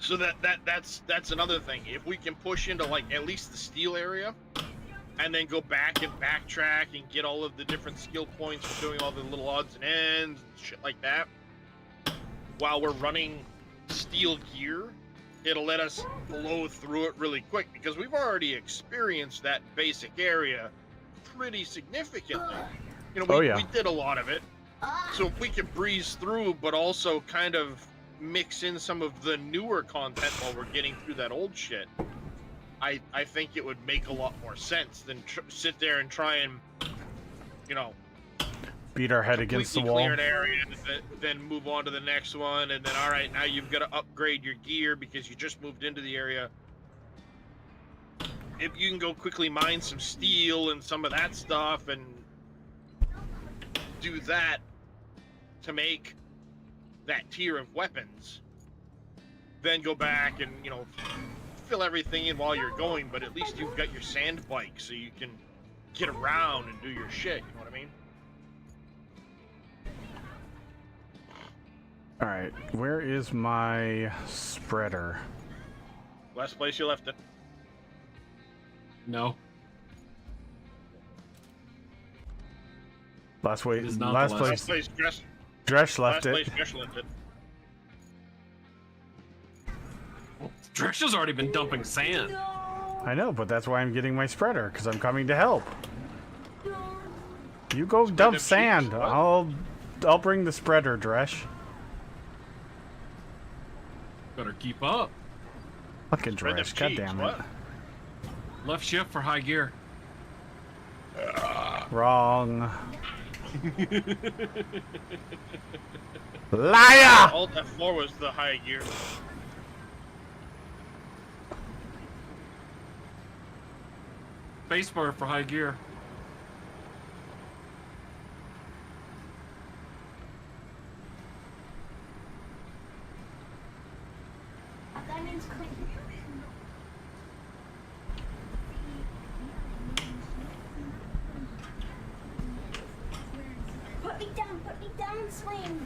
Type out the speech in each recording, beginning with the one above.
So that's another thing. If we can push into like at least the steel area, and then go back and backtrack and get all of the different skill points for doing all the little odds and ends and shit like that, while we're running steel gear, it'll let us blow through it really quick because we've already experienced that basic area pretty significantly. You know, we did a lot of it. So if we could breeze through, but also kind of mix in some of the newer content while we're getting through that old shit, I think it would make a lot more sense than sit there and try and, you know, beat our head against the wall. Clear an area, then move on to the next one, and then all right, now you've got to upgrade your gear because you just moved into the area. If you can go quickly mine some steel and some of that stuff and do that to make that tier of weapons, then go back and, you know, fill everything in while you're going, but at least you've got your sand bike so you can get around and do your shit, you know what I mean? Alright, where is my spreader? Last place you left it. No. Last place. Last place Dresh left it. Last place Dresh left it. Dresh has already been dumping sand. I know, but that's why I'm getting my spreader, because I'm coming to help. You go dump sand. I'll bring the spreader, Dresh. Better keep up. Fucking Dresh, god damn it. Left shift for high gear. Wrong. Liar! Alt F4 was the high gear. Spacebar for high gear. Put me down, swing.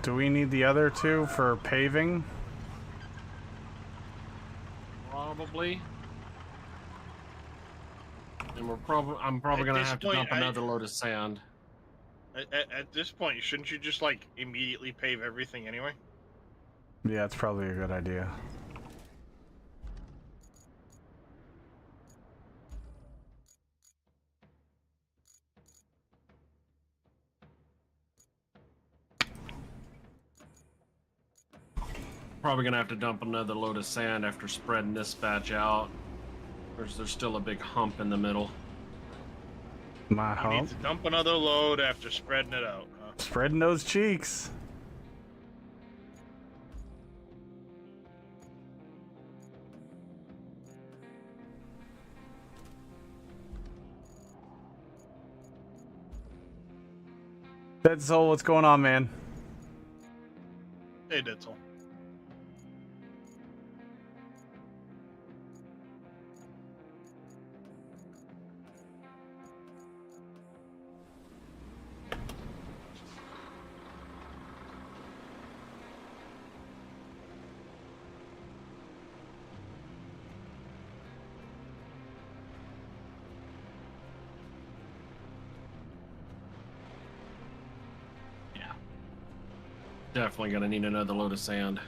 Do we need the other two for paving? Probably. And I'm probably gonna have to dump another load of sand. At this point, shouldn't you just like immediately pave everything anyway? Yeah, it's probably a good idea. Probably gonna have to dump another load of sand after spreading this batch out. Or is there still a big hump in the middle? My hump? You need to dump another load after spreading it out. Huh? Spreading those cheeks. That's all. What's going on, man? Hey, Ditzel. Yeah. Definitely gonna need another load of sand.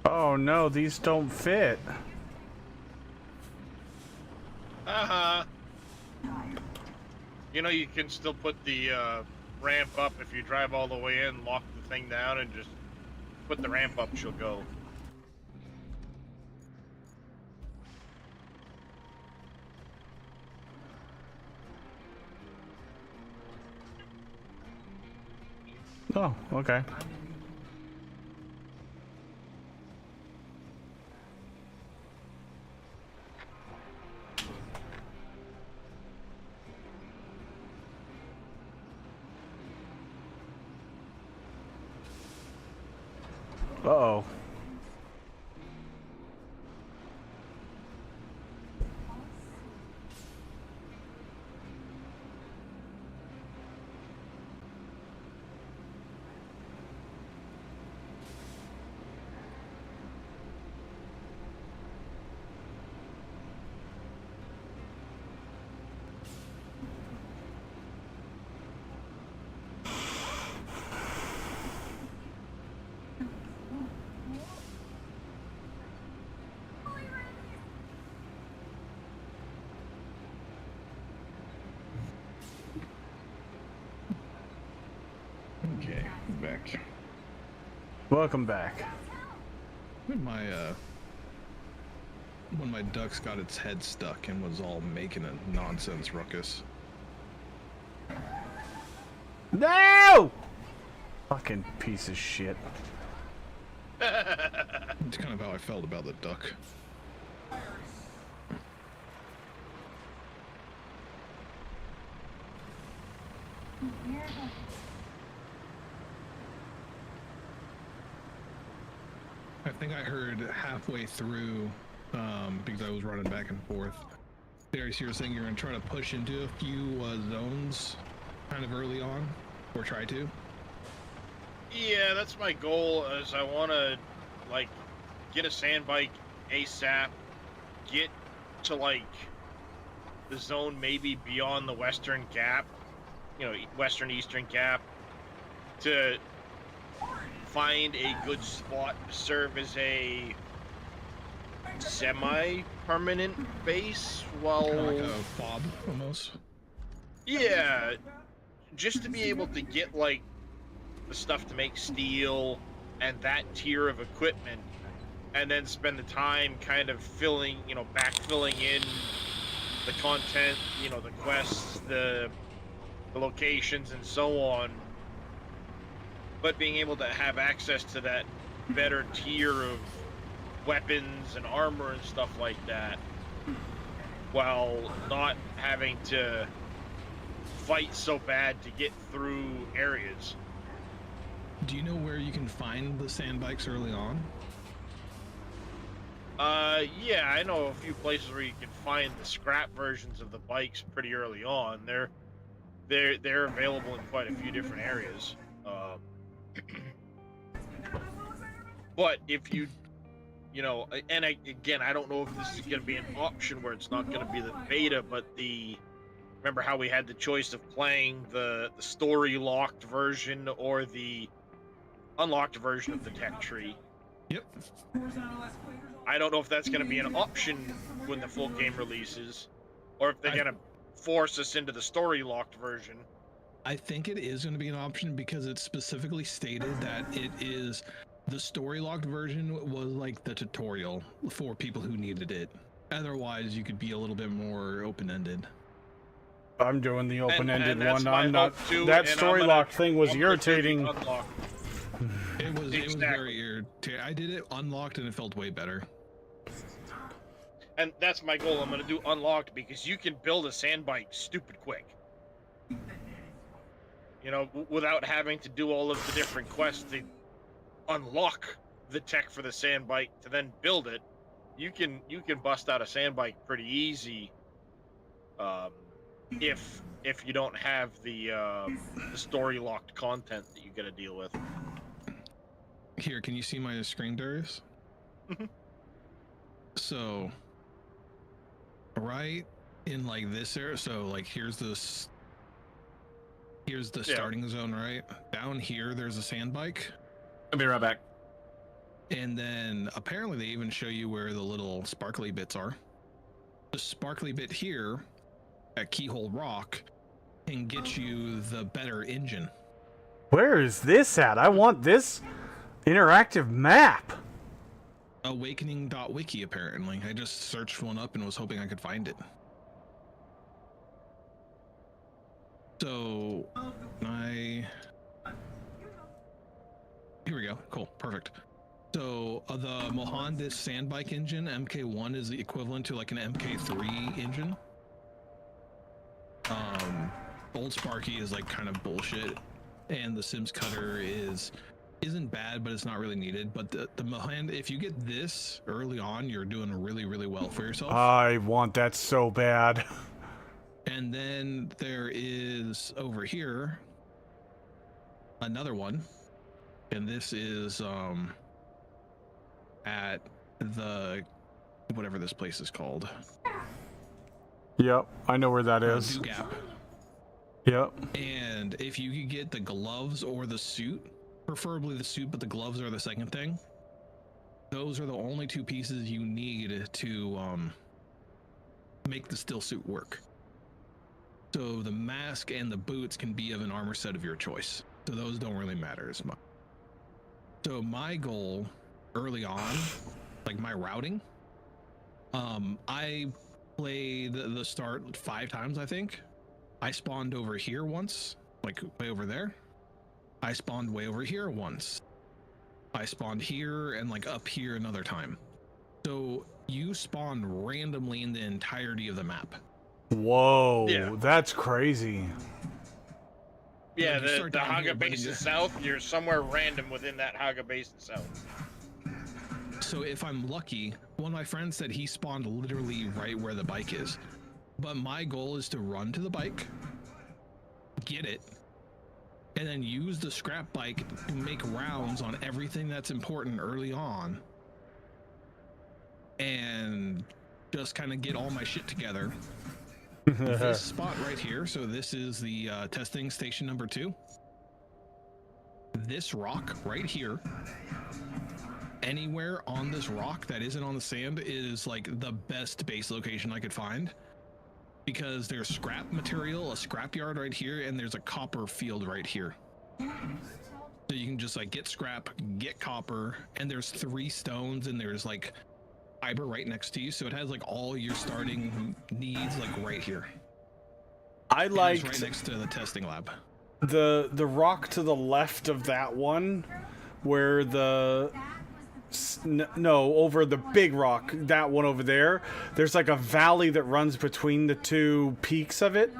Oh no, these don't fit. You know, you can still put the ramp up if you drive all the way in, lock the thing down, and just put the ramp up, she'll go. Oh, okay. Uh-oh. Okay, I'm back. Welcome back. When my ducks got its head stuck and was all making a nonsense ruckus. No! Fucking piece of shit. It's kind of how I felt about the duck. I think I heard halfway through, because I was running back and forth. Darius, you were saying you're going to try to push into a few zones kind of early on, or try to? Yeah, that's my goal, is I want to, like, get a sand bike ASAP, get to, like, the zone maybe beyond the western gap, you know, western-eastern gap, to find a good spot to serve as a semi-permanent base. Well, Kind of like a fob almost. yeah, just to be able to get like the stuff to make steel and that tier of equipment, and then spend the time kind of filling, backfilling in the content, the quests, the locations, and so on. But being able to have access to that better tier of weapons and armor and stuff like that, while not having to fight so bad to get through areas. Do you know where you can find the sand bikes early on? Yeah, I know a few places where you can find the scrap versions of the bikes pretty early on. They're available in quite a few different areas. But if you, and again, I don't know if this is going to be an option where it's not going to be the beta, but remember how we had the choice of playing the story locked version or the unlocked version of the tech tree. Yep. I don't know if that's going to be an option when the full game releases, or if they're going to force us into the story locked version. I think it is going to be an option because it's specifically stated that it is the story locked version was like the tutorial for people who needed it. Otherwise, you could be a little bit more open-ended. I'm doing the open-ended that's one. my I'm not. hope too, That and story lock thing was I'm gonna do the irritating. unlock. It was Exactly. very irritating. I did it unlocked and it felt way better. And that's my goal. I'm going to do unlocked because you can build a sand bike stupid quick. Without having to do all of the different quests to unlock the tech for the sand bike to then build it. You can bust out a sand bike pretty easy. If you don't have the story locked content that you got to deal with. Here, can you see my screen, Darius? So, right in like this area, so like here's the starting zone, right? Down here, there's a sand bike. I'll be right back. And then apparently they even show you where the little sparkly bits are. The sparkly bit here at Keyhole Rock can get you the better engine. Where is this at? I want this interactive map. Awakening.wiki, apparently. I just searched one up and was hoping I could find it. So, here we go. Cool. Perfect. So, the Mohandis sand bike engine, MK1, is the equivalent to like an MK3 engine. Old Sparky is like kind of bullshit, and the Sims Cutter isn't bad, but it's not really needed. But the Mohand, if you get this early on, you're doing really, really well for yourself. I want that so bad. And then there is over here another one, and this is at the whatever this place is called. Yep, I know where that is. Gap. Yep. And if you could get the gloves or the suit, preferably the suit, but the gloves are the second thing. Those are the only two pieces you need to make the still suit work. So the mask and the boots can be of an armor set of your choice. So those don't really matter as much. So my goal early on, like my routing, I played the start 5 times, I think. I spawned over here once, like way over there. I spawned way over here once. I spawned here and like up here another time. So you spawn randomly in the entirety of the map. Whoa, Yeah. That's crazy. Yeah, Like, you the start down here, Haga but base you- itself, you're somewhere random within that Haga base itself. So if I'm lucky, one of my friends said he spawned literally right where the bike is. But my goal is to run to the bike, get it, and then use the scrap bike to make rounds on everything that's important early on. And just kind of get all my shit together. This spot right here, so this is the testing station number 2. This rock right here, anywhere on this rock that isn't on the sand is like the best base location I could find, because there's scrap material, a scrap yard right here, and there's a copper field right here. So you can just like get scrap, get copper, and there's 3 stones, and there's like fiber right next to you, so it has like all your starting needs like right here. I And liked it's right next to the testing lab. the rock to the left of that one, where over the big rock, that one over there, there's like a valley that runs between the 2 peaks of it.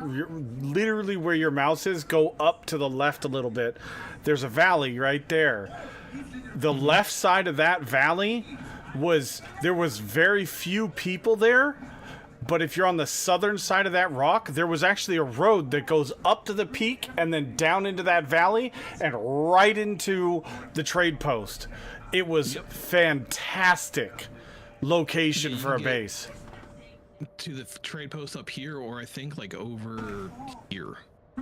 Literally where your mouse is, go up to the left a little bit. There's a valley right there. The left side of that valley there was very few people there, but if you're on the southern side of that rock, there was actually a road that goes up to the peak and then down into that valley and right into the trade post. It was fantastic location for a base. To the trade post up here, or I think like over here.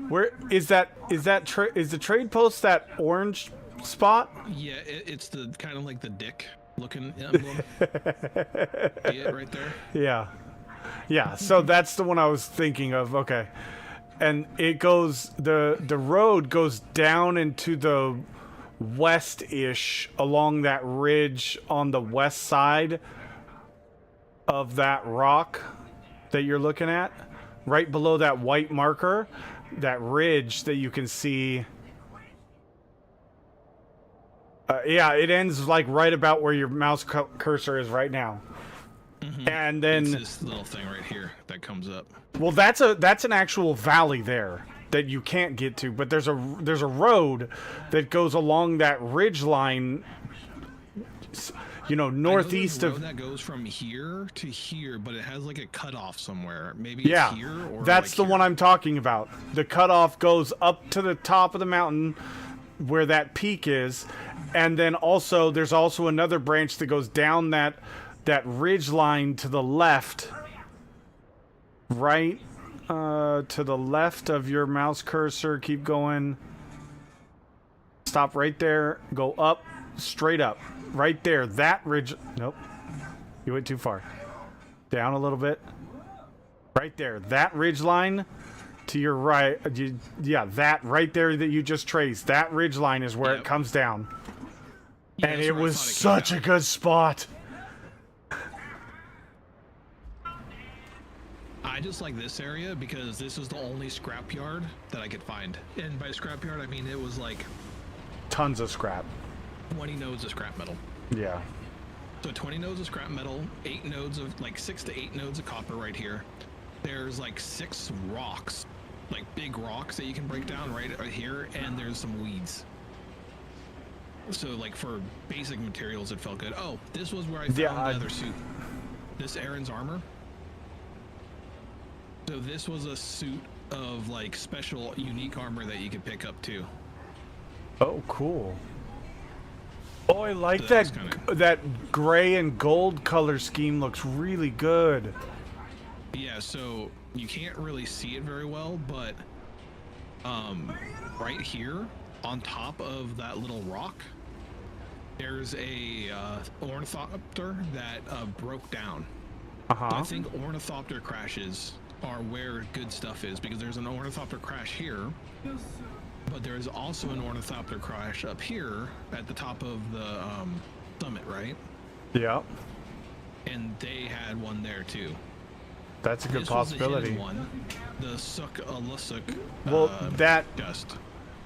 Where is that? Is the trade post that orange spot? Yeah, it's the kind of like the dick looking emblem. See it right there? Yeah. So that's the one I was thinking of. Okay, and it goes the road goes down into the west-ish along that ridge on the west side of that rock that you're looking at, right below that white marker, that ridge that you can see. It ends like right about where your mouse cursor is right now. Mm-hmm. And then it's this little thing right here that comes up. Well, that's an actual valley there that you can't get to, but there's a road that goes along that ridge line, northeast of. That goes from here to here, but it has like a cutoff somewhere. Maybe Yeah, it's here, or that's like the here. one I'm talking about. The cutoff goes up to the top of the mountain where that peak is, and then also there's also another branch that goes down that ridge line to the left, right to the left of your mouse cursor. Keep going. Stop right there. Go up, straight up. Right there. That ridge. Nope. You went too far. Down a little bit. Right there. That ridge line to your right. That right there that you just traced. That ridge line is where it comes down. Yeah, And that's it where I was thought it such came a good spot. I just like this area because this is the only scrapyard that I could find. And by scrapyard, I mean it was like Tons of scrap. 20 nodes of scrap metal. Yeah. So 20 nodes of scrap metal, 6 to 8 nodes of copper right here. There's like 6 rocks, like big rocks that you can break down right here, and there's some weeds. So like for basic materials, it felt good. Oh, this was where I found the other suit. This Aaron's armor. So this was a suit of like special unique armor that you could pick up too. Oh, cool. Oh, I like So that. that's That gray and gold color scheme looks really good. Yeah, so you can't really see it very well, but right here on top of that little rock, there's a ornithopter that broke down. So I think ornithopter crashes are where good stuff is, because there's an ornithopter crash here, but there's also an ornithopter crash up here at the top of the summit, right? Yeah. And they had one there too. That's a good This possibility. was the hidden one, the Suk-a-Lusuk Well, that dust.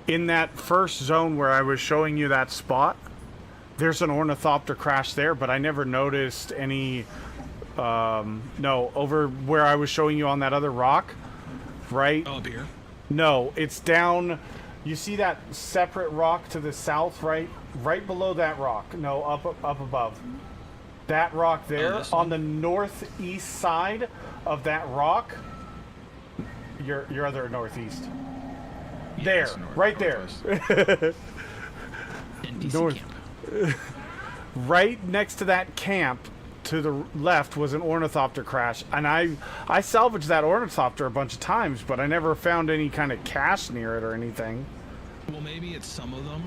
in that first zone where I was showing you that spot, there's an ornithopter crash there, but I never noticed any. No, over where I was showing you on that other rock, right? Oh, up here? No, it's down. You see that separate rock to the south, right? Right below that rock. No, up above. That rock there on the northeast side of that rock. Your other northeast. Yeah, There, it's right there. NPC North. camp. Right next to that camp to the left was an ornithopter crash, and I salvaged that ornithopter a bunch of times, but I never found any kind of cache near it or anything. Well, maybe it's some of them,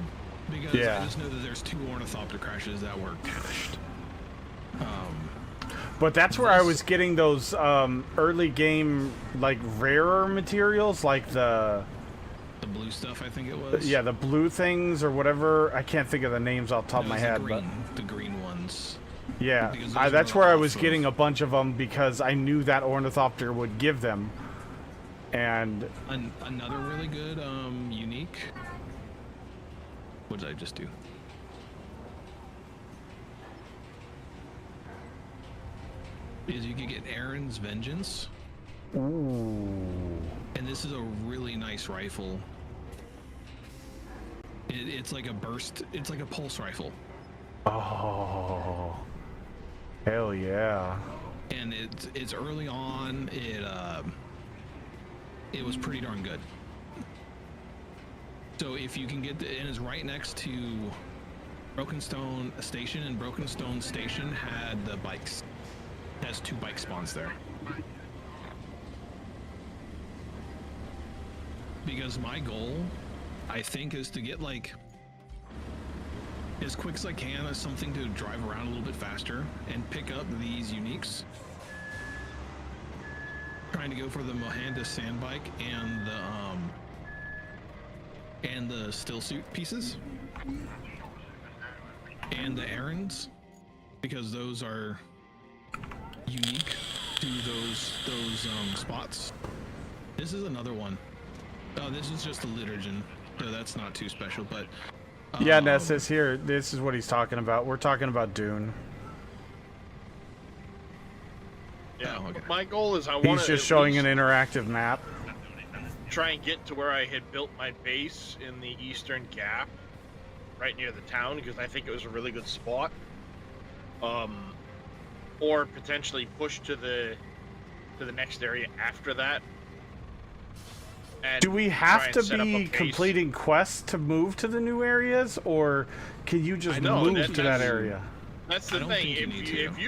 Because Yeah. I just know that there's 2 ornithopter crashes that were cached. But that's where I was getting those early game like rarer materials, like the blue stuff, I think it was. yeah, the blue things or whatever. I can't think of the names off the top of No, my it was head, the green ones. yeah, Because those that's were where I off was of- getting a bunch of them because I knew that ornithopter would give them. And Another really good unique. What did I just do? Is you can get Aaron's Vengeance. ooh, And this is a really nice rifle. It's like a burst. It's like a pulse rifle, oh, hell yeah. and it's early on. It was pretty darn good. So if you can get and it's right next to Broken Stone Station, and Broken Stone Station had the bikes. It has 2 bike spawns there. Because my goal, I think, is to get like as quick as I can as something to drive around a little bit faster and pick up these uniques. Trying to go for the Mohanda sand bike and the still suit pieces and the errands, because those are unique to those spots. This is another one. Oh, this is just a liturgian, so that's not too special, but Yeah, Ness is here. This is what he's talking about. We're talking about Dune. Yeah, Oh, okay. my goal is I want to. He's just showing an interactive map. Try and get to where I had built my base in the Eastern Gap, right near the town, because I think it was a really good spot. Or potentially push to the next area after that. And Do we try have and to set up a be base. completing quests to move to the new areas, or can you just I know, move that- to that that's- area? That's I the don't thing. think you need to. If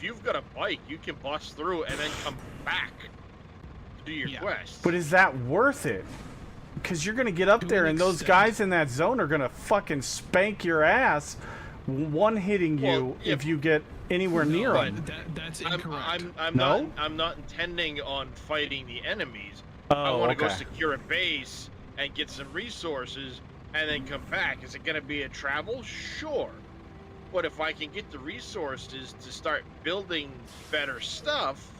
you've got a bike, you can bust through and then come back to do your Yeah. quest. But is that worth it? Because you're gonna get up To there an and those extent. guys in that zone are gonna fucking spank your ass, one hitting you Well, yeah, if you get anywhere near No, them. that's incorrect. No? I'm not intending on fighting the enemies. I Oh, want to go okay. secure a base and get some resources and then come back. Is it going to be a travel? Sure. But if I can get the resources to start building better stuff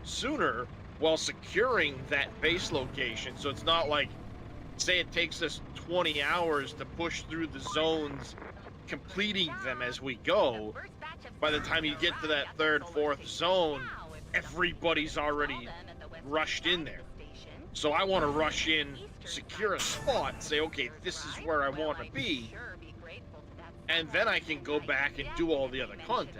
sooner while securing that base location, so it's not like, say it takes us 20 hours to push through the zones, completing them as we go. By the time you get to that 3rd, 4th zone, everybody's already rushed in there. So I want to rush in, secure a spot, say, okay, this is where I want to be, and then I can go back and do all the other content.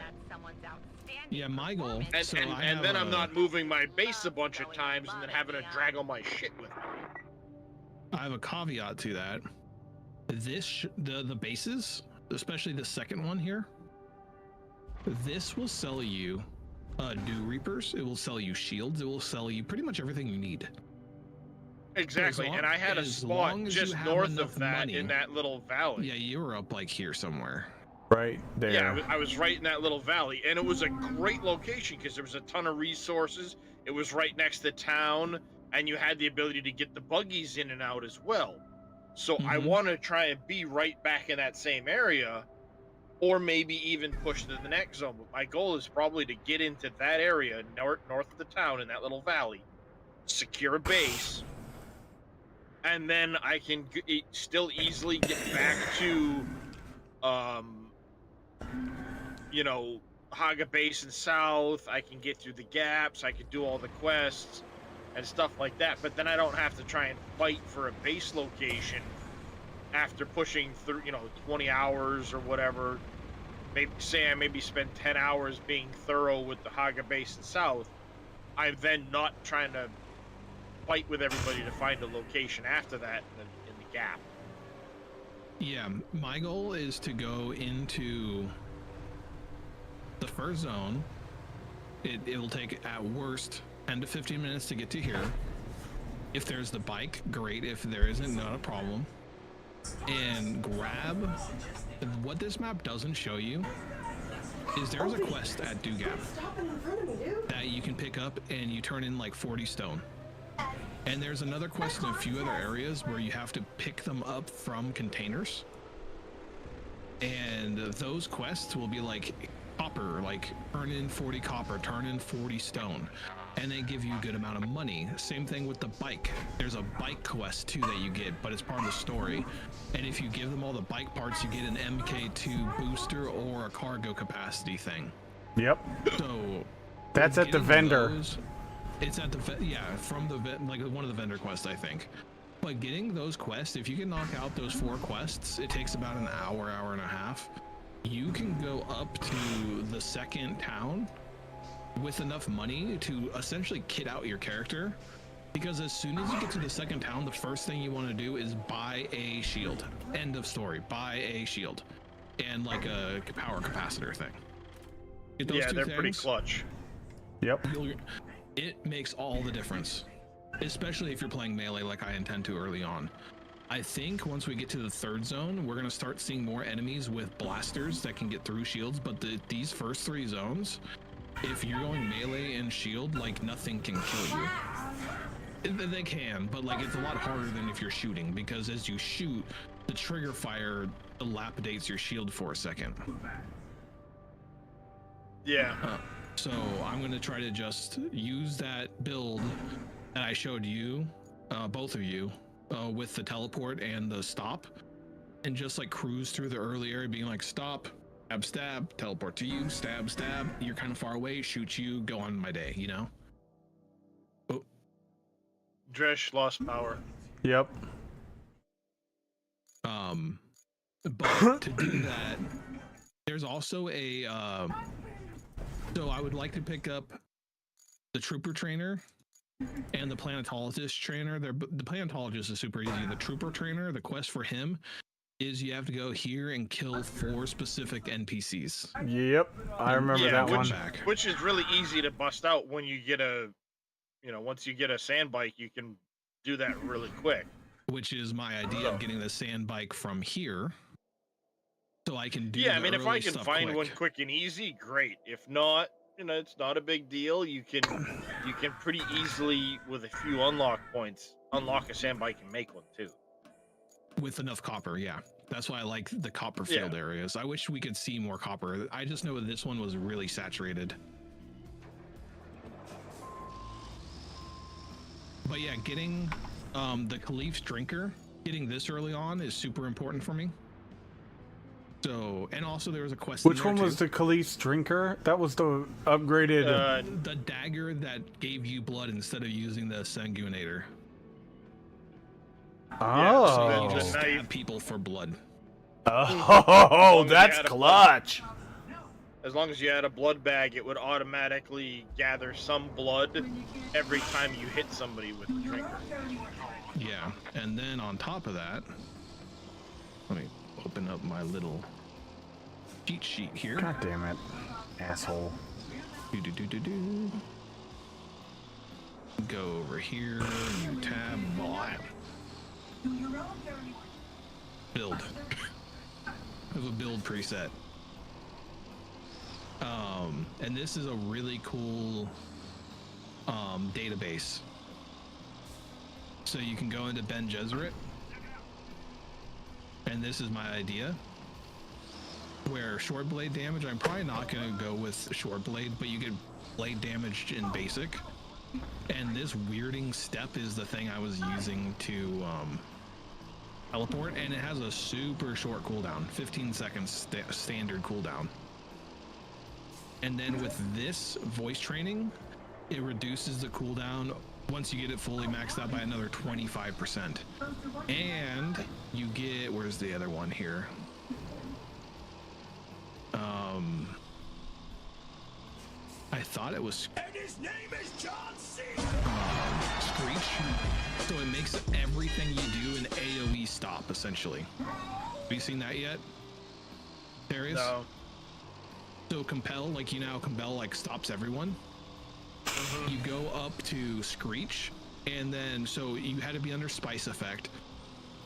Yeah, my goal. And, so I and have then I'm a- not moving my base a bunch of times and then having to drag all my shit with me. I have a caveat to that. The bases, especially the second one here, this will sell you dew reapers. It will sell you shields. It will sell you pretty much everything you need. Exactly, long- and I had a as spot long as you just have north enough of that money. in that little valley. Yeah, you were up like here somewhere. Right there. Yeah, I was right in that little valley, and it was a great location because there was a ton of resources. It was right next to town, and you had the ability to get the buggies in and out as well. So I Mhm. want to try and be right back in that same area, or maybe even push to the next zone. But my goal is probably to get into that area north of the town in that little valley, secure a base, and then I can still easily get back to Haga Basin South. I can get through the gaps. I can do all the quests and stuff like that. But then I don't have to try and fight for a base location after pushing through, 20 hours or whatever. Maybe spend 10 hours being thorough with the Haga Basin South. I'm then not trying to fight with everybody to find a location after that in the gap. Yeah, my goal is to go into the first zone. It will take at worst 10 to 15 minutes to get to here. If there's the bike, great. If there isn't, not a problem. and grab. What this map doesn't show you is there's a quest at Dugap that you can pick up and you turn in like 40 stone. And there's another quest in a few other areas where you have to pick them up from containers. And those quests will be like copper, like turn in 40 copper, turn in 40 stone, and they give you a good amount of money. Same thing with the bike. There's a bike quest too that you get, but it's part of the story. And if you give them all the bike parts, you get an MK2 booster or a cargo capacity thing. Yep. So That's at the vendor. It's at the from the like one of the vendor quests, I think. But getting those quests, if you can knock out those 4 quests, it takes about an hour, hour and a half. You can go up to the second town with enough money to essentially kit out your character. Because as soon as you get to the second town, the first thing you want to do is buy a shield. End of story. Buy a shield. And like a power capacitor thing. Get those two they're things, pretty clutch. Yep. It makes all the difference. Especially if you're playing melee like I intend to early on. I think once we get to the 3rd zone, we're going to start seeing more enemies with blasters that can get through shields. But these first 3 zones, if you're going melee and shield, like nothing can kill you. They can, but like it's a lot harder than if you're shooting, because as you shoot, the trigger fire dilapidates your shield for a second. Yeah. So I'm going to try to just use that build that I showed you, both of you, with the teleport and the stop, and just like cruise through the early area being like stop, stab, stab, teleport to you, stab, stab, you're kind of far away, shoot you, go on my day, you know? Oh. Dresh lost power. Yep. But to do that, there's also a so I would like to pick up the trooper trainer and the planetologist trainer. The planetologist is super easy. The trooper trainer, the quest for him is you have to go here and kill 4 specific NPCs. Yep. I remember that one. Which is really easy to bust out when you get once you get a sand bike, you can do that really quick. Which is my idea of getting the sand bike from here. So I can do I mean, if I can find one quick and easy, great. If not, it's not a big deal. You can pretty easily, with a few unlock points, unlock a sand bike and make one too. With enough copper, yeah. That's why I like the copper field areas. I wish we could see more copper. I just know this one was really saturated. But yeah, getting the Khalif's drinker, getting this early on is super important for me. So, and also there was a quest. Which one was the Khalif's drinker? That was the upgraded. The dagger that gave you blood instead of using the sanguinator. Oh. So you just stab people for blood. Oh, that's clutch. As long as you had a blood bag, it would automatically gather some blood every time you hit somebody with the drinker. Yeah, and then on top of that, let me open up my little cheat sheet here. God damn it, asshole. Go over here, new tab, build. I have a build preset. And this is a really cool database. So you can go into Ben Gesserit, and this is my idea. Where short blade damage, I'm probably not going to go with short blade, but you get blade damage in basic. And this weirding step is the thing I was using to teleport, and it has a super short cooldown, 15 seconds standard cooldown. And then with this voice training, it reduces the cooldown once you get it fully maxed out by another 25%. And you get, where's the other one here? I thought it was. And his name is John C. Screech. So it makes everything you do an AoE stop, essentially. Have you seen that yet, Darius? No. So compel, like compel like stops everyone. You go up to Screech, and then so you had to be under Spice Effect.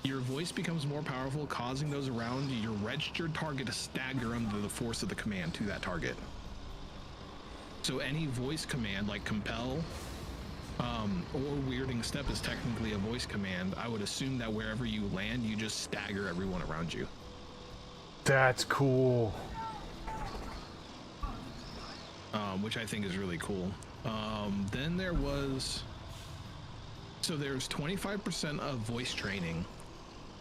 Your voice becomes more powerful, causing those around your registered target to stagger under the force of the command to that target. So any voice command like compel or weirding step is technically a voice command. I would assume that wherever you land, you just stagger everyone around you. That's cool. Which I think is really cool. Then there was... So there's 25% of voice training.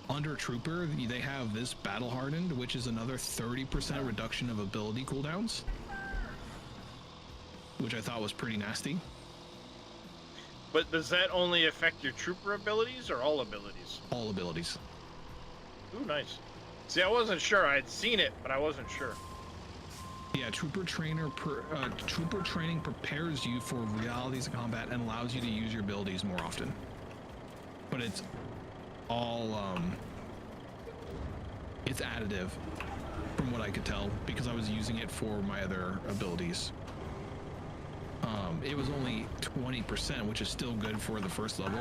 Under Trooper, they have this Battle Hardened, which is another 30% reduction of ability cooldowns. Which I thought was pretty nasty. But does that only affect your Trooper abilities or all abilities? All abilities. Ooh, nice. See, I wasn't sure. I'd seen it, but I wasn't sure. Yeah, Trooper Training prepares you for realities of combat and allows you to use your abilities more often. But it's all, it's additive, from what I could tell, because I was using it for my other abilities. It was only 20%, which is still good for the first level.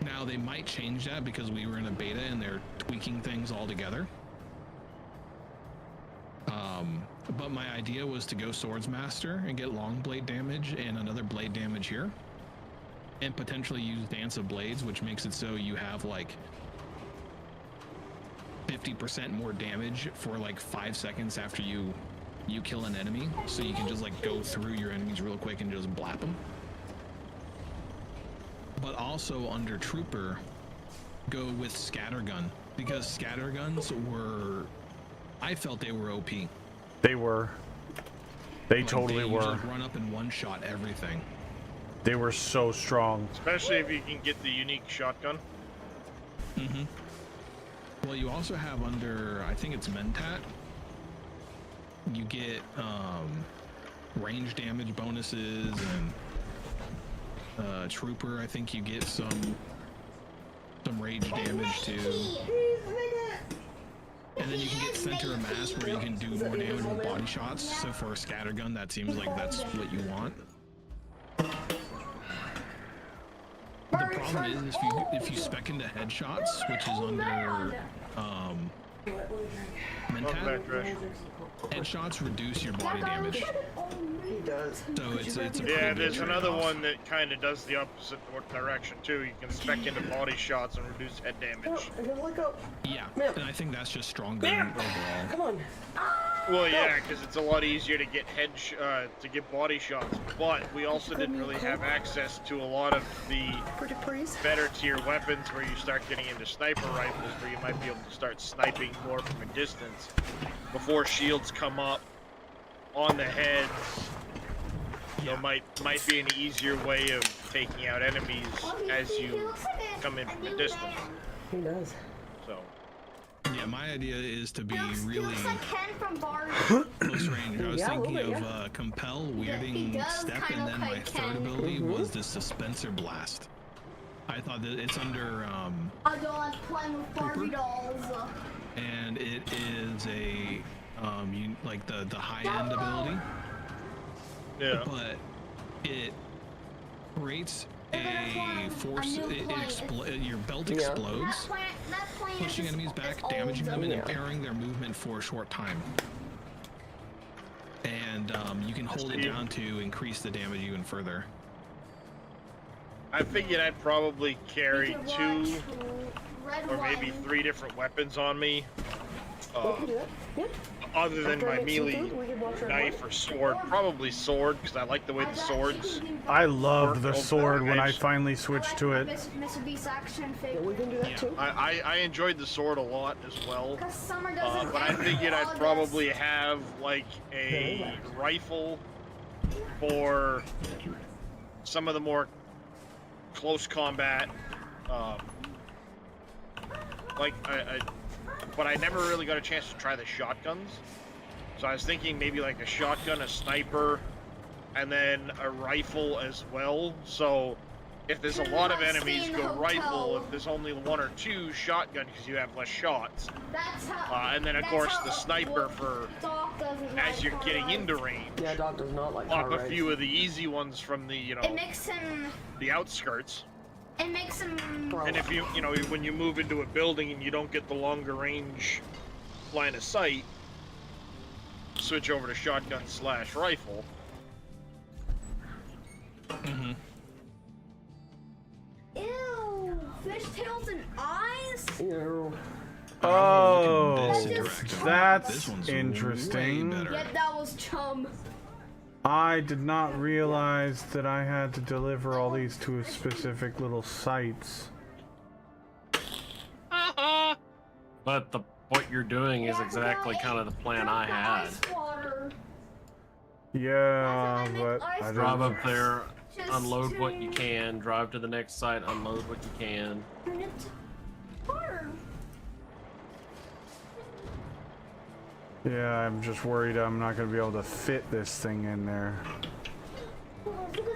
Now, they might change that because we were in a beta and they're tweaking things all together. But my idea was to go Swords Master and get long blade damage and another blade damage here. And potentially use Dance of Blades, which makes it so you have like 50% more damage for like 5 seconds after you kill an enemy. So you can just like go through your enemies real quick and just blap them. But also under Trooper, go with Scattergun, because Scatterguns were... I felt they were OP. They were. They Like, totally they were. usually run up and one-shot everything. They were so strong. Especially if you can get the unique shotgun. Mm-hmm. Well, you also have under, I think it's Mentat, you get range damage bonuses, and Trooper, I think you get some rage damage too. And then you can get Center of Mass, where you can do more damage with body shots. So for a Scattergun, that seems like that's what you want. The problem is if you spec into headshots, which is under Mentat, headshots reduce your body damage. He does. So it's a Yeah, pretty there's big another trade-off. one that kind of does the opposite direction too. You can spec into body shots and reduce head damage. Let go. Yeah, Ma'am. and I think that's just stronger Ma'am. overall. Come on. Well, yeah, because it's a lot easier to get to get body shots, but we also didn't really have access to a lot of the Pretty please. better tier weapons where you start getting into sniper rifles, where you might be able to start sniping more from a distance before shields come up on the heads. So might be an easier way of taking out enemies as you come in from a distance. He does. So Yeah, my idea is to be He really looks like Ken from Barbie. close range. I was Yeah, a little thinking bit, of Compel, He Weirding does Step, kinda and then look my like third Ken. ability was the Dispenser Blast. I thought that it's under, I don't like playing with Barbie dolls. and it is a, like the high-end ability, yeah. but it creates a force, your belt Yeah. explodes, pushing enemies back, damaging them, and Yeah. impairing their movement for a short time. And you can hold it down to increase the damage even further. I figured I'd probably carry 2 or maybe 3 different weapons on me, We can do that. Yeah. other than After I my make some melee food, we can watch our knife or sword. Probably sword, because I like the way the swords. I loved the Or- sword when I knives. finally switched to it. Mr. Beast action Yeah, we figure. can do that Yeah. too. I enjoyed the sword a lot as well. Because Summer doesn't But I ever figured I'd log probably us. have like a rifle for some of the more close combat. But I never really got a chance to try the shotguns. So I was thinking maybe like a shotgun, a sniper, and then a rifle as well. So if there's a lot of enemies, go rifle. If there's only 1 or 2, shotgun, because you have less shots. That's how. And then of that's course how the sniper for Doc doesn't as like you're car getting rides. into range. Yeah, Doc does not like Pop car a rides. few of the easy ones from the It makes him. the outskirts. It makes them. And if you know, when you move into a building and you don't get the longer range line of sight, switch over to shotgun/rifle. Mm-hmm. Ew! Fishtails and eyes? Ew. Oh, This that's one's interesting. way better. Yep, that was chum. I did not realize that I had to deliver all these to a specific little sites. But what you're doing is exactly kind of the plan I had. Ice water. Yeah, but I Drive didn't. up there, Just unload what you turn- can, drive to the next site, unload what you can. Turn it to water. Yeah, I'm just worried I'm not going to be able to fit this thing in there.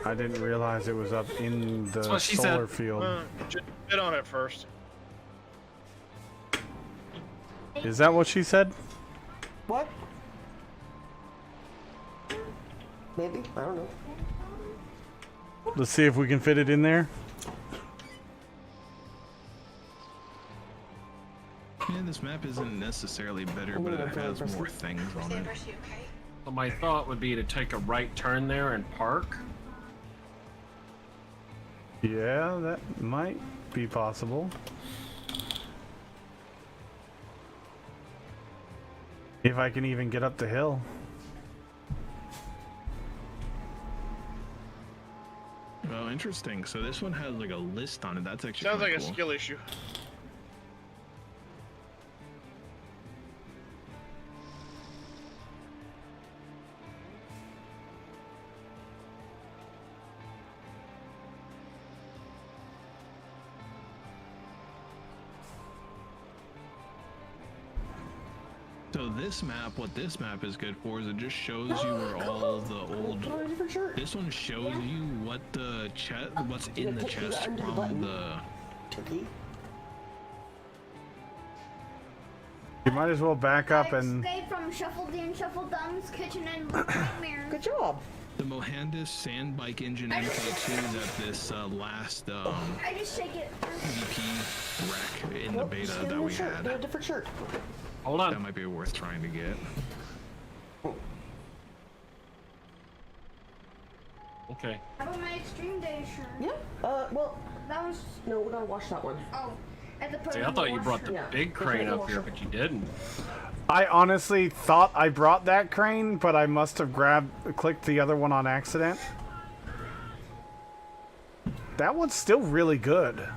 I didn't realize it was up in the what she solar said. field. Just hit on it first. Is that what she said? What? Maybe. I don't know. Let's see if we can fit it in there. Yeah, this map isn't necessarily better, but it has more things on it. So my thought would be to take a right turn there and park. Yeah, that might be possible. If I can even get up the hill. Oh, interesting. So this one has like a list on it. That's actually Sounds like kinda a cool. skill issue. So this map, what this map is good for is it just shows you where all the old. Put on a different shirt. This one shows you what the chest, what's in the Take the chest undo from button. the. Turkey. You might as well back up and... Escape from Shuffle D and Shuffle Dumb's Kitchen and Nightmare. Good job. The Mohandis Sand Bike Engine MK2 that this last I just shake it. VP wreck in the Nope, beta just get a that new we shirt. Get a had. different shirt. Hold That on. might be worth trying to get. Okay. How about my Extreme Day shirt? Yeah. Well, That was. no, we're gonna wash that one. Oh. At the See, I thought you brought the Yeah, big go crane for the up here, washer. but you didn't. I honestly thought I brought that crane, but I must have clicked the other one on accident. That one's still really good.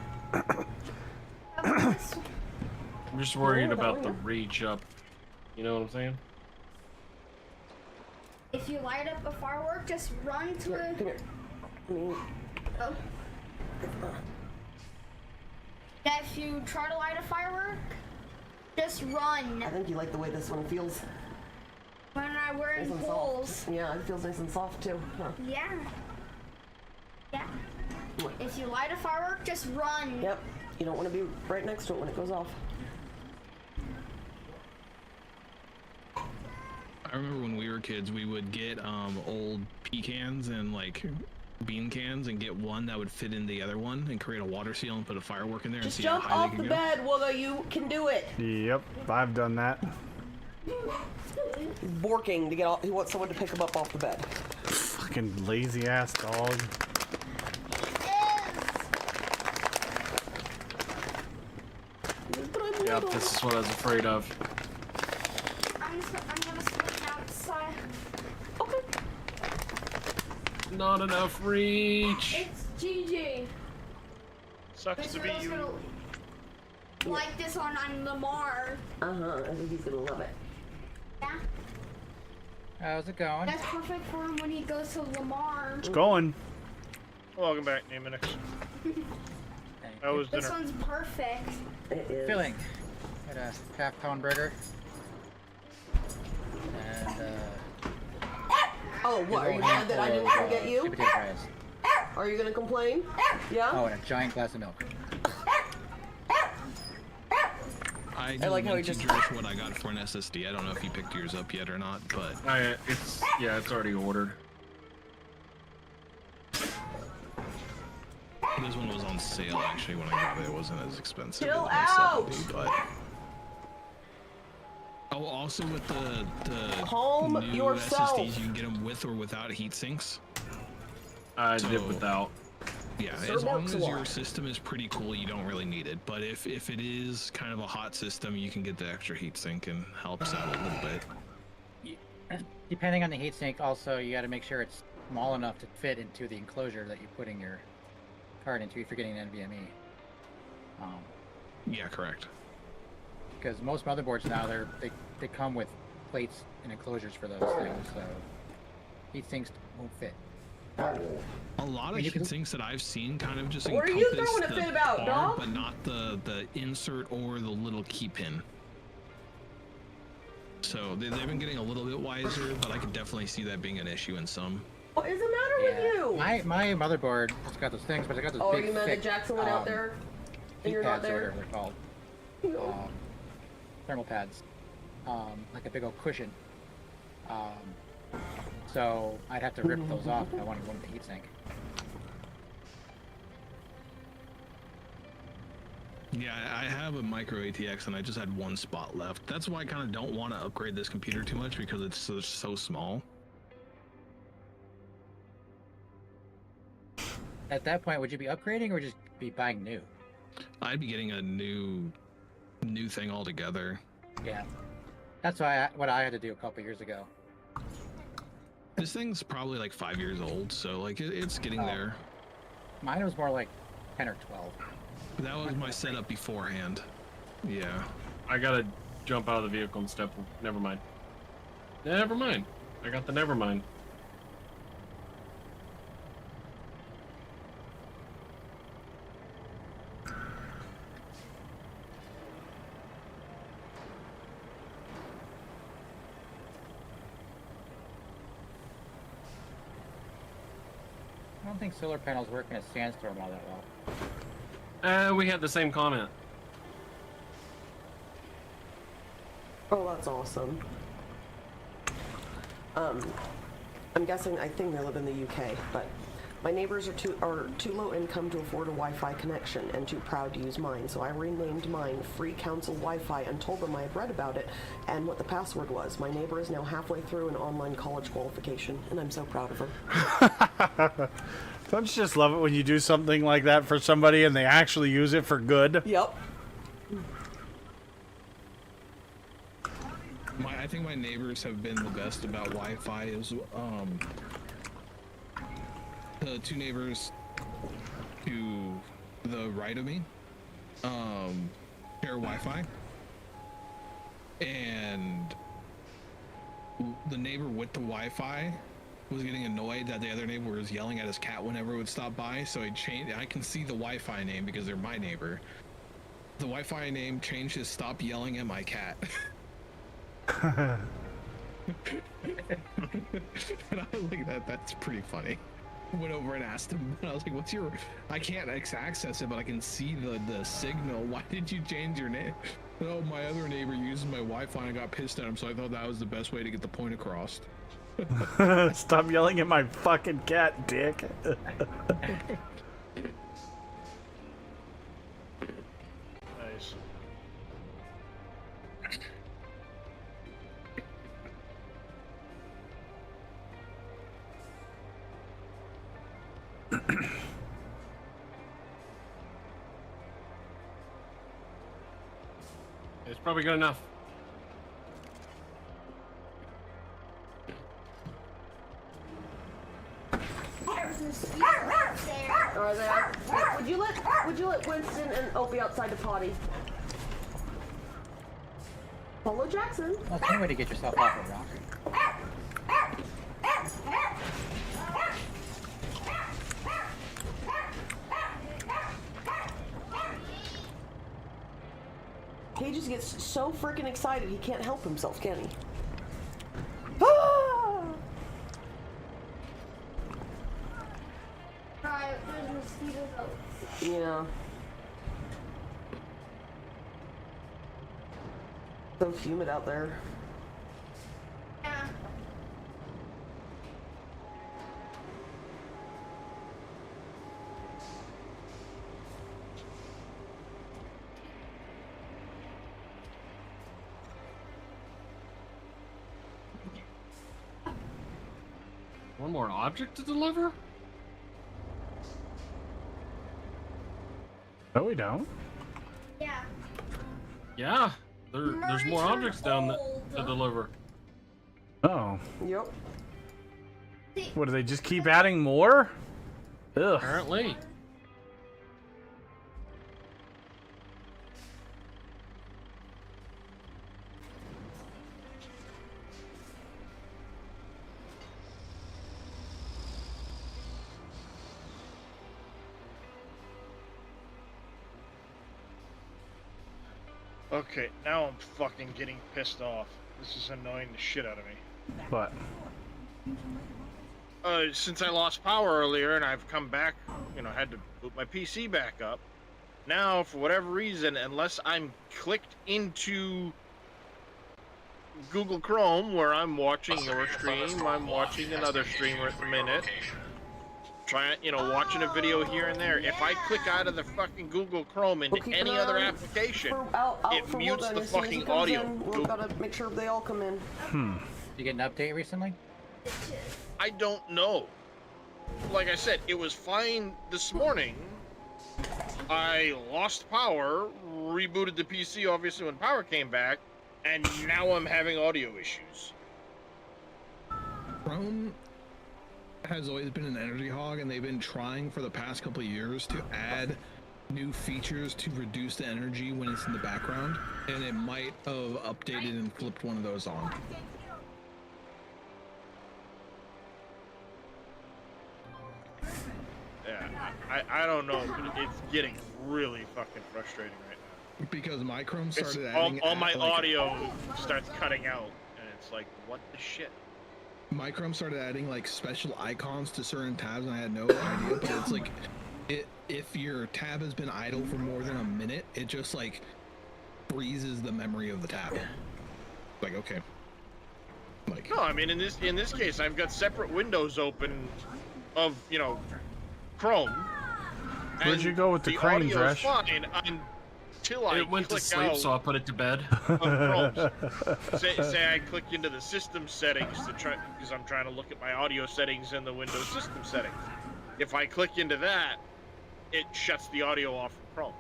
I'm just worried that about one, the yeah. reach up. You know what I'm saying? If you light up a firework, just run to Here, it. come here. I mean, Oh. Yeah, if you try to light a firework, just run. I think you like the way this one feels. When I wear Nice and poles. soft. Yeah, it feels nice and soft too. Huh. Yeah. Yeah. If you light a firework, just run. Yep. You don't want to be right next to it when it goes off. I remember when we were kids, we would get old pecans and like bean cans and get one that would fit in the other one and create a water seal and put a firework in there Just and see how jump high off they the could go. bed, Wugga. You can do it. Yep, I've done that. Borking to get off. He wants someone to pick him up off the bed. Fucking lazy ass dog. Yep, this is what I was afraid of. I'm gonna swing outside. Okay. Not enough reach. It's GG. Sucks to be Israel's you. gonna like this one on Lamar. I think he's gonna love it. Yeah. How's it going? That's perfect for him when he goes to Lamar. It's going. Welcome back, Naminix. That was This dinner. one's perfect. It is. Filling. Had a half-pound burger. And Oh, what? Are you mad that I didn't come get sweet you? potato fries. Are you gonna complain? Yeah. Oh, and a giant glass of milk. I like how he linked just- to Josh what I got for an SSD. I don't know if you picked yours up yet or not, but It's already ordered. This one was on sale actually when I got it. It wasn't as expensive. Chill as my out! 70, but... Oh, also with the Calm new yourself. SSDs, you can get them with or without heat sinks. I did without. Yeah, Sir as long Mark's as Law. your system is pretty cool, you don't really need it. But if it is kind of a hot system, you can get the extra heatsink and helps out a little bit. Depending on the heatsink, also you got to make sure it's small enough to fit into the enclosure that you're putting your card into if you're getting an NVMe. Yeah, correct. Because most motherboards now they come with plates and enclosures for those things, so heatsinks won't fit. A lot of you can- heatsinks that I've seen kind of just What are you encompass throwing a the fit about, bar, dog? but not the insert or the little key pin. So they've been getting a little bit wiser, but I could definitely see that being an issue in some. What is the matter with you? My motherboard has got those things, but it's got those Oh, big you meant that thick, Jackson went out there and heat you're not pads or there? whatever they're called. Thermal pads. Like a big old cushion. So I'd have to rip those off if I wanted one with the heatsink. Yeah, I have a micro ATX and I just had one spot left. That's why I kind of don't want to upgrade this computer too much because it's so small. At that point, would you be upgrading or just be buying new? I'd be getting a new thing altogether. Yeah. That's what I had to do a couple years ago. This thing's probably like 5 years old, so like it's getting there. Mine was more like 10 or 12. That was my setup beforehand. Yeah. I gotta jump out of the vehicle and step. Never mind. Never mind. I got the never mind. I don't think solar panels work in a sandstorm all that well. We had the same comment. Oh, that's awesome. I'm guessing, I think they live in the UK, but my neighbors are too low income to afford a Wi-Fi connection and too proud to use mine, so I renamed mine Free Council Wi-Fi and told them I had read about it and what the password was. My neighbor is now halfway through an online college qualification, and I'm so proud of her. Don't you just love it when you do something like that for somebody and they actually use it for good? Yep. I think my neighbors have been the best about Wi-Fi. Is the two neighbors to the right of me share Wi-Fi, and the neighbor with the Wi-Fi was getting annoyed that the other neighbor was yelling at his cat whenever it would stop by, so he changed. I can see the Wi-Fi name because they're my neighbor. The Wi-Fi name changed to "Stop Yelling at My Cat." And I was like, that's pretty funny. Went over and asked him, and I was like, what's your... I can't access it, but I can see the signal. Why did you change your name? Oh, my other neighbor uses my Wi-Fi and got pissed at him, so I thought that was the best way to get the point across. Stop yelling at my fucking cat, dick. Nice. It's probably good enough. Are they? Would you let Winston and Opie outside to potty? Follow Jackson. Well, it's one way to get yourself off a rock. He just gets so freaking excited he can't help himself, can he? Ah! Right, there's mosquitoes out. Yeah. So humid out there. Yeah. One more object to deliver? No, we don't. Yeah. Yeah, there's more objects down to deliver. Oh. Yep. What, do they just keep adding more? Ugh. Apparently. Okay, now I'm fucking getting pissed off. This is annoying the shit out of me. What? Since I lost power earlier and I've come back, you know, had to boot my PC back up. Now, for whatever reason, unless I'm clicked into Google Chrome where I'm watching your stream, I'm watching another streamer at the minute, watching a video here and there. If I click out of the fucking Google Chrome into any other application, it mutes the fucking audio. We've got to make sure they all come in. Did you get an update recently? I don't know. Like I said, it was fine this morning. I lost power, rebooted the PC obviously when power came back, and now I'm having audio issues. Chrome has always been an energy hog, and they've been trying for the past couple of years to add new features to reduce the energy when it's in the background, and it might have updated and flipped one of those on. Yeah, I don't know, but it's getting really fucking frustrating right now. Because my Chrome It's started adding all my audio starts cutting out, and it's like, what the shit? My Chrome started adding like special icons to certain tabs, and I had no idea. But it's like, if your tab has been idle for more than a minute, it just like freezes the memory of the tab. Like, okay. Like, No, I mean in this case, I've got separate windows open of Chrome. Where'd and you go with the crane, audio's Dresh? fine until I It went to click sleep, out so I put it to bed. of Chrome. say I click into the system settings to try, because I'm trying to look at my audio settings in the Windows system settings. If I click into that, it shuts the audio off from Chrome.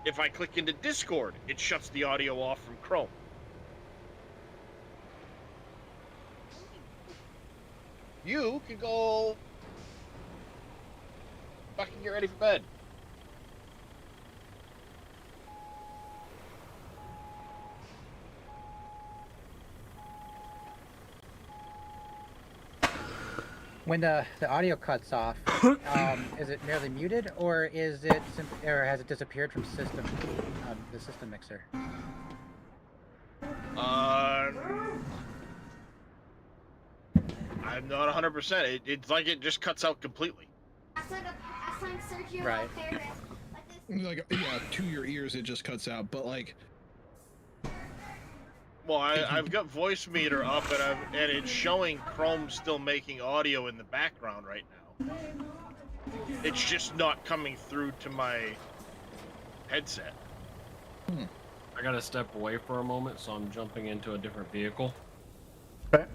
If I click into Discord, it shuts the audio off from Chrome. You can go fucking get ready for bed. When the audio cuts off, is it merely muted, or is it or has it disappeared from system the system mixer? I'm not 100%. It's like it just cuts out completely. Right. like yeah, to your ears it just cuts out. But like, Well, I've got voice meter up, and it's showing Chrome still making audio in the background right now. It's just not coming through to my headset. I gotta step away for a moment, so I'm jumping into a different vehicle. Okay.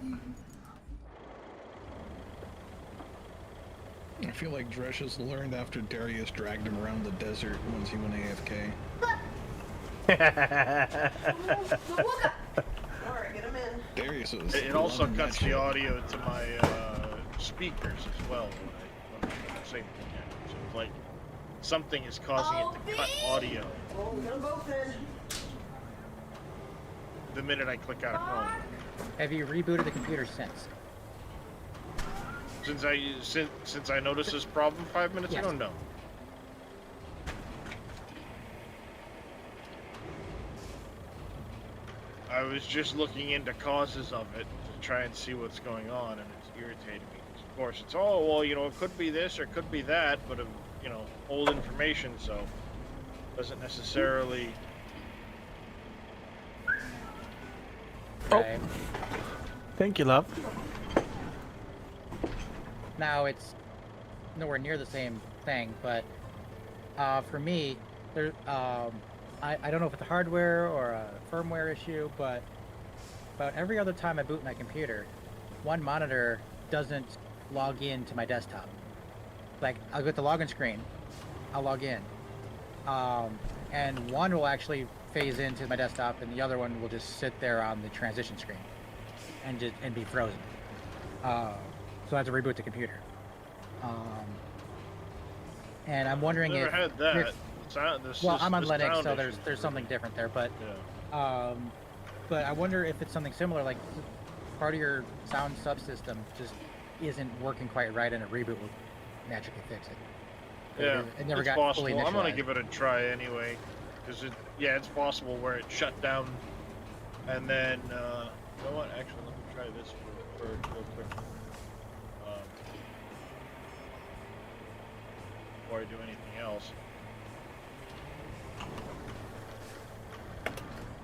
I feel like Dresh has learned after Darius dragged him around the desert once he went AFK. Alright, get him in. Darius was. It also loving cuts that the shit. audio to my speakers as well when I put the same thing in. So it's like something is causing it to cut audio Oh, we got them both in. the minute I click out of Chrome. Have you rebooted the computer since? Since I noticed this problem 5 minutes Yes. ago, no. I was just looking into causes of it to try and see what's going on, and it's irritating me. Of course, it's it could be this or it could be that, but of old information, so doesn't necessarily. Okay. Thank you, love. Now it's nowhere near the same thing, but for me, there I don't know if it's a hardware or a firmware issue, but about every other time I boot my computer, one monitor doesn't log in to my desktop. Like, I'll get the login screen, I'll log in, and one will actually phase into my desktop, and the other one will just sit there on the transition screen, and be frozen. So I have to reboot the computer. And I'm wondering Never if had that. well, I'm on Linux, so there's something different there, but Yeah. but I wonder if it's something similar, like part of your sound subsystem just isn't working quite right, and a reboot will magically fix it. Yeah, It never it's got possible. fully I'm gonna initialized. give it a try anyway, because it's possible where it shut down, and then you know what? Actually, let me try this for real quick. Before I do anything else.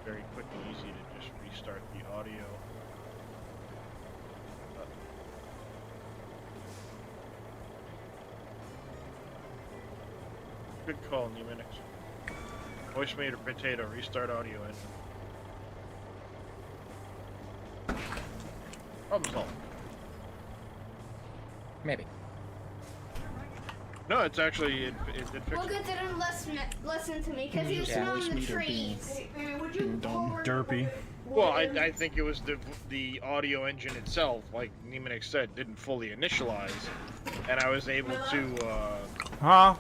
Very quick and easy to just restart the audio. Good call, New Minix. Voice meter potato, restart audio engine. Problem solved. Maybe. No, it's actually it fixed Logan it. didn't listen to me because he was Yeah. smelling the Meter being- trees. Derpy. Well, I think it was the audio engine itself, like Nemanix said, didn't fully initialize, and I was able to. Huh?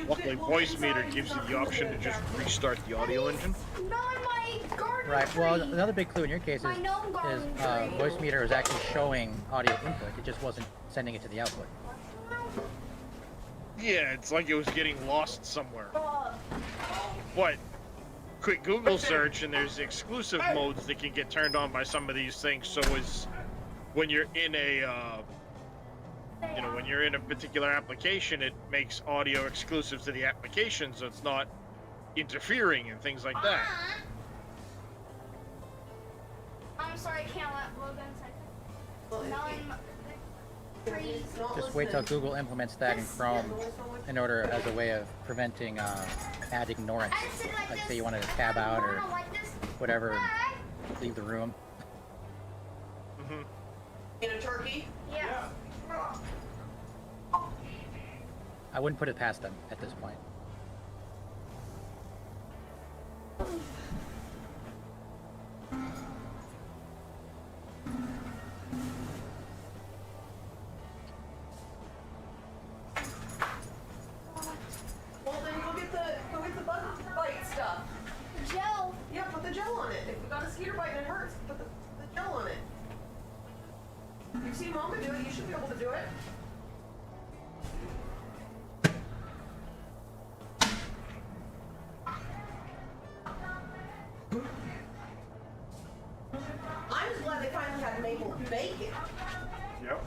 Luckily, voice meter gives you the option to just restart the audio engine. Not in my garden Right. Well, tree. another big clue in your case My gnome garden is tree. voice meter is actually showing audio input. It just wasn't sending it to the output. Yeah, it's like it was getting lost somewhere. But quick Google search, and there's exclusive modes that can get turned on by some of these things. So is when you're in a when you're in a particular application, it makes audio exclusive to the application, so it's not interfering and things like that. I'm sorry, I can't let Logan say. Smelling the trees. Just wait till Google implements that in Chrome in order as a way of preventing ad ignorance. I just sit like Like this. say you want to tab out or Like this. whatever, leave the room. Hmm. In a turkey? Yeah. I wouldn't put it past them at this point. Well, then go get the bug bite stuff. Gel. Yeah, put the gel on it. If you got a skeeter bite and it hurts, put the gel on it. You've seen Mama do it, you should be able to do it. I'm just glad they finally had maple bacon. Yep.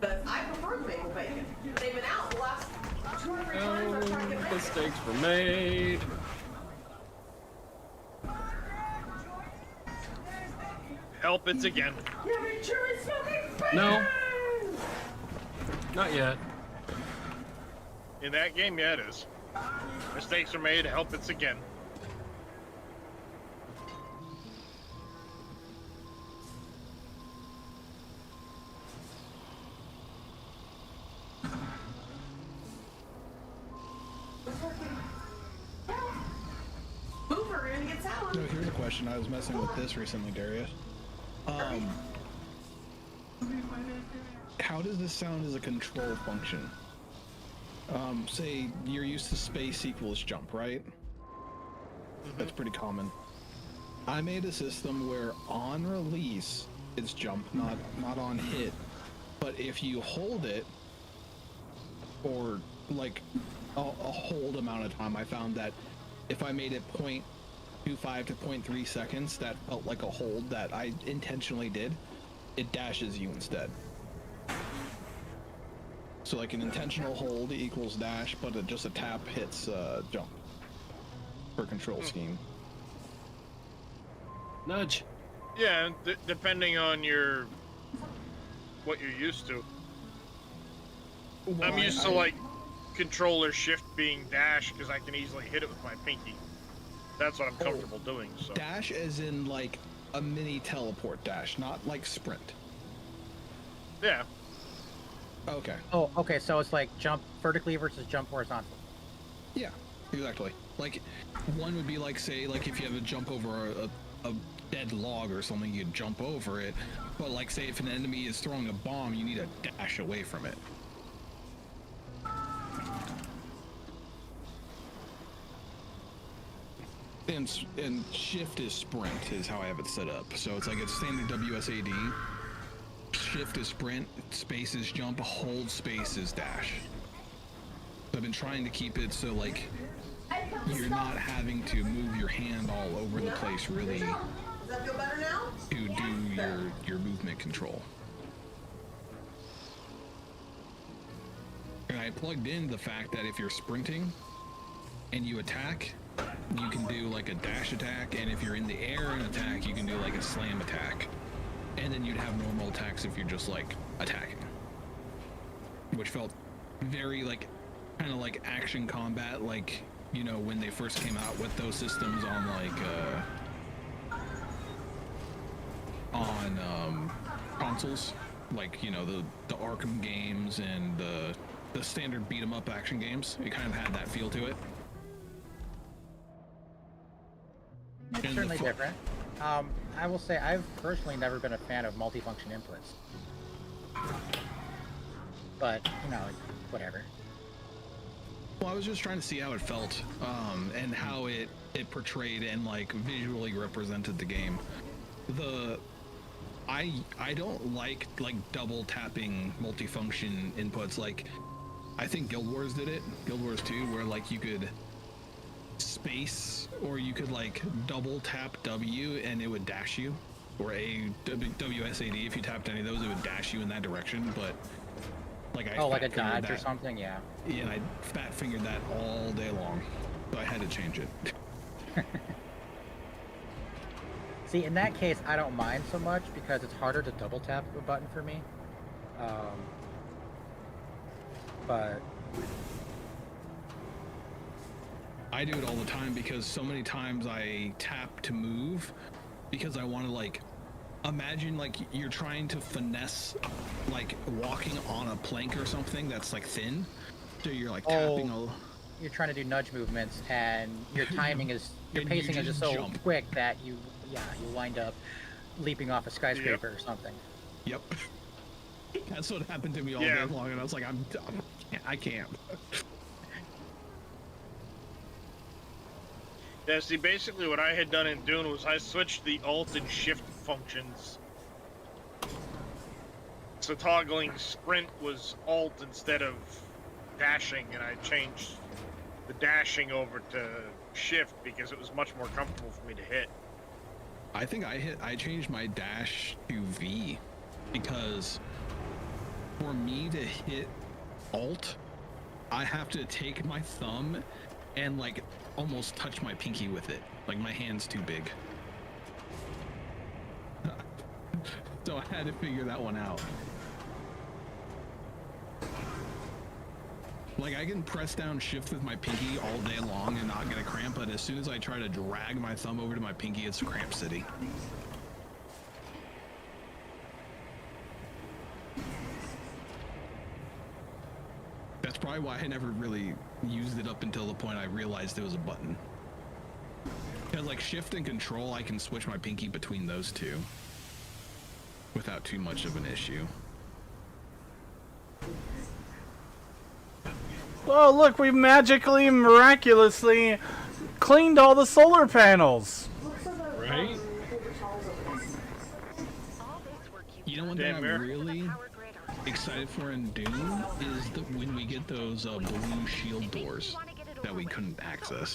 But I prefer the maple bacon. They've been out the last 2 or 3 times I've tried to get bacon. Mistakes were made. Help, it's again. Never truly smoking bacon! No. Not yet. In that game, yeah, it is. Mistakes are made. Help, it's again. Move, we're gonna get salad. So here's a question. I was messing with this recently, Darius. How does this sound as a control function? Say you're used to space equals jump, right? That's pretty common. I made a system where on release it's jump, not on hit. But if you hold it for like a hold amount of time, I found that if I made it 0.25 to 0.3 seconds, that felt like a hold that I intentionally did. It dashes you instead. So like an intentional hold equals dash, but just a tap hits jump for control scheme. Nudge. Yeah, depending on what you're used to. Well, I'm used to like controller shift being dash because I can easily hit it with my pinky. That's what I'm comfortable doing. So dash as in like a mini teleport dash, not like sprint. Yeah. Okay. Oh, okay. So it's like jump vertically versus jump horizontal. Yeah, exactly. Like, one would be like, say, like if you have to jump over a dead log or something, you'd jump over it. But like, say if an enemy is throwing a bomb, you need to dash away from it. And shift is sprint is how I have it set up. So it's like it's standard WSAD. Shift is sprint, space is jump, hold space is dash. So I've been trying to keep it so like you're not having to move your hand all over the place really Does that feel better now? to do your movement control. And I plugged in the fact that if you're sprinting and you attack, you can do like a dash attack, and if you're in the air and attack, you can do like a slam attack. And then you'd have normal attacks if you're just like attacking. Which felt very like kind of like action combat, like, you know, when they first came out with those systems on like consoles, like, you know, the Arkham games and the standard beat 'em up action games. It kind of had that feel to it. It's And the certainly fu- different. I will say I've personally never been a fan of multifunction inputs. But, you know, whatever. Well, I was just trying to see how it felt, and how it portrayed and like visually represented the game. I don't like double tapping multifunction inputs. Like, I think Guild Wars did it, Guild Wars 2, where like you could space or you could like double tap W and it would dash you, or WSAD. If you tapped any of those, it would dash you in that direction. But like I like a fat-fingered dodge or that. something, yeah. Yeah, and I fat fingered that all day long, so I had to change it. See, in that case, I don't mind so much because it's harder to double tap a button for me. But I do it all the time because so many times I tap to move because I want to like imagine like you're trying to finesse like walking on a plank or something that's like thin, so you're like tapping all. you're trying to do nudge movements and your timing is, your And you pacing is just just so jump. quick that you wind up leaping off a skyscraper or something. Yep. That's what happened to me all Yeah. day long, and I was like, I'm done. I can't. Yeah, see, basically what I had done in Dune was I switched the alt and shift functions. So toggling sprint was alt instead of dashing, and I changed the dashing over to shift because it was much more comfortable for me to hit. I think I changed my dash to V because for me to hit alt, I have to take my thumb and like almost touch my pinky with it. Like my hand's too big. So I had to figure that one out. Like I can press down shift with my pinky all day long and not get a cramp, but as soon as I try to drag my thumb over to my pinky, it's cramp city. That's probably why I never really used it up until the point I realized it was a button. Because like shift and control, I can switch my pinky between those two without too much of an issue. Oh, look, we magically, miraculously cleaned all the solar panels. Right? You know one thing Damn, I'm Merrick. really excited for in Doom is when we get those blue shield doors that we couldn't access.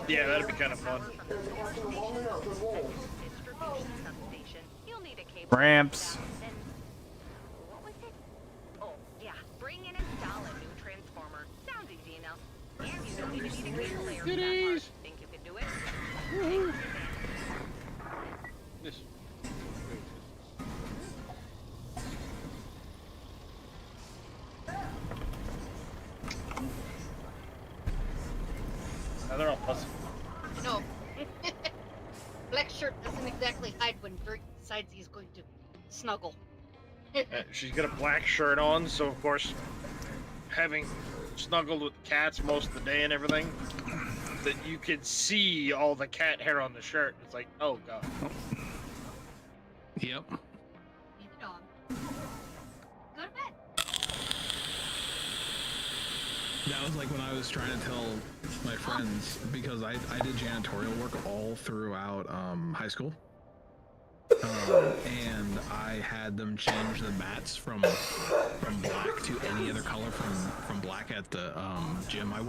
Yeah, that'd be kind of fun. Ramps. What was it? Oh, yeah. Bring in and install a new transformer. Sounds easy enough. And you don't even need a cable layer for that part. Think you could do it? This. Now they're all pussy. No. Black shirt doesn't exactly hide when Bert decides he's going to snuggle. She's got a black shirt on, so of course, having snuggled with the cats most of the day and everything, that you could see all the cat hair on the shirt. It's like, oh god. Yep. Need a dog. Go to bed. That was like when I was trying to tell my friends, because I did janitorial work all throughout high school. And I had them change the mats from black to any other color from black at the gym I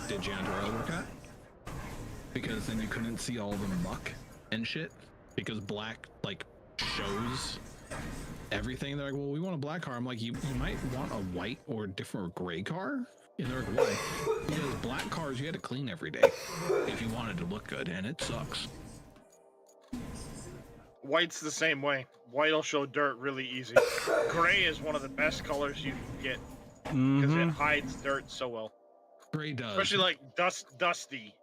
did janitorial work at, because then you couldn't see all the muck and shit, because black like shows everything. They're like, well, we want a black car. I'm like, you might want a white or different gray car. And they're like, why? Because black cars you had to clean every day if you wanted to look good, and it sucks. White's the same way. White'll show dirt really easy. Gray is one of the best colors you can get because it hides dirt so well. Gray does. Especially like dusty.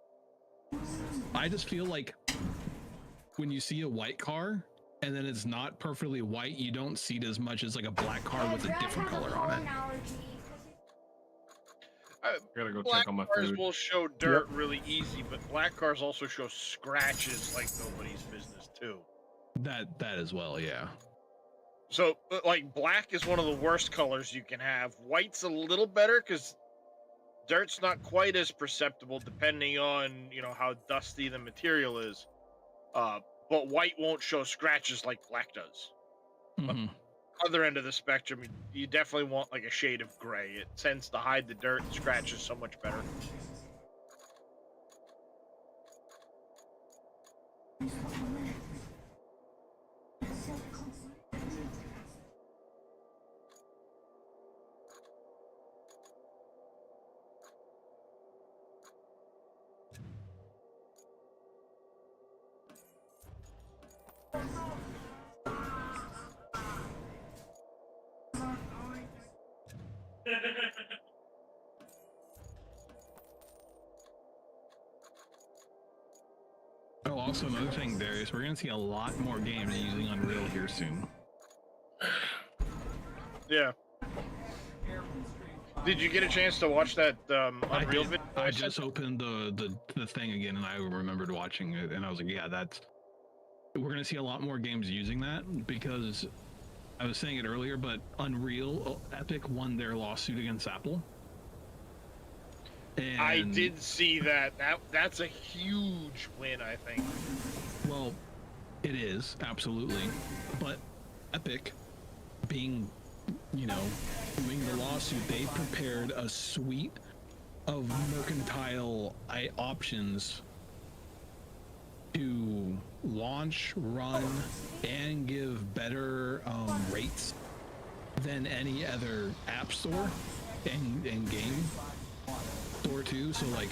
I just feel like when you see a white car and then it's not perfectly white, you don't see it as much as like a black car with a different color on it. Gotta go Black check on my cars food. will show dirt really easy, but black cars also show scratches like nobody's business too. That as well, yeah. So, like, black is one of the worst colors you can have. White's a little better because dirt's not quite as perceptible depending on, you know, how dusty the material is. But white won't show scratches like black does. Mm-hmm. Other end of the spectrum, you definitely want like a shade of gray. It tends to hide the dirt and scratches so much better. Oh, also another thing, Darius, we're gonna see a lot more games using Unreal here soon. Yeah. Did you get a chance to watch that Unreal video? I just opened the thing again and I remembered watching it, and I was like, yeah, we're gonna see a lot more games using that, because I was saying it earlier, but Unreal, Epic won their lawsuit against Apple. And, I did see that. That's a huge win, I think. well, it is, absolutely. But Epic, being, doing the lawsuit, they prepared a suite of mercantile options to launch, run, and give better rates than any other app store and game store too. So like,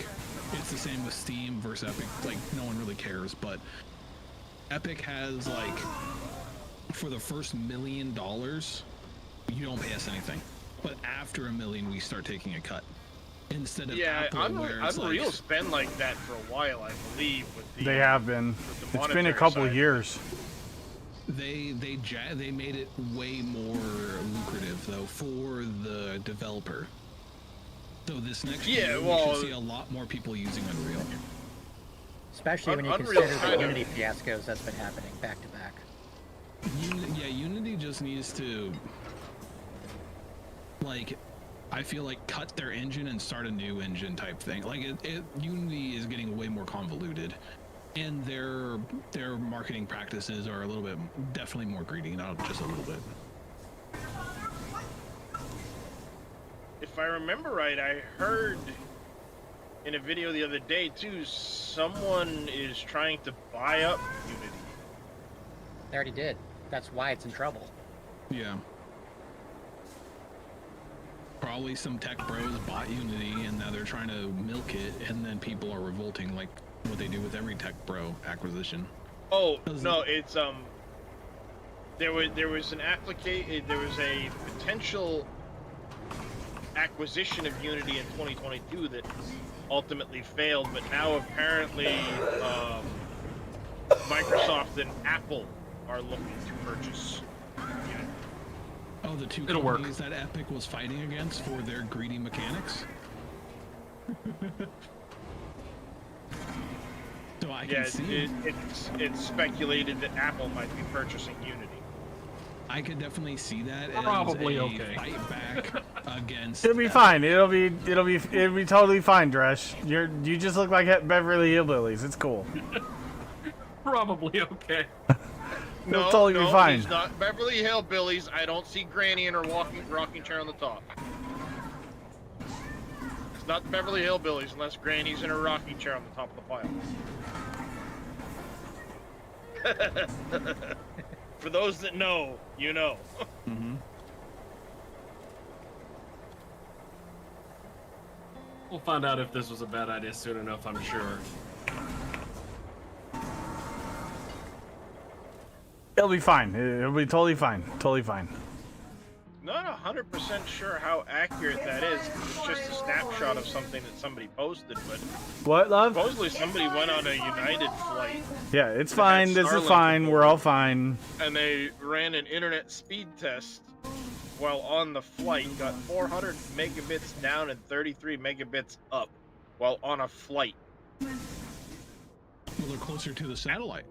it's the same with Steam versus Epic. Like, no one really cares, but Epic has, like, for the first $1 million, you don't pay us anything. But after $1 million, we start taking a cut. Instead of Apple, where it's Unreal's been like that for a while, I believe. With the, They have been. with the It's been a monetary couple side. of years. They made it way more lucrative though for the developer. So this next year, we should see a lot more people using Unreal. Especially when you Unreal consider kind the of- Unity fiascos that's been happening back to back. Unity just needs to, like, I feel like cut their engine and start a new engine type thing. Like, Unity is getting way more convoluted, and their marketing practices are a little bit, definitely more greedy, not just a little bit. If I remember right, I heard in a video the other day too, someone is trying to buy up Unity. They already did. That's why it's in trouble. Yeah. Probably some tech bros bought Unity and now they're trying to milk it, and then people are revolting like what they do with every tech bro acquisition. Oh no, it's there was a potential acquisition of Unity in 2022 that ultimately failed, but now apparently Microsoft and Apple are looking to purchase Unity. Oh, the two It'll work. companies that Epic was fighting against for their greedy mechanics. So I can see. It's speculated that Apple might be purchasing Unity. I could definitely see that Probably as a okay. fight back against. It'll be fine. It'll be totally fine, Dresh. You just look like Beverly Hillbillies. It's cool. Probably okay. It'll totally be fine. He's not Beverly Hillbillies. I don't see Granny in her rocking chair on the top. It's not the Beverly Hillbillies unless Granny's in her rocking chair on the top of the pile. For those that know, you know. Mm-hmm. We'll find out if this was a bad idea soon enough, I'm sure. It'll be fine. It'll be totally fine. Totally fine. Not 100% sure how accurate that is. It's just a snapshot of something that somebody posted, but What, love? supposedly somebody went on a United flight Yeah, it's fine. This is Starlink fine. We're all fine. and they ran an internet speed test while on the flight, got 400 megabits down and 33 megabits up while on a flight. Well, they're closer to the satellite.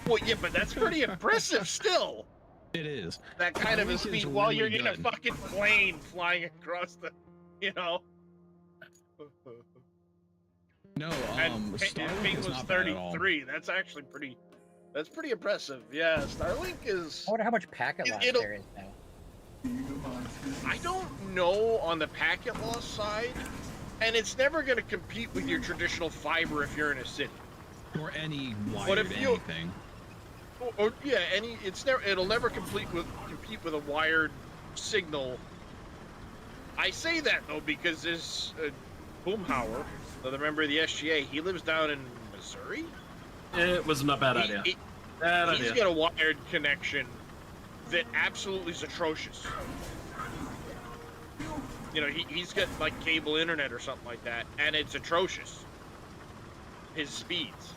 Well, yeah, but that's pretty impressive still. It is. That kind of a Starlink is speed while you're really in a good. fucking plane flying across the, you know. No, And Starlink ping is was not bad at all. 33. That's actually that's pretty impressive. Yeah, Starlink is. I wonder how much packet loss it'll- there is now. I don't know on the packet loss side, and it's never going to compete with your traditional fiber if you're in a city. Or any But wired if you- anything. Or yeah, it'll never compete with a wired signal. I say that though because there's Boomhauer, the member of the SGA. He lives down in Missouri. It was not a bad idea. Bad He's idea. got a wired connection that absolutely is atrocious. You know, he's got like cable internet or something like that, and it's atrocious. His speeds.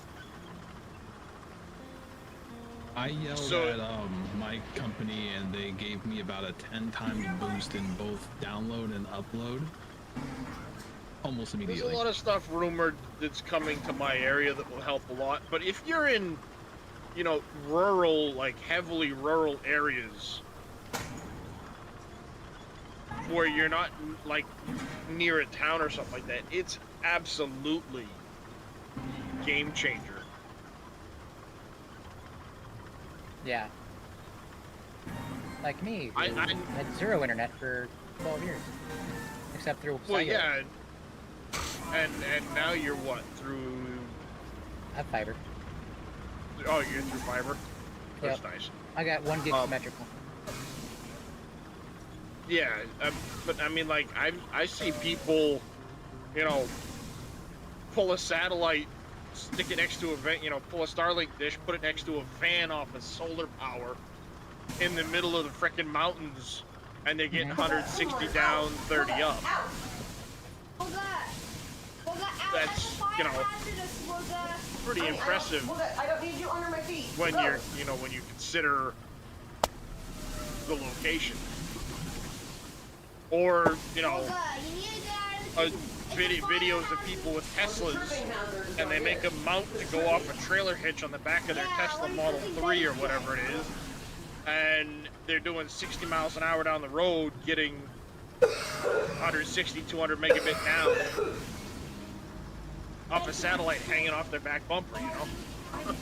I yelled So- at my company and they gave me about a 10 times boost in both download and upload. Almost There's immediately. a lot of stuff rumored that's coming to my area that will help a lot. But if you're in, you know, rural, like heavily rural areas where you're not like near a town or something like that, it's absolutely game changer. Yeah. Like me, who I- had zero internet for 12 years. Except through Well, cellular. yeah, and now you're what through? I have fiber. Oh, you're through fiber. That's Yep. nice. I got 1 gig Um, symmetrical. Yeah, but I mean, like I see people, you know, pull a satellite, stick it next to a van, you know, pull a Starlink dish, put it next to a van off of solar power in the middle of the frickin' mountains, and they're getting 160 down, 30 up. That's, you know, pretty impressive I don't need you under my feet. when you're, you know, when you consider the location. Or, you know, videos of people with Teslas, and they make a mount to go off a trailer hitch on the back of their Tesla Model 3 or whatever it is, and they're doing 60 miles an hour down the road, getting 160, 200 megabit down off a satellite hanging off their back bumper, you know?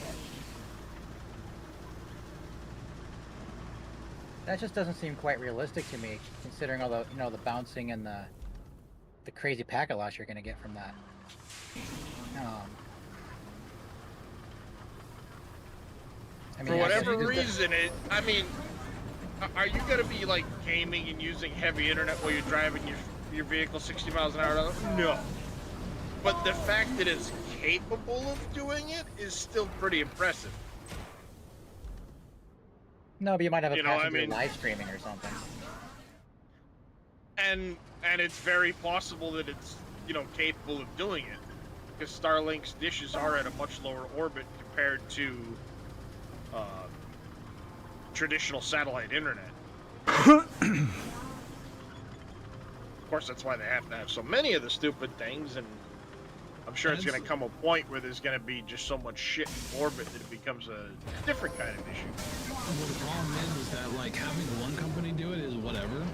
That just doesn't seem quite realistic to me, considering all the, you know, the bouncing and the crazy packet loss you're gonna get from that. I mean, For I guess whatever you just- reason, I mean, are you gonna be like gaming and using heavy internet while you're driving your vehicle 60 miles an hour? No. But the fact that it's capable of doing it is still pretty impressive. No, but you might have a You know, I passenger mean- live streaming or something. And it's very possible that it's, you know, capable of doing it, because Starlink's dishes are at a much lower orbit compared to traditional satellite internet. Of course, that's why they have to have so many of the stupid things, and I'm sure it's going to come a point where there's going to be just so much shit in orbit that it becomes a different kind of issue. Well, the problem is that like having one company do it is whatever,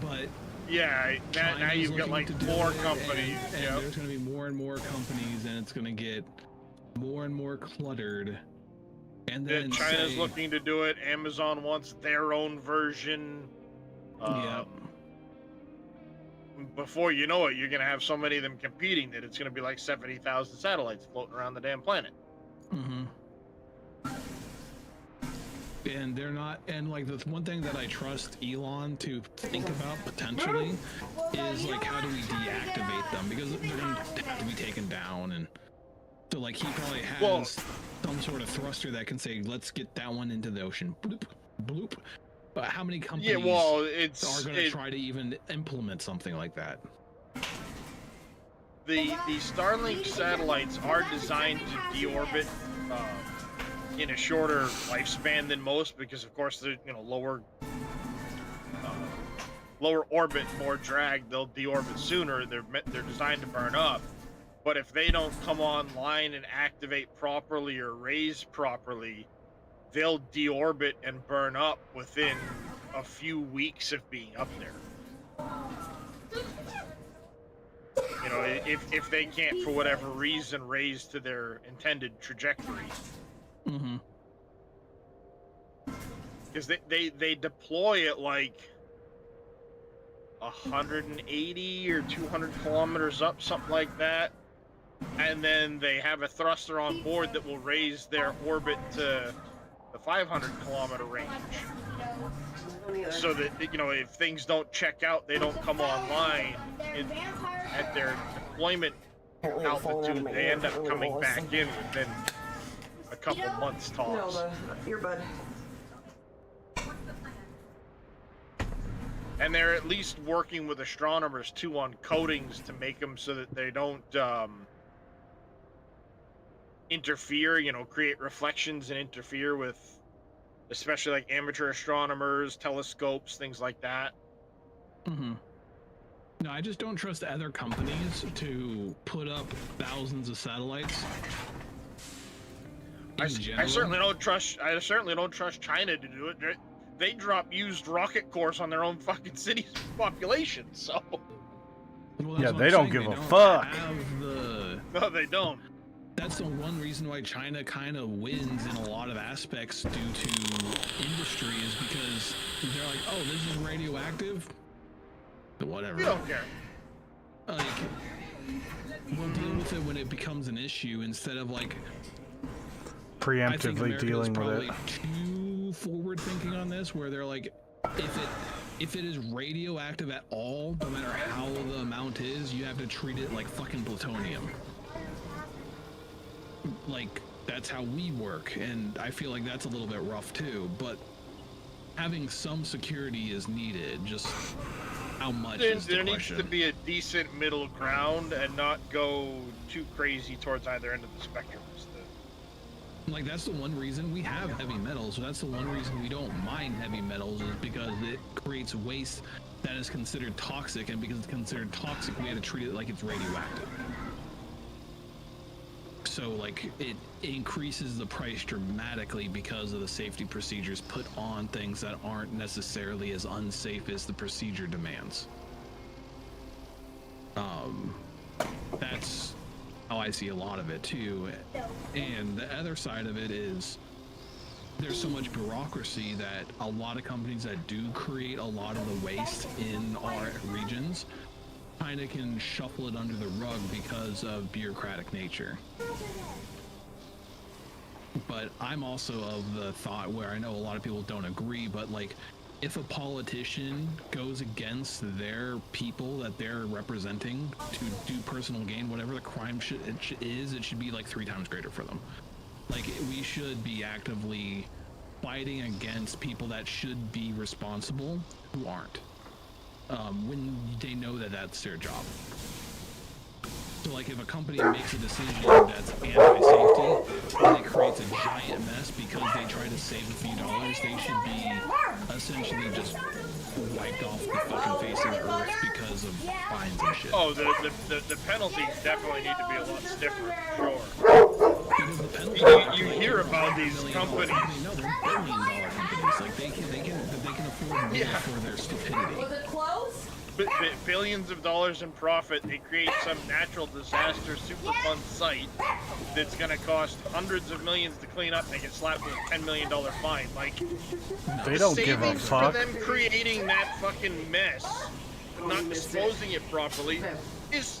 but yeah, now you've got like more companies. And there's going to be more and more companies, and it's going to get more and more cluttered. And then China's looking to do it. Amazon wants their own version. Yeah. Before you know it, you're going to have so many of them competing that it's going to be like 70,000 satellites floating around the damn planet. Mm-hmm. And they're not, and like the one thing that I trust Elon to think about potentially is like, how do we deactivate them? Because they're going to have to be taken down, and so like he probably has some sort of thruster that can say, let's get that one into the ocean. Bloop, bloop. But how many companies are going to try to even implement something like that? The Starlink satellites are designed to deorbit in a shorter lifespan than most, because of course they're lower orbit, more drag. They'll deorbit sooner. They're designed to burn up. But if they don't come online and activate properly or raise properly, they'll deorbit and burn up within a few weeks of being up there. If they can't, for whatever reason, raise to their intended trajectory. Mm-hmm. Because they deploy at like 180 or 200 kilometers up, something like that. And then they have a thruster on board that will raise their orbit to the 500 kilometer range, so that if things don't check out, they don't come online at their deployment altitude. They end up coming back in within a couple months tops. Earbud. And they're at least working with astronomers too on coatings to make them so that they don't interfere, create reflections and interfere with, especially like amateur astronomers, telescopes, things like that. Mm-hmm. No, I just don't trust other companies to put up thousands of satellites. I certainly don't trust China to do it. They drop used rocket cores on their own fucking city's population, so. Well, yeah, they don't give a fuck. No, they don't. That's the one reason why China kind of wins in a lot of aspects due to industry, is because they're like, oh, this is radioactive? Whatever. We don't care. Like, we'll deal with it when it becomes an issue, instead of like preemptively dealing with it. Too forward thinking on this, where they're like, if it is radioactive at all, no matter how the amount is, you have to treat it like fucking plutonium. Like, that's how we work, and I feel like that's a little bit rough too, but having some security is needed. Just how much is the there question. Needs to be a decent middle ground and not go too crazy towards either end of the spectrum. Like, that's the one reason we have heavy metals. So that's the one reason we don't mine heavy metals, is because it creates waste that is considered toxic, and because it's considered toxic, we have to treat it like it's radioactive. So like, it increases the price dramatically because of the safety procedures put on things that aren't necessarily as unsafe as the procedure demands. That's how I see a lot of it too. And the other side of it is, there's so much bureaucracy that a lot of companies that do create a lot of the waste in our regions kind of can shuffle it under the rug because of bureaucratic nature. But I'm also of the thought, where I know a lot of people don't agree, but like, if a politician goes against their people that they're representing to do personal gain, whatever the crime it should be like 3 times greater for them. Like, we should be actively fighting against people that should be responsible who aren't, when they know that that's their job. So like if a company makes a decision that's anti-safety and it creates a giant mess because they try to save a few dollars, they should be essentially just wiped off the fucking face of the earth because of fines and shit. Oh, the penalties definitely need to be a lot stiffer, for sure. You hear about these companies. No, they're billion-dollar companies. Like they can afford more for their stupidity. Was it close? Billions of dollars in profit, they create some natural disaster Superfund site that's gonna cost hundreds of millions to clean up and they get slapped with a $10 million fine. Like, They don't give a savings fuck. for them creating that fucking mess, not disposing it properly, is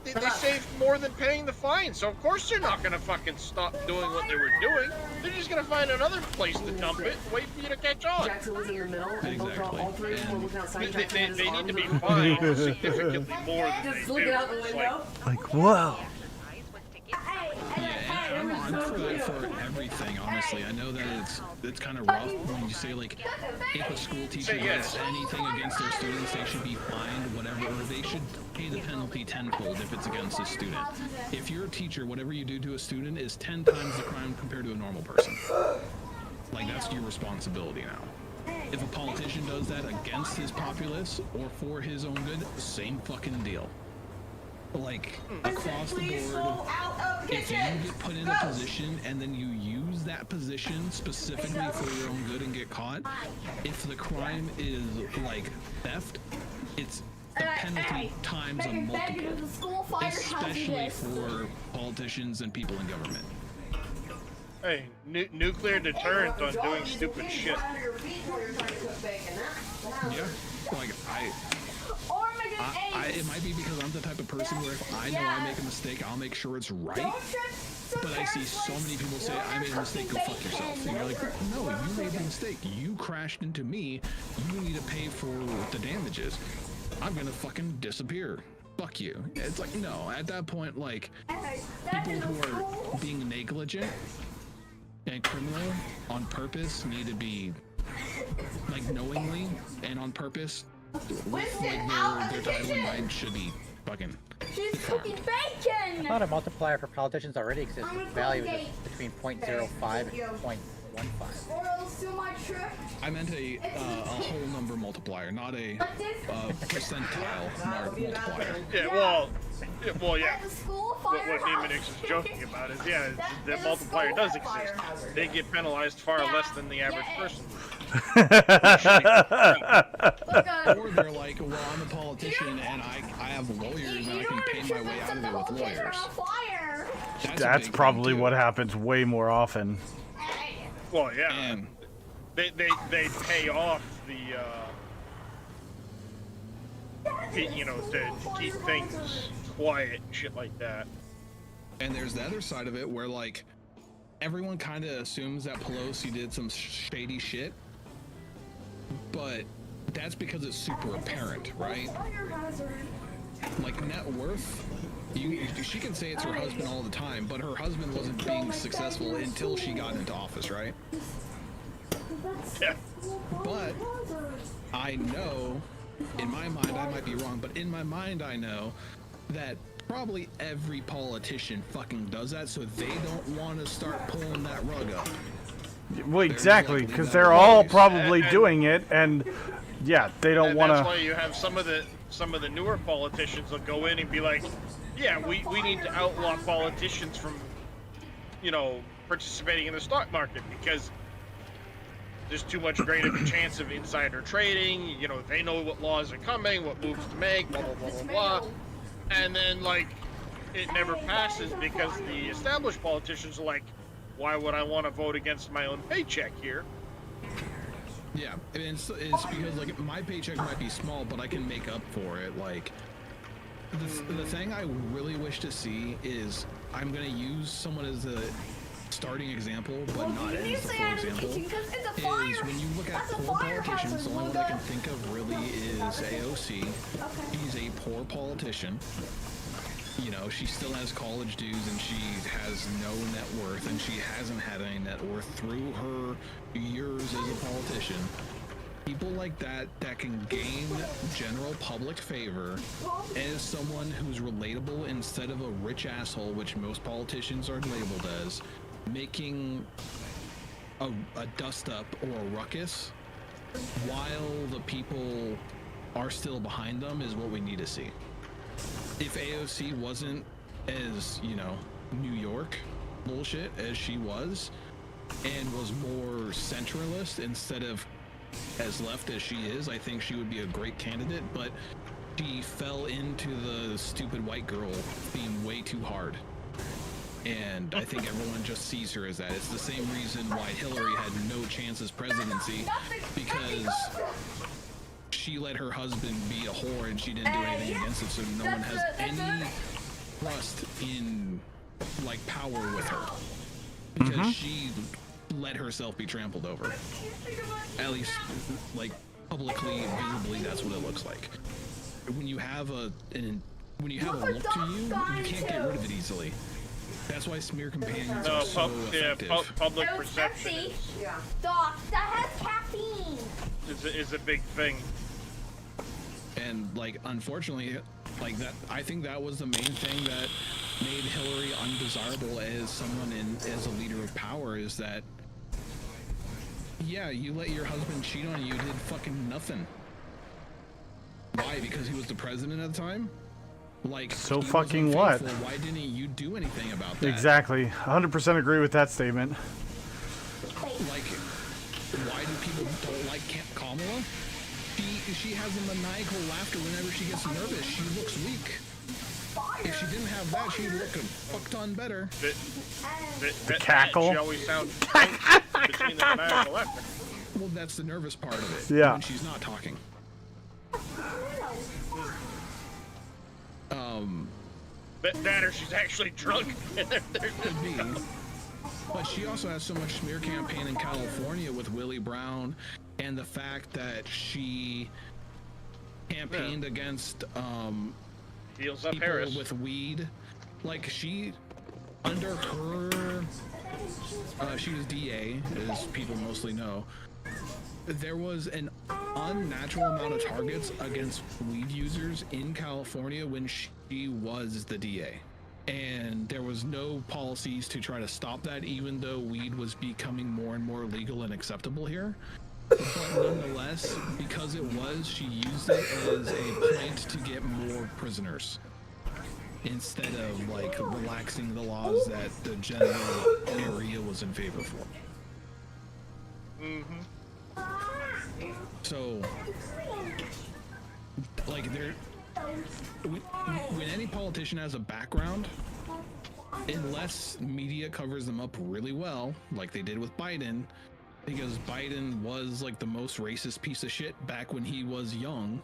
they saved more than paying the fine. So of course they're not gonna fucking stop doing what they were doing. They're just gonna find another place to dump it and wait for you to catch on. Jackson was in your middle, and both all three of them were looking outside. They need to be fined significantly more than Just they looking do. out the It's window. Like, whoa. Yeah, and I'm for that for everything, honestly. I know that it's kind of rough when you say, like, if a school teacher does anything against their students, they should be fined, whatever, or they should pay the penalty tenfold if it's against a student. If you're a teacher, whatever you do to a student is 10 times the crime compared to a normal person. Like, that's your responsibility now. If a politician does that against his populace or for his own good, same fucking deal. Like, across the board, if you get put in a position and then you use that position specifically for your own good and get caught, if the crime is, like, theft, it's the penalty times a multiple, especially for politicians and people in government. Hey, nuclear deterrent on doing stupid shit. Yeah, like, it might be because I'm the type of person where if I know I make a mistake, I'll make sure it's right. But I see so many people say, I made a mistake, go fuck yourself. And you're like, no, you made a mistake. You crashed into me. You need to pay for the damages. I'm gonna fucking disappear. Fuck you. It's like, no, at that point, like, people who are being negligent and criminal on purpose need to be, like, knowingly and on purpose, with, like, their title in mind should be fucking She's cooking bacon! I thought a multiplier for politicians already exists with values of between 0.05 and 0.15. Oils to my trip. I meant a whole number multiplier, not a percentile multiplier. Yeah. What Nemanix is joking about is, the multiplier does exist. They get penalized far less than the average person. Or they're like, well, I'm a politician and I have lawyers and I can pay my way out of it with lawyers. That's probably what happens way more often. Well, yeah. And they pay off the to keep things quiet and shit like that. And there's the other side of it where, like, everyone kind of assumes that Pelosi did some shady shit, but that's because it's super apparent, right? Like, net worth, she can say it's her husband all the time, but her husband wasn't being successful until she got into office, right? Yeah. But I know, in my mind, I might be wrong, but in my mind I know that probably every politician fucking does that, so they don't want to start pulling that rug up. Well, exactly, because they're all probably doing it, and yeah, they don't want to. That's why you have some of the newer politicians will go in and be like, yeah, we need to outlaw politicians from, participating in the stock market because there's too much greater chance of insider trading. They know what laws are coming, what moves to make, blah blah blah blah blah. And then, like, it never passes because the established politicians are like, why would I want to vote against my own paycheck here? Yeah, and it's because, like, my paycheck might be small, but I can make up for it. Like, the thing I really wish to see is, I'm going to use someone as a starting example, but not as the full example, is when you look at poor politicians, the only one I can think of really is AOC. He's a poor politician. She still has college dues and she has no net worth, and she hasn't had any net worth through her years as a politician. People like that can gain general public favor as someone who's relatable instead of a rich asshole, which most politicians are labeled as, making a dust up or a ruckus while the people are still behind them is what we need to see. If AOC wasn't as, you know, New York bullshit as she was, and was more centralist instead of as left as she is, I think she would be a great candidate, but she fell into the stupid white girl theme way too hard. And I think everyone just sees her as that. It's the same reason why Hillary had no chance as presidency, because she let her husband be a whore and she didn't do anything against it, so no one has any trust in, like, power with her. Because she let herself be trampled over. At least, like, publicly, visibly, that's what it looks like. When you have a look to you, you can't get rid of it easily. That's why smear campaigns are so effective. Public perception Doc, that has caffeine. is a big thing. And, like, unfortunately, like, that, I think that was the main thing that made Hillary undesirable as someone as a leader of power, is that, yeah, you let your husband cheat on you, did fucking nothing. Why? Because he was the president at the time? Like, so fucking what? Why didn't you do anything about that? Exactly. 100% agree with that statement. Like, why do people don't like Kamala? She has a maniacal laughter whenever she gets nervous. She looks weak. If she didn't have that, she'd look a fuck ton better. The cackle. She always sounds between the maniacal laughter. Well, that's the nervous part of it. Yeah. When she's not talking. That or she's actually drunk. Could be. But she also has so much smear campaign in California with Willie Brown, and the fact that she campaigned against Deals up people Harris with weed. Like, she, under her, she was DA, as people mostly know. There was an unnatural amount of targets against weed users in California when she was the DA. And there was no policies to try to stop that, even though weed was becoming more and more legal and acceptable here. But nonetheless, because it was, she used it as a point to get more prisoners, instead of, like, relaxing the laws that the general area was in favor for. So, like, when any politician has a background, unless media covers them up really well, like they did with Biden, because Biden was, like, the most racist piece of shit back when he was young,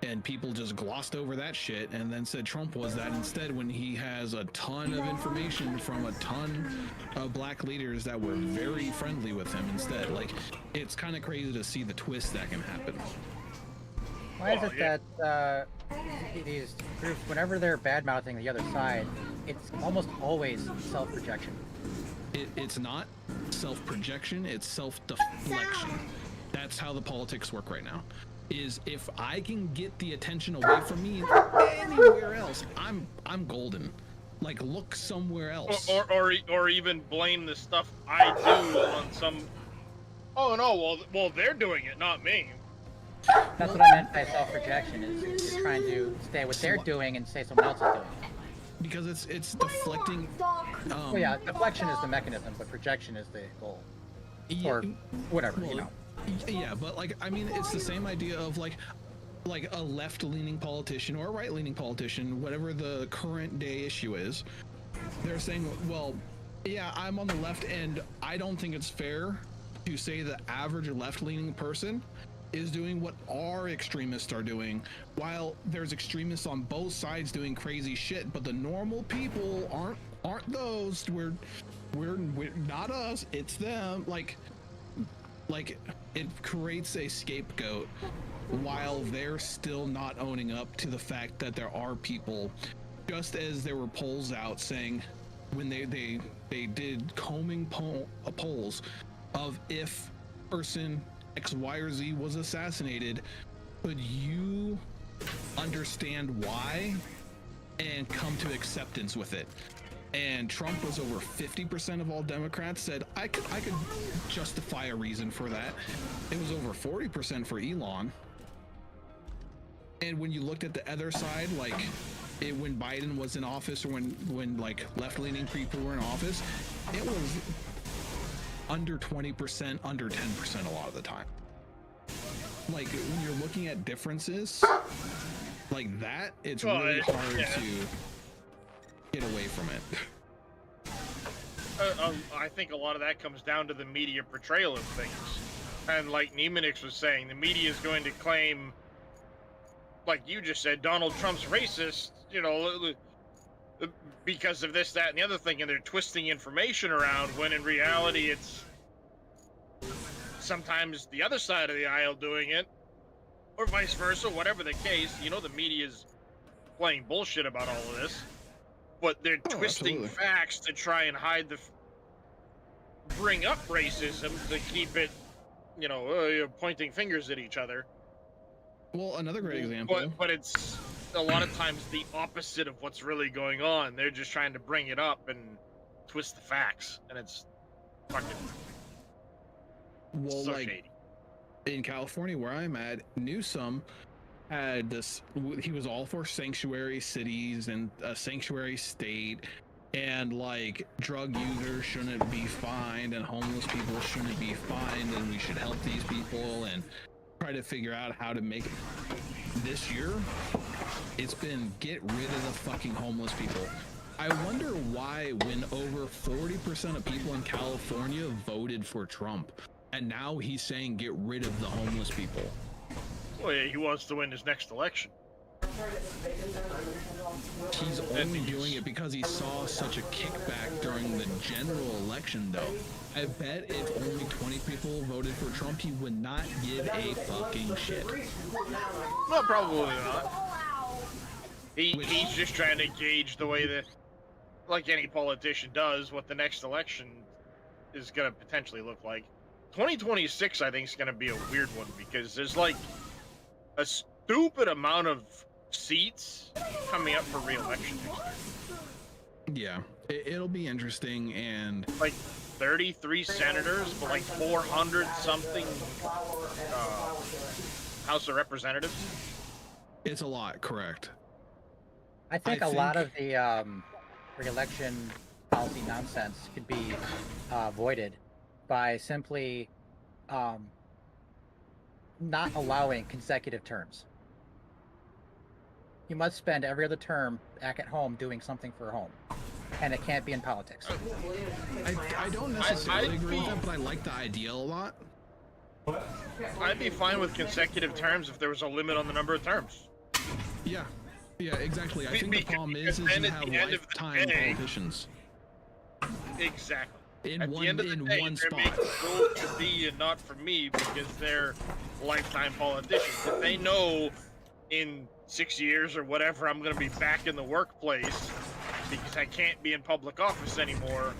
and people just glossed over that shit and then said Trump was that instead, when he has a ton of information from a ton of black leaders that were very friendly with him instead. Like, it's kind of crazy to see the twist that can happen. Why is it that these groups, whenever they're bad-mouthing the other side, it's almost always self-projection? It's not self-projection, it's self-deflection. That's how the politics work right now. Is if I can get the attention away from me anywhere else, I'm golden. Like, look somewhere else. or even blame the stuff I do on some. Oh no, well they're doing it, not me. That's what I meant by self-projection, is you're trying to stay what they're doing and say someone else is doing it. Because it's deflecting. Well, yeah, deflection is the mechanism, but projection is the goal. Or whatever, you know. Yeah, but, like, I mean, it's the same idea of, like a left-leaning politician or a right-leaning politician, whatever the current day issue is. They're saying, well, yeah, I'm on the left, and I don't think it's fair to say the average left-leaning person is doing what our extremists are doing, while there's extremists on both sides doing crazy shit, but the normal people aren't those. We're not us, it's them. Like it creates a scapegoat while they're still not owning up to the fact that there are people, just as there were polls out saying when they did combing polls of if person X, Y, or Z was assassinated, could you understand why and come to acceptance with it? And Trump was over 50% of all Democrats said I could justify a reason for that. It was over 40% for Elon. And when you looked at the other side, like when Biden was in office, or when like left-leaning people were in office, it was under 20%, under 10% a lot of the time. Like when you're looking at differences like that, it's really hard to get away from it. I think a lot of that comes down to the media portrayal of things. And like Nemanix was saying, the media is going to claim, like you just said, Donald Trump's racist, you know, because of this, that, and the other thing, and they're twisting information around, when in reality it's sometimes the other side of the aisle doing it, or vice versa, whatever the case. You know, the media's playing bullshit about all of this, but they're twisting facts to try and hide bring up racism to keep it, you know, pointing fingers at each other. Well, another great example. But it's a lot of times the opposite of what's really going on. They're just trying to bring it up and twist the facts, and it's fucking so like shady. In California, where I'm at, Newsom had this. He was all for sanctuary cities and a sanctuary state, and like drug users shouldn't be fined, and homeless people shouldn't be fined, and we should help these people and try to figure out how to make it. This year, it's been get rid of the fucking homeless people. I wonder why, when over 40% of people in California voted for Trump, and now he's saying get rid of the homeless people. Well, yeah, he wants to win his next election. He's only doing it because he saw such a kickback during the general election, though. I bet if only 20 people voted for Trump, he would not give a fucking shit. Well, probably not. He's just trying to gauge the way that, like any politician does, what the next election is going to potentially look like. 2026, I think, is going to be a weird one, because there's like a stupid amount of seats coming up for re-election next year. Yeah, it'll be interesting, and like 33 senators, but like 400 something House of Representatives. It's a lot, correct. I think a lot of the re-election policy nonsense could be avoided by simply not allowing consecutive terms. You must spend every other term back at home doing something for home, and it can't be in politics. I don't necessarily agree with that, but I like the idea a lot. I'd be fine with consecutive terms if there was a limit on the number of terms. Yeah, exactly. I think the problem is you have lifetime politicians. Exactly. In At one, the end of the day, one they're spot. making rules to be and not for me, because they're lifetime politicians. If they know in 6 years or whatever I'm going to be back in the workplace because I can't be in public office anymore,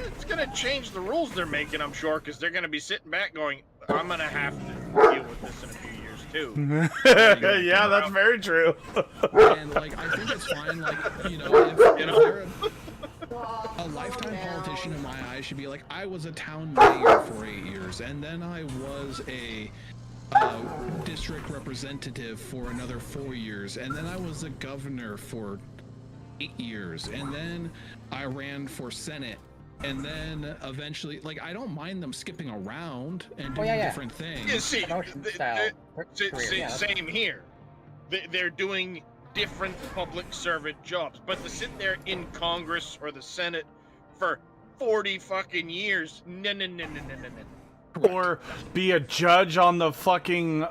it's going to change the rules they're making, I'm sure, because they're going to be sitting back going, I'm going to have to deal with this in a few years too. Yeah, that's very true. And like, I think it's fine. Like, you know, if they're a lifetime politician in my eyes should be like, I was a town mayor for 8 years, and then I was a district representative for another 4 years, and then I was a governor for 8 years, and then I ran for Senate, and then eventually, like, I don't mind them skipping around and doing different things. Yeah, same here. They're doing different public servant jobs, but to sit there in Congress or the Senate for 40 fucking years, no. Or be a judge on the fucking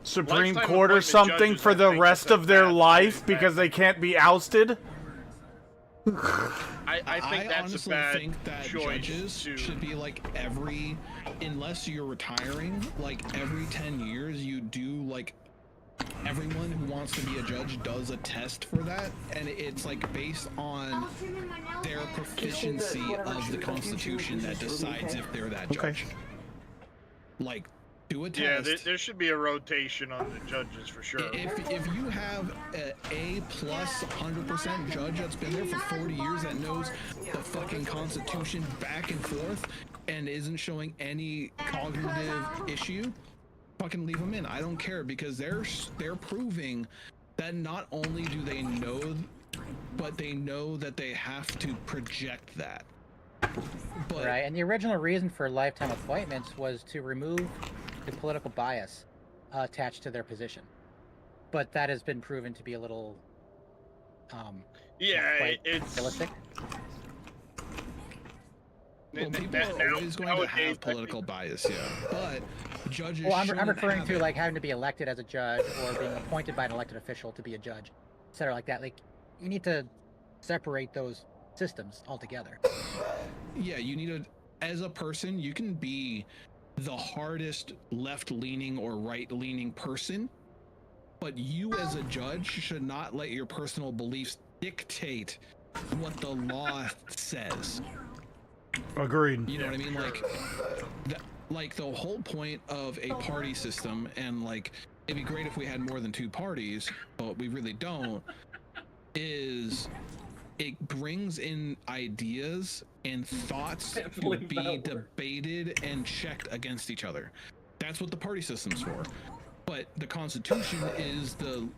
Supreme Court or something for the rest of their life because they can't be ousted. I think that's honestly a bad think that choice judges should be like unless you're retiring, like every 10 years you do like everyone who wants to be a judge does a test for that, and it's like based on their proficiency of the Constitution that decides if they're that judge. like do a Yeah, test. there should be a rotation on the judges for sure. If you have a plus 100% judge that's been there for 40 years that knows the fucking Constitution back and forth and isn't showing any cognitive issue, fucking leave them in. I don't care, because they're proving that not only do they know, but they know that they have to project that. But Right, and the original reason for lifetime appointments was to remove the political bias attached to their position. But that has been proven to be a little, Yeah, not quite it's realistic. well, people are always going to have political bias, yeah. But judges. Well, I'm shouldn't referring have to it. like having to be elected as a judge or being appointed by an elected official to be a judge, etc. like that. Like, you need to separate those systems altogether. Yeah, you need to, as a person, you can be the hardest left-leaning or right-leaning person, but you as a judge should not let your personal beliefs dictate what the law says. Agreed. You know what I mean? Like the whole point of a party system, and like it'd be great if we had more than 2 parties, but we really don't, is it brings in ideas and thoughts to be debated and checked against each other. That's what the party system's for. But the Constitution is the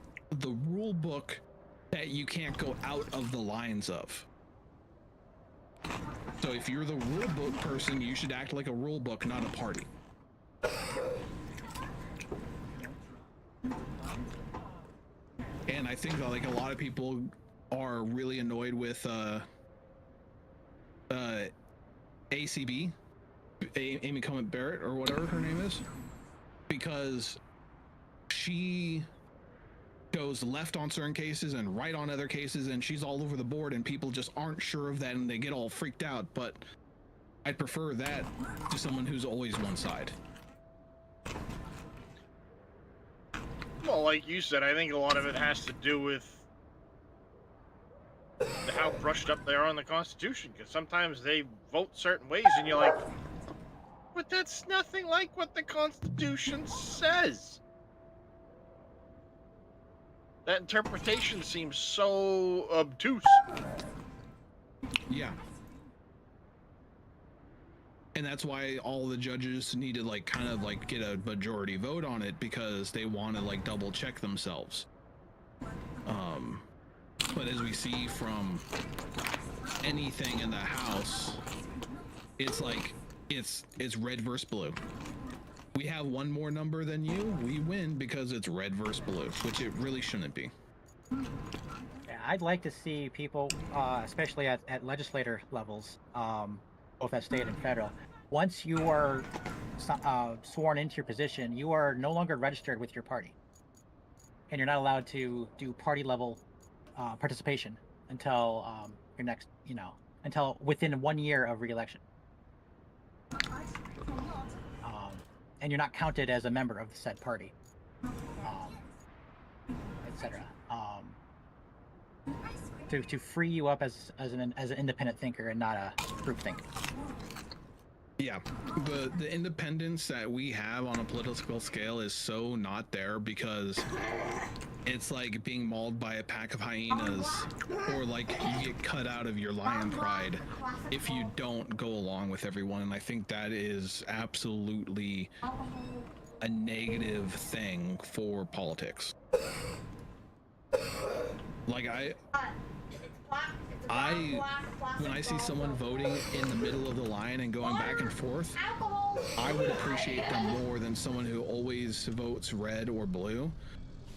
rule book that you can't go out of the lines of. So if you're the rule book person, you should act like a rule book, not a party. And I think that like a lot of people are really annoyed with ACB, Amy Coney Barrett or whatever her name is, because she goes left on certain cases and right on other cases, and she's all over the board, and people just aren't sure of that and they get all freaked out. But I'd prefer that to someone who's always one side. Well, like you said, I think a lot of it has to do with how brushed up they are on the Constitution, because sometimes they vote certain ways and you're like, but that's nothing like what the Constitution says. That interpretation seems so obtuse. Yeah. And that's why all the judges need to like kind of like get a majority vote on it, because they want to like double check themselves. But as we see from anything in the House, it's like it's red versus blue. We have one more number than you, we win because it's red versus blue, which it really shouldn't be. Yeah, I'd like to see people, especially at legislator levels, both at state and federal, once you are sworn into your position, you are no longer registered with your party. And you're not allowed to do party level participation until your next, until within 1 year of re-election. And you're not counted as a member of the said party, etc. To free you up as an independent thinker and not a group think. Yeah, the independence that we have on a political scale is so not there, because it's like being mauled by a pack of hyenas, or like you get cut out of your lion pride if you don't go along with everyone. And I think that is absolutely a negative thing for politics. Like when I see someone voting in the middle of the line and going back and forth, I would appreciate them more than someone who always votes red or blue.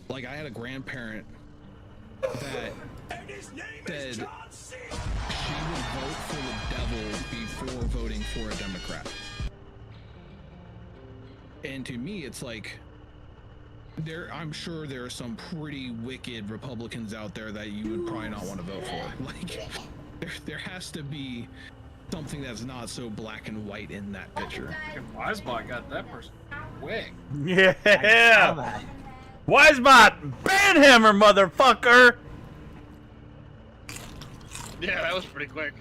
Like, I had a grandparent that said she would vote for the devil before voting for a Democrat. And to me, it's like, I'm sure there are some pretty wicked Republicans out there that you would probably not want to vote for. Like, there has to be something that's not so black and white in that picture. Wisebot got that person quick. Yeah! Wisebot! Banhammer, motherfucker! Yeah, that was pretty quick.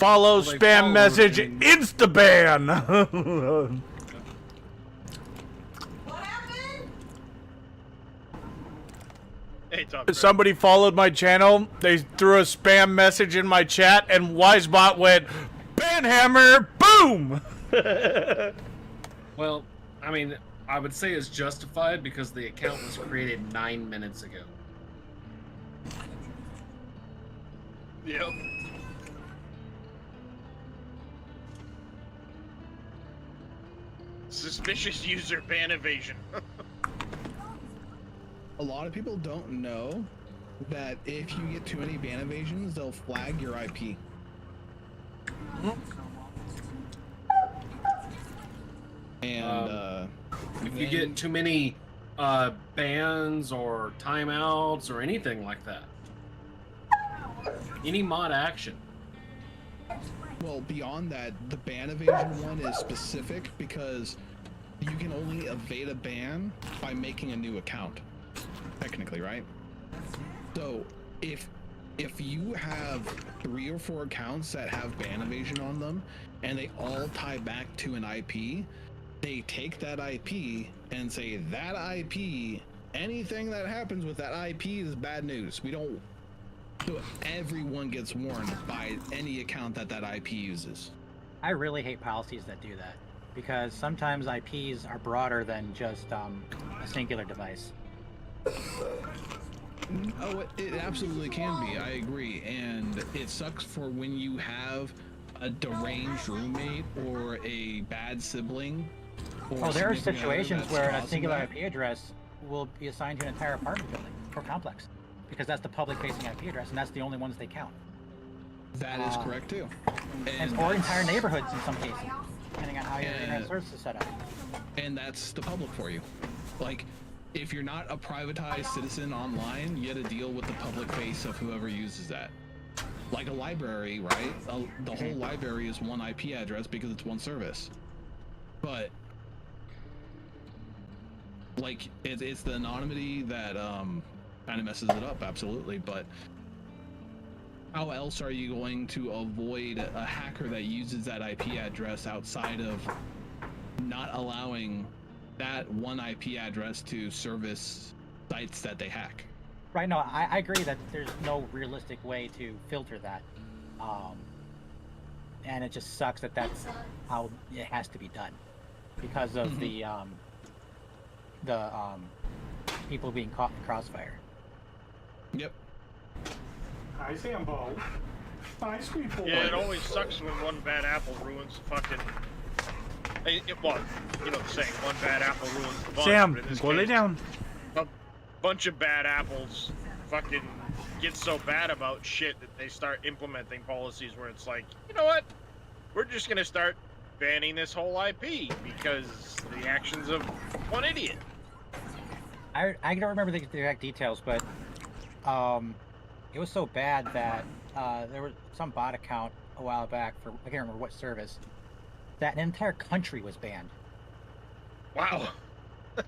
Follow, Well, they spam followed message, and- insta-ban. Hey, Tom. Somebody followed my channel. They threw a spam message in my chat, and Wisebot went, Banhammer, boom! Well, I mean, I would say it's justified because the account was created 9 minutes ago. Yep. Suspicious user ban evasion. A lot of people don't know that if you get too many ban evasions, they'll flag your IP. And If you get too many bans or timeouts or anything like that, any mod action. well, beyond that, the ban evasion one is specific because you can only evade a ban by making a new account, technically, right? So if you have 3 or 4 accounts that have ban evasion on them and they all tie back to an IP, they take that IP and say that IP, anything that happens with that IP is bad news. We don't. So everyone gets warned by any account that IP uses. I really hate policies that do that because sometimes IPs are broader than just a singular device. Oh, it absolutely can be. I agree. And it sucks for when you have a deranged roommate or a bad sibling. Or Oh, there are significant other situations that's where a causing singular that. IP address will be assigned to an entire apartment building or complex because that's the public-facing IP address and that's the only ones they count. That is correct too. And or entire neighborhoods in some cases, depending on how your internet service is set up. And that's the public for you. Like, if you're not a privatized citizen online, you got to deal with the public face of whoever uses that. Like a library, right? The whole library is one IP address because it's one service. But like, it's the anonymity that kind of messes it up, absolutely. But how else are you going to avoid a hacker that uses that IP address outside of not allowing that one IP address to service sites that they hack? Right, no, I agree that there's no realistic way to filter that. And it just sucks that that's how it has to be done because of the people being caught in the crossfire. Yep. Hi, Sambo. Hi, sweet boy. Yeah, it always sucks when one bad apple ruins the fucking. Well, you know the saying, one bad apple ruins the bunch. Sam, but in this go lay case, down. A bunch of bad apples fucking get so bad about shit that they start implementing policies where it's like, you know what? We're just gonna start banning this whole IP because the actions of one idiot. I don't remember the exact details, but it was so bad that there was some bot account a while back for I can't remember what service that an entire country was banned. Wow.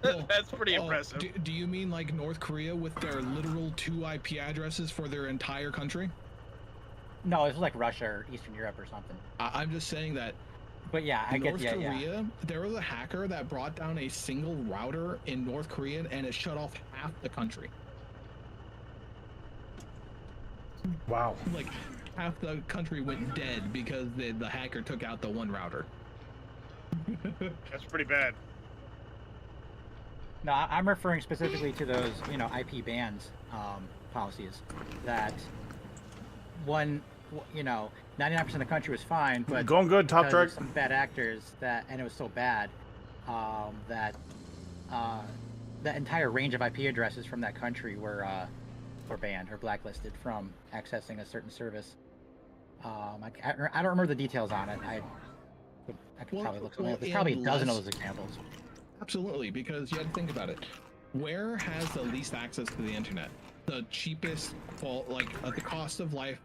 Well, That's pretty impressive. Do you mean like North Korea with their literal 2 IP addresses for their entire country? No, it was like Russia or Eastern Europe or something. I'm just saying that But yeah, I get North the idea. Korea, there was a hacker that brought down a single router in North Korea and it shut off half the country. Wow. Like, half the country went dead because the hacker took out the one router. That's pretty bad. No, I'm referring specifically to those, IP bans policies that 99% of the country was fine, but Going good, top because track. of some bad actors and it was so bad that the entire range of IP addresses from that country were banned or blacklisted from accessing a certain service. I don't remember the details on it. I could probably look something up. There's probably a dozen of those examples. Absolutely, because you have to think about it. Where has the least access to the internet? The cheapest, the cost of life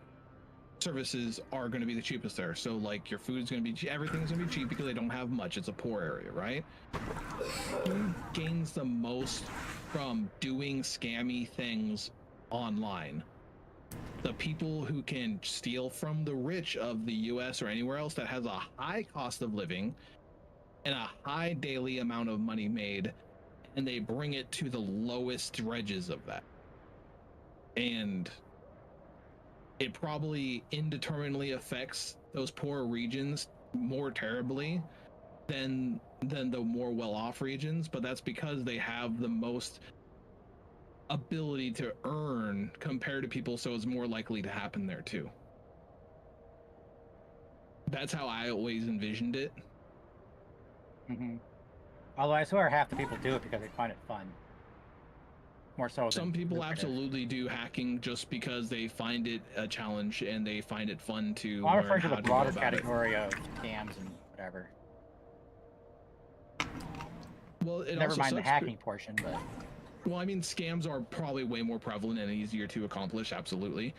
services are going to be the cheapest there. So, like, your food's going to be everything's going to be cheap because they don't have much. It's a poor area, right? Who gains the most from doing scammy things online? the people who can steal from the rich of the US or anywhere else that has a high cost of living and a high daily amount of money made, and they bring it to the lowest dredges of that. And it probably indeterminately affects those poor regions more terribly than the more well-off regions, but that's because they have the most ability to earn compared to people, so it's more likely to happen there too. That's how I always envisioned it. Although I swear half the people do it because they find it fun. More so. Some people lucrative. absolutely do hacking just because they find it a challenge and they find it fun to. Well, I'm learn referring to how the go broader about category of scams and whatever. Well, it Never also mind the sucks, hacking portion, but. Well, I mean, scams are probably way more prevalent and easier to accomplish, absolutely.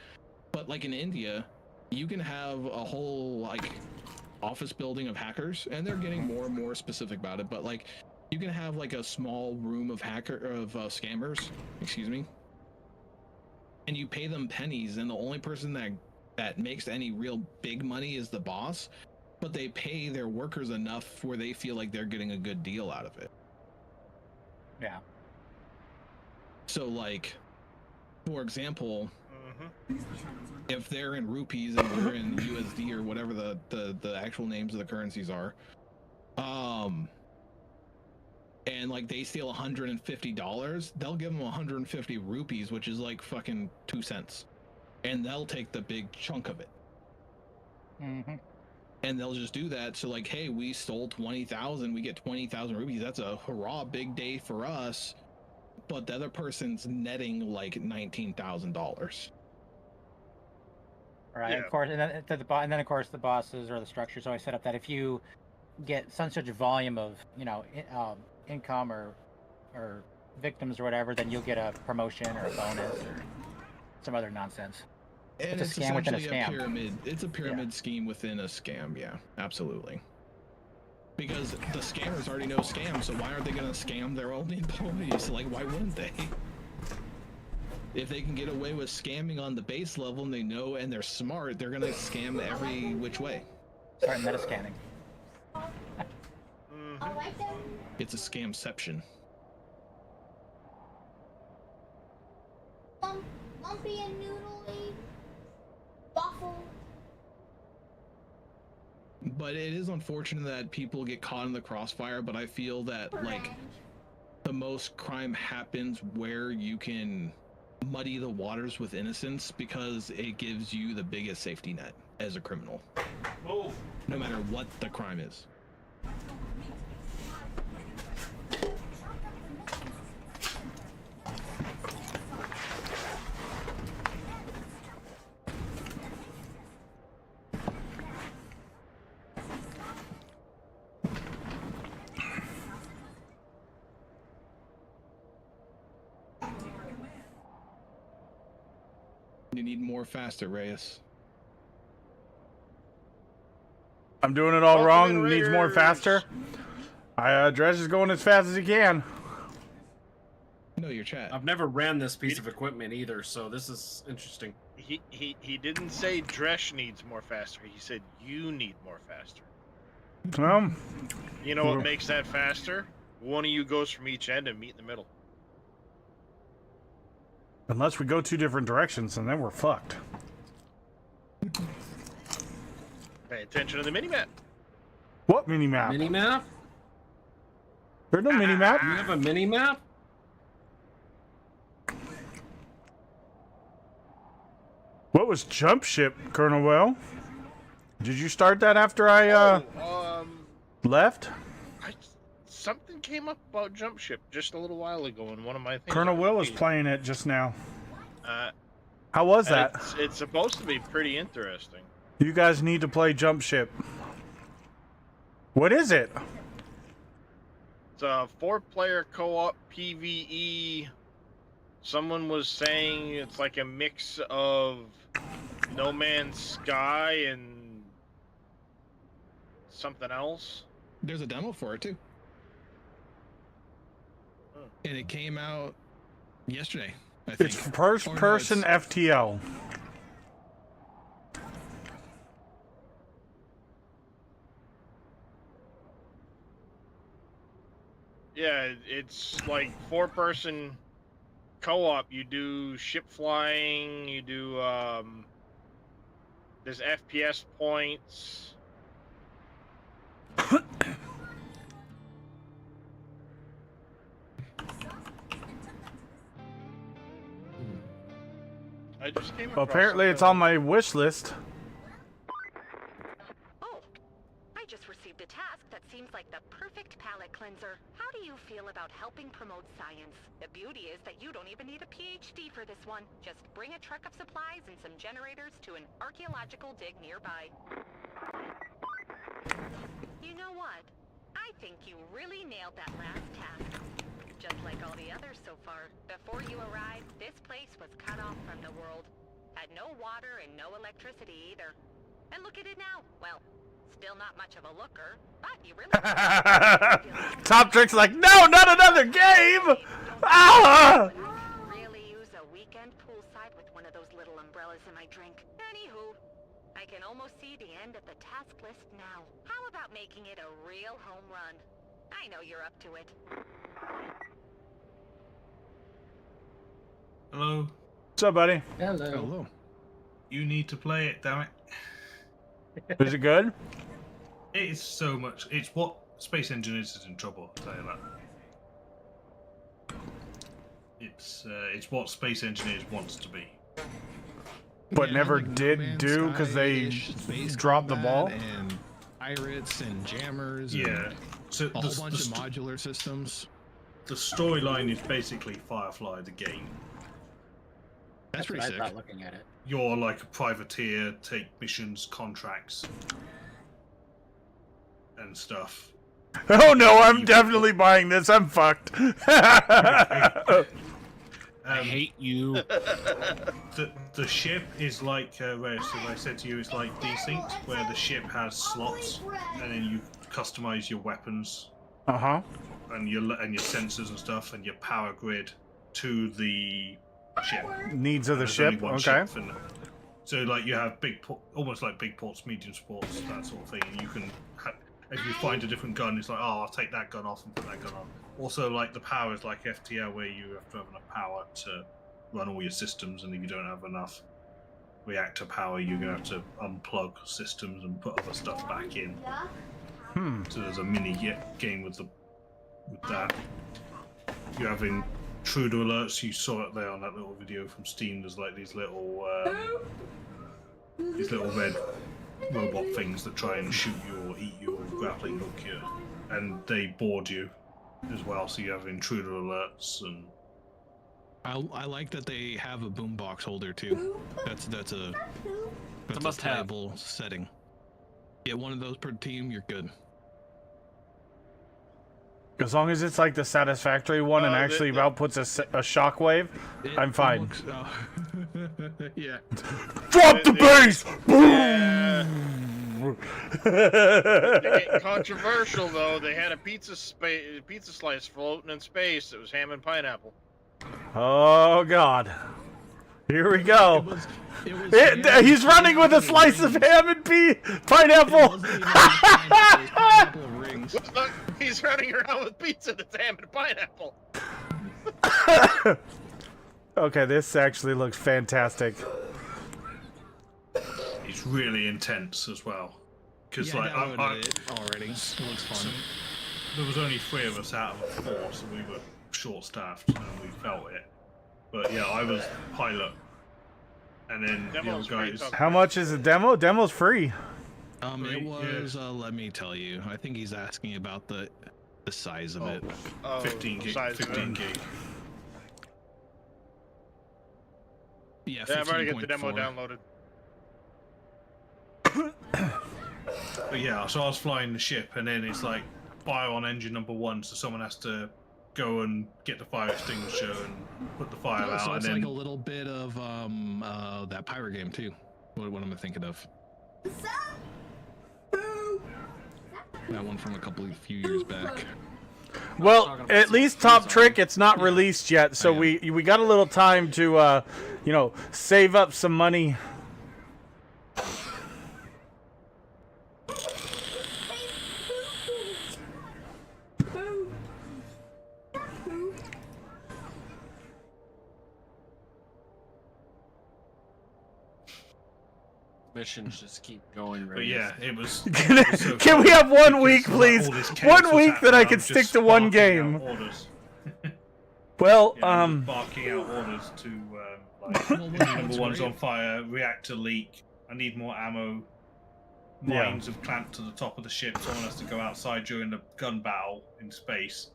But like in India, you can have a whole like office building of hackers, and they're getting more and more specific about it. But like, you can have like a small room of scammers, excuse me, and you pay them pennies, and the only person that makes any real big money is the boss. But they pay their workers enough where they feel like they're getting a good deal out of it. Yeah. So, like, for example, if they're in rupees and we're in USD or whatever the actual names of the currencies are, and like they steal $150, they'll give them 150 rupees, which is like fucking 2 cents, and they'll take the big chunk of it. And they'll just do that. So like, hey, we stole 20,000, we get 20,000 rupees. That's a hurrah, big day for us. But the other person's netting like $19,000. Right, Yeah. of course, and then of course the bosses or the structures always set up that if you get such a volume of income or victims or whatever, then you'll get a promotion or a bonus or some other nonsense. And It's a scam within a essentially scam. pyramid. It's a pyramid scheme within a scam. Yeah, absolutely. Because the scammers already know scams, so why aren't they gonna scam their own employees? Like, why wouldn't they? If they can get away with scamming on the base level and they know and they're smart, they're gonna scam every which way. Start meta scanning. I like them. It's a scamception. Lumpy and noodly. Waffle. But it is unfortunate that people get caught in the crossfire, but I feel that like the most crime happens where you can muddy the waters with innocence, because it gives you the biggest safety net as a criminal. Oh. No matter what the crime is. You need more faster, Reyes. I'm doing it all Welcome wrong. in, Needs more Raiders. faster. Dredge is going as fast as he can. No, your chat. I've never ran this piece of equipment either, so this is interesting. He didn't say Dresh needs more faster. He said you need more faster. You know what makes that faster? One of you goes from each end and meet in the middle. Unless we go two different directions, and then we're fucked. Pay attention to the mini-map. What mini-map? Mini-map? There's no mini-map. You have a mini-map? What was Jump Ship, Colonel Well? Did you start that after I left? Something came up about Jump Ship just a little while ago in one of my things. Colonel Will was playing it just now. How was and that? It's supposed to be pretty interesting. You guys need to play Jump Ship. What is it? It's a 4-player co-op PvE. Someone was saying it's like a mix of No Man's Sky and something else. There's a demo for it too. And it came out yesterday, I think. It's first-person FTL. Yeah, it's like 4-person co-op. You do ship flying. You do there's FPS points. I just came Well, across apparently it's something on my wish list. Oh, I just received a task that seems like the perfect palate cleanser. How do you feel about helping promote science? The beauty is that you don't even need a PhD for this one. Just bring a truck of supplies and some generators to an archaeological dig nearby. You know what? I think you really nailed that last task. Just like all the others so far, before you arrived, this place was cut off from the world. Had no water and no electricity either. And look at it now. Well, still not much of a looker, but you really... Top Trick's like, no, not another game! Ah! Really use a weekend poolside with one of those little umbrellas in my drink. Anywho, I can almost see the end of the task list now. How about making it a real home run? I know you're up to it. Hello. What's up, buddy? Hello. You need to play it, damn it. Is it good? It's so much. It's what Space Engineers is in trouble, I'll tell you that. It's what Space Engineers wants to be. But Yeah, never like No did Man's do because they Sky-ish space dropped the ball. combat and pirates and jammers. Yeah. And So a whole bunch of modular systems. the storyline is basically Firefly the game. That's pretty what sick. I thought looking at it. You're like a privateer, take missions, contracts, and stuff. Oh no, I'm definitely buying this. I'm fucked. I hate you. The ship is like Reyes, as I said to you, it's like Desynced, where the ship has slots, and then you customize your weapons Uh-huh. and your sensors and stuff, and your power grid to the ship. Needs of the And there's only ship. one Okay. ship for now. So like you have almost like big ports, medium ports, that sort of thing. And you can, if you find a different gun, it's like, oh, I'll take that gun off and put that gun on. Also, like the power is like FTL, where you have to have enough power to run all your systems, and if you don't have enough reactor power, you're gonna have to unplug systems and put other stuff back in. So there's a mini game with that. You're having intruder alerts. You saw it there on that little video from Steam. There's like these little red robot things that try and shoot you or eat you or grappling hook you, and they board you as well. So you have intruder alerts, and I like that they have a boombox holder too. That's a must-have. playable setting. Get one of those per team, you're good. As long as it's like the satisfactory one and actually outputs a shockwave, I'm fine. Looks, yeah. Drop the bass! Controversial though, they had a pizza slice floating in space. It was ham and pineapple. Oh god. Here we go. It was He's running with a slice of ham and pineapple. pineapple rings. Look, he's running around with pizza that's ham and pineapple. Okay, this actually looks fantastic. it's really intense as well. Because Yeah, like I downloaded it already. It looks fun. there was only 3 of us out of 4, so we were short-staffed and we felt it. But yeah, I was pilot, and then the other Demo's free, guys. Tucker. How much is a demo? Demo's free. It was. Let me tell you. I think he's asking about the size of it. Oh, 15 gig. size of 15 it. gig. Yeah, Yeah, I've already got the demo 15.4. downloaded. But yeah, so I was flying the ship, and then it's like fire on engine number 1, so someone has to go and get the fire extinguisher and put the fire Oh, out, so and it's then like a little bit of that pirate game too. What am I thinking of? That one from a few years back. Well, at least Top Trick, it's not released yet, so Oh, yeah. we got a little time to, save up some money. Missions just keep going. But yeah, it was. Can we have 1 week, please? 1 week that I can stick to one game. Well, barking out orders to like number one's on fire, reactor leak. I need more ammo. Mines have clamped to the top of the ship. Someone has to go outside during the gun battle in space,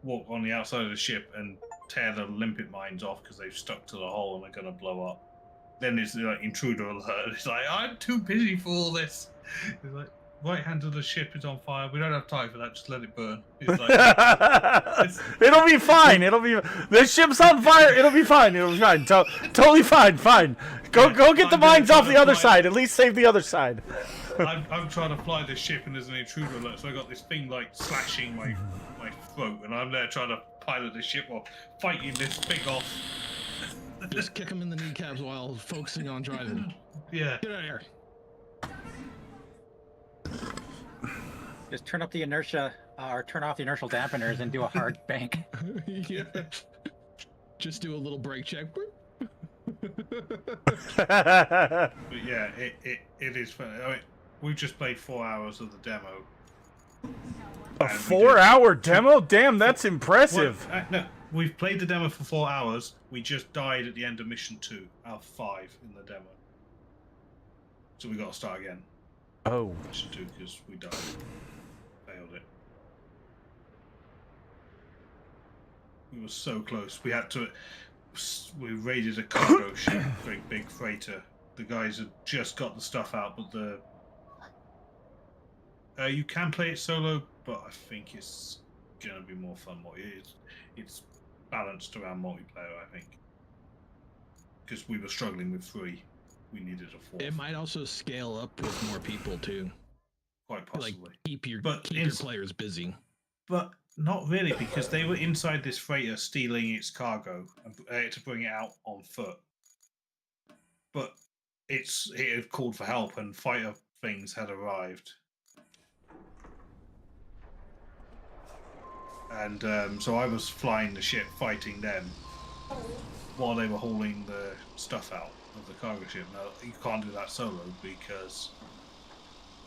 walk on the outside of the ship, and tear the limpet mines off because they've stuck to the hull and they're going to blow up. Then it's like intruder alert. It's like, I'm too busy for all this. It's like, right hand of the ship is on fire. We don't have time for that. Just let it burn. It's like, it'll be fine. It'll be the ship's on fire. It'll be fine. It'll be fine. Totally fine. Fine. Go get the mines off the other side. At least save the other side. I'm trying to fly this ship and there's an intruder alert, so I got this thing like slashing my throat, and I'm there trying to pilot the ship while fighting this pig off. Just kick him in the kneecaps while focusing on driving. Yeah. Get out of here. Just turn up the inertia, or turn off the inertial dampeners and do a hard bank. Yeah. Just do a little brake check. But yeah, it is fun. I mean, we've just played 4 hours of the demo. A 4-hour demo? Damn, that's impressive. Well, no, we've played the demo for 4 hours. We just died at the end of mission 2 out of 5 in the demo. So we got to start again. Oh. Mission 2 because we died. Failed it. We were so close. We had to. We raided a cargo ship, very big freighter. The guys had just got the stuff out, but you can play it solo, but I think it's gonna be more fun. It's balanced around multiplayer, I think, because we were struggling with 3. We needed a 4th. It might also scale up with more people too. Quite possibly. Like keep your players busy. But not really, because they were inside this freighter stealing its cargo and to bring it out on foot. But it had called for help and fighter things had arrived. And so I was flying the ship, fighting them, while they were hauling the stuff out of the cargo ship. Now, you can't do that solo because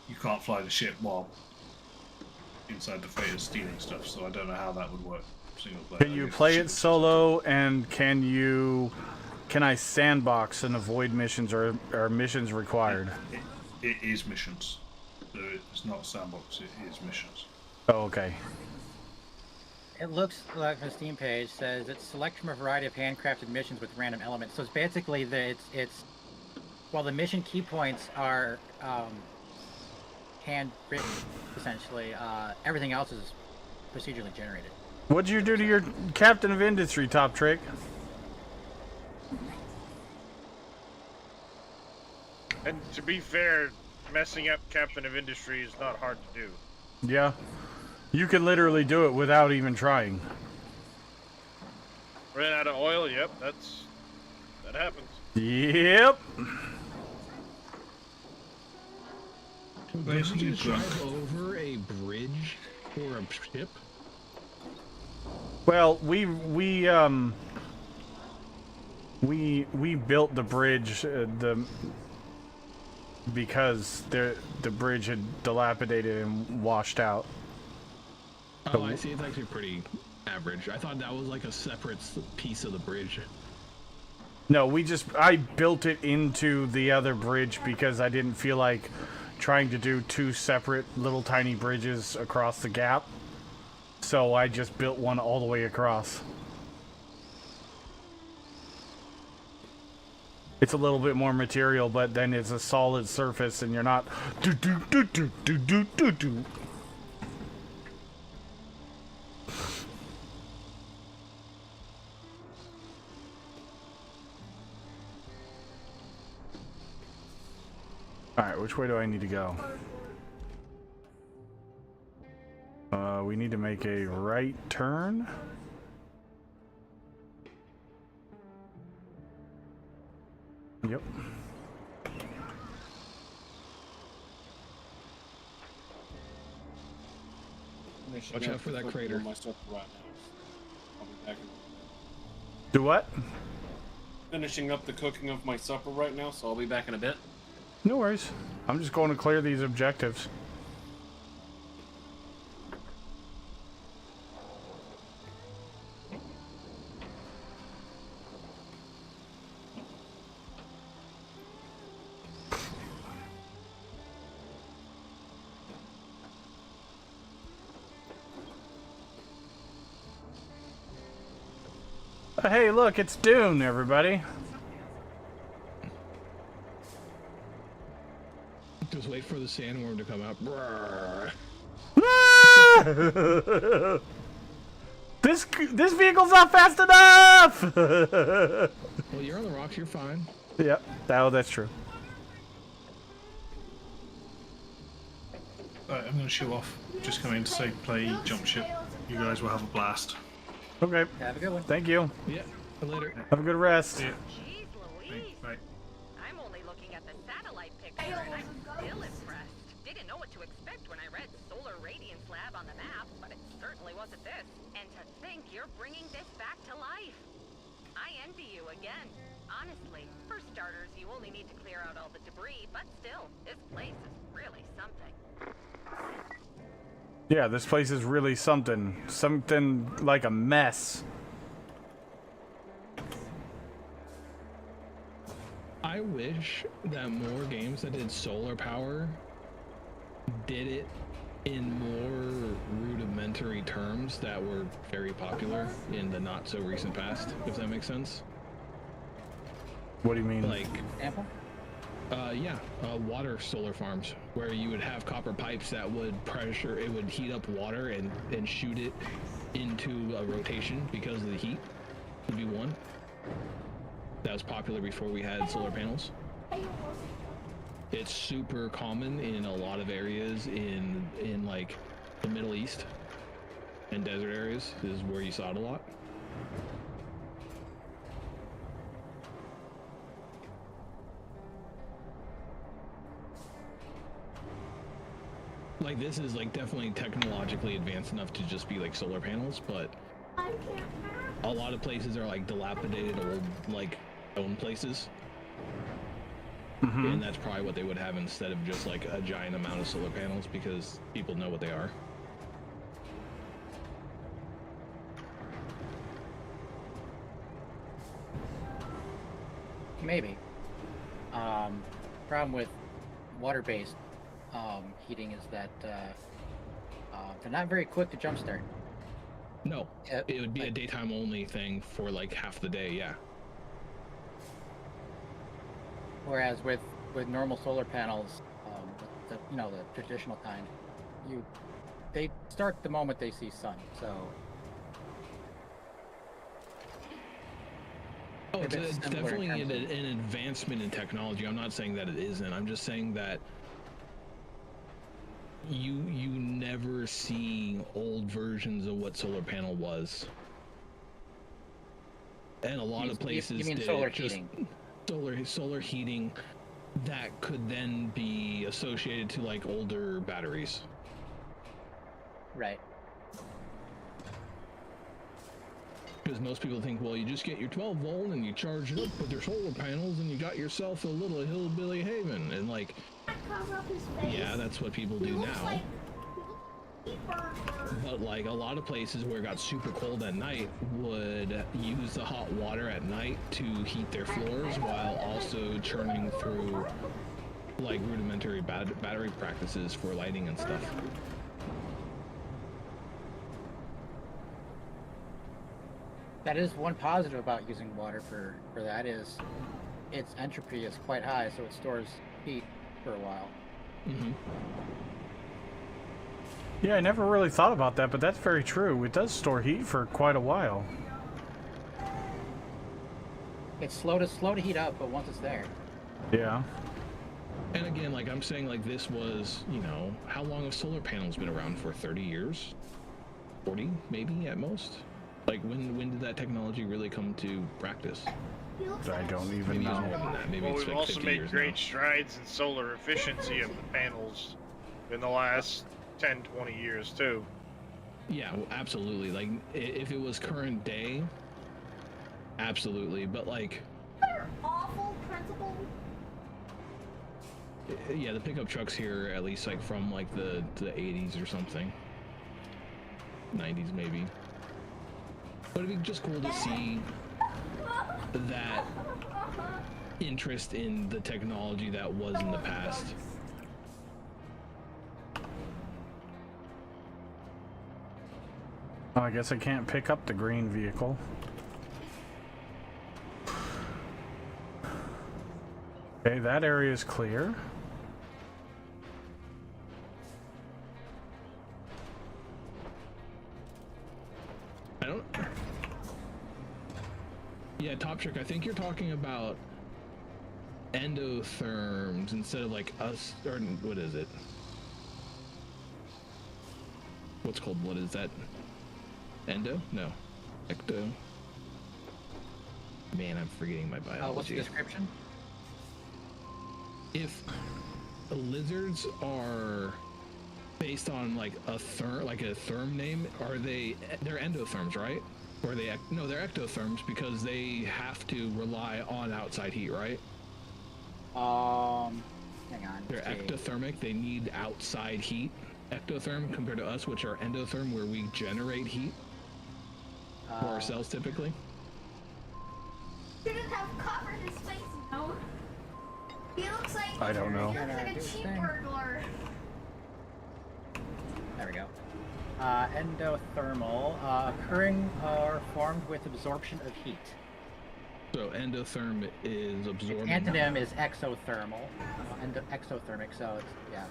you can't fly the ship while inside the freighter stealing stuff, so I don't know how that would work single player. Can you play it solo, and can I sandbox and avoid missions, or are missions required? It is missions. So it's not sandbox, it is missions. Oh, okay. It looks like the Steam page says it's select from a variety of handcrafted missions with random elements. So it's basically it's while the mission key points are handwritten, essentially, everything else is procedurally generated. What'd you do to your Captain of Industry, Top Trick? And to be fair, messing up Captain of Industry is not hard to do. Yeah. You can literally do it without even trying. Ran out of oil, yep, that happens. Yep. Did you drive over a bridge or a ship? Well, we built the bridge because the bridge had dilapidated and washed out. Oh, I see. It's actually pretty average. I thought that was like a separate piece of the bridge. No, I built it into the other bridge because I didn't feel like trying to do 2 separate little tiny bridges across the gap. So I just built one all the way across. It's a little bit more material, but then it's a solid surface and you're not do. Alright, which way do I need to go? We need to make a right turn. Yep. Watch out for that crater. My stuff right now. I'll be back in Do what? finishing up the cooking of my supper right now, so I'll be back in a bit. No worries. I'm just going to clear these objectives. Hey, look, it's Dune, everybody. Just wait for the sandworm to come out. This vehicle's not fast enough. Well, you're on the rocks. You're fine. Yep. Oh, that's true. Alright, I'm going to show off. Just come in to say play jump ship. You guys will have a blast. Okay. Have a good one. Thank you. Yeah. Later. Have a good rest. Yeah. Jeez Louise. Right. I'm only looking at the satellite picture and I'm still impressed. Didn't know what to expect when I read Solar Radiance Lab on the map, but it certainly wasn't this. And to think you're bringing this back to life. I envy you again. Honestly, for starters, you only need to clear out all the debris, but still, this place is really something. Yeah, this place is really something. Something like a mess. I wish that more games that did solar power did it in more rudimentary terms that were very popular in the not so recent past, if that makes sense. What do you mean? Like, Example? water solar farms where you would have copper pipes that would it would heat up water and shoot it into a rotation because of the heat would be one. That was popular before we had solar panels. It's super common in a lot of areas in like the Middle East and desert areas is where you saw it a lot. Like this is like definitely technologically advanced enough to just be like solar panels, but a lot of places are like dilapidated old like own places. And that's probably what they would have instead of just like a giant amount of solar panels because people know what they are. Maybe. Problem with water-based heating is that they're not very quick to jumpstart. No, it would be a daytime only thing for like half the day, yeah. Whereas with normal solar panels, the traditional kind, they start the moment they see sun. So It's definitely an advancement in technology. I'm not saying that it isn't. I'm just saying that you never see old versions of what solar panel was. And a lot of places you mean did solar just heating. Solar heating that could then be associated to like older batteries. Right. Because most people think, well, you just get your 12 volt and you charge it up with your solar panels and you got yourself a little hillbilly haven. And like, yeah, that's what people do now. But like a lot of places where it got super cold at night would use the hot water at night to heat their floors while also churning through like rudimentary battery practices for lighting and stuff. That is one positive about using water for that is its entropy is quite high, so it stores heat for a while. Mm-hmm. Yeah, I never really thought about that, but that's very true. It does store heat for quite a while. It's slow to heat up, but once it's there. Yeah. And again, like I'm saying, like this was, you know, how long have solar panels been around for? 30 years? 40 maybe at most? Like when did that technology really come to practice? I don't even Maybe it's know. more than that. Maybe Well, it's we've like also 50 made years great now. strides in solar efficiency of the panels in the last 10, 20 years too. Yeah, well, absolutely. Like if it was current day, absolutely. But like, Awful principal. Yeah, the pickup trucks here, at least like from like the 80s or something, 90s maybe. But it'd be just cool to see that interest in the technology that was in the past. Oh, I guess I can't pick up the green vehicle. Okay, that area is clear. I don't... Yeah, Top Trick, I think you're talking about endotherms instead of like us, or what is it? What's called, what is that? Endo? No. Ecto. Man, I'm forgetting my biology. What's the description? If lizards are based on like a therm name, they're endotherms, right? Or they're ectotherms because they have to rely on outside heat, right? Hang on. They're ectothermic, they need outside heat. Ectotherm compared to us, which are endotherm, where we generate heat for ourselves typically. Shouldn't have covered his face, you know? He looks like I don't know. He looks like a cheap burglar. There we go. Endothermal, occurring or formed with absorption of heat. So endotherm is absorbing. Its antonym is exothermal. Exothermic, so it's, yeah.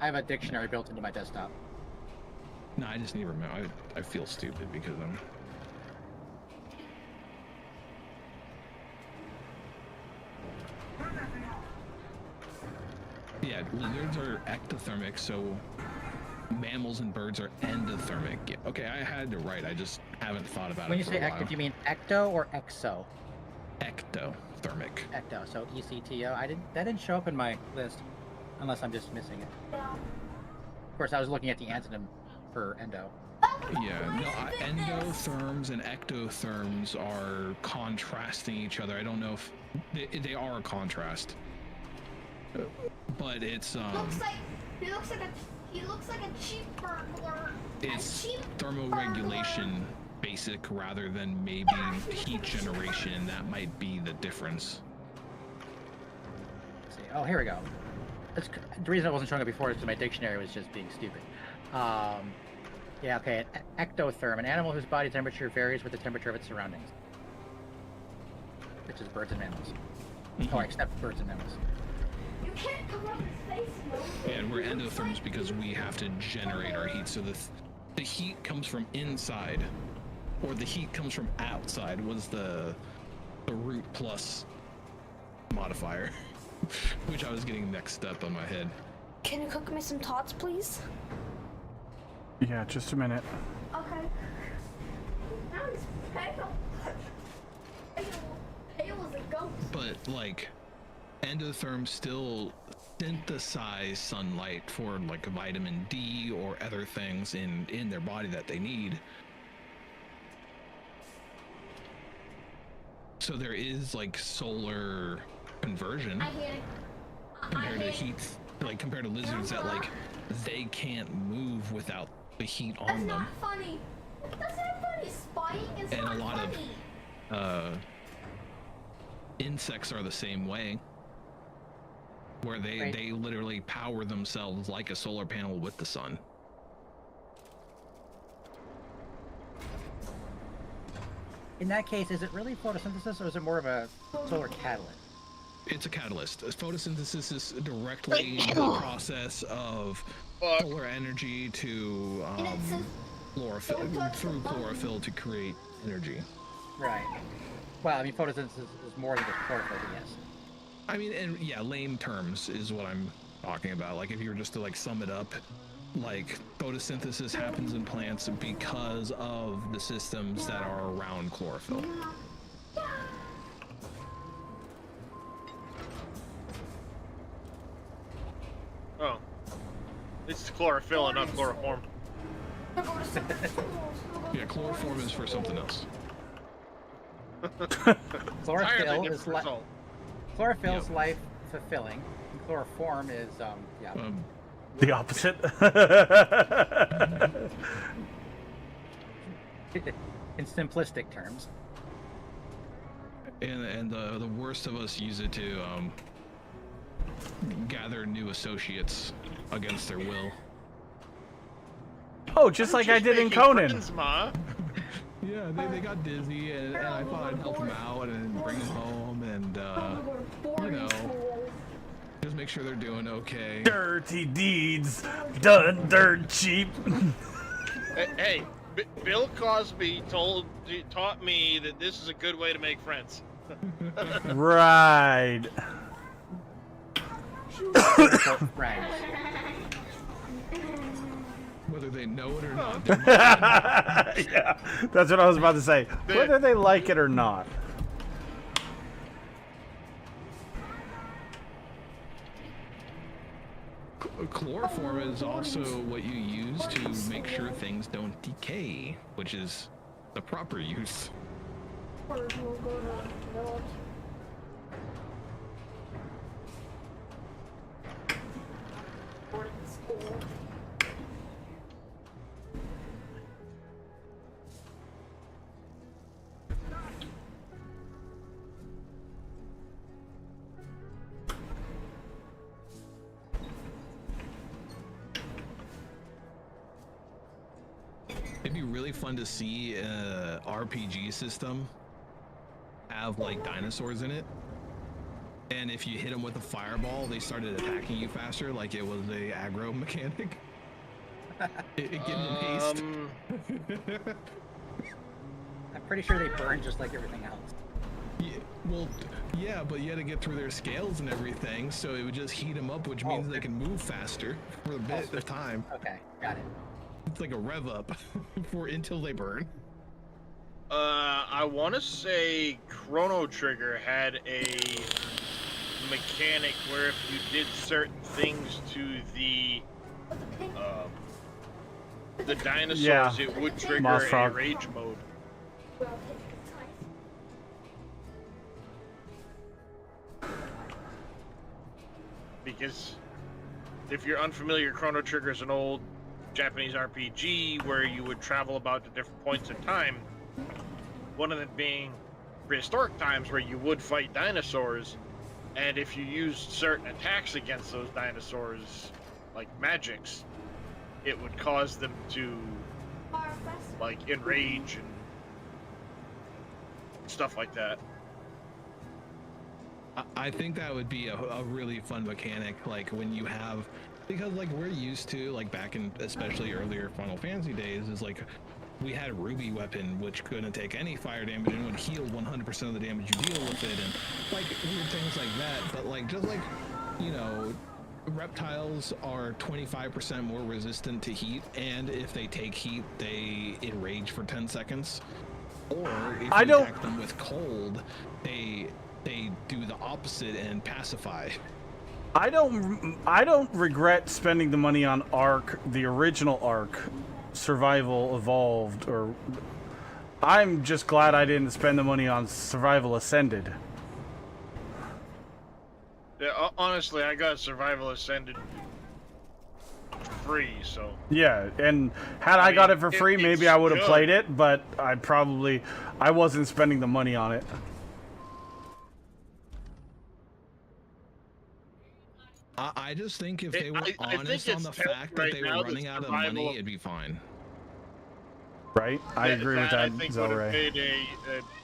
I have a dictionary built into my desktop. No, I just need to remember. I feel stupid because I'm... Yeah, lizards are ectothermic, so mammals and birds are endothermic. Yeah, okay, I had it right. I just haven't thought about When it you say ecto, do you mean ecto or exo? Ectothermic. Ecto, so ECTO. That didn't show up in my list, unless I'm just missing it. Of course, I was looking at the antonym for endo. Yeah, no, endotherms and ectotherms are contrasting each other. I don't know if they are a contrast, but it's He looks like a cheap burglar. it's thermoregulation basic rather than maybe heat generation. That might be the difference. Let's see. Oh, here we go. The reason I wasn't showing it before is because my dictionary was just being stupid. Yeah, okay. Ectotherm, an animal whose body temperature varies with the temperature of its surroundings. Which is birds and mammals. Oh, except birds and mammals. You can't cover up his face, no. And we're endotherms because we have to generate our heat. So the heat comes from inside, or the heat comes from outside was the root plus modifier, which I was getting mixed up on my head. Can you cook me some tots, please? Yeah, just a minute. Okay. Now he's pale. Pale as a ghost. But like, endotherms still synthesize sunlight for like vitamin D or other things in their body that they need. So there is like solar conversion compared to heat, like compared to lizards that like they can't move without the heat on them. That's not funny. That's not funny. Spying is And not a lot funny. of insects are the same way, where they literally power themselves like a solar panel with the sun. In that case, is it really photosynthesis or is it more of a solar catalyst? It's a catalyst. Photosynthesis is directly the process of solar energy to chlorophyll, through chlorophyll to create energy. Right. Well, I mean, photosynthesis is more than just chlorophyll, yes. I mean, and yeah, lame terms is what I'm talking about. Like, if you were just to like sum it up, like photosynthesis happens in plants because of the systems that are around chlorophyll. Oh. It's chlorophyll and not chloroform. Yeah, chloroform is for something else. Chlorophyll is like Chlorophyll's life fulfilling. And chloroform is The opposite. in simplistic terms. And the worst of us use it to gather new associates against their will. Oh, just like I did in Conan. Friends, Ma. Yeah, they got dizzy, and I thought I'd help them out and bring them home, and you know, just make sure they're doing okay. Dirty deeds done dirt cheap. Hey, Bill Cosby taught me that this is a good way to make friends. Right. Friends. Whether they know it or not. Yeah, that's what I was about to say. Whether they like it or not. Chloroform is also what you use to make sure things don't decay, which is the proper use. It'd be really fun to see an RPG system have like dinosaurs in it, and if you hit them with a fireball, they started attacking you faster, like it was a aggro mechanic. it gave them haste. I'm pretty sure they burn just like everything else. Yeah, well, yeah, but you had to get through their scales and everything, so it would just heat them up, which means they can move faster for a bit of time. Okay, got it. It's like a rev up until they burn. I want to say Chrono Trigger had a mechanic where if you did certain things to the dinosaurs, it would trigger a rage mode. Because if you're unfamiliar, Chrono Trigger is an old Japanese RPG where you would travel about to different points in time. One of them being prehistoric times where you would fight dinosaurs, and if you used certain attacks against those dinosaurs, like magics, it would cause them to like enrage and stuff like that. I think that would be a really fun mechanic, like when you have, because like we're used to, like back in especially earlier Final Fantasy days, is like we had a Ruby weapon which couldn't take any fire damage and would heal 100% of the damage you deal with it, and like weird things like that. But like just like, you know, reptiles are 25% more resistant to heat, and if they take heat, they enrage for 10 seconds. Or if you attack them with cold, they do the opposite and pacify. I don't regret spending the money on Ark, the original Ark, Survival Evolved, or I'm just glad I didn't spend the money on Survival Ascended. Yeah, honestly, I got Survival Ascended free, so. Yeah, and had I got it for free, maybe I would have played it, but I wasn't spending the money on it. I just think if they were honest on the fact that they were running out of money, it'd be fine. Right? I agree with that, I think would have Zelray. made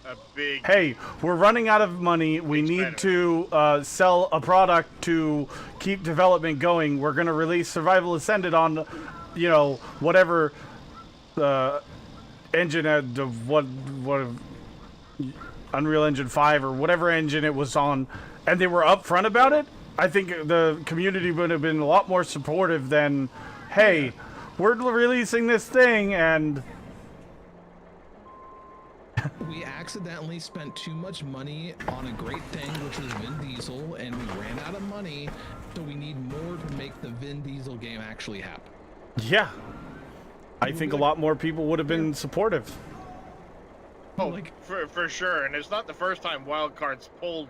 a big... Hey, we're running out of money. We need to sell a product to keep development going. We're going to release Survival Ascended on, you know, whatever engine, what Unreal Engine 5 or whatever engine it was on, and they were upfront about it. I think the community would have been a lot more supportive than, hey, we're releasing this thing and... We accidentally spent too much money on a great thing, which was Vin Diesel, and we ran out of money, so we need more to make the Vin Diesel game actually happen. Yeah. I think a lot more people would have been supportive. Oh, for sure, and it's not the first time Wildcard's pulled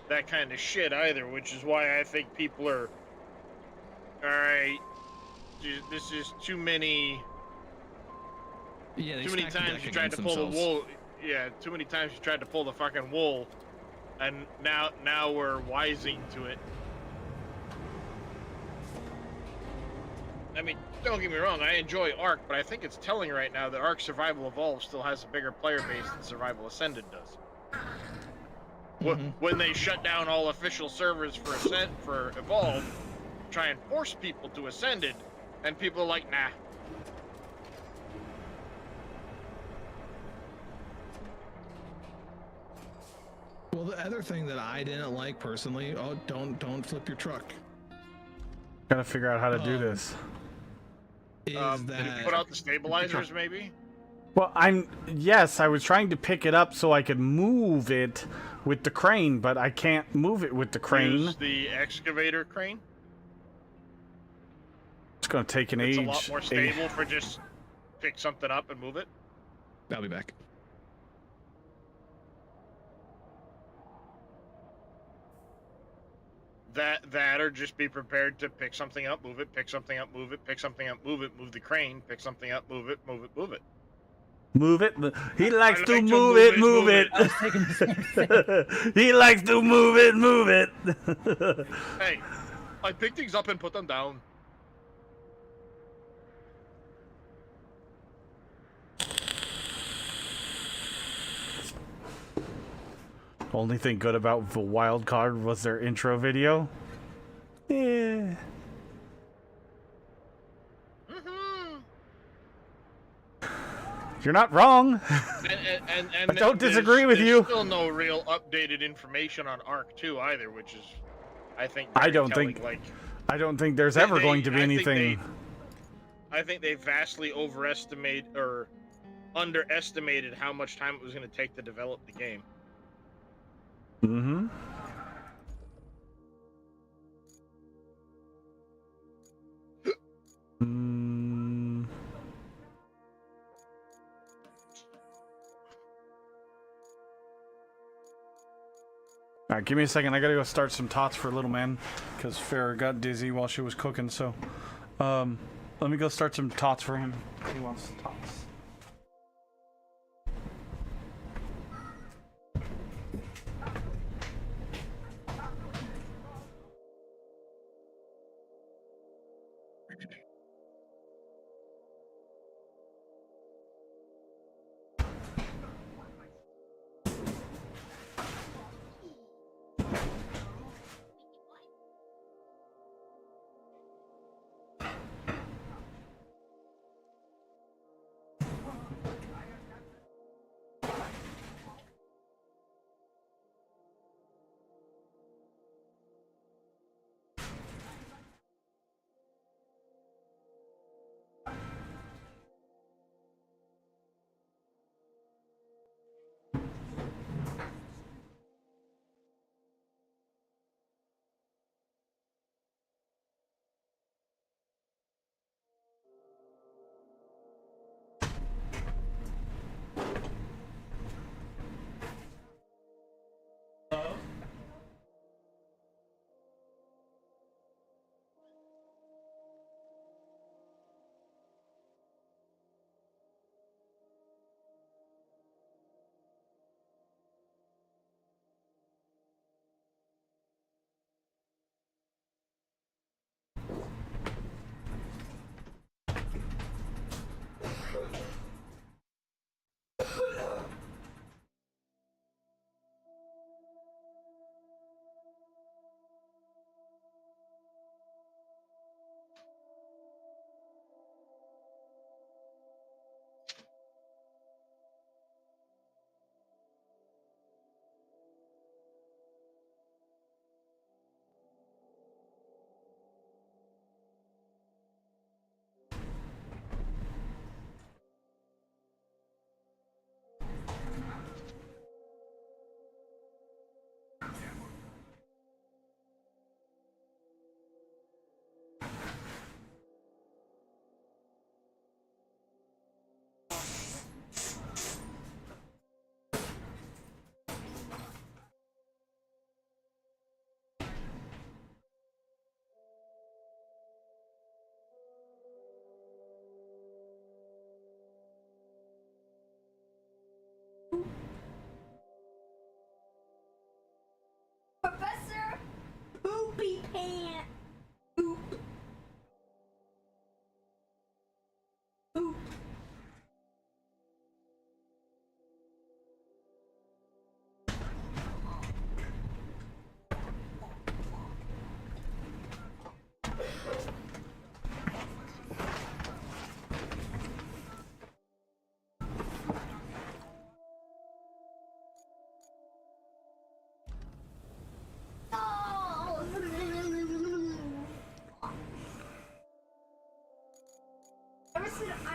that kind of shit either, which is why I think people are, all right, this is too many. Yeah, they Too many stacked the times deck you tried to against pull the themselves. wool. Yeah, too many times you tried to pull the fucking wool, and now we're wising to it. I mean, don't get me wrong, I enjoy Ark, but I think it's telling right now that Ark Survival Evolved still has a bigger player base than Survival Ascended does. When they shut down all official servers for Evolved, try and force people to Ascended, and people are like, nah. Well, the other thing that I didn't like personally, don't flip your truck. Gotta figure out how to do this. Is Did you that put out the stabilizers, maybe? Well, yes, I was trying to pick it up so I could move it with the crane, but I can't move it with the crane. Use the excavator crane. It's gonna take an age. It's a lot more stable for just pick something up and move it. I'll be back. That or just be prepared to pick something up, move it, pick something up, move it, pick something up, move it, move the crane, pick something up, move it, move it, move it. Move it. He likes to move it, move it. I was thinking the same thing. He likes to move it, move it. Hey, I pick things up and put them down. Only thing good about the wild card was their intro video. Yeah. You're not wrong. And I don't disagree with you. There's still no real updated information on Ark 2 either, which is, I think, very telling. I don't think there's ever going to be anything. I think they vastly underestimated how much time it was going to take to develop the game. Mm-hmm. All right, give me a second. I gotta go start some tots for little man, because Farrah got dizzy while she was cooking. So, let me go start some tots for him. He wants tots.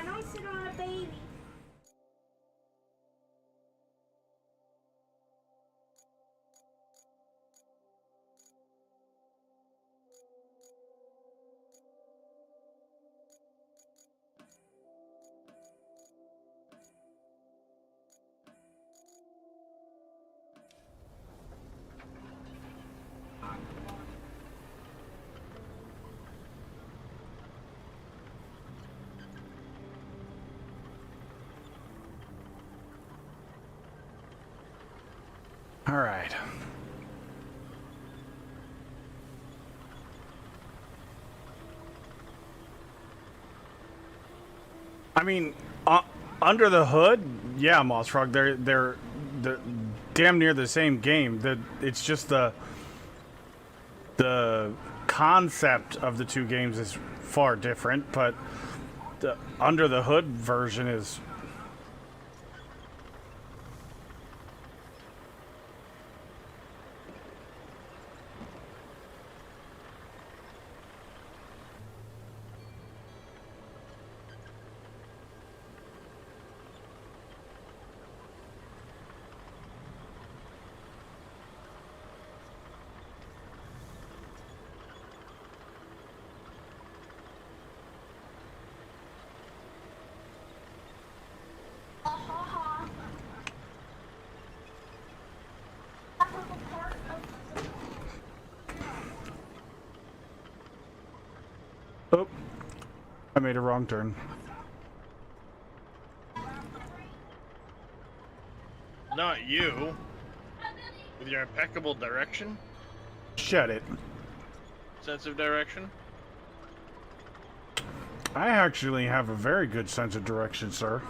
don't sit on a baby. All right. I mean, under the hood, yeah, Moss Frog, they're damn near the same game. It's just the concept of the two games is far different, but the under the hood version is. Oh, I made a wrong turn. Not you. With your impeccable direction, Shut it. sense of direction. I actually have a very good sense of direction, sir.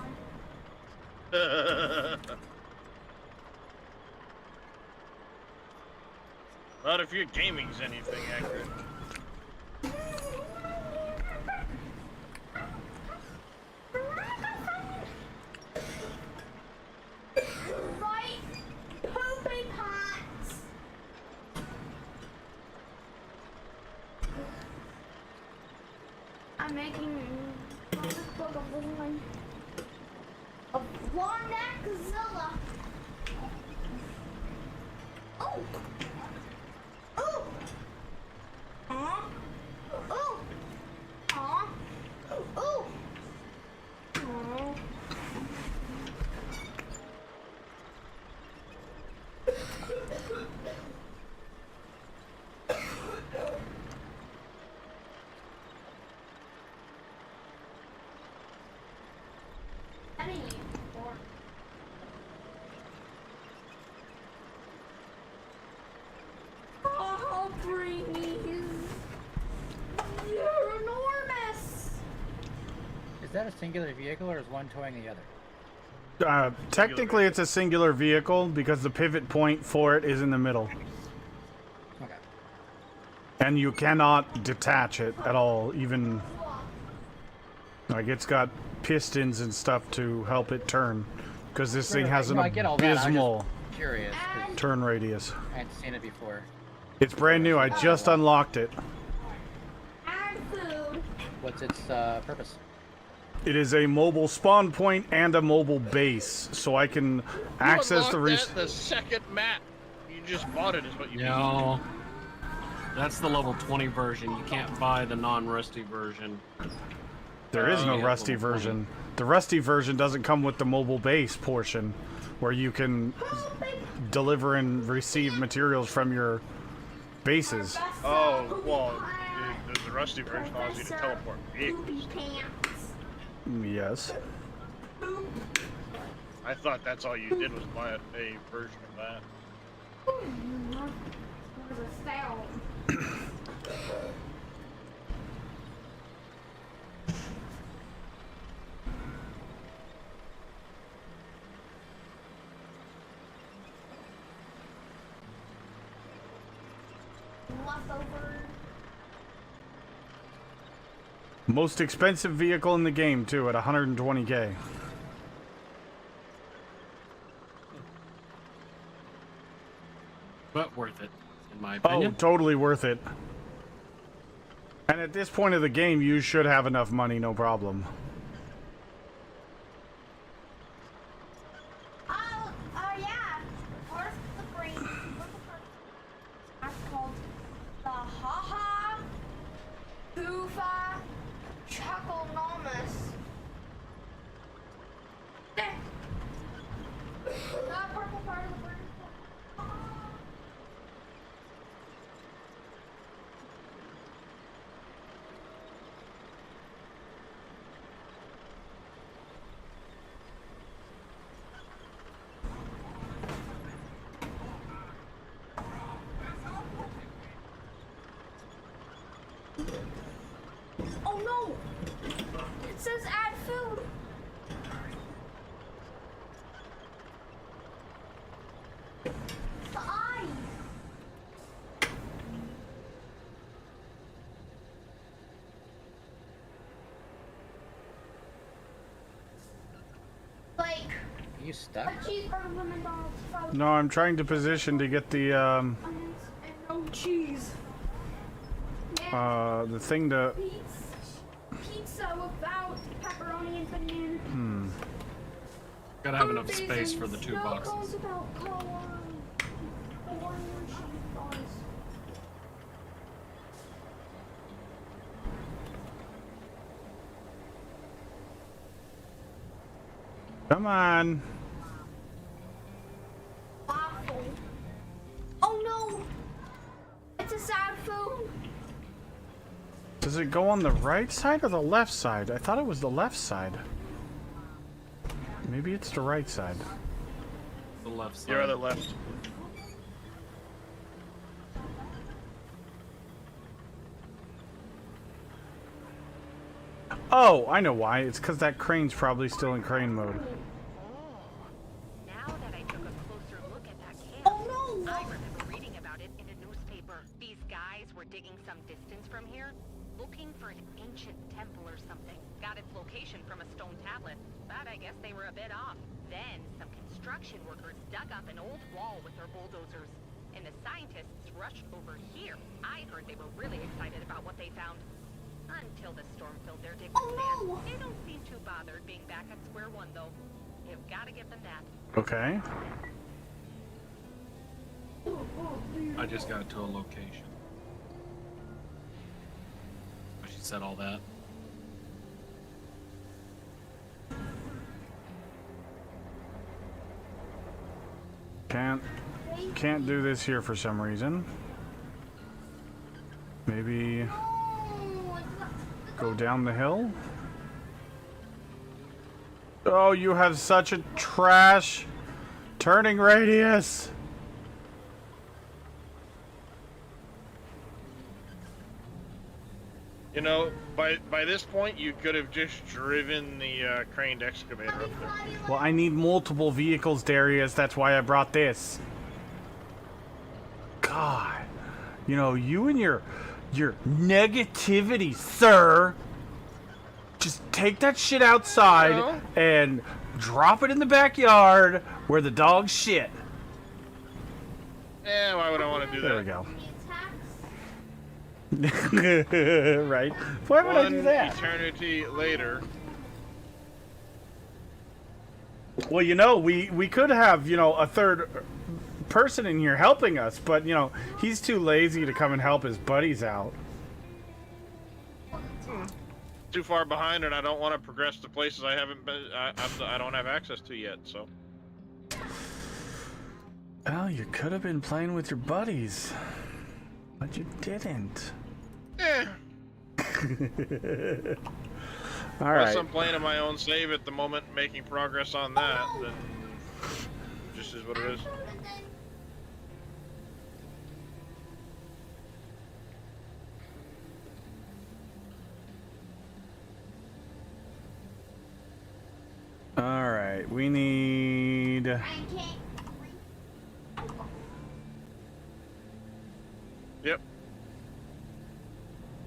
Not if your gaming's anything accurate. Right, poopy pots. I'm making a long neck Zilla. Oh. Oh. Aw. Oh. Aw. Oh. Aw. Oh, breathe. You're enormous. Is that a singular vehicle or is one towing the other? Technically, it's a singular vehicle because the pivot point for it is in the middle. Okay. And you cannot detach it at all, even... Like, it's got pistons and stuff to help it turn. Because this thing has an I get all that. I was abysmal just curious, 'cause turn radius. I hadn't seen it before. It's brand new, I just unlocked it. Add food. What's its purpose? It is a mobile spawn point and a mobile base, so I can access the the second map. You just bought it, is what you mean. No. That's the level 20 version. You can't buy the non-rusty version. There is no Yeah, rusty level 20. version. The rusty version doesn't come with the mobile base portion, where you can deliver and receive materials from your bases. Oh, well, the rusty version allows you to teleport vehicles. Poopy pants. Yes. I thought that's all you did was buy a version of that. What a sound. Leftover. Most expensive vehicle in the game, too, at 120K. But worth it, in my Oh, opinion. totally worth it. And at this point of the game, you should have enough money, no problem. says add food. The eye. Like Are you stuck? a cheeseburger from McDonald's. Fried No, I'm trying to position to get the onions and no cheese. the thing to. Pizza without pepperoni and banana. Gotta have enough space for the 2 boxes. Without corn. Corn and cheese fries. Come on. Waffle. Oh no! It's a sad food. Does it go on the right side or the left side? I thought it was the left side. Maybe it's the right side. The left side. Your other left. Oh, I know why. It's because that crane's probably still in crane mode. Now that I took a closer look at that camp, Oh no! I remember reading about it in a newspaper. These guys were digging some distance from here, looking for an ancient temple or something. Got its location from a stone tablet, but I guess they were a bit off. Then some construction workers dug up an old wall with their bulldozers, and the scientists rushed over here. I heard they were really excited about what they found. Until the storm filled their dig with sand. no! They don't seem too bothered being back at square one, though. You've got to give them that. Okay. I just got to a location. She said all that. Can't do this here for some reason. Maybe go down the hill. Oh, you have such a trash turning radius. You know, by this point, you could have just driven the craned excavator up there. Well, I need multiple vehicles, Darius. That's why I brought this. God. You know, you and your negativity, sir. Just take that shit outside and drop it in the backyard where the dogs shit. Eh, why would I want to do that? There we go. Right? Why would I do that? Eternity later. Well, you know, we could have, you know, a third person in here helping us, but, you know, he's too lazy to come and help his buddies out. Too far behind, and I don't want to progress to places I haven't been. I don't have access to yet. So. Well, you could have been playing with your buddies, but you didn't. Eh. All Unless right. I'm playing in my own save at the moment, making progress on that, then just is what it is. All right. We need. Yep.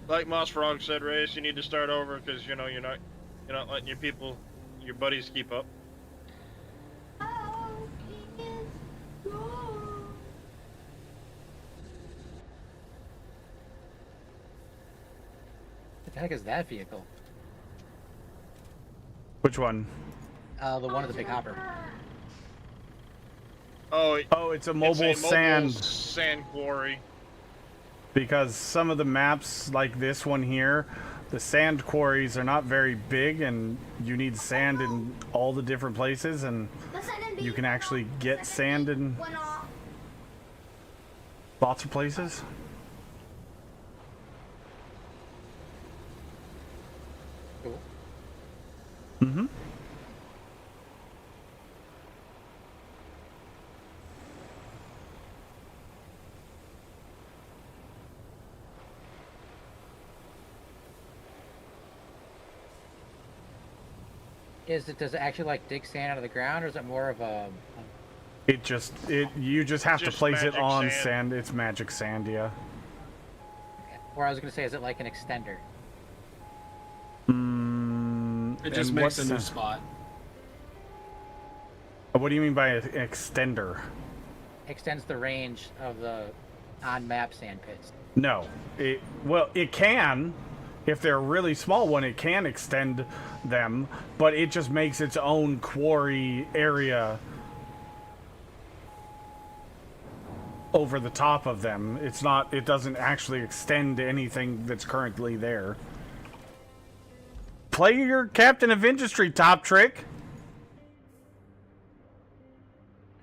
Like Moss Frog said, Reyes, you need to start over because you know you're not letting your buddies keep up. What the heck is that vehicle? Which one? The one with the big hopper. Oh, Oh, it's a mobile sand sand. quarry. Because some of the maps, like this one here, the sand quarries are not very big, and you need sand in all the different places, and you can actually get sand in lots of places. Cool. Mm-hmm. Does it actually like dig sand out of the ground, or is it more of a You just have to Just place it magic on sand. sand. It's magic sand, yeah. or I was gonna say, is it like an extender? It just and makes a what's new the- spot. What do you mean by an extender? Extends the range of the on-map sand pits. No. It can. If they're a really small one, it can extend them, but it just makes its own quarry area over the top of them. It doesn't actually extend anything that's currently there. Play your Captain of Industry, Top Trick.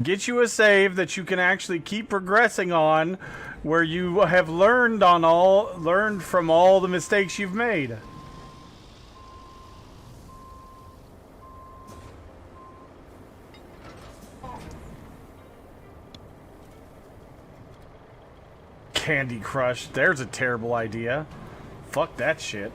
Get you a save that you can actually keep progressing on, where you have learned from all the mistakes you've made. Candy Crush, there's a terrible idea. Fuck that shit.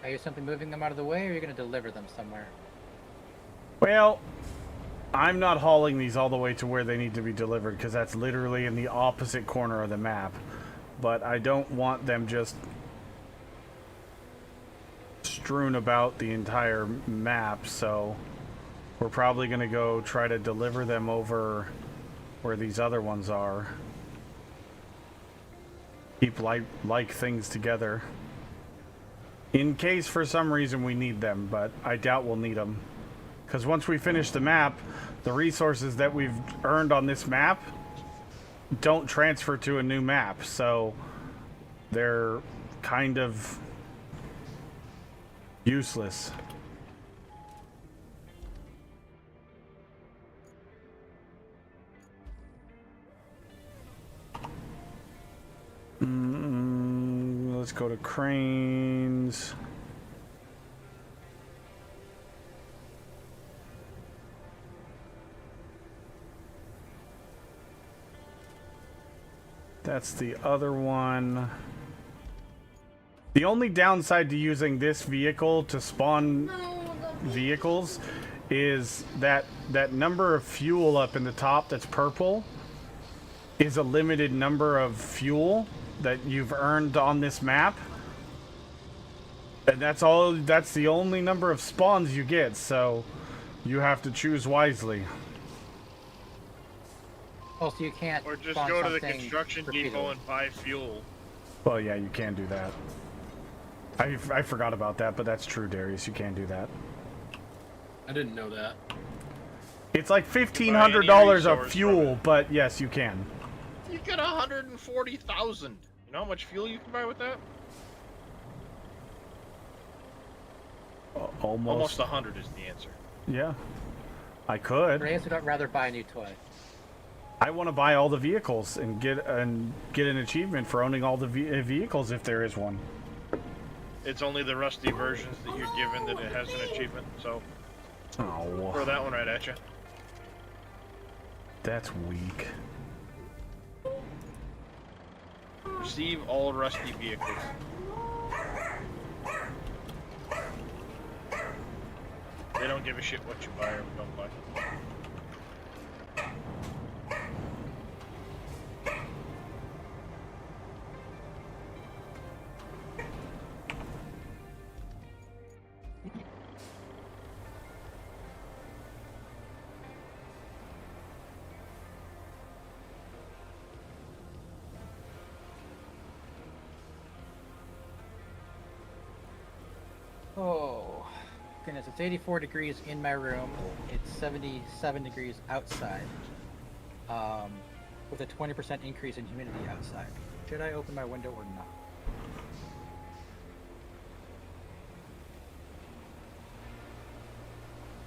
Are you simply moving them out of the way, or are you going to deliver them somewhere? Well, I'm not hauling these all the way to where they need to be delivered, because that's literally in the opposite corner of the map. But I don't want them just strewn about the entire map, so we're probably going to go try to deliver them over where these other ones are. Keep like things together. In case for some reason we need them, but I doubt we'll need them. Because once we finish the map, the resources that we've earned on this map don't transfer to a new map, so they're kind of useless. Let's go to cranes. That's the other one. The only downside to using this vehicle to spawn vehicles is that number of fuel up in the top that's purple is a limited number of fuel that you've earned on this map. And that's the only number of spawns you get, so you have to choose wisely. Oh, so you can't. Or just spawn go to the something construction depot repeatedly. and buy fuel. Well, yeah, you can do that. I forgot about that, but that's true, Darius. You can do that. I didn't know that. It's like $1,500 resource of from fuel, it. but yes, you can. You get 140,000. You know how much fuel you can buy with that? Almost 100 is the answer. Yeah, I could. Reyes would rather buy a new toy. I want to buy all the vehicles and get an achievement for owning all the vehicles if there is one. It's only the rusty versions that you're given that it has an achievement, so Oh, throw that one right at you. that's weak. Receive all rusty vehicles. They don't give a shit what you buy or don't buy. Oh, goodness, it's 84 degrees in my room. It's 77 degrees outside. With a 20% increase in humidity outside. Should I open my window or not?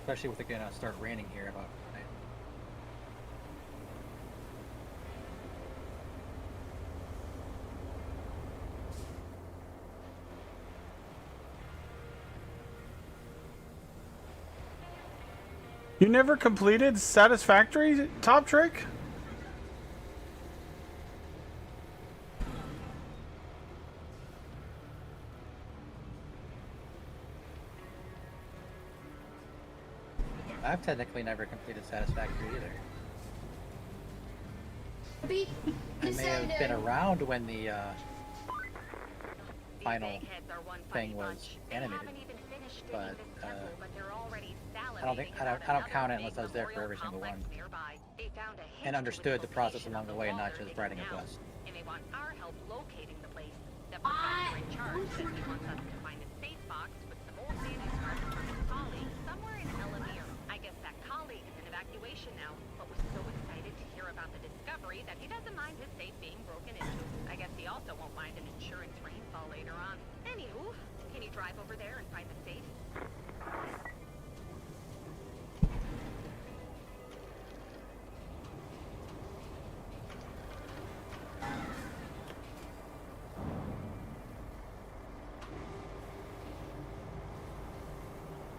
Especially with it gonna start raining here about tonight. You never completed Satisfactory, Top Trick? I've technically never completed Satisfactory either. Be I may have been around when the final thing was animated, but I don't count it unless I was there for every single one and understood the process along the way, and not just riding a bus. And they want our help locating the place. The professor in charge says he wants us to find a safe box with some old manuscripts from his colleague somewhere in Elamir. I guess that colleague is in evacuation now, but was so excited to hear about the discovery that he doesn't mind his safe being broken into. I guess he also won't mind an insurance rainfall later on. Anywho, can you drive over there and find the safe?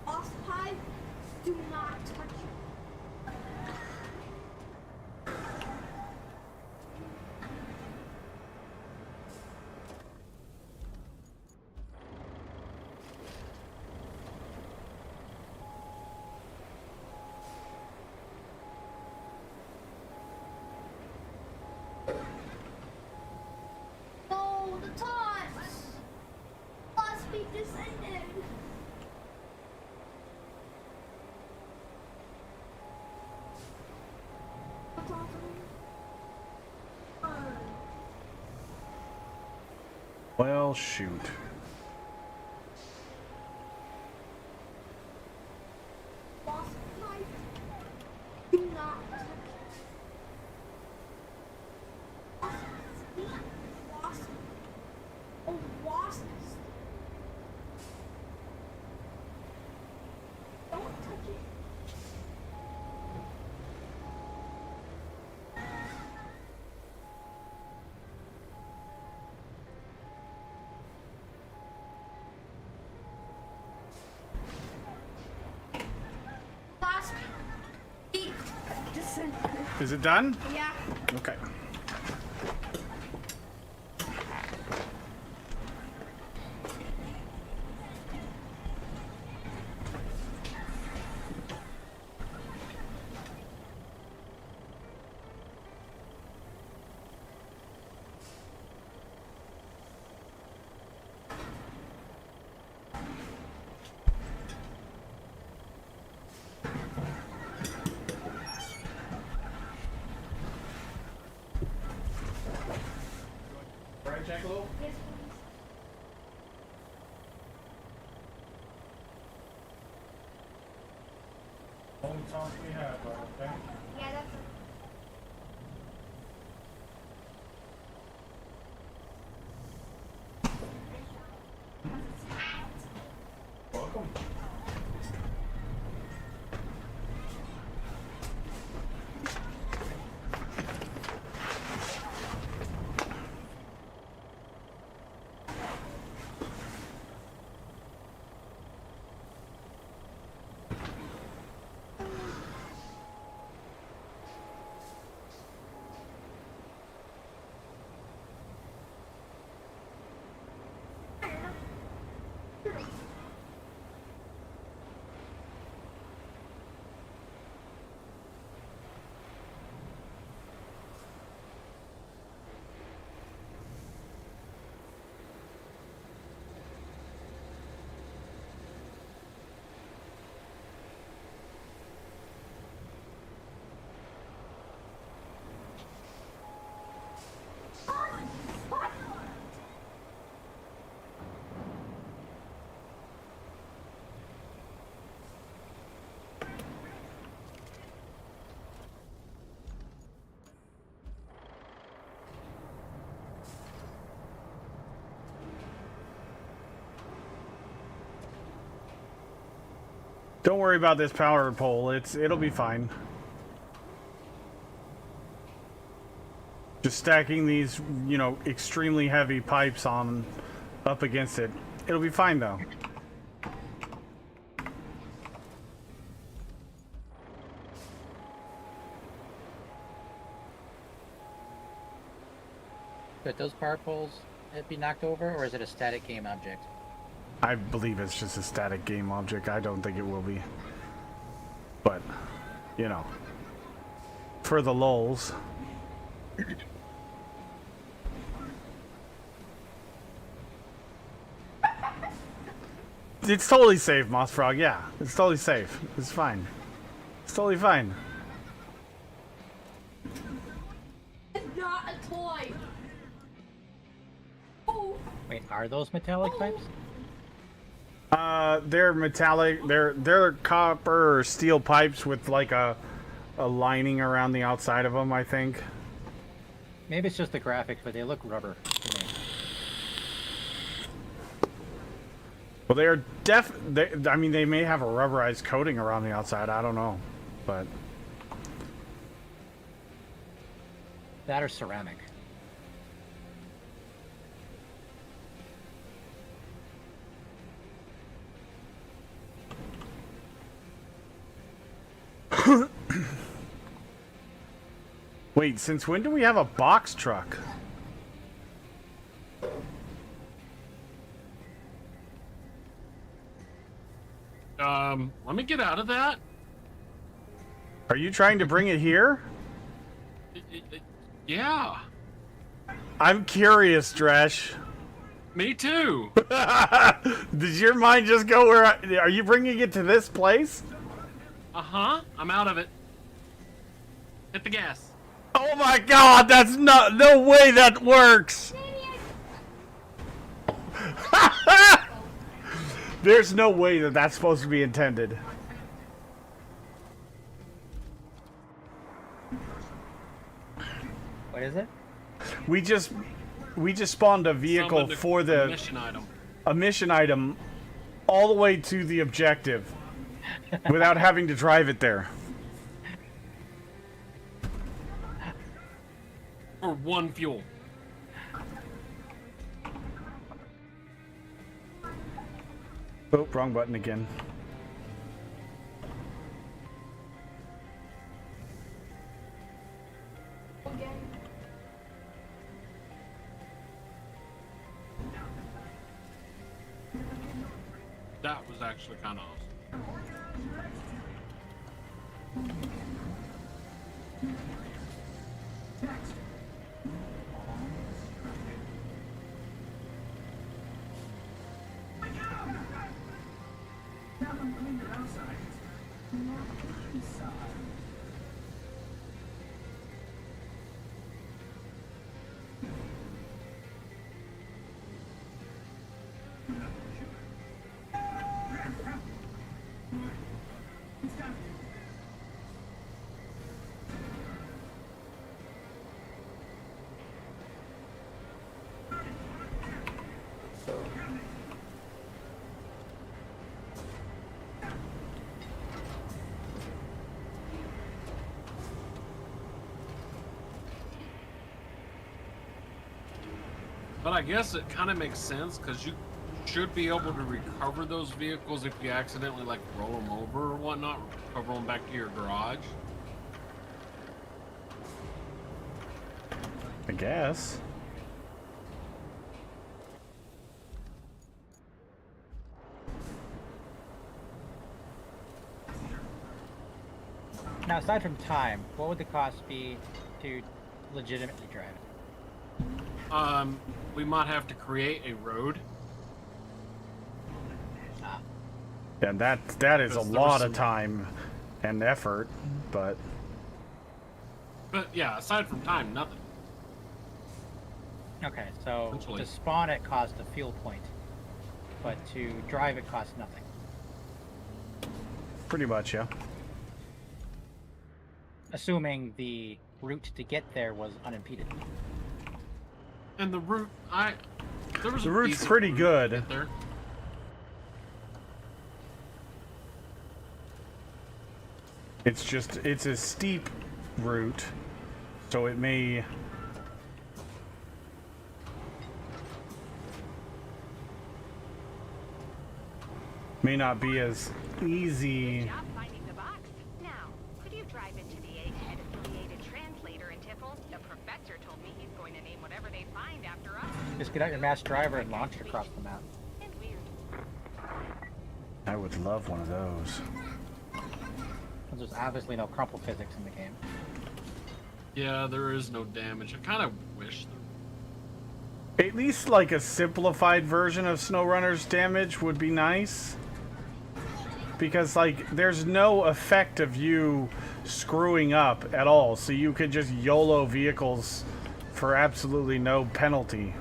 Occupied. Do not touch it. No, the taunts must be descended. Well, shoot. Wasp knife. Do not touch it. Wasp. A wasp. Don't touch it. Wasp. Eat. Descend. Is it done? Yeah. Okay. Right, Jackalope? Yes, please. Only time we have, okay? Yeah, that's Welcome. Don't worry about this power pole. It'll be fine. Just stacking these, you know, extremely heavy pipes on up against it. It'll be fine though. Could those power poles be knocked over, or is it a static game object? I believe it's just a static game object. I don't think it will be. But, you know, for the lulz. It's totally safe, Moss Frog. Yeah, it's totally safe. It's fine. It's totally fine. It's not a toy. Oh. Wait, are those metallic pipes? They're metallic. They're copper or steel pipes with like a lining around the outside of them, I think. Maybe it's just the graphics, but they look rubber to me. Well, they are I mean, they may have a rubberized coating around the outside. I don't know, but That or ceramic. wait, since when do we have a box truck? Let me get out of that. Are you trying to bring it here? Yeah. I'm curious, Dresh. Me too. Did your mind just go where? Are you bringing it to this place? Uh-huh. I'm out of it. Hit the gas. Oh my God! That's no way that works. There's no way that that's supposed to be intended. What is it? We just spawned a vehicle Summoned for a mission item. a mission item all the way to the objective without having to drive it there. For one fuel. Oh, wrong button again. That was actually kind of awesome. But I guess it kind of makes sense because you should be able to recover those vehicles if you accidentally like roll them over or whatnot, recover them back to your garage. I guess. Now, aside from time, what would the cost be to legitimately drive it? We might have to create a road. And that is a Because there was lot of some- time and effort, but But yeah, aside from time, nothing. Okay, so Essentially. to spawn it costs a fuel point, but to drive it costs nothing. pretty much, yeah. Assuming the route to get there was unimpeded. And the route, there was The a route's decent pretty route good. to get there. It's a steep route, so it may not be as easy. Good job finding the box. Now, could you drive into the Egghead affiliated translator in Tiffle? The professor told me he's going to name whatever they find after us. Just get out your mass driver and launch it across the map. And weird. I would love one of those. There's obviously no crumple physics in the game. Yeah, there is no damage. I kind of wish there. At least like a simplified version of SnowRunner's damage would be nice. Because like there's no effect of you screwing up at all, so you could just YOLO vehicles for absolutely no penalty.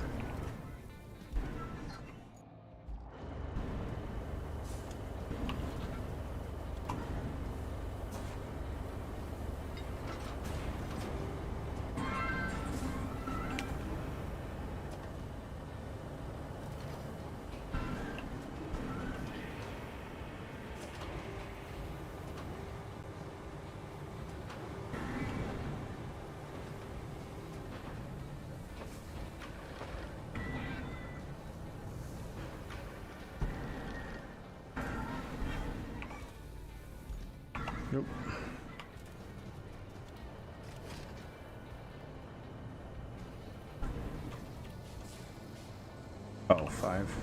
Nope. Oh, 5.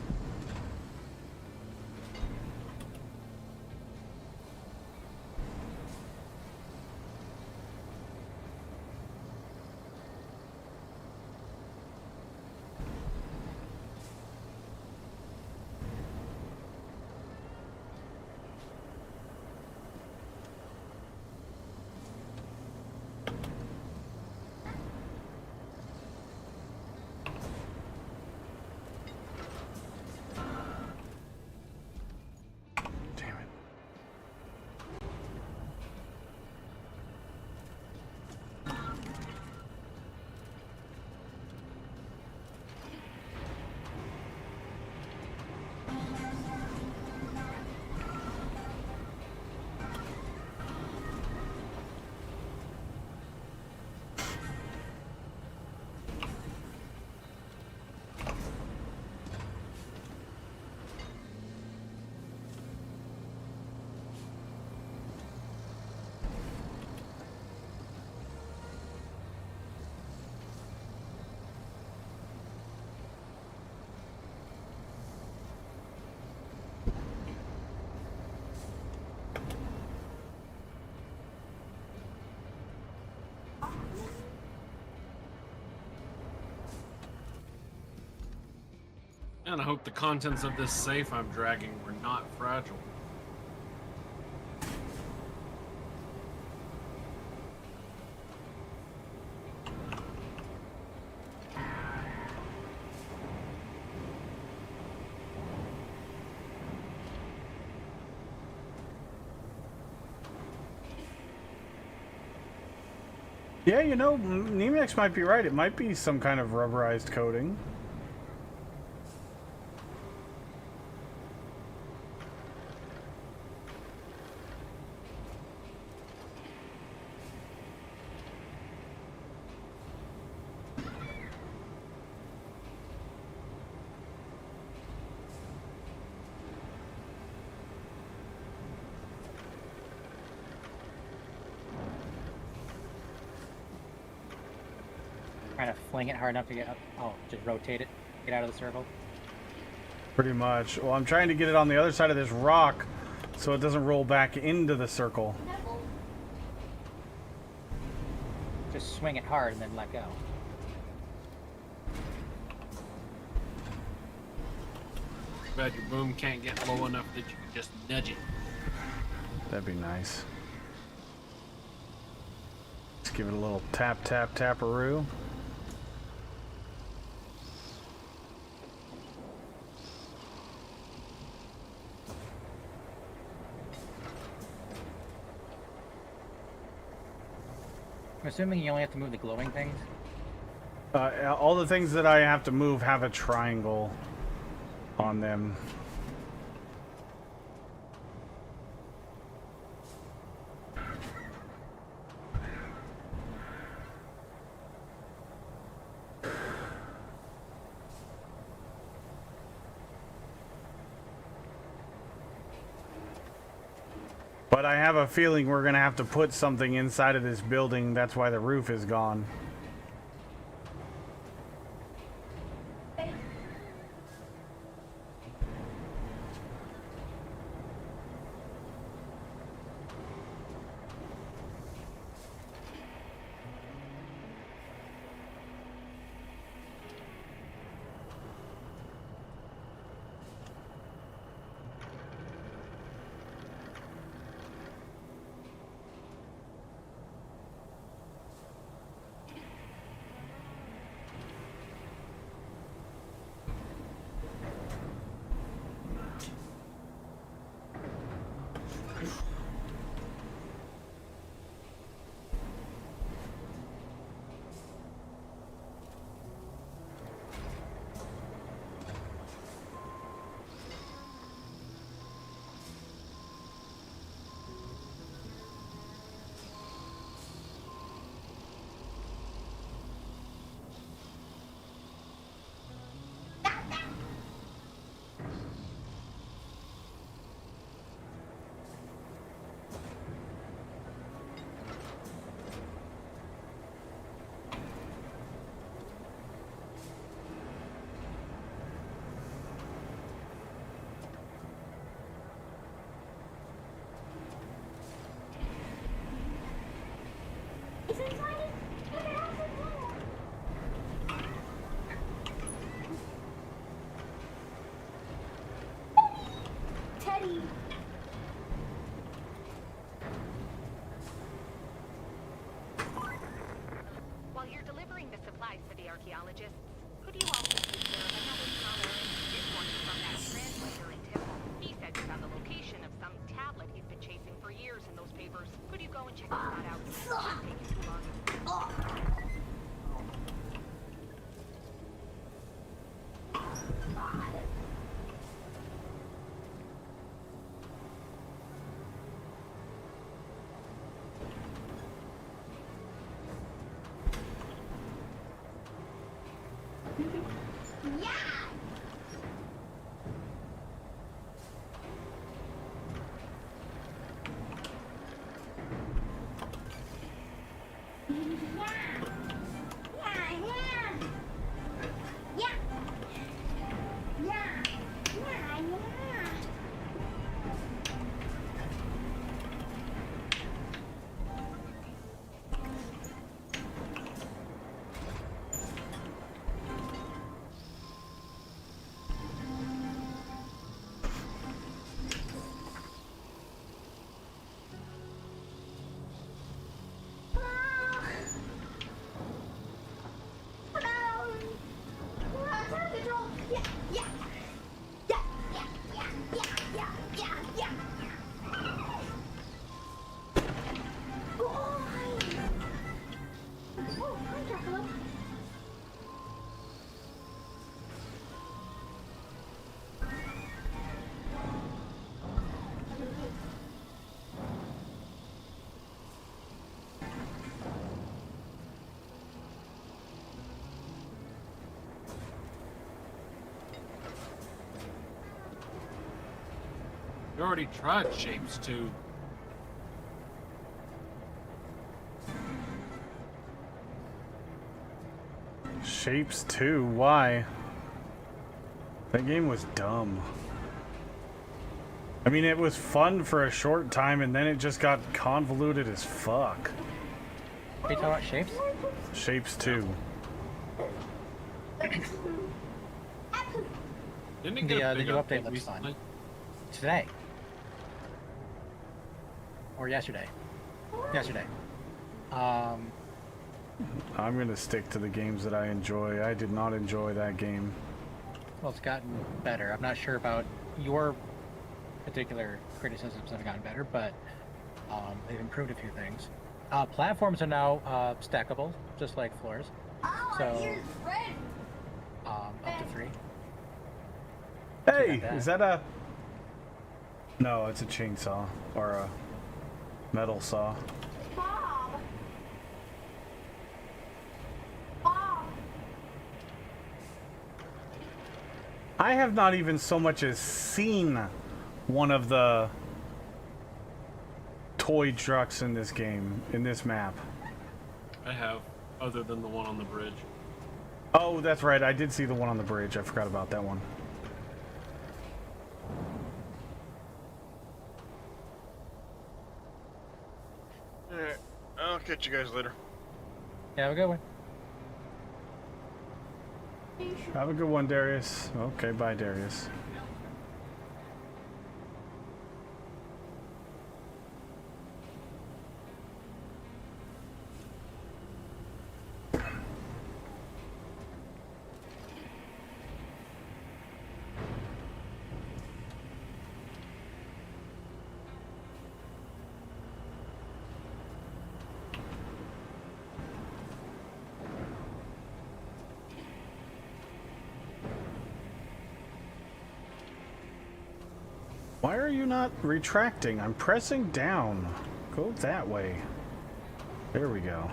And I hope the contents of this safe I'm dragging were not fragile. Yeah, you know, Nemex might be right. It might be some kind of rubberized coating. Trying to fling it hard enough to get up. Oh, just rotate it. Get out of the circle. Pretty much. Well, I'm trying to get it on the other side of this rock so it doesn't roll back into the circle. Just swing it hard and then let go. Bet your boom can't get low enough that you can just nudge it. That'd be nice. Just give it a little tap, tap, taparoo. I'm assuming you only have to move the glowing things. All the things that I have to move have a triangle on them. But I have a feeling we're gonna have to put something inside of this building. That's why the roof is gone. Teddy. While you're delivering the supplies to the archaeologists, could you also take care of another scholar? This one's from that translator in Temple. He said he found the location of some tablet he's been chasing for years in those papers. Could you go and check that out? It's taking too long. You already tried Shapes 2. Shapes 2? Why? That game was dumb. I mean, it was fun for a short time, and then it just got convoluted as fuck. Are you talking about Shapes? Shapes 2. Didn't it get a The big new update looks recently? fun. Today. Or yesterday. Yesterday. I'm gonna stick to the games that I enjoy. I did not enjoy that game. Well, it's gotten better. I'm not sure about your particular criticisms have gotten better, but they've improved a few things. Platforms are now stackable, just like floors. So, up to 3. Hey, is that a... No, it's a chainsaw. Or a metal saw. Bob. Bob. I have not even so much as seen one of the toy trucks in this game, in this map. I have, other than the one on the bridge. Oh, that's right. I did see the one on the bridge. I forgot about that one. Alright, I'll catch you guys later. Yeah, have a good one. Have a good one, Darius. Okay, bye, Darius. Why are you not retracting? I'm pressing down. Go that way. There we go.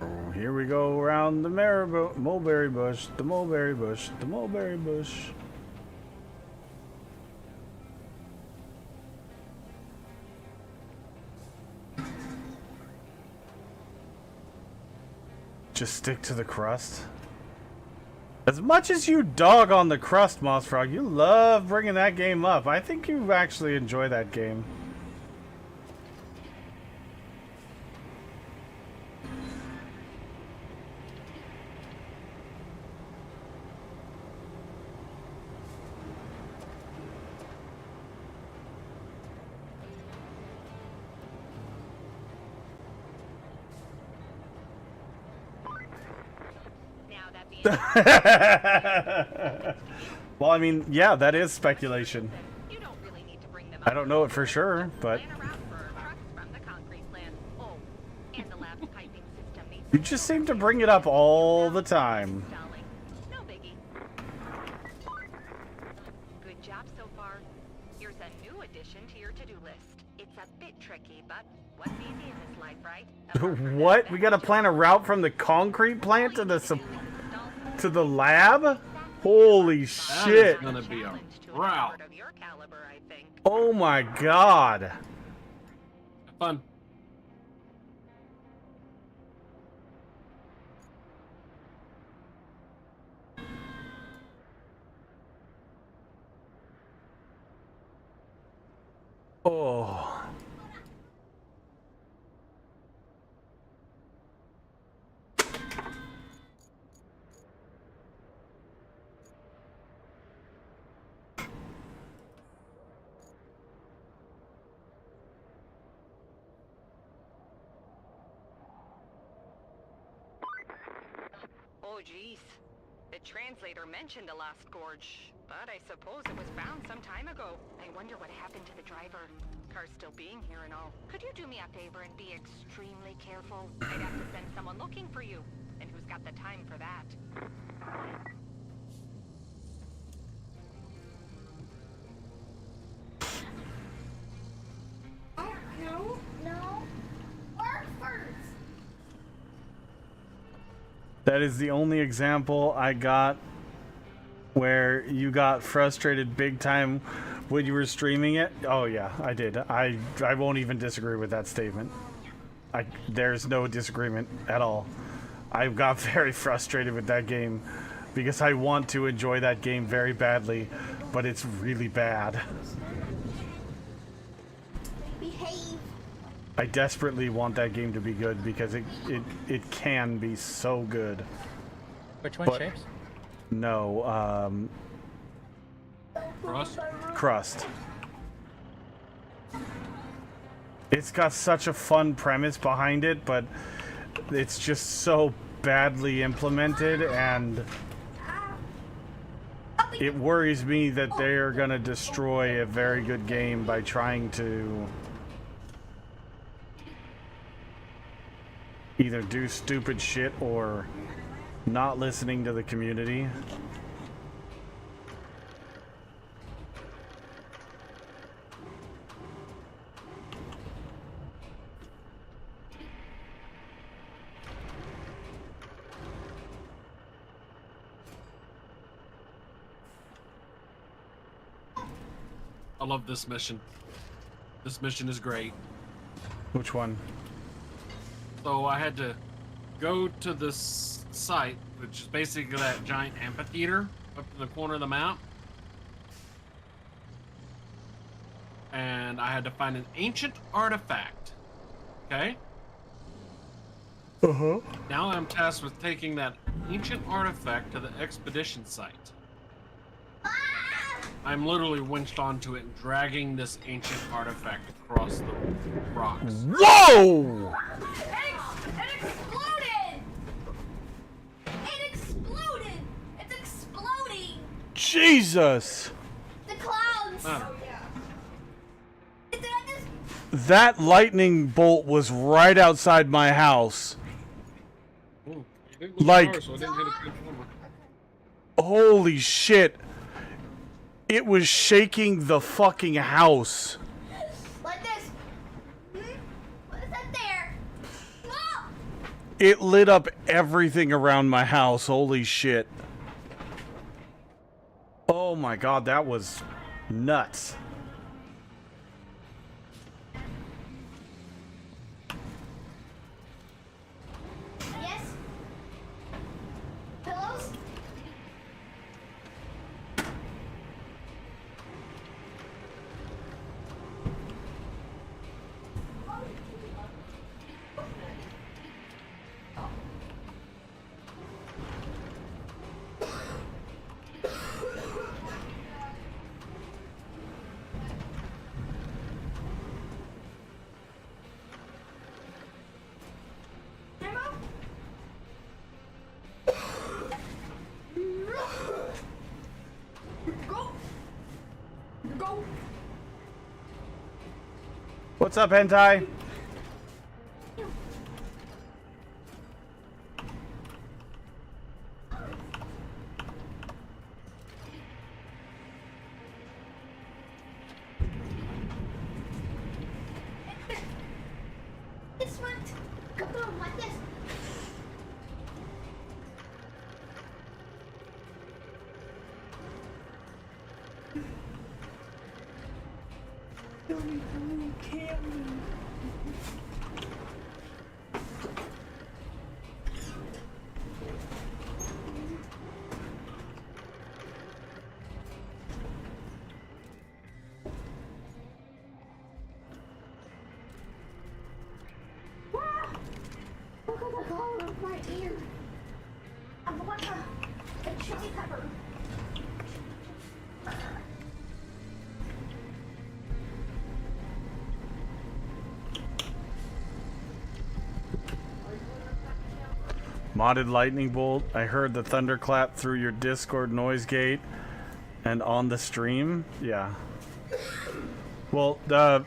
Oh, here we go around the mulberry bush, the mulberry bush, the mulberry bush. Just stick to the crust. As much as you dog on the crust, Moss Frog, you love bringing that game up. I think you actually enjoy that game. Well, I mean, yeah, that is speculation. You don't really need to bring them I don't know it for sure, but Plan a route for trucks from the concrete plant. Oh, and the lab's piping system needs you just seem to bring it up all the time. installing. No biggie. Good job so far. Here's a new addition to your to-do list. It's a bit tricky, but what's easy in this life, right? Apart from What? that, We gotta plan a route from the concrete plant to the lab? Holy That shit. is gonna be a challenge to an route. expert of your caliber, I think. Oh my god. Have fun. Oh. Oh, geez. The translator mentioned a lost gorge, but I suppose it was found some time ago. I wonder what happened to the driver. Car's still being here and all. Could you do me a favor and be extremely careful? I'd have to send someone looking for you. And who's got the time for that? No. Work first. That is the only example I got where you got frustrated big time when you were streaming it. Oh yeah, I did. I won't even disagree with that statement. There's no disagreement at all. I got very frustrated with that game because I want to enjoy that game very badly, but it's really bad. Behave. I desperately want that game to be good because it can be so good. Which one, But- Shapes? No, Crust? Crust. It's got such a fun premise behind it, but it's just so badly implemented, and it worries me that they're gonna destroy a very good game by trying to either do stupid shit or not listening to the community. I love this mission. This mission is great. Which one? So I had to go to this site, which is basically that giant amphitheater up in the corner of the map. And I had to find an ancient artifact. Okay? Uh-huh. Now I'm tasked with taking that ancient artifact to the expedition site. I'm literally winched onto it and dragging this ancient artifact across the rocks. Whoa! It exploded! It exploded! It's exploding! Jesus! The clouds! Ah. That lightning bolt was right outside my house. Ooh, Like- so I didn't hit a transformer. Holy shit. It was shaking the fucking house. Like this. What is that there? No! It lit up everything around my house. Holy shit. Oh my god, that was nuts. Yes? Pillows? Go! Go! What's up, hentai? This one. Come on, like this. Look at the color of my ear. I want a chili pepper. Modded lightning bolt. I heard the thunderclap through your Discord noise gate and on the stream. Yeah. Well, the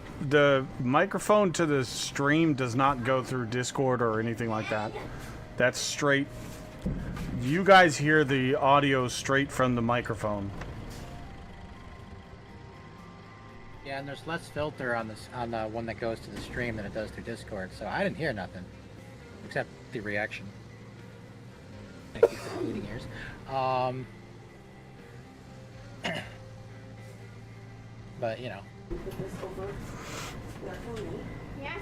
microphone to the stream does not go through Discord or anything like that. That's straight. You guys hear the audio straight from the microphone. Yeah, and there's less filter on this on the one that goes to the stream than it does through Discord, so I didn't hear nothing except the reaction. Thank you for the bleeding ears. But you know. Put this over there for me. Yeah?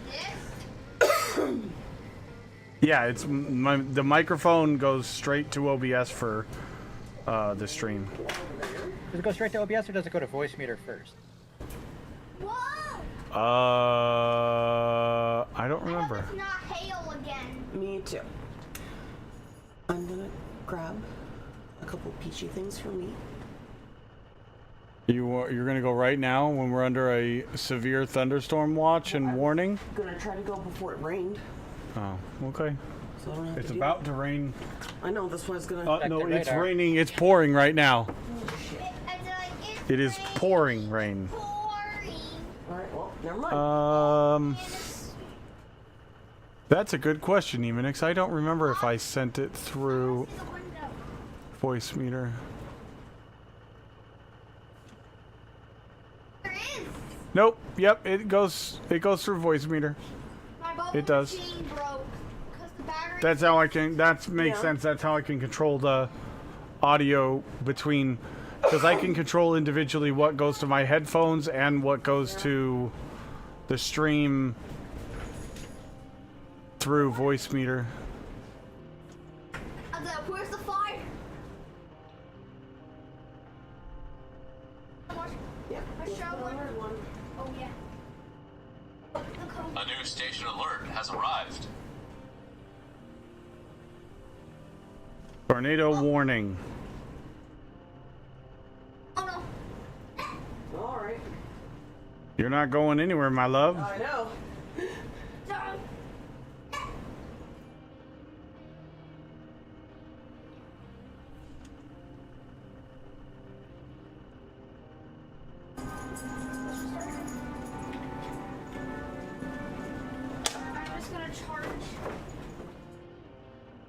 This? Yeah, it's the microphone goes straight to OBS for the stream. Does it go straight to OBS or does it go to voice meter first? Whoa! I don't I remember. hope it's not hail again. Me too. I'm gonna grab a couple peachy things for me. You're gonna go right now when we're under a severe thunderstorm watch and warning? I'm gonna try to go before it rained, Oh, okay. so I don't have It's to do about to rain. I know this one's gonna. No, the it's radar. raining. It's pouring right now. It's It is pouring rain. pouring. All right, well, never mind. That's a good question, Emanix. I don't remember if I sent it through The window. voice meter. There is. Nope. Yep. It goes through voice meter. My bubble It does. machine broke 'cause the battery. That's how I can. That makes Yeah. sense. That's how I can control the audio between, because I can control individually what goes to my headphones and what goes to the stream through voice meter. Where's the fire? Yeah. A shower. Oh yeah. A new station alert has arrived. Tornado warning. Oh no. All right. You're not going anywhere, my love. I know. Don't. I'm just gonna charge.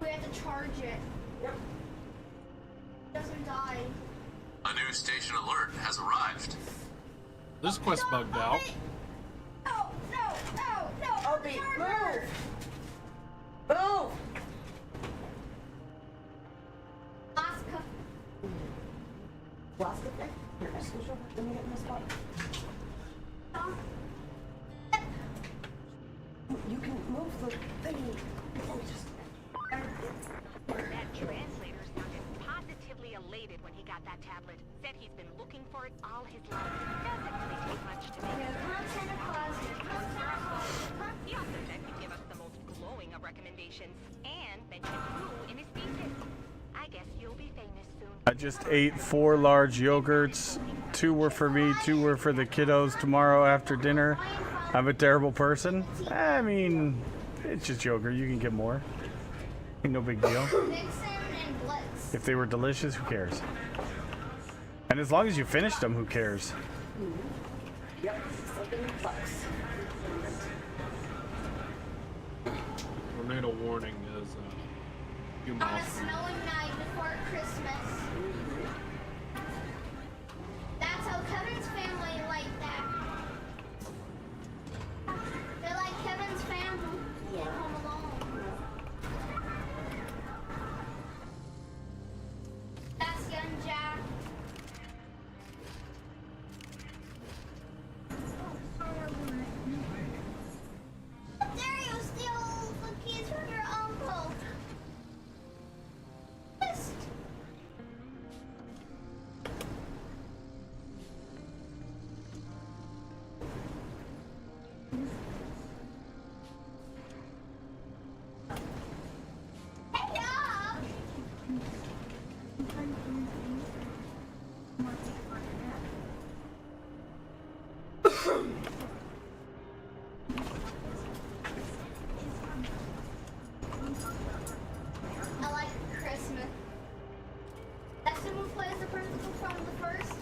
We have to charge it. Yep. Doesn't die. A new station alert has arrived. This quest bugged out. No, no, no, no. Opie, Charger. move! Move! Alaska. Alaska thing? Here, excuse me. Let me get in this spot. You can move the thingy. Oh, just... That translator sounded positively elated when he got that tablet. Said he's been looking for it all his life. Doesn't really take much to make it. He also said he'd give us the most glowing of recommendations and mention you in his thesis. I guess you'll be famous soon. I just ate 4 large yogurts. 2 were for me, 2 were for the kiddos tomorrow after dinner. I'm a terrible person. I mean, it's just yogurt. You can get more. Ain't no big deal. Vixen and Blitz. If they were delicious, who cares? And as long as you finished them, who cares? Yep, something sucks. Tornado warning is a few On miles a from here. snowing night before Christmas. That's how Kevin's family like that. They're like Kevin's family. Yeah. Home Alone. That's young Jack. How dare you steal the keys from your uncle? Yes. Hey, dog! I like Christmas. That's who plays the principal from the first.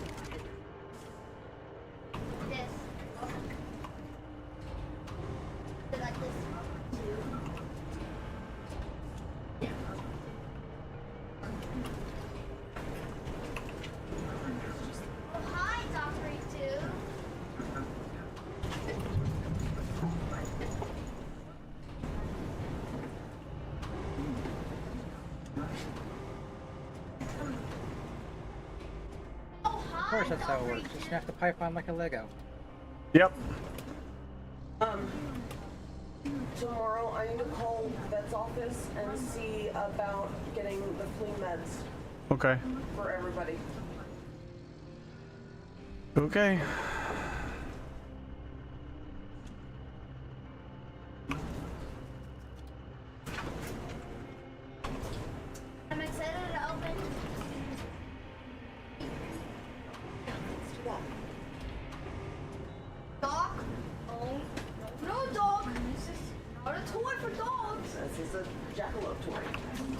This. They like this too. Yeah. Oh, hi, Dr. E2. Oh, hi, Of course, that's how it Dr. works. Just snap the pipe on like a Lego. Yep. Tomorrow I need to call the vet's office and see about getting the flu meds Okay. for everybody. Okay. I'm excited to open. Let's do that. Dog? Oh, no dog. This is not a toy for dogs. This is a jackalope toy.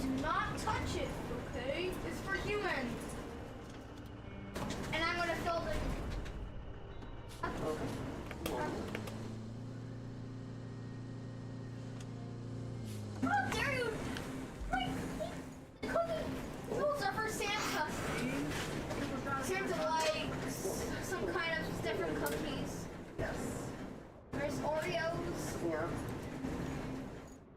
Do not touch it, okay? It's for humans. And I'm gonna fill the. How dare you? Like, the cookie. Those are for Santa. Santa likes some kind of different cookies. Yes. There's Oreos. Yeah.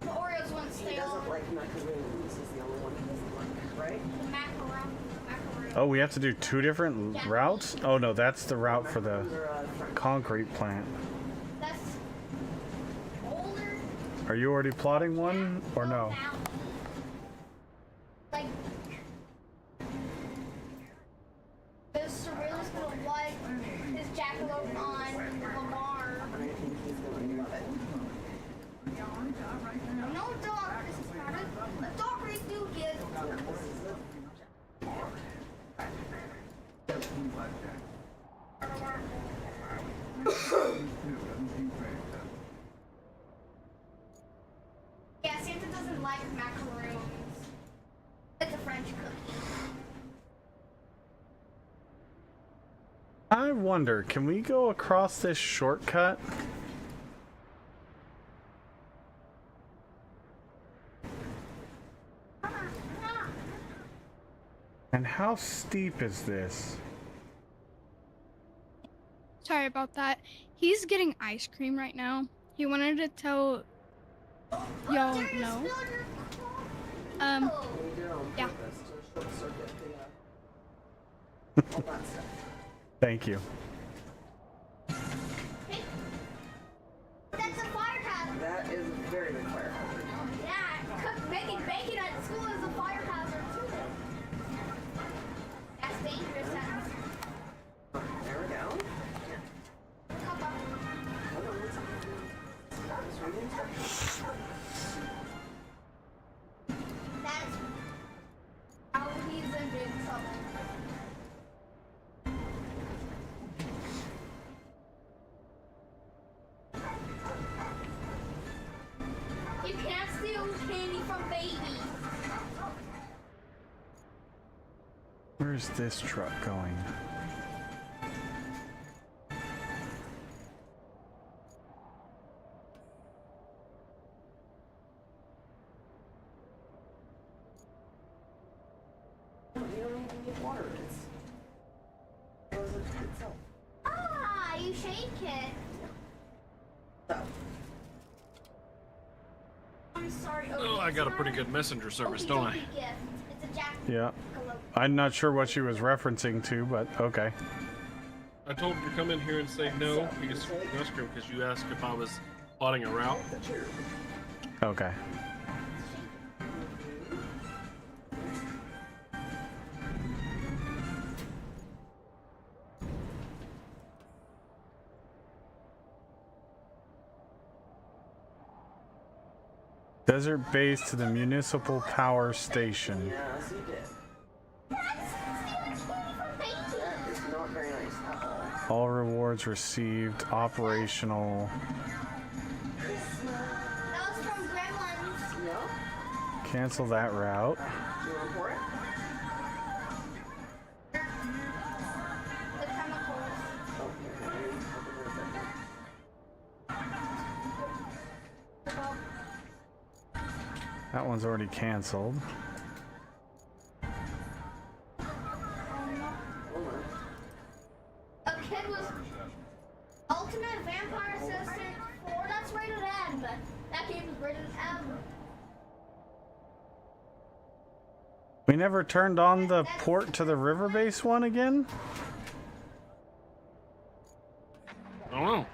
The Oreos one's He doesn't like macaroons. Is the only one he doesn't like, right? Macaron. Oh, we have to do 2 different routes? Oh no, that's the route for the concrete plant. That's older. Are you already plotting one or no? Like, this surrealist gonna like his jackalope on Lamar. I think he's gonna love it. No dog. This is not a dog race do get. Yeah, Santa doesn't like macaroons. It's a French cookie. I wonder, can we go across this shortcut? And how steep is this? Sorry about that. He's getting ice cream right now. He wanted to tell y'all no. We do on Yeah. purpose to short circuit all that stuff. Thank you. That's a fire hazard. That is a very big fire hazard. Yeah, making bacon at school is a fire hazard too. That's dangerous. There we go. That's how he's in big trouble. You can't steal candy from babies. Where's this truck going? You don't even need water. It's goes itself. Ah, you shake it. So, I'm sorry. Oh, I got a pretty good messenger service, don't I? Gift. It's a jack. Yeah. I'm not sure what she was referencing to, but okay. I told her to come in here and say no because restroom because you asked if I was plotting a route. Okay. Desert base to the municipal power station. yes, you did. That's stealing candy from babies. That is not very nice at all. All rewards received. Operational. That was from Gremlins. No? Cancel that route. Do you want to pour it? The chemicals. That one's already canceled. A kid was Ultimate Vampire Assistant 4. That's rated M, but that game is rated M. We never turned on the port to the river base one again? I don't know.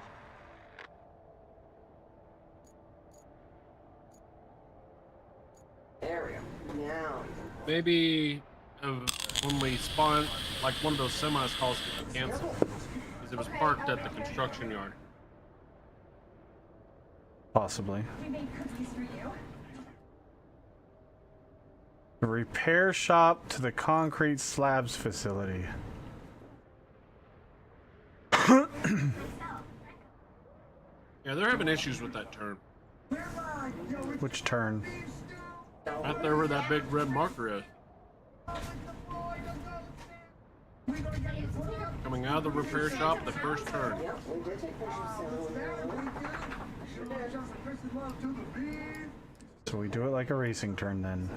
There we go. Now. Maybe when we spawn, like one of those semis calls to cancel because it was parked at the construction yard. Possibly. The repair shop to the concrete slabs facility. Yeah, they're having issues with that turn. Which turn? Right there where that big red marker is. Coming out of the repair shop, the first turn. Yep, we did take pictures of Santa when we were little. Sure did. So we do it like a racing turn then.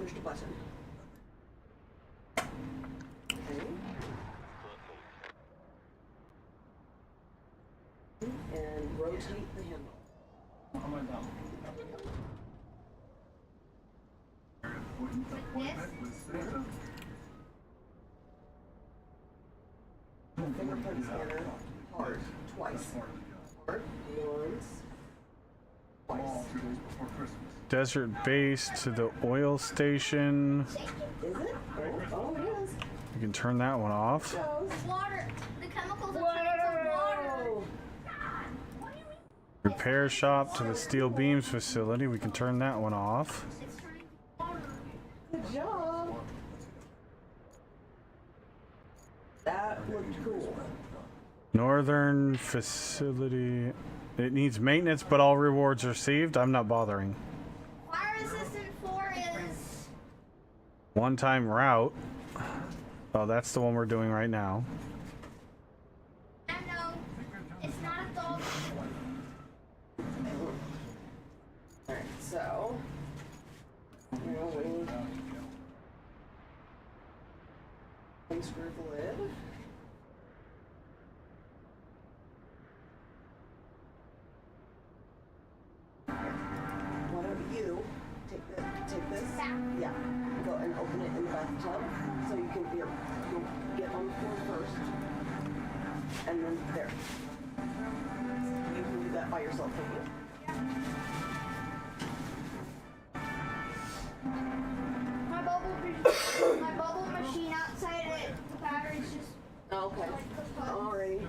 pushed a button. Okay. And rotate the handle. Fingerprint scanner. Hard. Twice. Hard. Once. Twice. Desert base to the oil station. Is it? Oh, it is. You can turn that one off. Water. The chemicals are turning to water. Repair shop to the steel beams facility. We can turn that one off. It's turning to water. Good job. That looked cool. Northern facility. It needs maintenance, but all rewards received. I'm not bothering. Fire resistant 4 is. One-time route. Oh, that's the one we're doing right now. I know. It's not a dog. Alright, so. Unscrew the lid. Why don't you take this? Yeah. Go and open it in the bathtub so you can you'll get on the floor first. And then there. You can do that by yourself, can't you? My bubble machine outside it. The battery's just. Okay. Alrighty.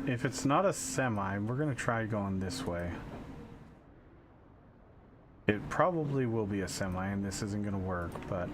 If it's not a semi, we're gonna try going this way. It probably will be a semi, and this isn't gonna work, but...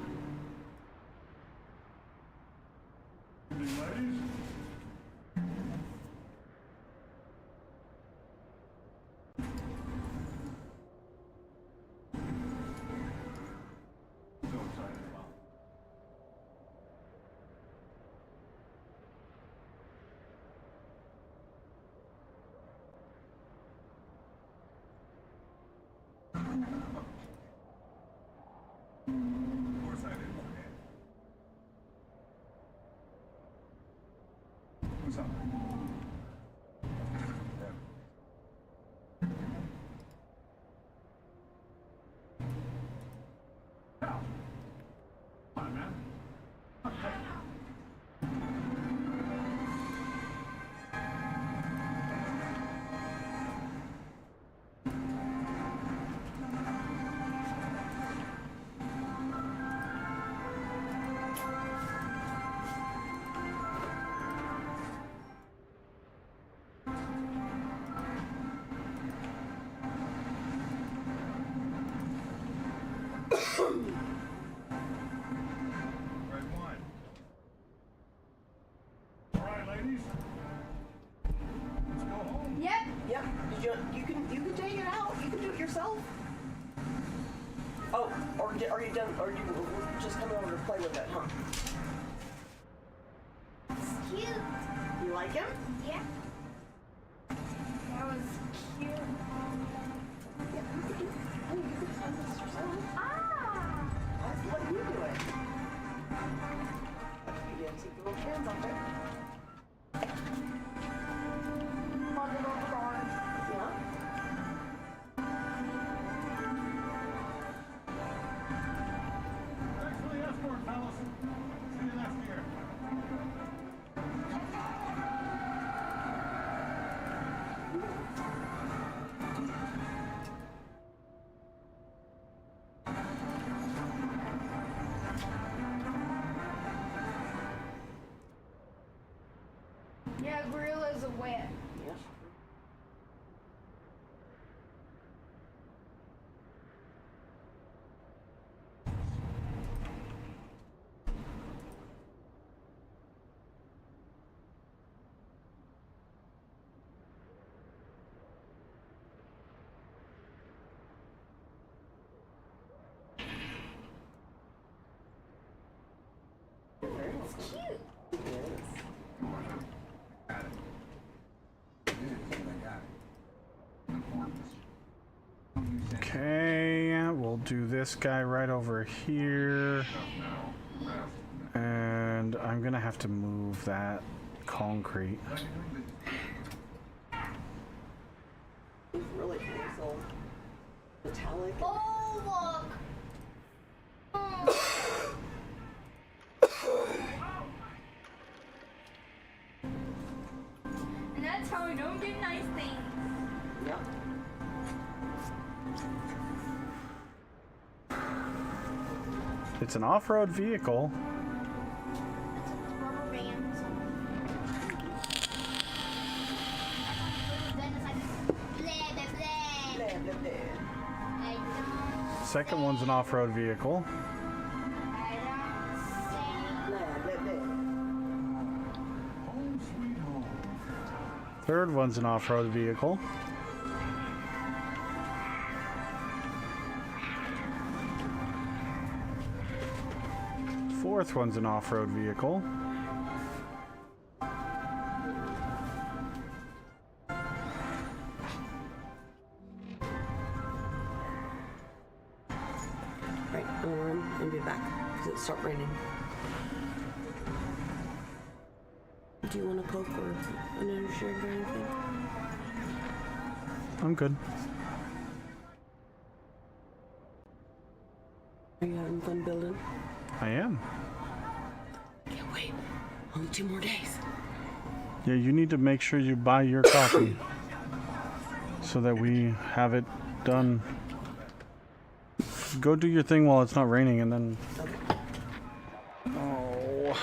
Yep. You can take it out. You can do it yourself. Oh, or are you done? Or you just coming over to play with it, huh? It's cute. You like him? Yeah. That was cute. Yeah. You can find this yourself. Ah! I'll let you do it. You gotta take the little hands off it. Yeah, gorillas are wet. Yes. It's cute. It is. Okay, do this guy right over here. And I'm gonna have to move that concrete. It's really nice old metallic. Oh, look. Oh. And that's how we don't get nice things. Yep. It's an off-road vehicle. Rubber bands. Then it's like blah, blah, blah. Blah, blah, blah. I don't Second one's an off-road vehicle. I don't say. Blah, blah, blah. Third one's an off-road vehicle. Fourth one's an off-road vehicle. Right, I'm gonna run and be back because it stopped raining. Do you want a Coke or an energy drink or anything? I'm good. Are you having fun building? I am. Can't wait. Only 2 more days. Yeah, you need to make sure you buy your coffee so that we have it done. Go do your thing while it's not raining and then... Oh.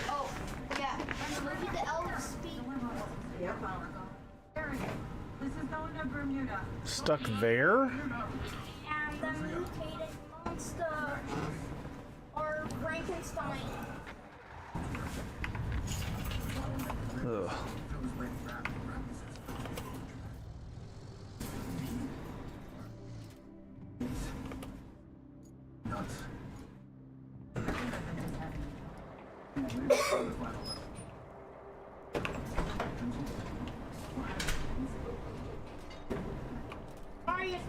Oh, yeah. And look at the elf speed. Yep. This is going to Bermuda. Stuck there? And the mutated monster. Or Frankenstein. Ugh. Sorry.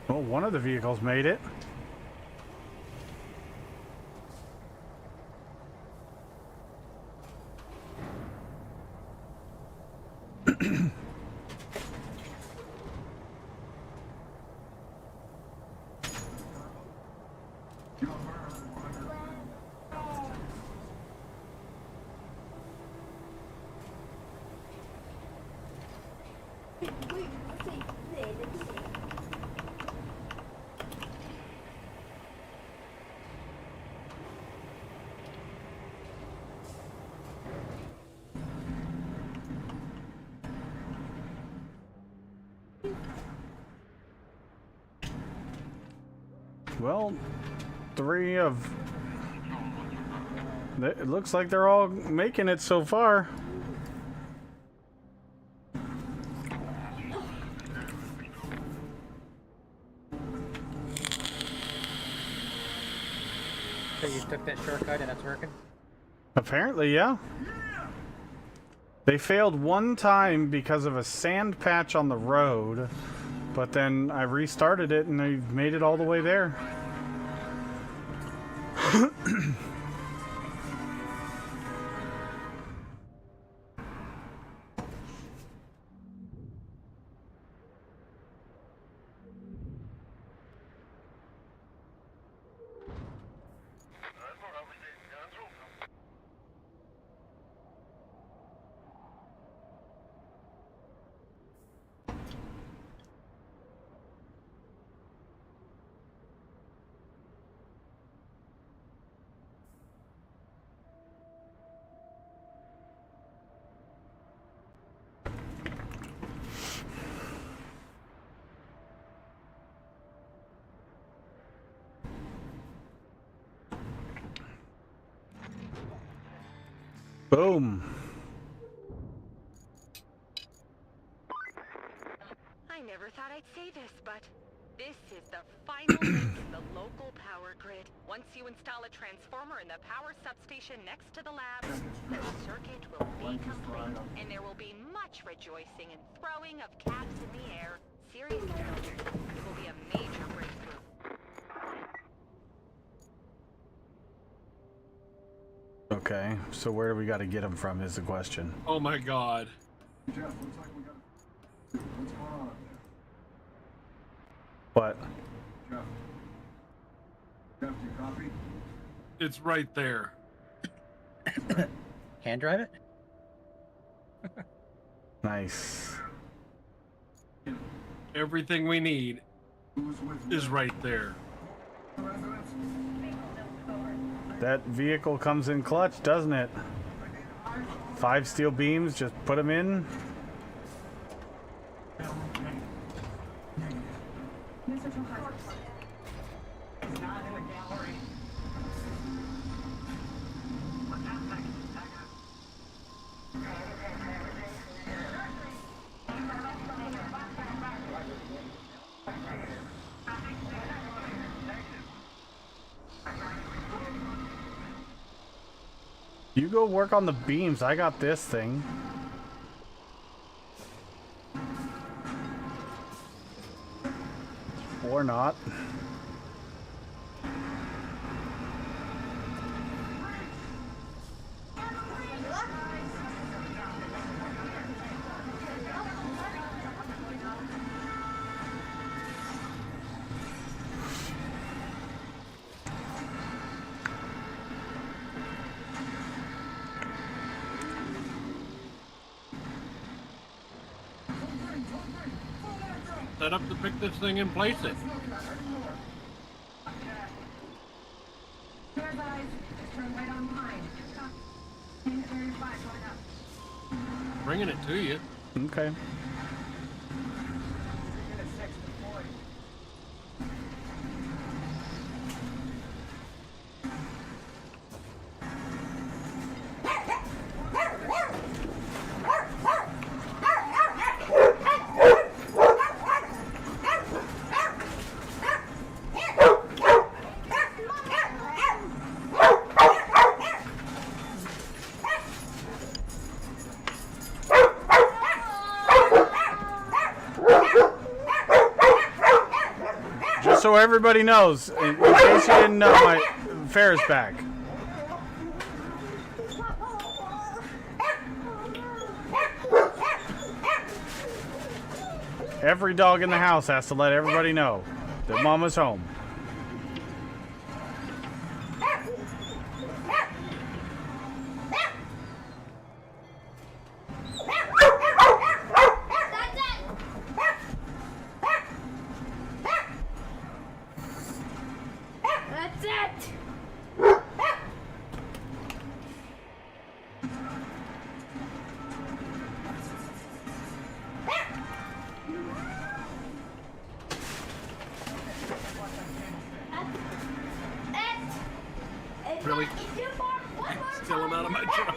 Well, one of the vehicles made it. Well, 3 of... It looks like they're all making it so far. So you took that shortcut and it's working? Apparently, yeah. They failed one time because of a sand patch on the road, but then I restarted it and they made it all the way there. Boom. I never thought I'd say this, but this is the final link in the local power grid. Once you install a transformer in the power substation next to the lab, the circuit will be complete, and there will be much rejoicing and throwing of caps in the air. Seriously, it will be a major breakthrough. Okay, so where do we got to get them from is the question. Oh my god. Jeff, looks like we got. What's going on up What? there? Jeff, do you copy? It's right there. Hand drive it? Nice. Everything we need Who's with is right there. residents? That vehicle comes in clutch, doesn't it? 5 steel beams, just put them in. You go work on the beams, I got this thing. Or not. set up to pick this thing and place it. Clear eyes. Turn right on behind. Unit 35 going up. Bringing it to you. Okay. Unit 6 deployed. Just so everybody knows, in case you didn't know, my Farrah's back. Every dog in the house has to let everybody know that Mama's home. That's it. Really? Still him out of my truck.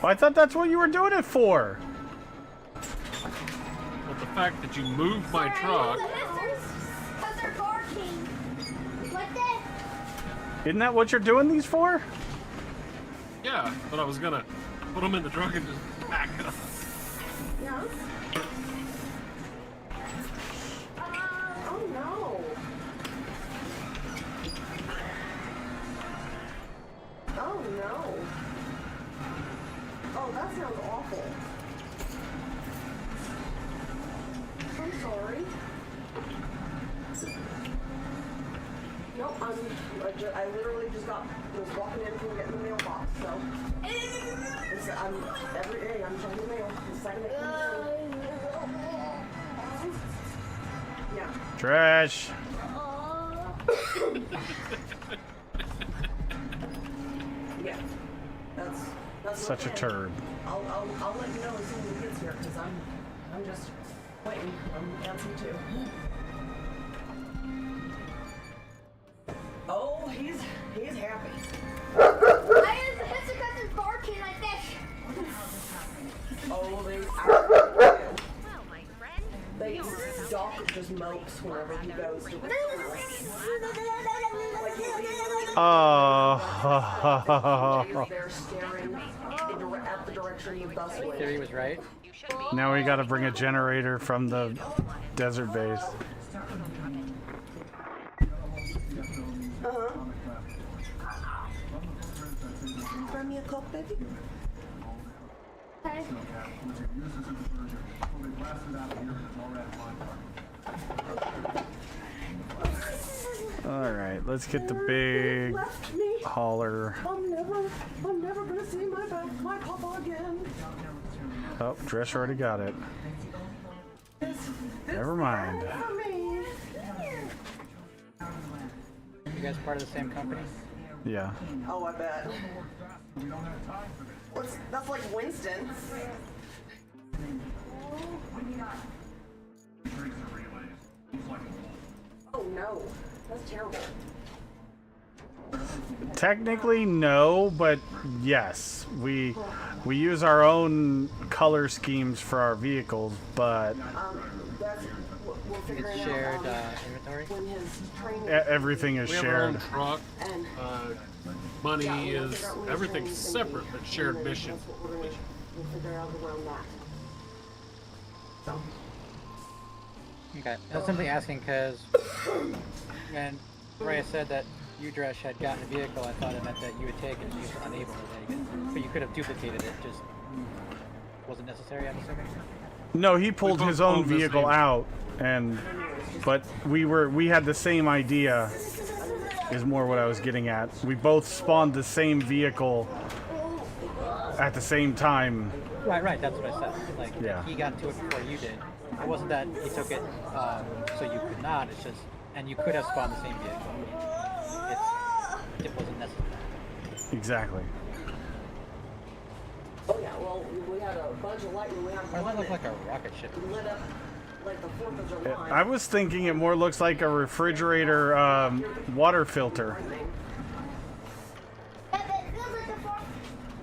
I thought that's what you were doing it for. But the fact that you moved my truck. Because they're barking. Like that. Isn't that what you're doing these for? Yeah, but I was gonna put them in the truck and just back it up. Yeah. Oh no. Oh no. Oh, that sounds awful. I'm sorry. Nope, I literally just was walking in from getting the mailbox, so. Every day I'm checking the mail. The second it comes in. Yeah. Trash. Yeah. That's Such a okay. turd. I'll let you know as soon as he gets here, because I'm just waiting. I'm dancing too. Oh, he's happy. Why is the Hissicus barking like this? Oh, they Doc just mopes whenever he goes to the they're staring at the direction the bus went. Theory was right. Now we gotta bring a generator from the desert base. Uh-huh. Grab me a Coke, baby. Okay. Alright, let's get the big Left me. hauler. I'm never gonna see my papa again. Oh, Dresh already got it. Never mind. For me. You guys part of the same company? Yeah. Oh, I bet. That's like Winston. Oh no, that's terrible. Technically, no, but yes. We use our own color schemes for our vehicles, but That's we'll figure It's it shared out. inventory? When his training. everything is We have our own shared. truck. And Money yeah, we'll is figure out when his everything's training's gonna separate be, but and shared then mission. That's what we'll figure out around that. So. Okay. I was simply asking because when Rhea said that you, Dresh, had gotten a vehicle, I thought it meant that you had taken it and you were unable to take it. But you could have duplicated it, just wasn't necessary, I'm assuming? No, he pulled both his own pulled the vehicle same. out, but we had the same idea. Is more what I was getting at. We both spawned the same vehicle at the same time. Right, that's what I said. Like, Yeah. he got to it before you did. It wasn't that he took it so you could not. It's just, and you could have spawned the same vehicle. It wasn't necessary. Exactly. Oh yeah, well, we had a bunch of lightning. We had Why does one that look like that a rocket ship? lit up like the 4th of July. I was thinking it more looks like a refrigerator water filter.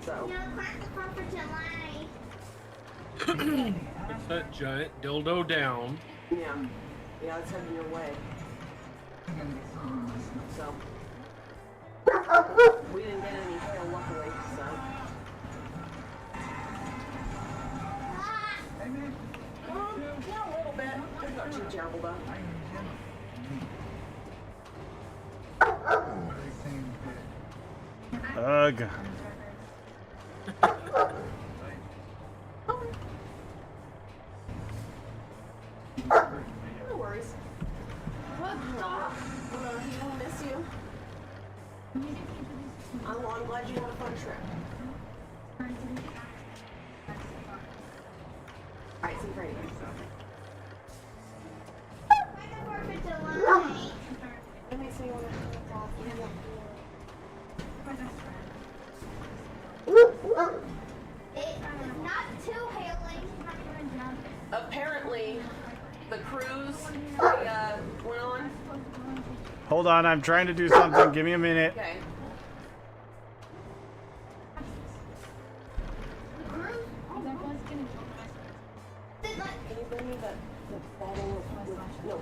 So. Put that giant dildo down. Yeah. Yeah, it's heading your way. So. We didn't get any hail, luckily, so. Yeah, a little bit. It's not too terrible, though. Ugh. No worries. We'll miss you. I'm glad you had a fun trip. Alright, see you Friday. Let me see what It's not too hailing. Apparently, the cruise went on. Hold on, I'm trying to do something. Give me a minute. Okay. Can you bring me the bottle of no,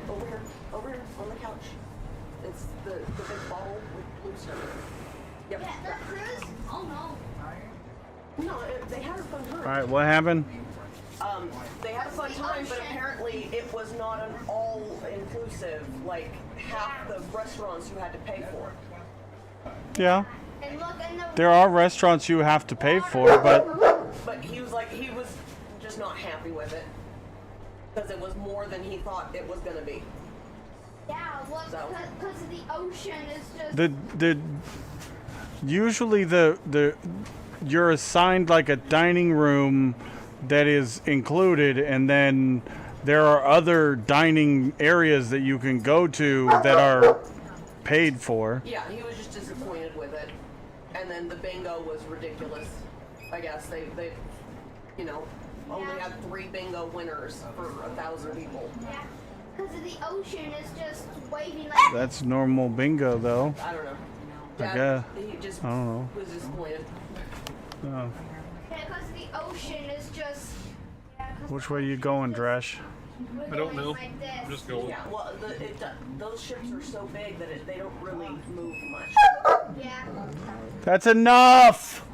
over here on the couch. It's the big bottle with blue stuff. Yep. Yeah, the cruise? Oh no. No, they had a fun time. All right, what happened? They had a fun time, but apparently it was not an all-inclusive, like half the restaurants you had to pay for. Yeah. And look, and the There are restaurants you have to pay for, but But he was just not happy with it. Because it was more than he thought it was gonna be. yeah, look, So. because the ocean is just. the usually the you're assigned like a dining room that is included, and then there are other dining areas that you can go to that are paid for. Yeah, he was just disappointed with it. And then the bingo was ridiculous. I guess they only had 3 bingo winners for 1,000 people. Yeah, because the ocean is just waving like. That's normal bingo, though. I don't know. I Yeah, guess. he just I don't know. was disappointed. Oh. Yeah, because the ocean is just. Yeah, 'cause Which way you going, Dresh? we're I don't going know. Like this. Just go. Yeah, well, those ships are so big that they don't really move much. Yeah. That's enough!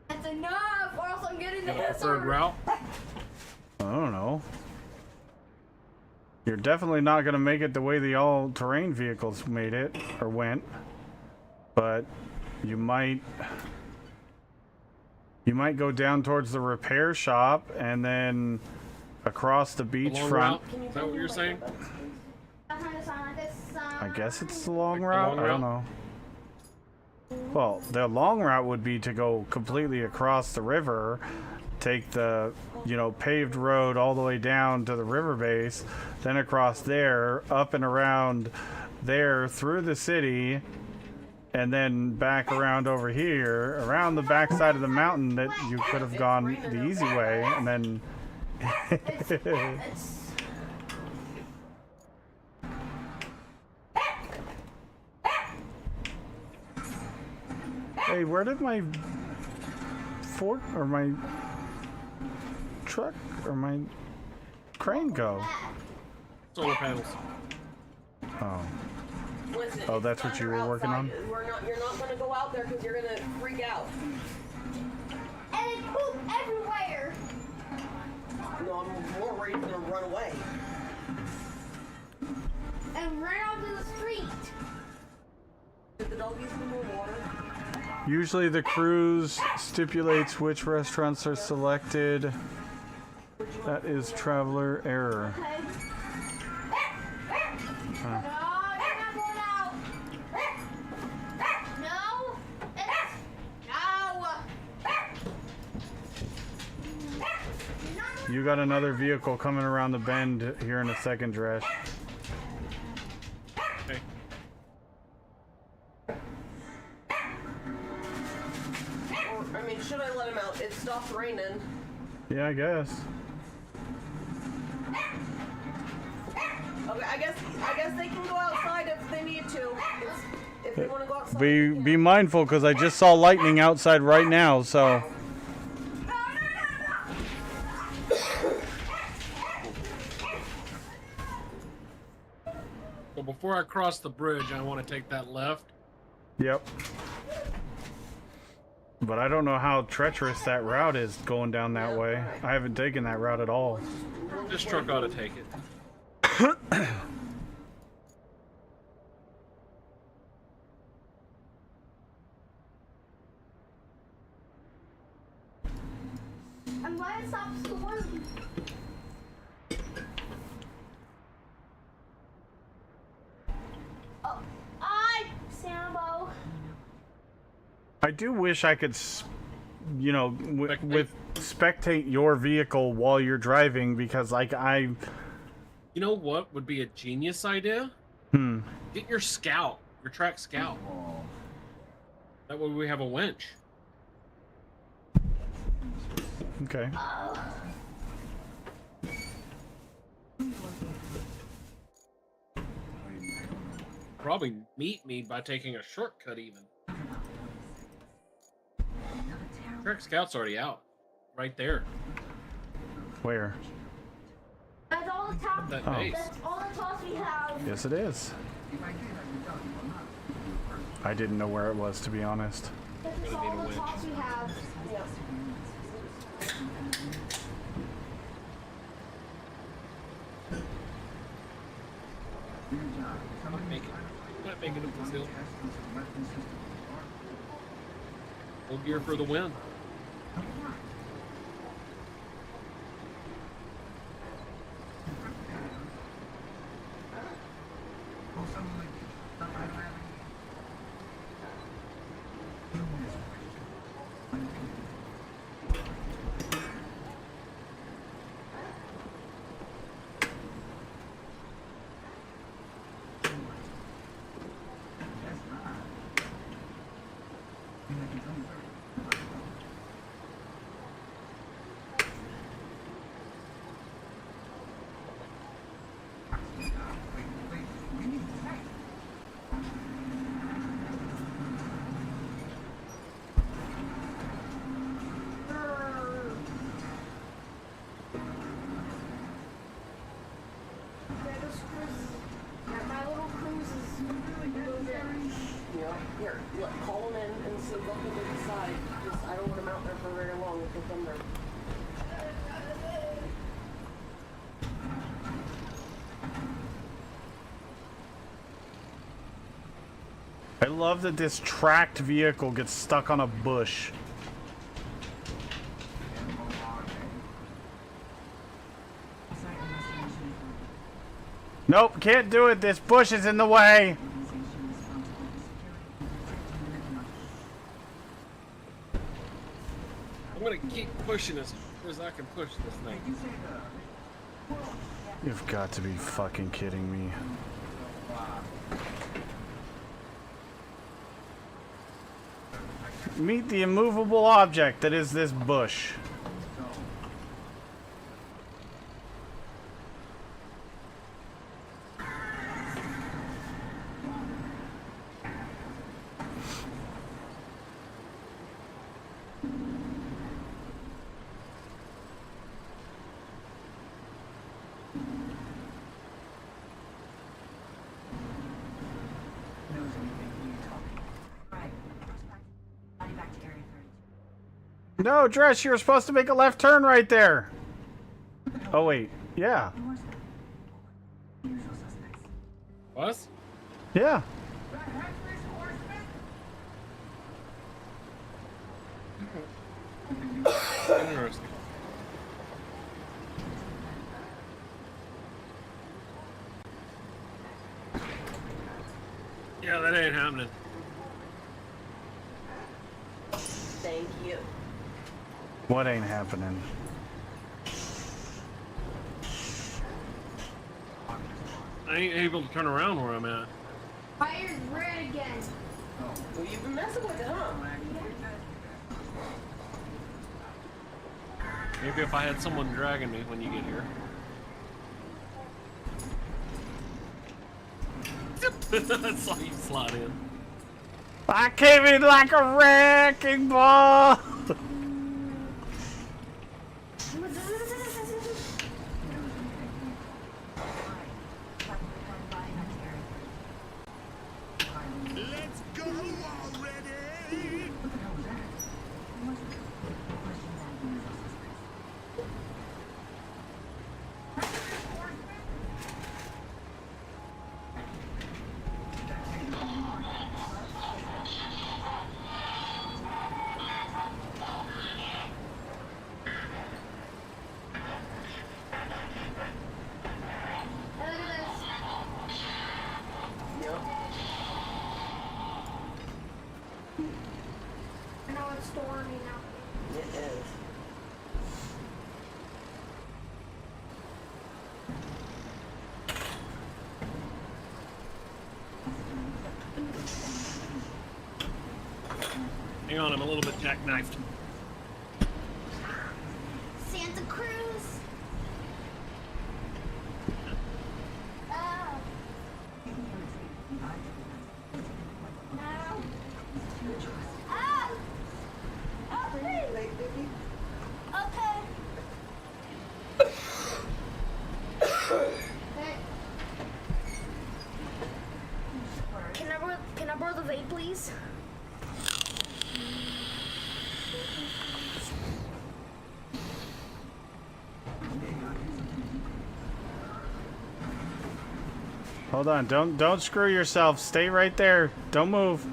That's enough, or else I'm getting the Third route. I don't know. You're definitely not going to make it the way the all-terrain vehicles made it, or went. But you might go down towards the repair shop and then across the beachfront. Route. Is that what you're saying? I'm trying to sound like this. I guess it's the long route. long I don't route? know. Well, the long route would be to go completely across the river, take the, paved road all the way down to the river base, then across there, up and around there, through the city, and then back around over here, around the backside of the mountain that you could have gone the easy way, and then... It's. Hey, where did my fork or my truck or my crane go? Solar panels. Oh. Listen, Oh, that's what you were working on? You're not going to go out there because you're going to freak out. And it poop everywhere. No, I'm more worried you're going to run away. And run out to the street. Did the doggies in the water? Usually the cruise stipulates which restaurants are selected. That is traveler error. Okay. Huh. No, you're not going out. No. It's. No. You're not You got another vehicle coming around the bend here in a second, Dresh. Okay. Or, I mean, should I let him out? It stopped raining. Yeah, I guess. Okay, I guess they can go outside if they need to. If they want to go outside. Be mindful, because I just saw lightning outside right now, so... So before I cross the bridge, I want to take that left. Yep. But I don't know how treacherous that route is going down that way. I haven't taken that route at all. This truck ought to take it. I'm glad it stopped storming. Oh, Sambo. I do wish I could, you know, with spectate your vehicle while you're driving, because like You know what would be a genius idea? Get your scout, your track scout. That way we have a winch. Okay. Probably meet me by taking a shortcut even. Track scout's already out. Right there. Where? That's all the top. That Oh. base. That's all the tops we have. Yes, it is. I didn't know where it was, to be honest. That's Gonna need all a the winch. tops we have. Not making it up the hill. Full gear for the win. My little cruise is moving. Here, call them in and see what they decide. Just, I don't want them out there for very long if they come there. I love that this tracked vehicle gets stuck on a bush. Nope, can't do it. This bush is in the way. I'm gonna keep pushing as far as I can push this thing. You've got to be fucking kidding me. Meet the immovable object that is this bush. No, Dresh, you were supposed to make a left turn right there. Oh, wait. Yeah. What? Yeah. Interesting. Yeah, that ain't happening. Thank you. What ain't happening? ain't able to turn around where I'm at. Fire's red again. Well, you've been messing with it, huh? Maybe if I had someone dragging me when you get here. That's how you slide in. I came in like a wrecking ball. Let's go already! I know it's stormy now. It is. Hang on, I'm a little bit jackknifed. Santa Cruz. Oh. No. Oh. Okay. Okay. Can I borrow the vape, please? Hold on, don't screw yourself. Stay right there. Don't move.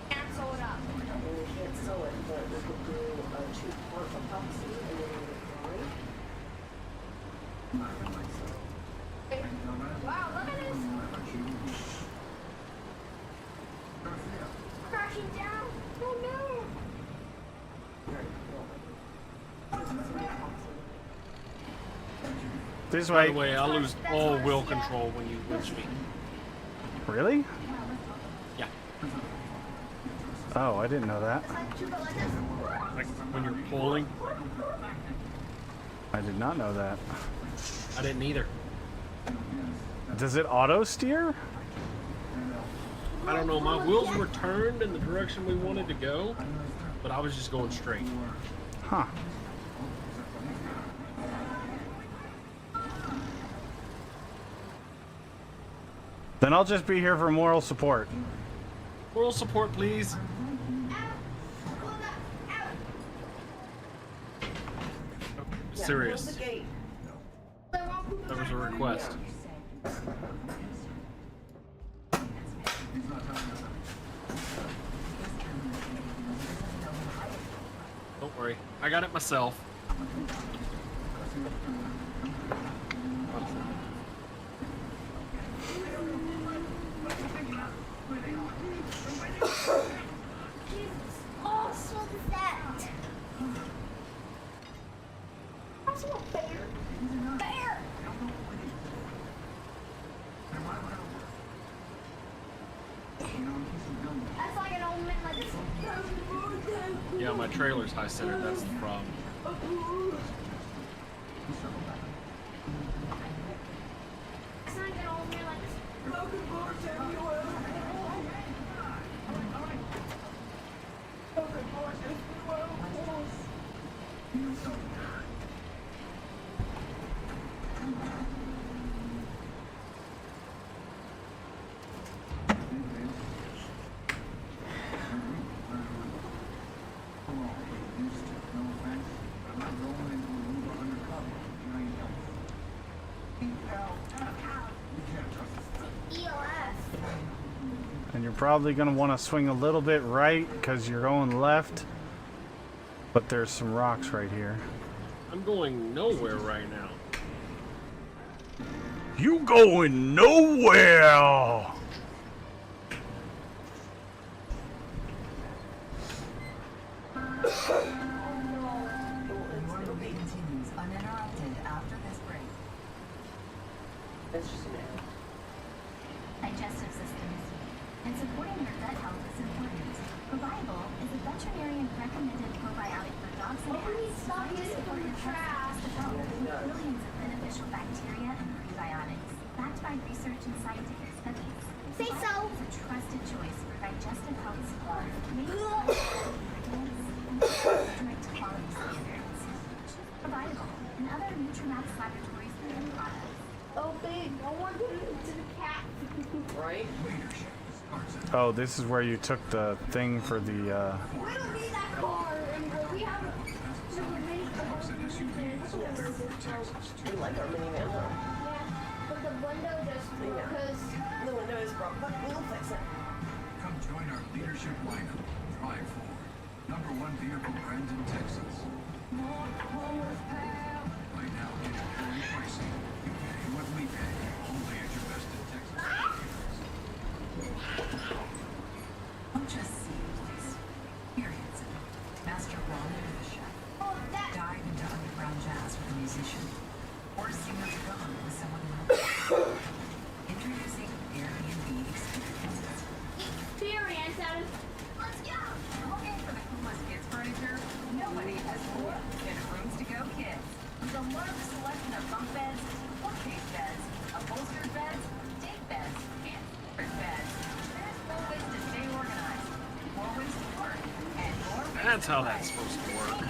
Cancel it up. We can't sew it, but we could do a 2-part epoxy and then Wow, look at this. Crashing down. Oh no. This By way. the way, I lose all will control when you winch me. Really? Yeah. Oh, I didn't know that. Like when you're pulling. I did not know that. I didn't either. Does it auto steer? I don't know. My wheels were turned in the direction we wanted to go, but I was just going straight. Huh. Then I'll just be here for moral support. Moral support, please. Serious. the gate. That was a request. Don't worry, I got it myself. Oh, so that. That's a bear. Bear. That's like an old man like this. Yeah, my trailer's high centered, that's the problem. It's like an old man like this. And you're probably going to want to swing a little bit right because you're going left. But there's some rocks right here. I'm going nowhere right now. You going nowhere. Continues uninterrupted after this break. It's just an error. Digestive system is weak, and supporting your gut health is important. Revival is a veterinarian recommended probiotic for dogs and cats designed to support your trash health with billions of beneficial bacteria and prebiotics. Backed by research and scientific studies, Say so. is a trusted choice for digestive health support. Strict quality standards. Revival and other Nutramax Laboratories brand products. Oh, babe, no one get into the cat. Right? Oh, this is where you took the thing for the. We don't need that car anymore. We have a mini car. We like our minivan, huh? Yeah, but the window just because The window is broke, but we'll fix it. Come join our leadership lineup. Drive forward. #1 vehicle brand in Texas. Right now, get it very pricey. You pay what we pay. Only at your best in Texas. Don't just see a place. Experience it. Master ramen with a chef. Dive into underground jazz with a musician. Or sing a drum with someone else. Introducing Airbnb experiences. experience out of. Let's go! Looking for the coolest kids furniture? Nobody has more than Rooms to Go Kids. With a large selection of bunk beds, bookcase beds, upholstered beds, date beds, and secret beds. There's more ways to stay organized, more ways to work, and more ways That's to how play. that's supposed to work.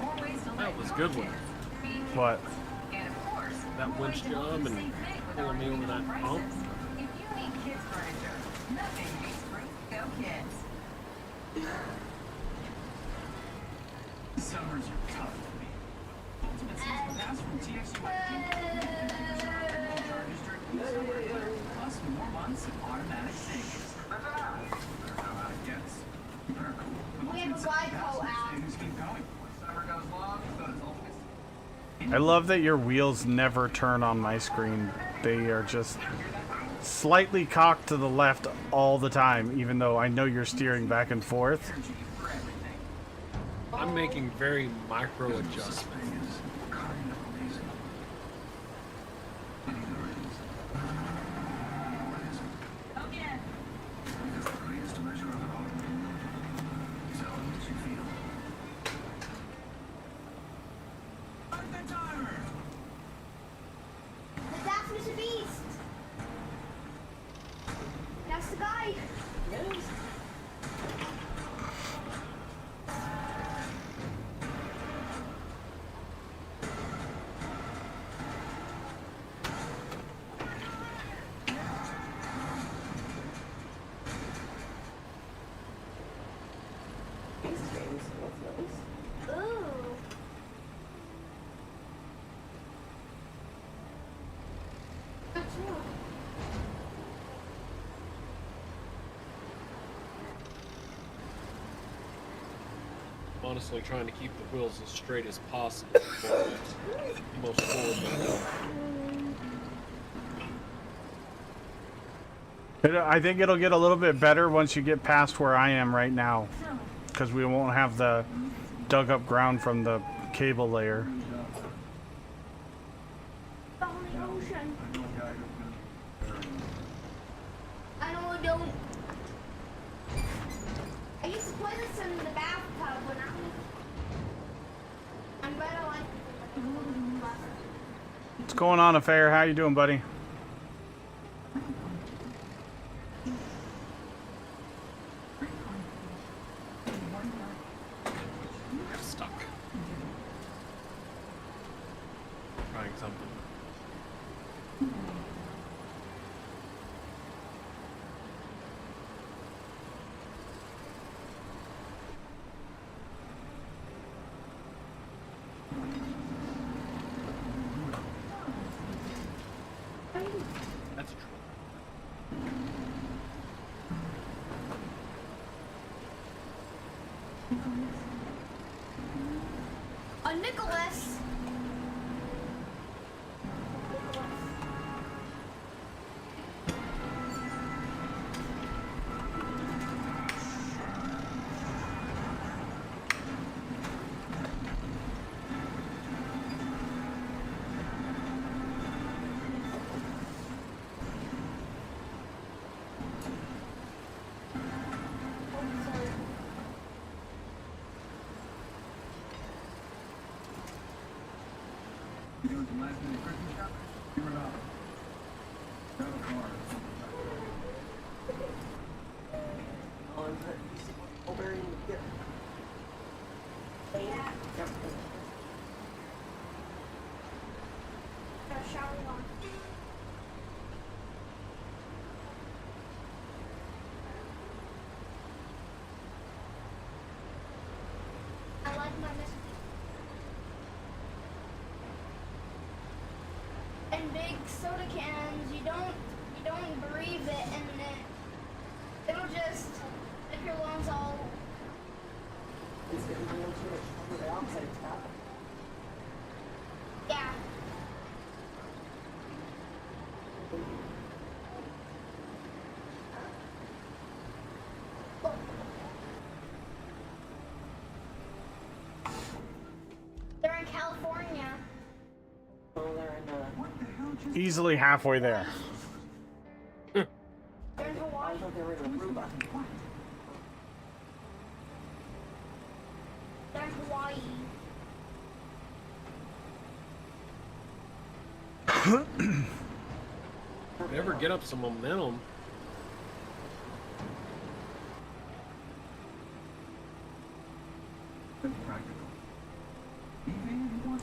More ways to That let was a your good one. kids be kids. What? And of course, That more winch ways to help job you and save big with pulling our me over that reasonable pump. prices. If you need kids furniture, nothing beats Rooms to Go Kids. Summers are tough for me. Ultimate season pass from TXUI. Charges during the summer. Plus more months of automatic savings. Better know how it gets. Better cool. We have a Geico app. Savings keep going. Summer goes long, so does Ultimate. I love that your wheels never turn on my screen. They are just slightly cocked to the left all the time, even though I know you're steering back and forth. I'm making very micro adjustments. That's Mr. Beast. That's the guy. Ooh. That's cool. Honestly, trying to keep the wheels as straight as possible. For the most forward I think it'll get a little bit better once you get past where I am right now, because we won't have the dug up ground from the cable layer. On the ocean. I know I don't. I used to play this in the bathtub when I'm better like. What's going on, Affair? How you doing, buddy? stuck. Trying something. That's true. A Nicholas. Some last minute Christmas shopping? You were not. Got a car. Got a shower on. I like my Miss. And big soda cans, you don't breathe it, and it'll just make your lungs all. It's getting real too much carbon dioxide tap. Yeah. They're in California. Oh, they're in Easily halfway there. They're in Hawaii. I thought they were in Aruba. They're in Hawaii. Never get up some momentum.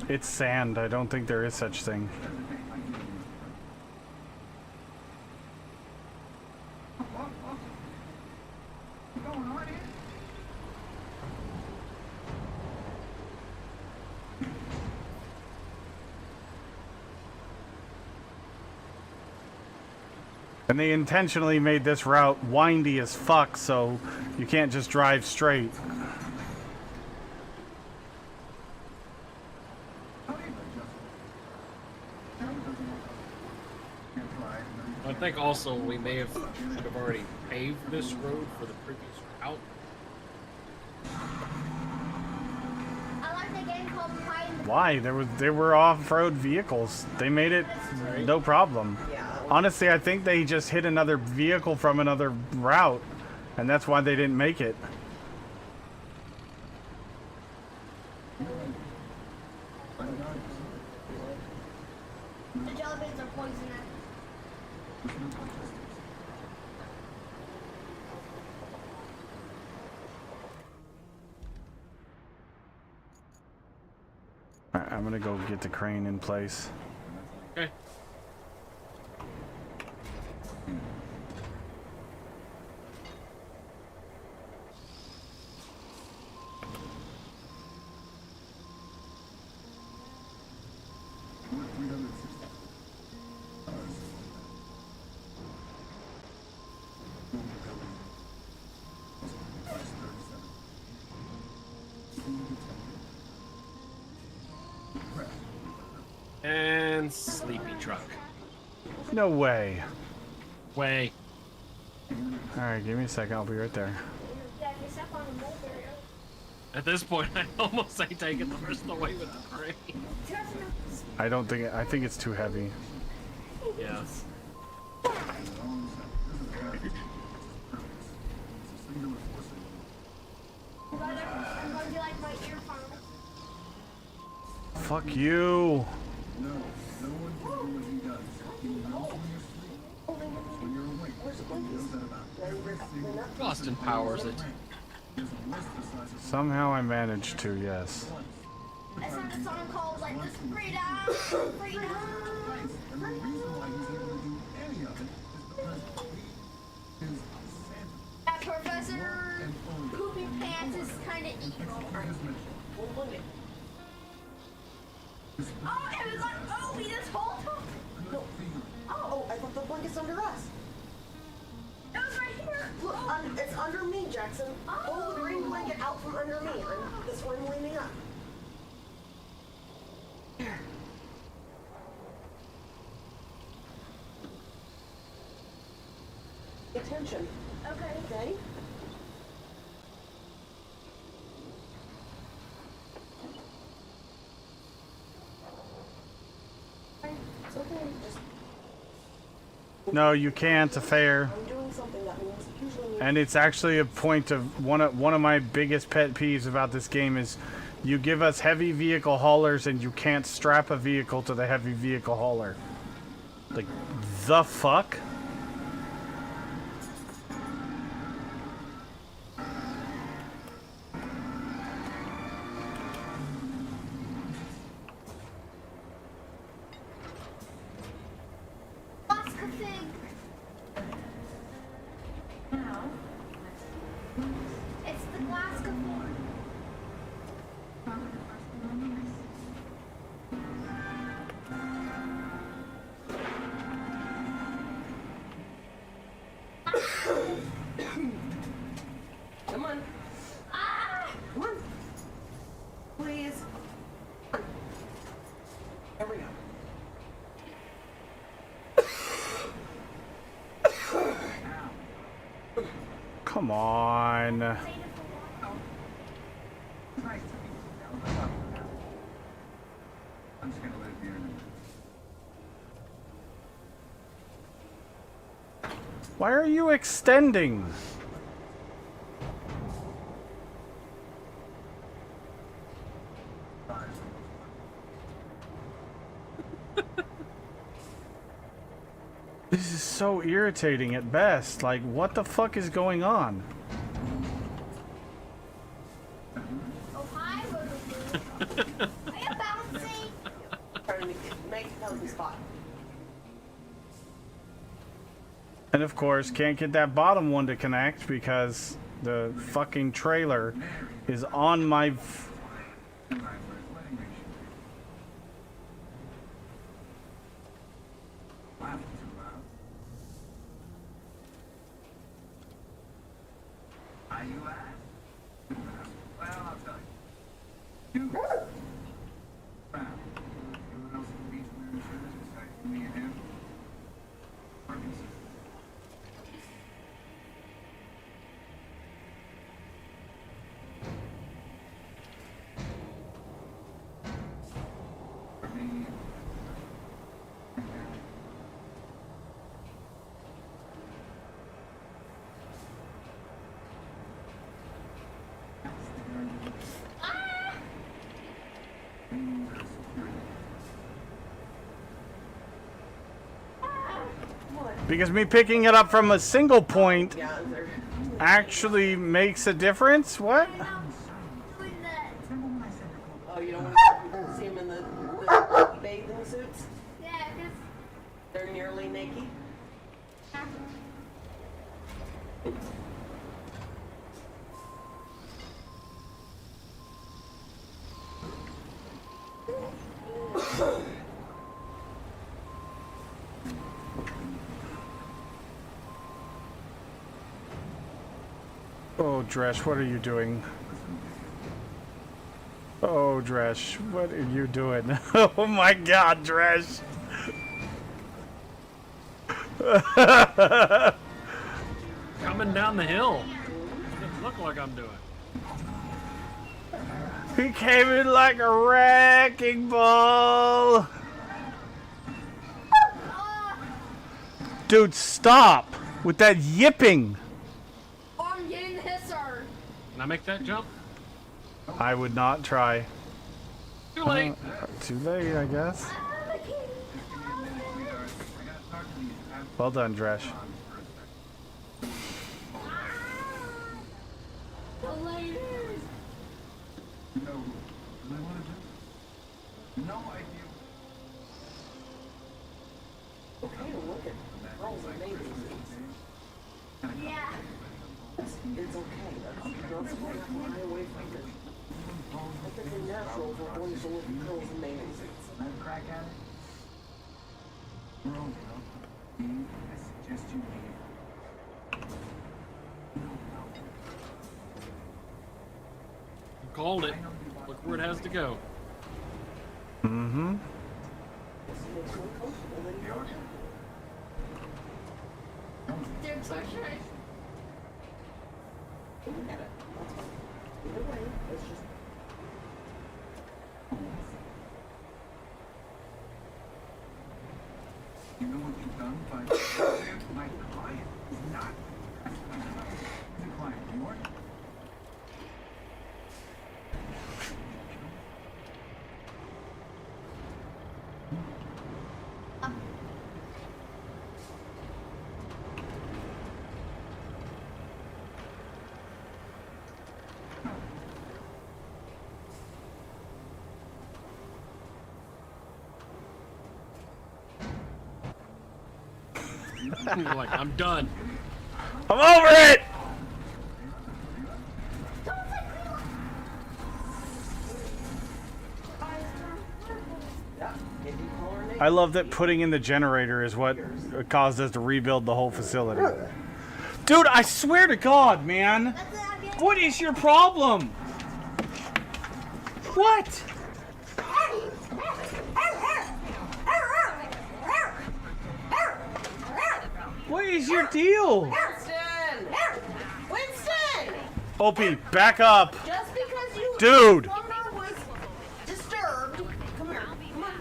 It's sand. I don't think there is such thing. And they intentionally made this route windy as fuck, so you can't just drive straight. I think also we should have already paved this road for the previous route. I like the game called Pride in the Why? There were off-road vehicles. They made it no problem. Honestly, I think they just hit another vehicle from another route, and that's why they didn't make it. The jelly beans are poisonous. Alright, I'm gonna go get the crane in place. Okay. And sleepy truck. No way. Way. Alright, give me a second. I'll be right there. Yeah, they step on a mulberry. At this point, I almost say take it the rest of the way with the crane. I think it's too heavy. Yeah. I'm going to do like my earphones. Fuck you. No, no one can do what he does. He knows when you're asleep. When you're awake, he knows that about every single Austin powers it. There's a list the size of Somehow I managed to, yes. That's not the song called like this freedom, freedom. and the reason why he's able to do any of it is because he is Santa. That Professor Poopy Pants is kind of evil. Oh, it was like Obi this whole time. No. Oh, I thought the blanket's under us. It was right here. Look, it's under me, Jackson. Pull the green blanket out from under me. That's why I'm leaning up. Pay attention. Okay. Okay? It's okay. Just No, you can't. A fair. I'm doing something that usually means And it's actually a point of one of my biggest pet peeves about this game is You give us heavy vehicle haulers and you can't strap a vehicle to the heavy vehicle hauler. Like, the fuck? Alaska fig. Now, It's the Alaska one. probably the first one on the list. Come on. Come on. Please. There we go. Come on. Nice to meet you. I'm just gonna live here in a minute. Why are you extending? This is so irritating at best. Like, what the fuck is going on? Oh, hi, Roto. I am bouncing. Trying to make a healthy spot. And of course, can't get that bottom one to connect because the fucking trailer is on my... Laughing too loud. Are you at? Well, I'll tell you. Two. Brown. Anyone else at the beach wearing shirts besides me and him? Parkinson. For me. Because me picking it up from a single point Yeah, they're actually makes a difference? What? Doing that. Oh, you don't want to see them in the bathing suits? Yeah, because They're nearly naked. Oh, Dresh, what are you doing? Oh, Dresh, what are you doing? Oh my god, Dresh! Coming down the hill. Doesn't look like I'm doing. He came in like a wrecking ball! Dude, stop with that yipping! oh, I'm getting the hisser. Can I make that jump? I would not try. Too late. Too late, I guess. Well done, Dresh. The ladies. You know what I want to do? No idea. Okay, look at girls in bathing suits. Yeah. It's okay. That's fly away from it. I think the natural for boys to look at girls in bathing suits. Another crack at it? Bro, I suggest you leave. You called it. Look where it has to go. Mm-hmm. They're torturing. Look at it. That's fine. Either way, it's just. You know what you've done by my client is not. He's a client. You are. You're like, I'm done. I'm over it! I love that putting in the generator is what caused us to rebuild the whole facility. Dude, I swear to God, man. What is your problem? What? What is your deal? Winston! Winston! Opie, back up. Just because you Dude! plumber was disturbed. Come here. Come on.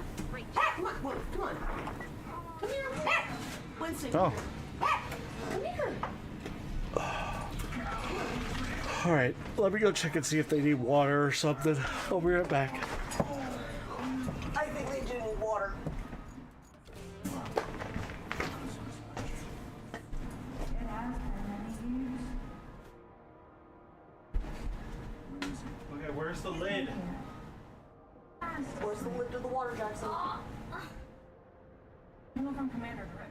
Come on. Come on. Come here. Winston. Oh. Come here. Alright, let me go check and see if they need water or something. I'll be right back. I think they do need water. Okay, where's the lid? Where's the lid to the water, Jackson? Hello from Commander Drift.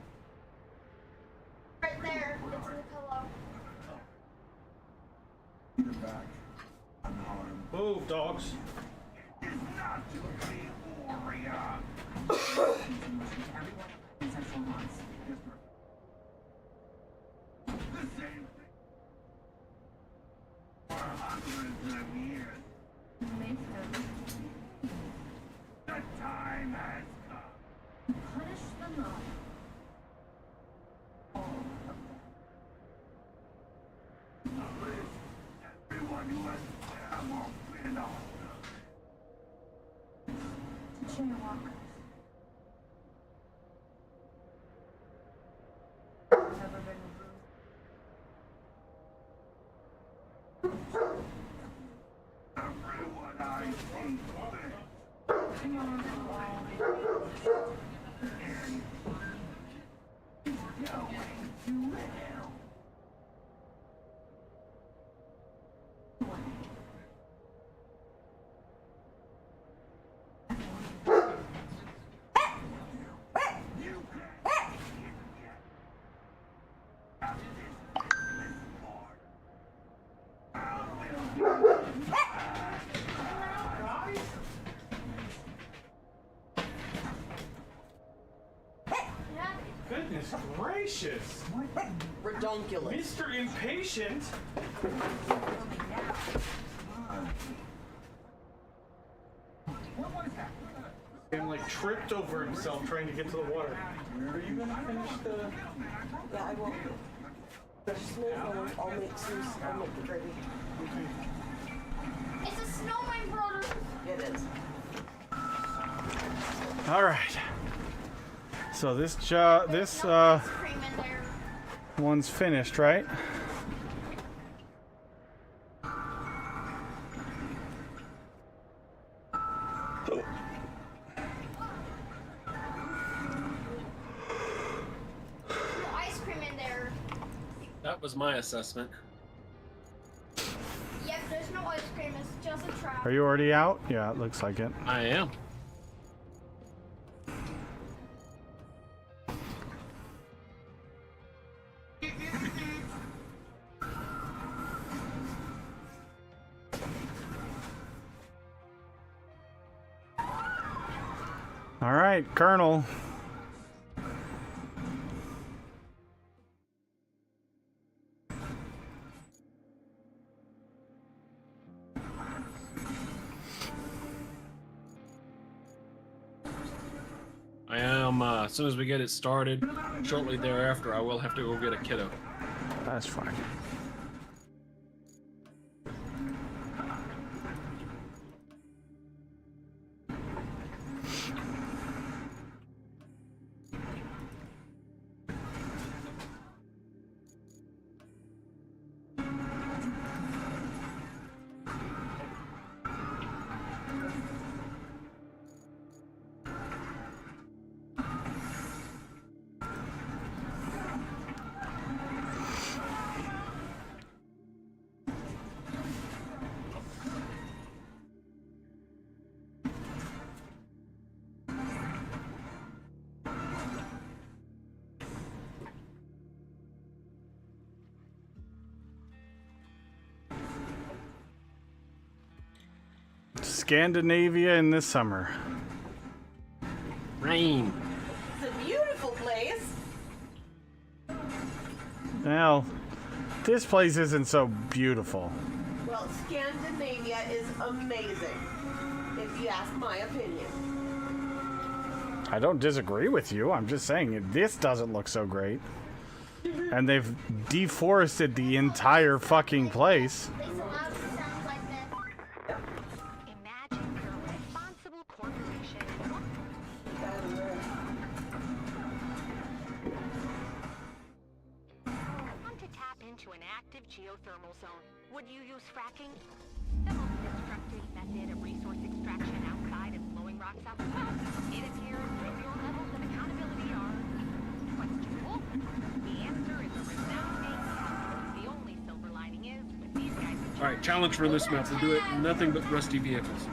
Right there. It's in the pillow. You're back. Unharmed. Move, dogs. It's not to be warrior. Everyone in Central Mars. Yes, sir. The same thing. For hundreds of years. The time has come. Punish them all. Everyone who has ever been on Jaywalkers. Never been everyone I see going to hell. Goodness gracious. Redonkulous. Mr. Impatient. And like tripped over himself trying to get to the water. Are you gonna finish the... Yeah, I will. Just move forward. I'll make the gravy. It's a snowman, brother. It is. All right. So this Cream in there. one's finished, right? No ice cream in there. That was my assessment. Yep, there's no ice cream. It's just a trap. Are you already out? Yeah, it looks like it. I am. All right, Colonel. I am, as soon as we get it started, shortly thereafter, I will have to go get a kiddo. That's fine. Scandinavia in the summer. Rain. It's a beautiful place. Well, this place isn't so beautiful. Well, Scandinavia is amazing, if you ask my opinion. I don't disagree with you. I'm just saying this doesn't look so great. And they've deforested the entire fucking place. Imagine you're a responsible corporation. Want to tap into an active geothermal zone? Would you use fracking? The most destructive method of resource extraction outside of blowing rocks out the coast. It appears that your levels of accountability are questionable. The answer is a resounding yes. The only silver lining is that these guys. All right, challenge for this map. We'll do it. Nothing but rusty vehicles.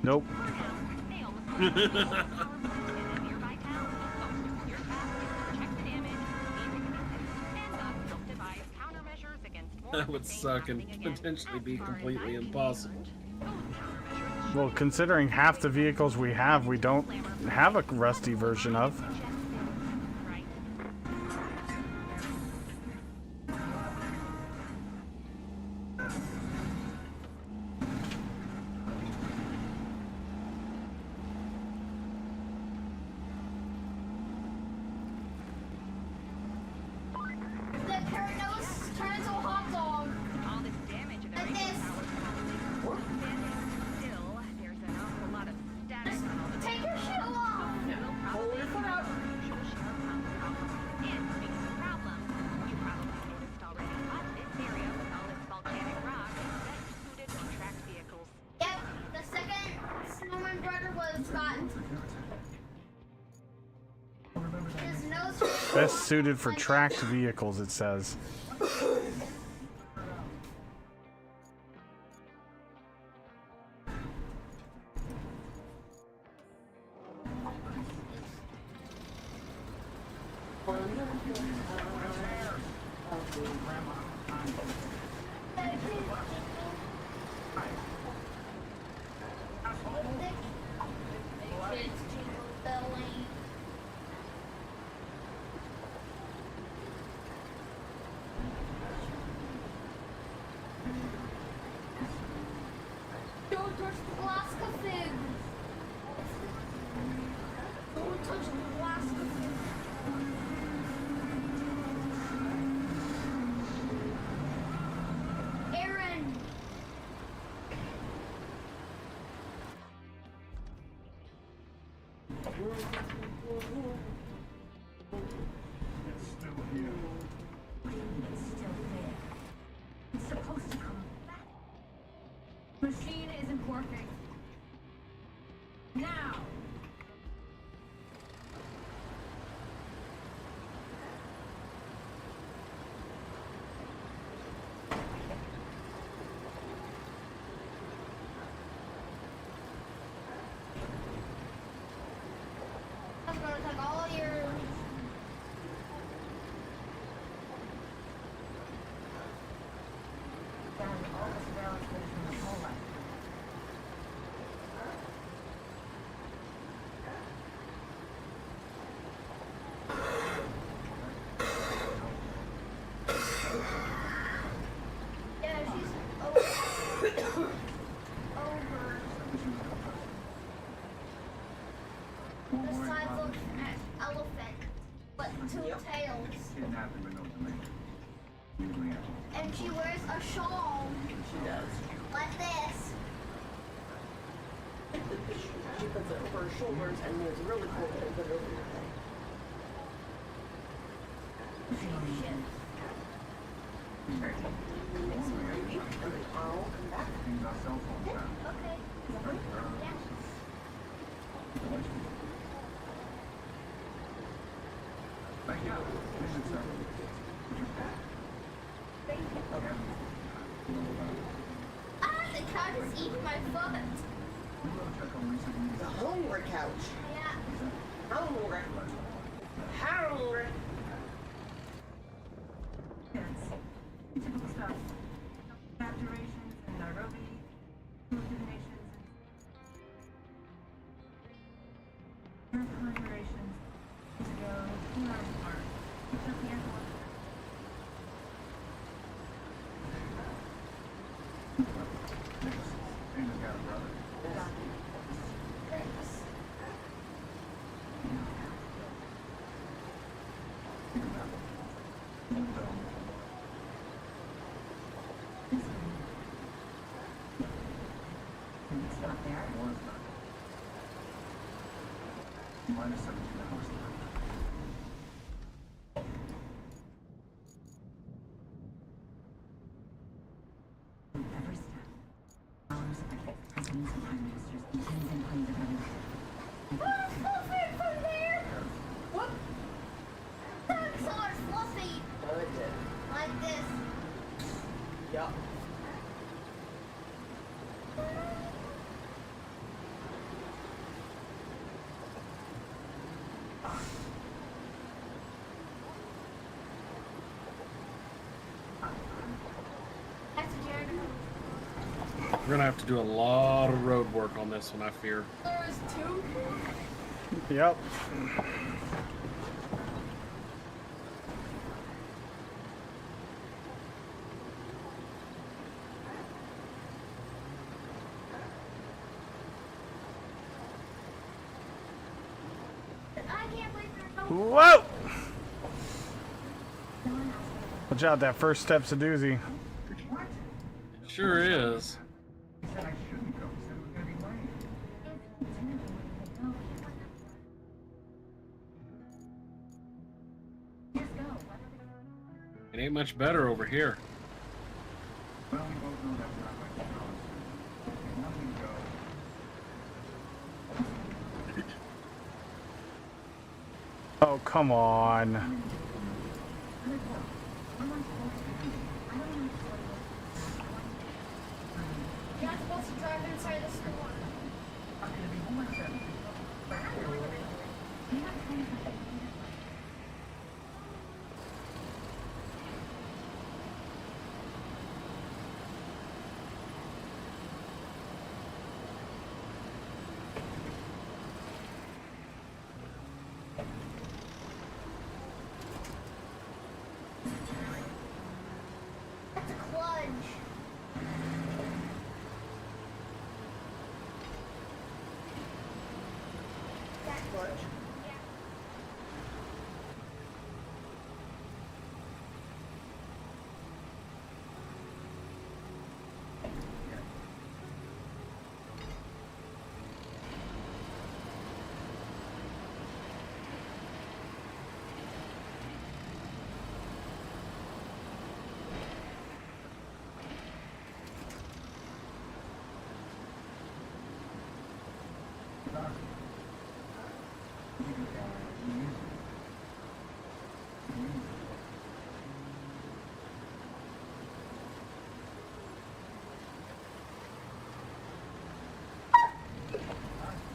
Nope. That would suck and potentially be completely impossible. Well, considering half the vehicles we have, we don't have a rusty version of. The carrot nose turned into a hot dog. All this damage and the Like radio this. towers probably still, there's an awful lot of static on all the Take your shoe off. We'll probably share a problem. And speaking of problems, you probably noticed already, but this area with all its volcanic rock is best suited for tracked vehicles. Yep, the second snowman brother was gotten. His nose was Best suited for tracked vehicles, it says. Don't touch the glass coffin. Don't touch the glass coffin. Aaron. It's still here. It's still there. It's supposed to come back. Machine isn't working. Now! I'm gonna take all your. Done all this surveillance from the whole life. Yeah, she's over. Over. The size of an elephant, but two tails. Kidnapping with no delay. Usually happens. And she wears a shawl. She does. Like this. She puts it over her shoulders and it's really cool to put it over your head. I'll come back. Use our cell phone now. Okay. Yeah. Thank you. Mission server. Thank you. Ah, the cat is eating my foot. The hungry couch. Yeah. Hungry. Hungry. Yes. Typical stuff. Capturations in Nairobi, food donations Minus 17 hours left. Every step. Hours of effort has been some prime ministers and queens and queens of everything. Fluffy from there! What? Dinosaurs, Fluffy! Like this. Yeah. That's a generator. We're gonna have to do a lot of road work on this one, I fear. There's two. Yep. I can't believe there's no. Whoa! Watch out, that first step's a doozy. Sure is. He said I shouldn't go. He said it was going to be late. It ain't much better over here. Well, we both know that's not my strong suit. Okay, now we go. Oh, come on. You're not supposed to drive inside the store. That's a clutch. That clutch. Yeah.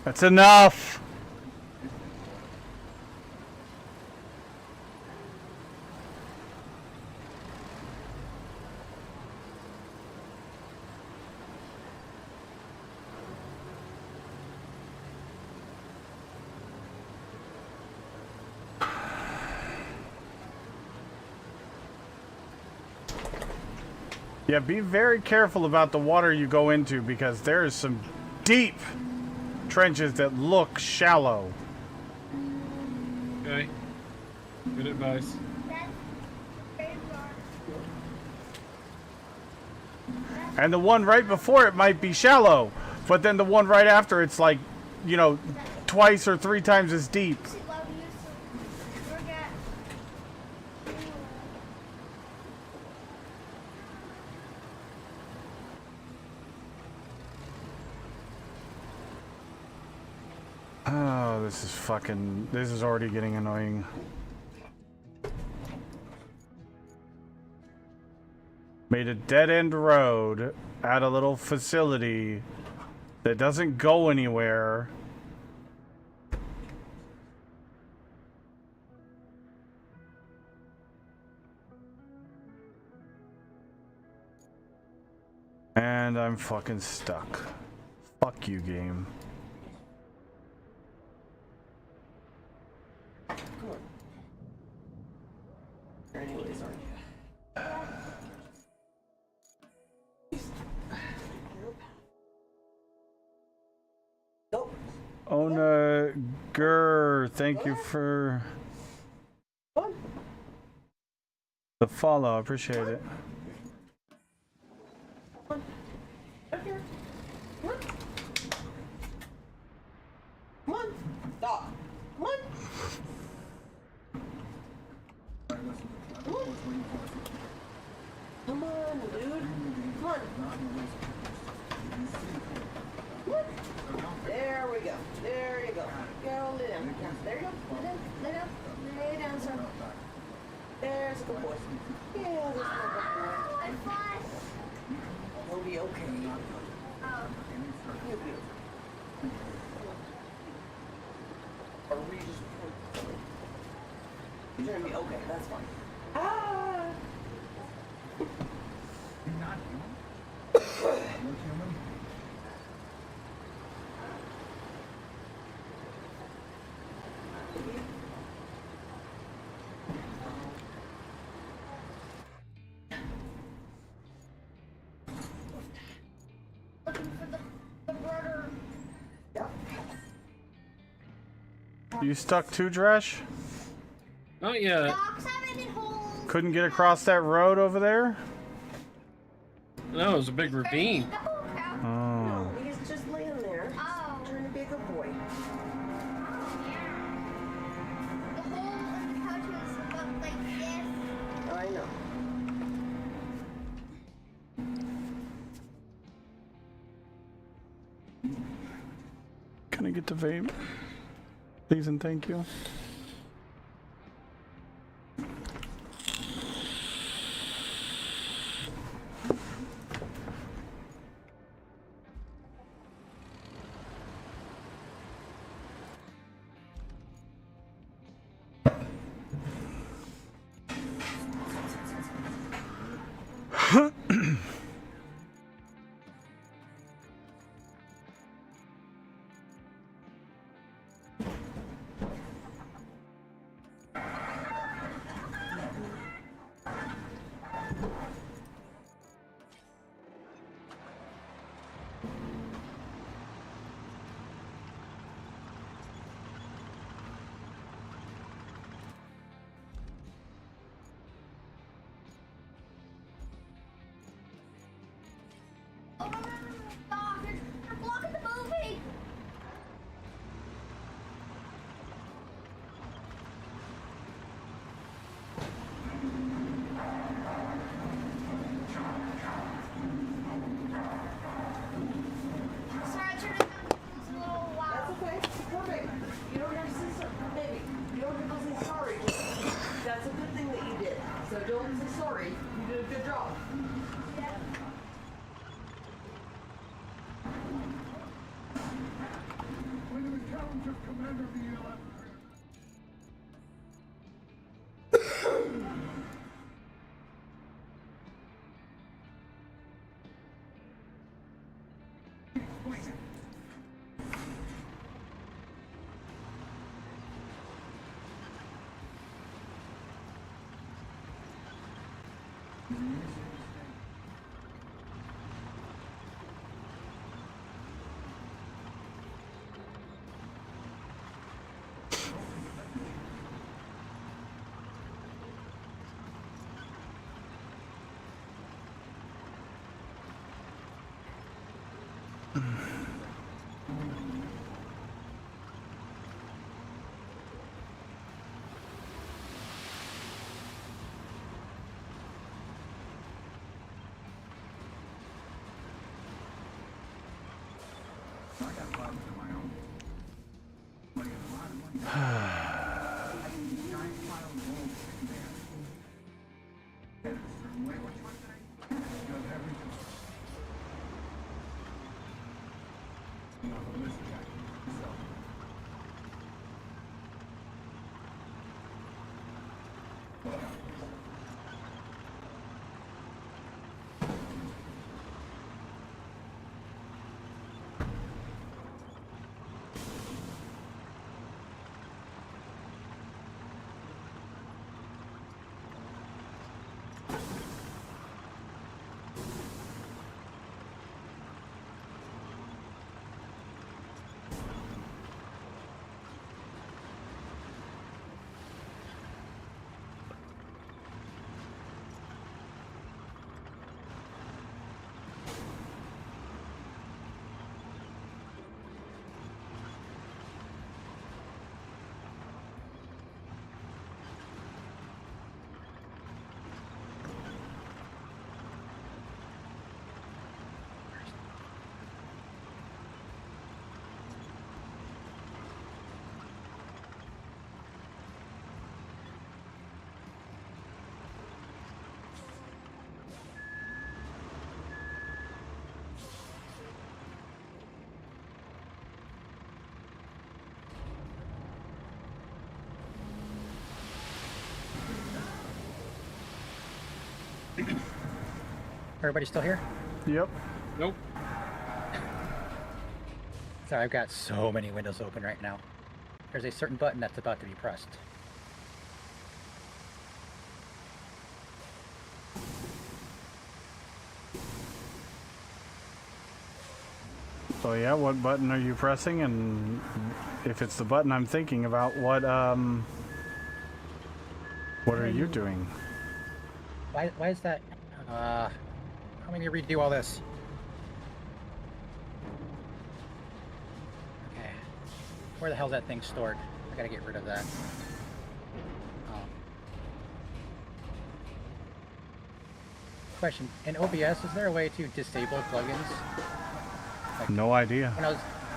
That's enough. Yeah, be very careful about the water you go into because there is some deep trenches that look shallow. Okay. Good advice. And the one right before it might be shallow, but then the one right after it's like, you know, twice or three times as deep. Oh, this is already getting annoying. Made a dead-end road at a little facility that doesn't go anywhere. And I'm fucking stuck. Fuck you, game. Ona Gur, thank you for the follow. I appreciate it. Up here. Come on. Come on. Stop. Come on. Come on. Come on, dude. Come on. There we go. There you go. Go lay down. Yeah, there you go. Lay down. Lay down. Lay down, sir. There's a good boy. Yeah, there's a good boy. I'm fine. He'll be okay. Oh. He'll be okay. Or we just... He's gonna be okay. That's fine. Ah! You're not human? You're human? Looking for the brother. Yep. You stuck too, Dresh? Not yet. Docs have it in holes. Couldn't get across that road over there? No, it was a big ravine. Oh. No, he's just laying there. Oh. Trying to be a good boy. The hole in the couch was about like this. I know. Can I get the vape? Please and thank you. Oh, Doc, you're blocking the movie. Sorry, I turned it down. It was a little loud. That's okay. Perfect. You don't have to say sorry. Baby, you don't have to say sorry. Just, that's a good thing that you did. So don't say sorry. You did a good job. When the challenge of Commander VLF. Explain it. I got problems of my own. But I got a lot of money. I can get giant pile of gold sitting there. And a certain way, what you want to say? You have everything. You know, the list guy. So. Everybody still here? Yep. Nope. Sorry, I've got so many windows open right now. There's a certain button that's about to be pressed. So yeah, what button are you pressing? And if it's the button I'm thinking about, what are you doing? Why is that? How am I gonna redo all this? Okay. Where the hell's that thing stored? I gotta get rid of that. Oh. Question: in OBS, is there a way to disable plugins? Like, No idea. when I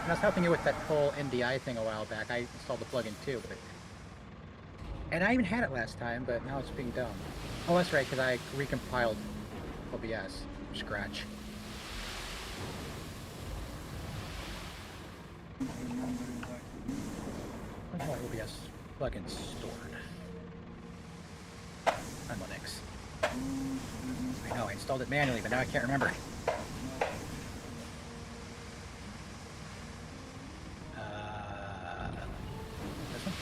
was helping you with that whole NDI thing a while back, I installed the plugin too, and I even had it last time, but now it's being dumb. Oh, that's right, because I recompiled OBS from scratch. Where the hell are OBS plugins stored? On Linux. I know, I installed it manually, but now I can't remember. This one?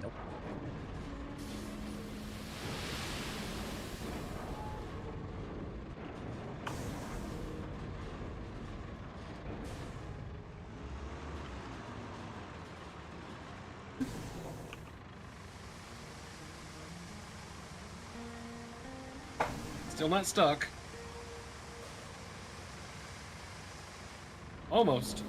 Nope. Still not stuck. Almost.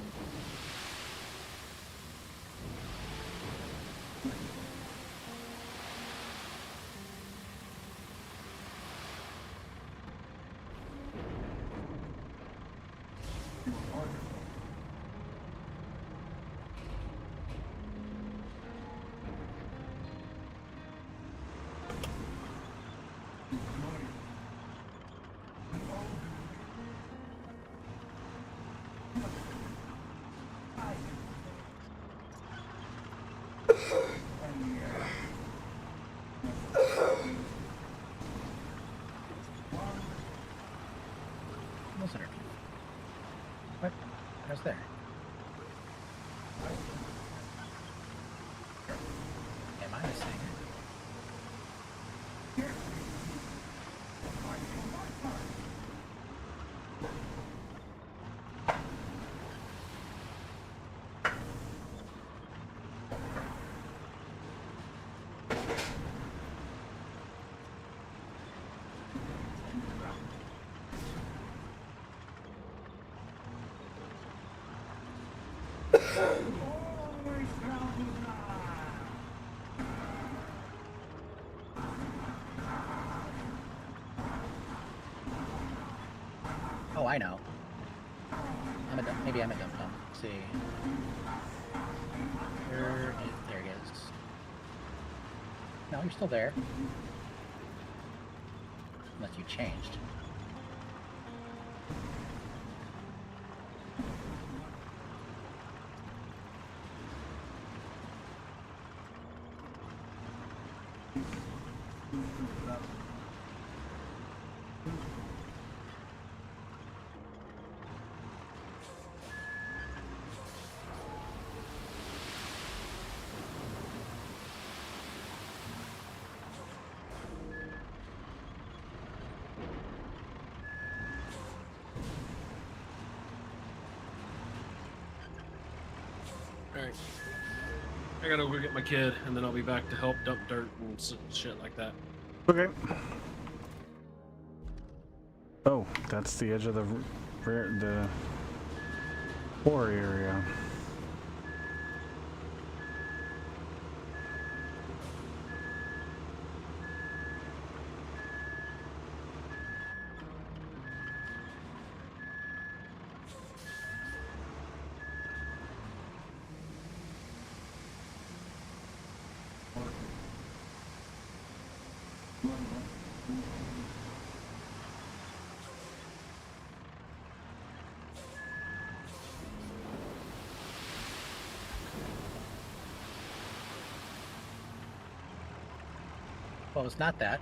Listener. What? How's there? Am I missing? Oh, I know. Maybe I'm a dumb dumb. Let's see. There he is. No, you're still there. Unless you changed. Alright. I gotta go get my kid, and then I'll be back to help dump dirt and shit like that. Okay. Oh, that's the edge of the quarry area. Well, it's not that.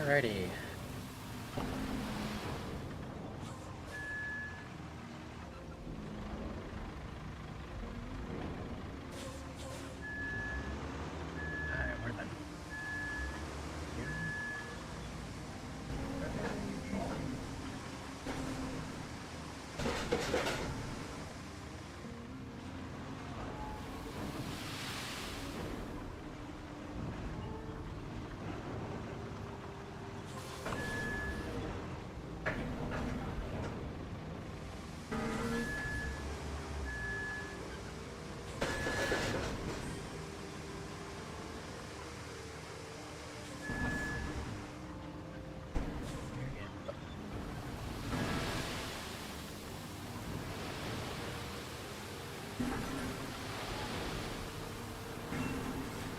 Alrighty. Alright, we're done.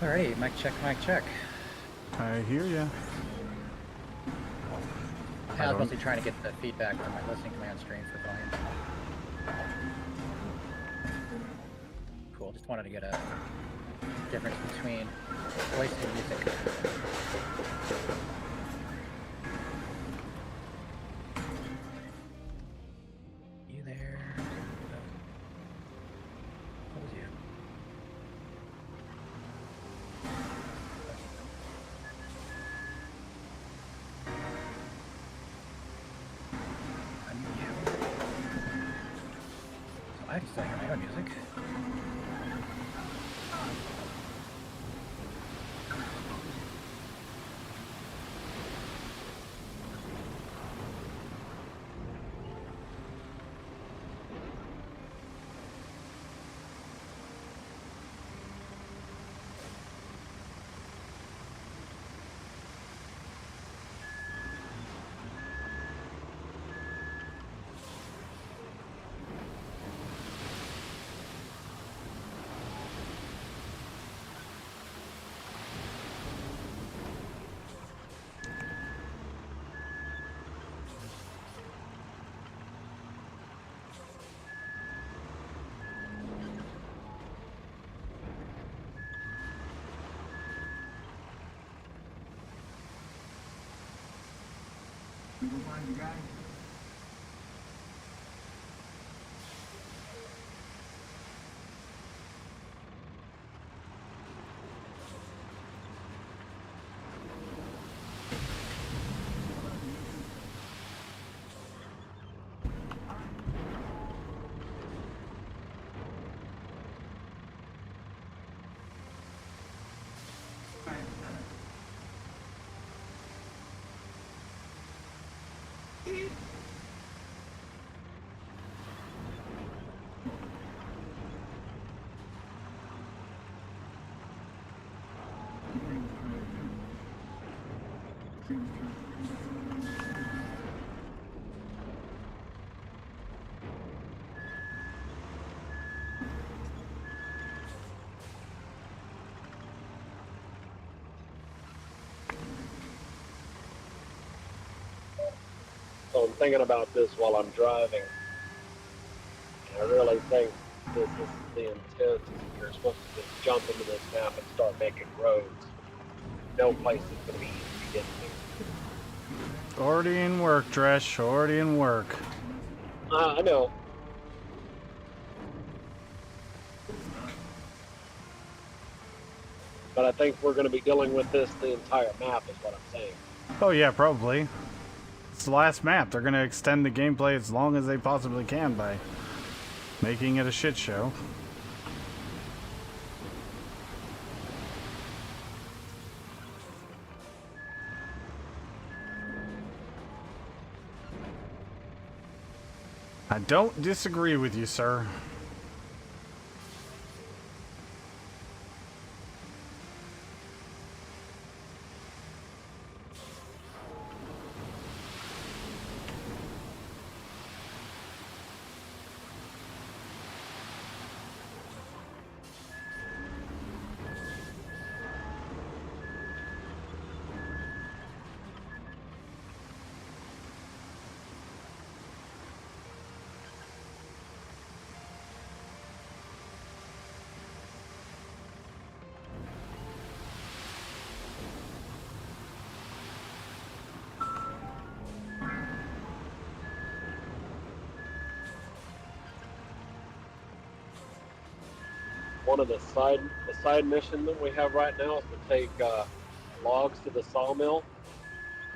Alrighty, mic check, mic check. I hear ya. I was mostly trying to get the feedback from my listening command stream for volume. Cool, just wanted to get a difference between voice and music. You there? What was you? So I can still hear my own music. We will find the guy. So I'm thinking about this while I'm driving. And I really think this is the intent. You're supposed to just jump into this map and start making roads. No place is going to be easy to get to. Already in work, Dresh. Already in work. I know. But I think we're going to be dealing with this the entire map is what I'm saying. Oh yeah, probably. It's the last map. They're going to extend the gameplay as long as they possibly can by making it a shit show. I don't disagree with you, sir. One of the side mission that we have right now is to take logs to the sawmill,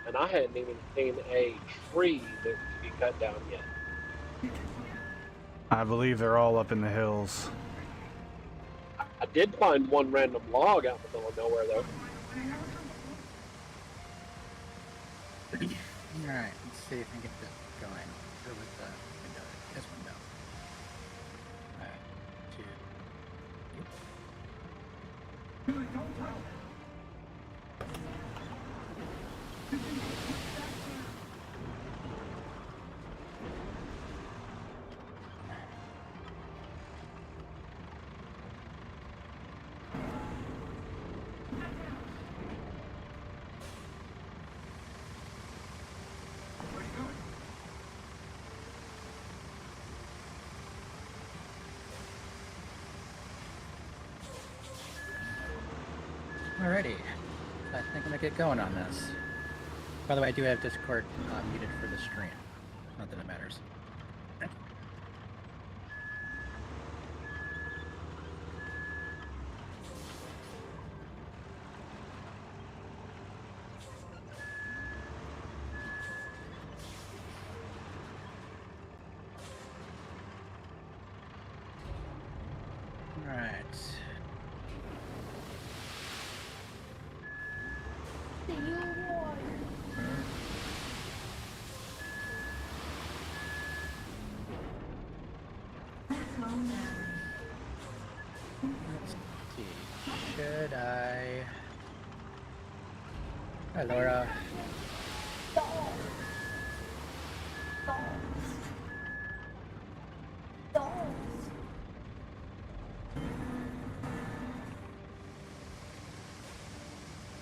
and I hadn't even seen a tree that could be cut down yet. I believe they're all up in the hills. I did find one random log out in the middle of nowhere, though. Alright, let's see if we can get this going. Go with the window. This window. Alright, 2. Alrighty. I think I'm gonna get going on this. By the way, I do have Discord muted for the stream. Not that it matters. Alright. Let's see. Should I... Hi, Laura.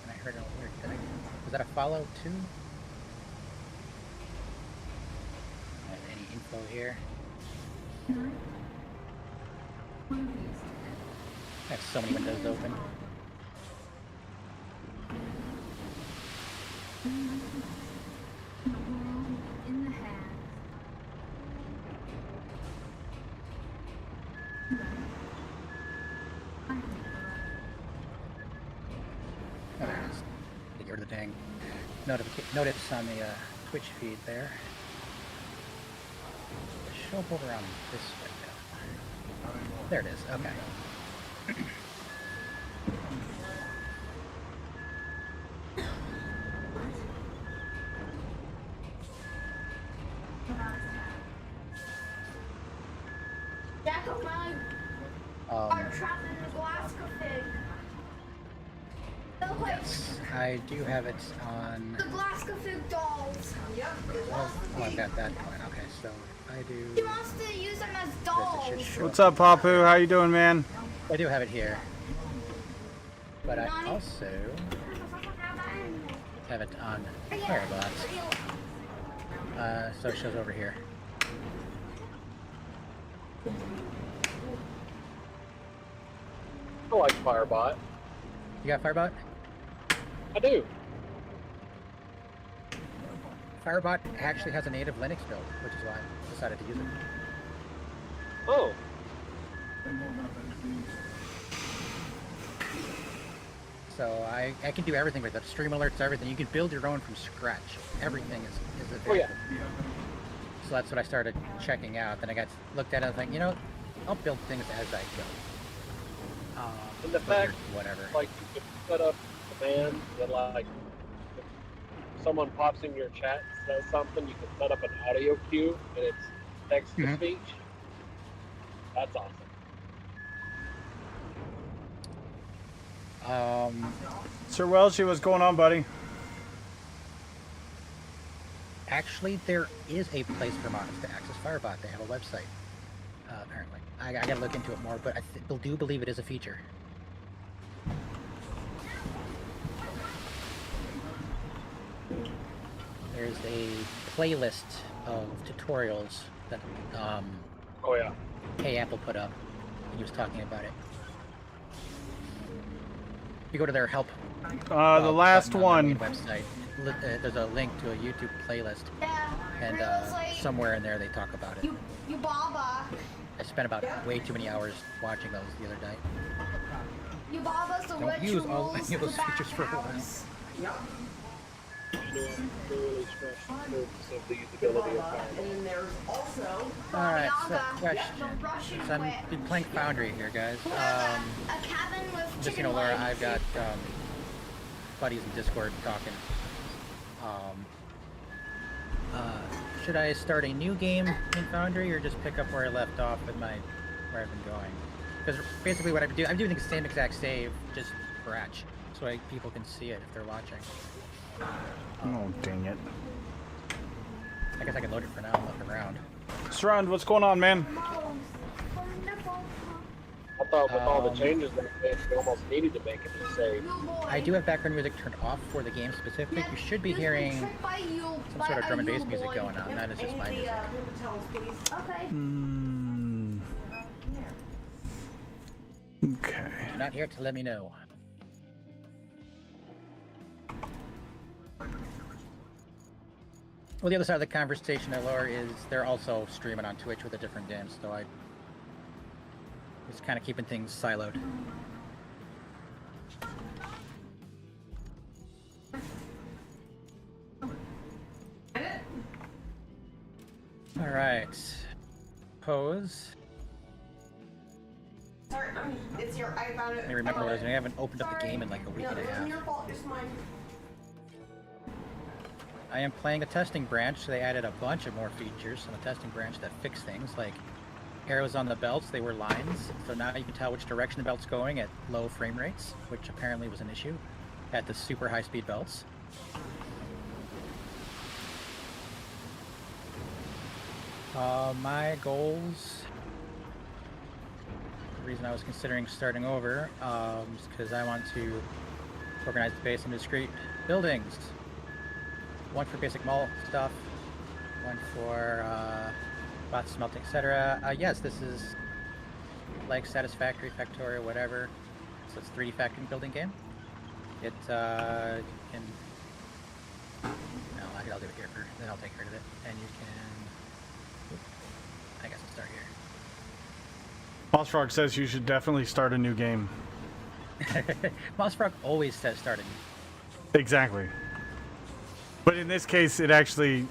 I heard a weird thing. Was that a follow too? Any info here? I have so many windows open. In the hat. Oh, there it is. Get rid of the dang notice on the Twitch feed there. Show up over on this window. There it is. Okay. Jack of mine are trapped in the glass config. They're like I do have it on. the glass config dolls. Yep. Oh, I've got that going. Okay, so I do. He wants to use them as dolls. What's up, Papu? How you doing, man? I do have it here, but I also have it on Firebot. So it shows over here. I like Firebot. You got Firebot? I do. Firebot actually has a native Linux build, which is why I decided to use it. Oh. So I can do everything with it. Stream alerts, everything. You can build your own from scratch. Everything is available. Oh yeah. So that's what I started checking out. Then I got looked at it and think, you know, I'll build things as I go. And the fact, whatever. like, you can set up commands that, like, if someone pops in your chat and says something, you can set up an audio cue and it's text to speech. That's awesome. Sir Welshie, what's going on, buddy? Actually, there is a place for modders to access Firebot. They have a website, apparently. I gotta look into it more, but I do believe it is a feature. There's a playlist of tutorials that oh yeah, Hey Apple put up. He was talking about it. You go to their help. The last one. Website. There's a link to a YouTube playlist. Yeah. And somewhere in there they talk about it. You Baba. I spent about way too many hours watching those the other day. You Baba's the Don't use all rituals, any of those the features for a while. bathhouse. Yep. You know, I'm thoroughly stressed in terms of the usability of Firebot. And there's also Alright, so Baba, question. the Russian So I'm wit. been playing Foundry here, guys. A cabin with Just chicken you know, Laura, legs. I've got buddies in Discord talking. Should I start a new game in Foundry or just pick up where I left off with where I've been going? Because basically what I'm doing the same exact save, just scratch, so people can see it if they're watching. Oh, dang it. I guess I can load it for now and look around. Surround, what's going on, man? I thought with all the changes they made, they almost needed to make a new save. I do have background music turned off for the game specific. You should be hearing some sort of drum and bass music going on. That is just my music. Okay. Okay. You're not here to let me know. Well, the other side of the conversation, Laura, is they're also streaming on Twitch with a different game, so I just kind of keeping things siloed. All right. Pose. Sorry, it's your. I found it. I remember I haven't opened up the game in like a week and a half. It's your fault. It's mine. I am playing the testing branch. They added a bunch of more features on the testing branch that fix things, like arrows on the belts. They were lines, so now you can tell which direction the belt's going at low frame rates, which apparently was an issue at the super high-speed belts. My goals. The reason I was considering starting over is because I want to organize the base into discrete buildings. One for basic mall stuff, one for bot smelting, etc. Yes, this is like Satisfactory, Factorio, whatever. So it's a 3D factory building game. It can. No, I'll do it here first, then I'll take care of it. And you can. I guess I'll start here. Mossfrog says you should definitely start a new game. Mossfrog always says starting. Exactly. But in this case, it actually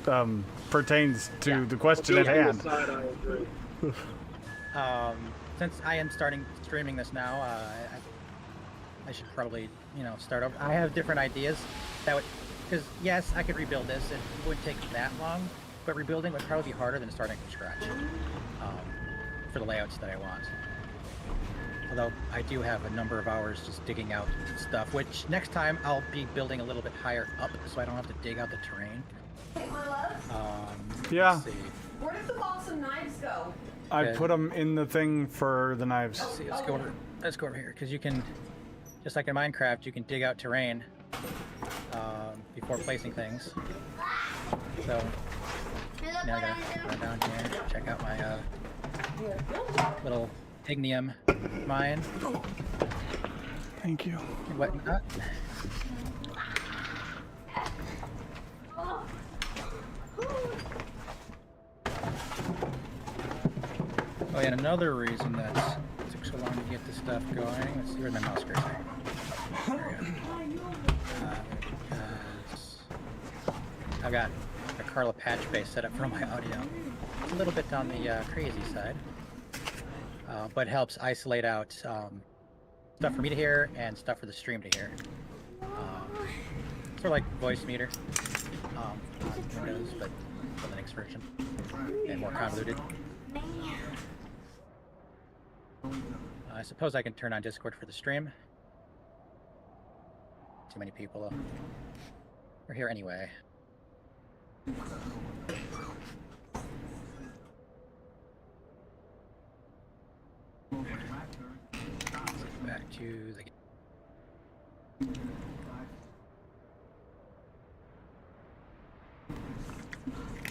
pertains to the question at hand. Since I am streaming this now, I should probably, start over. I have different ideas that would, because yes, I could rebuild this. It wouldn't take that long, but rebuilding would probably be harder than starting from scratch for the layouts that I want. Although I do have a number of hours just digging out stuff, which next time I'll be building a little bit higher up so I don't have to dig out the terrain. Hey, my love. Yeah. Let's see. Where did the box of knives go? I put them in the thing for the knives. Let's see, let's go over here, because you can, just like in Minecraft, you can dig out terrain before placing things. So now I gotta go down here, check out my little ignium mine. Thank you. And whatnot. Oh yeah, and another reason that it took so long to get this stuff going. Let's see, where's my mouse cursor? There we go. Because I've got a Carla patch base set up for my audio. It's a little bit on the crazy side. But helps isolate out stuff for me to hear and stuff for the stream to hear. Sort of like voice meter on Windows, but the Linux version and more convoluted. I suppose I can turn on Discord for the stream. Too many people though. We're here anyway. Back to the game.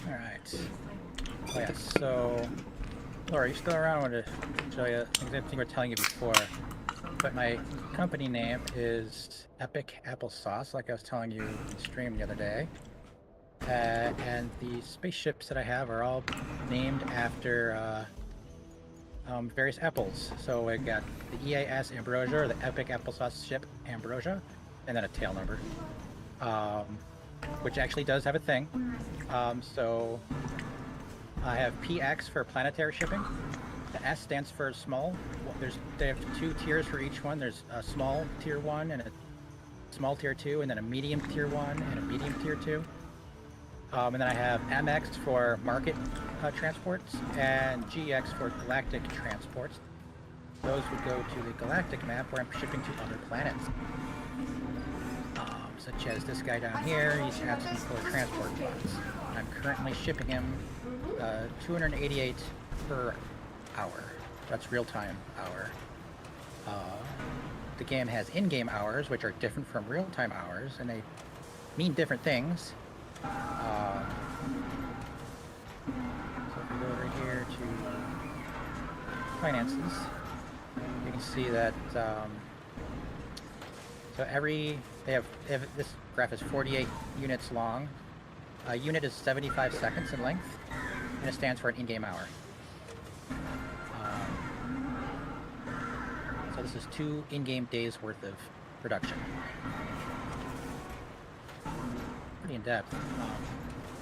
Alright. Oh yeah, so Laura, are you still around? I wanted to show you something we were telling you before. But my company name is Epic Applesauce, like I was telling you in the stream the other day. And the spaceships that I have are all named after various apples. So I got the EAS Ambrosia, or the Epic Applesauce ship Ambrosia, and then a tail number, which actually does have a thing. So I have PX for planetary shipping. The S stands for small. They have 2 tiers for each one. There's a small tier 1 and a small tier 2, and then a medium tier 1 and a medium tier 2. And then I have MX for market transports and GX for galactic transports. Those would go to the galactic map where I'm shipping to other planets. Such as this guy down here, he's asking for transport bots. I'm currently shipping him 288 per hour. That's real-time hour. The game has in-game hours, which are different from real-time hours, and they mean different things. So if we go over here to finances, you can see that so they have this graph is 48 units long, A unit is 75 seconds in length, and it stands for an in-game hour. So this is 2 in-game days worth of production. Pretty in-depth.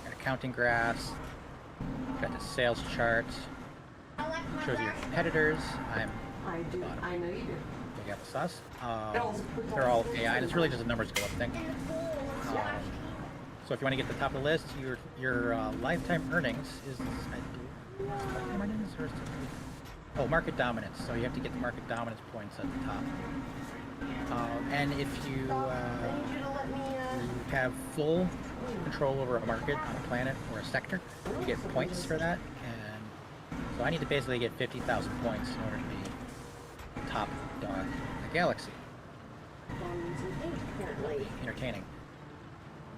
Got accounting graphs, got the sales chart, shows you your competitors. I do. I know you do. We got the sauce. They're all AI, and it's really just a numbers go up thing. So if you want to get to the top of the list, your lifetime earnings is, I believe, lifetime earnings or is it, oh, market dominance. So you have to get the market dominance points at the top. And if you have full control over a market on a planet or a sector, you get points for that. And so I need to basically get 50,000 points in order to be top dog in the galaxy. Entertaining.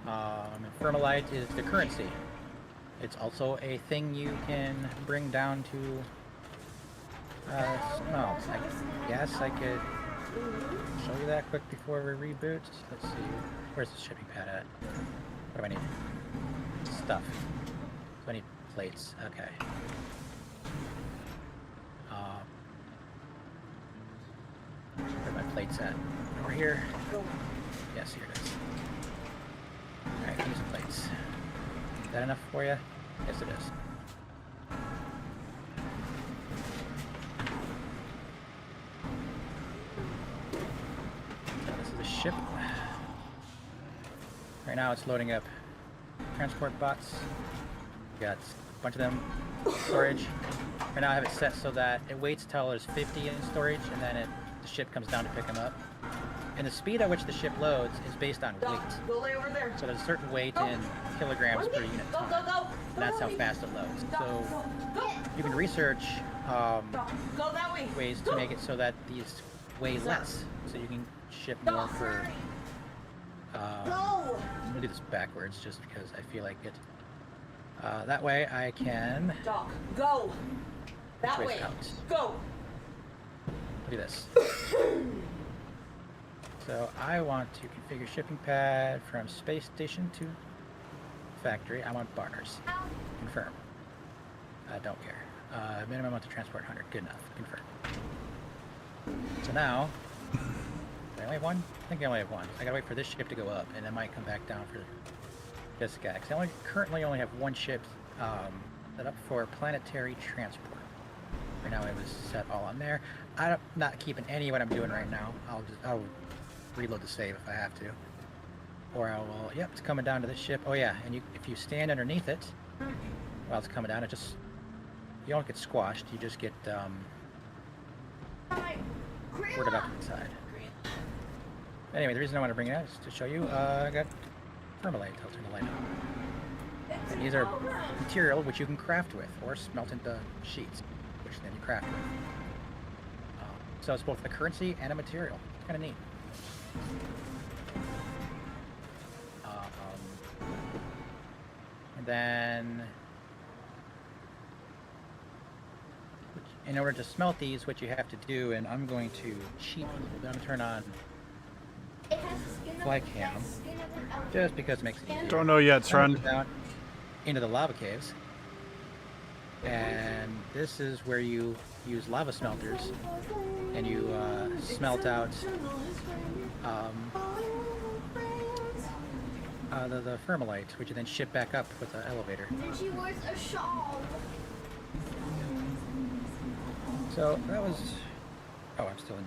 And Thermalite is the currency. It's also a thing you can bring down to smells. I guess I could show you that quick before we reboot. Let's see. Where's the shipping pad at? What do I need? Stuff. So I need plates. Okay. Where are my plates at? Over here? Yes, here it is. Alright, use the plates. Is that enough for you? Yes, it is. So this is the ship. Right now it's loading up transport bots. We got a bunch of them. Storage. Right now I have it set so that it waits till there's 50 in storage, and then the ship comes down to pick them up. And the speed at which the ship loads is based on weight. Go lay over there. So there's a certain weight in kilograms per unit time. Go. And that's how fast it loads. So you can research Go that way. ways to make it so that these weigh less. So you can ship more for... I'm going to do this backwards just because I feel like it. That way I can... Doc, go. That way. Out. Go. Look at this. So I want to configure shipping pad from space station to factory. I want bars. Confirm. I don't care. Minimum amount to transport 100. Good enough. Confirm. So now, do I only have one? I think I only have one. I gotta wait for this ship to go up, and it might come back down for this guy. Because I currently only have one ship set up for planetary transport. Right now it was set all on there. I'm not keeping any of what I'm doing right now. I'll reload the save if I have to. Or I will, yep, it's coming down to this ship. Oh yeah, and if you stand underneath it, while it's coming down, you don't get squashed, you just get, ported up to the side. Anyway, the reason I want to bring it out is to show you, I got thermalite. I'll turn the light on. And these are material which you can craft with, or smelt into sheets, which then you craft with. So it's both a currency and a material. It's kind of neat. And then, in order to smelt these, what you have to do, and I'm going to cheat a little bit. I'm going to turn on fly cam, just because it makes it easier. Don't know yet, friend. Down into the lava caves. And this is where you use lava smelters, and you smelt out the thermalite, which you then ship back up with the elevator. And she wears a shawl. So that was... Oh, I'm still in...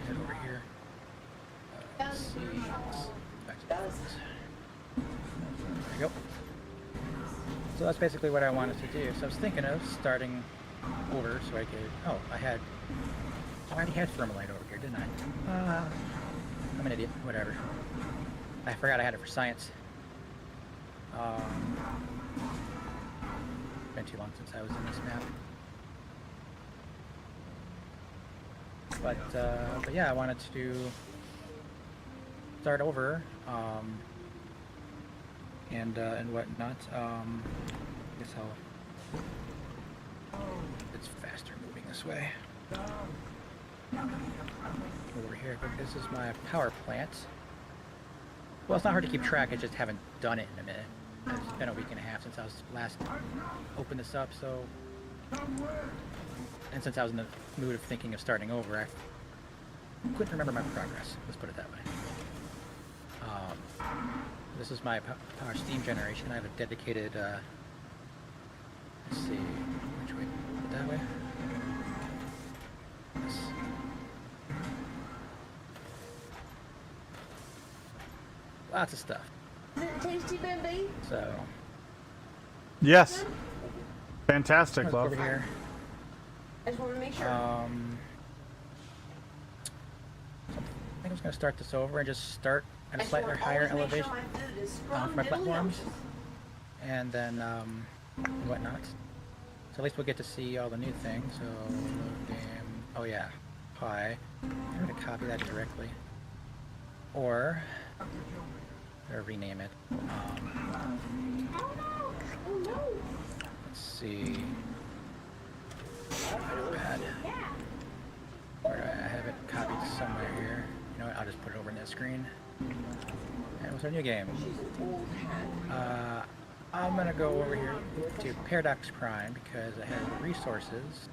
Head over here. Let's see. Back to the front. There we go. So that's basically what I wanted to do. So I was thinking of starting over so I could... Oh, I already had thermalite over here, didn't I? I'm an idiot. Whatever. I forgot I had it for science. Been too long since I was in this map. But yeah, I wanted to start over, and whatnot. I guess it's faster moving this way. Over here, but this is my power plant. Well, it's not hard to keep track, I just haven't done it in a minute. It's been a week and a half since I was last opened this up, so... And since I was in the mood of thinking of starting over, I couldn't remember my progress. Let's put it that way. This is my power steam generation. I have a dedicated, let's see, which way? That way? Yes. Lots of stuff. Is it tasty, baby? So, Yes. Fantastic, let's go love. over here. I just want to make sure. I think I'm just going to start this over and just start at a slightly higher elevation for my platforms, and then whatnot. So at least we'll get to see all the new things. So load game. Oh yeah, pi. I'm going to copy that directly, or rename it. Let's see. Bad. Where do I have it copied somewhere here? You know what? I'll just put it over in that screen. And what's our new game? I'm gonna go over here to Paradox Prime because I have resources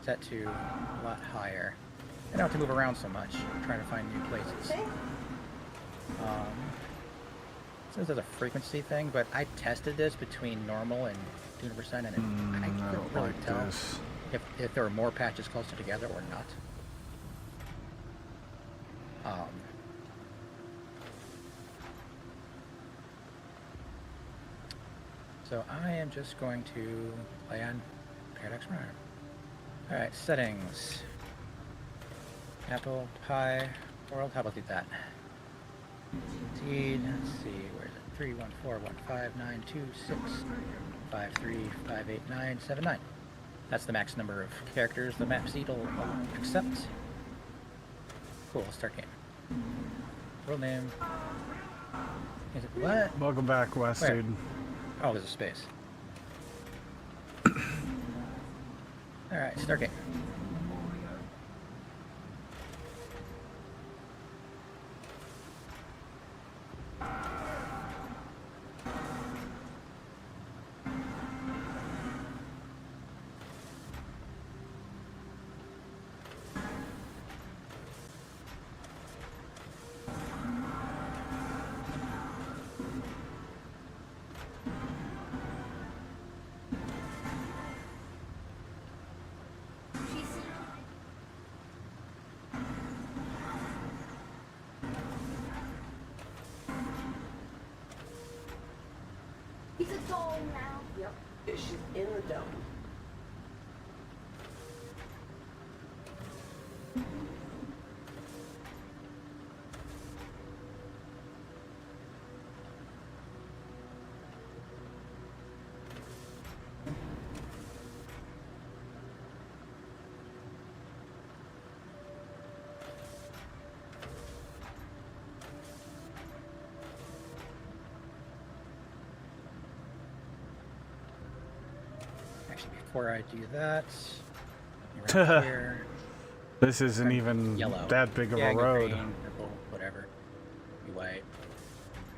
set to a lot higher. I don't have to move around so much, trying to find new places. So this is a frequency thing, but I tested this between normal and 200%, and I couldn't really tell if there were more patches closer together or not. So I am just going to play on Paradox Prime. Alright, settings. Apple, Pi, World, how about do that? Seed, let's see, where is it? 314159265358979. That's the max number of characters the map seed will accept. Cool, start game. World name. Is it what? Welcome back, West, Where? dude. Oh, there's a space. Alright, start game. He's a doll now. Yep. She's in the dome. Before I do that, right here, This isn't even yellow. that big of Yeah, a go road. green, purple, whatever. Be white.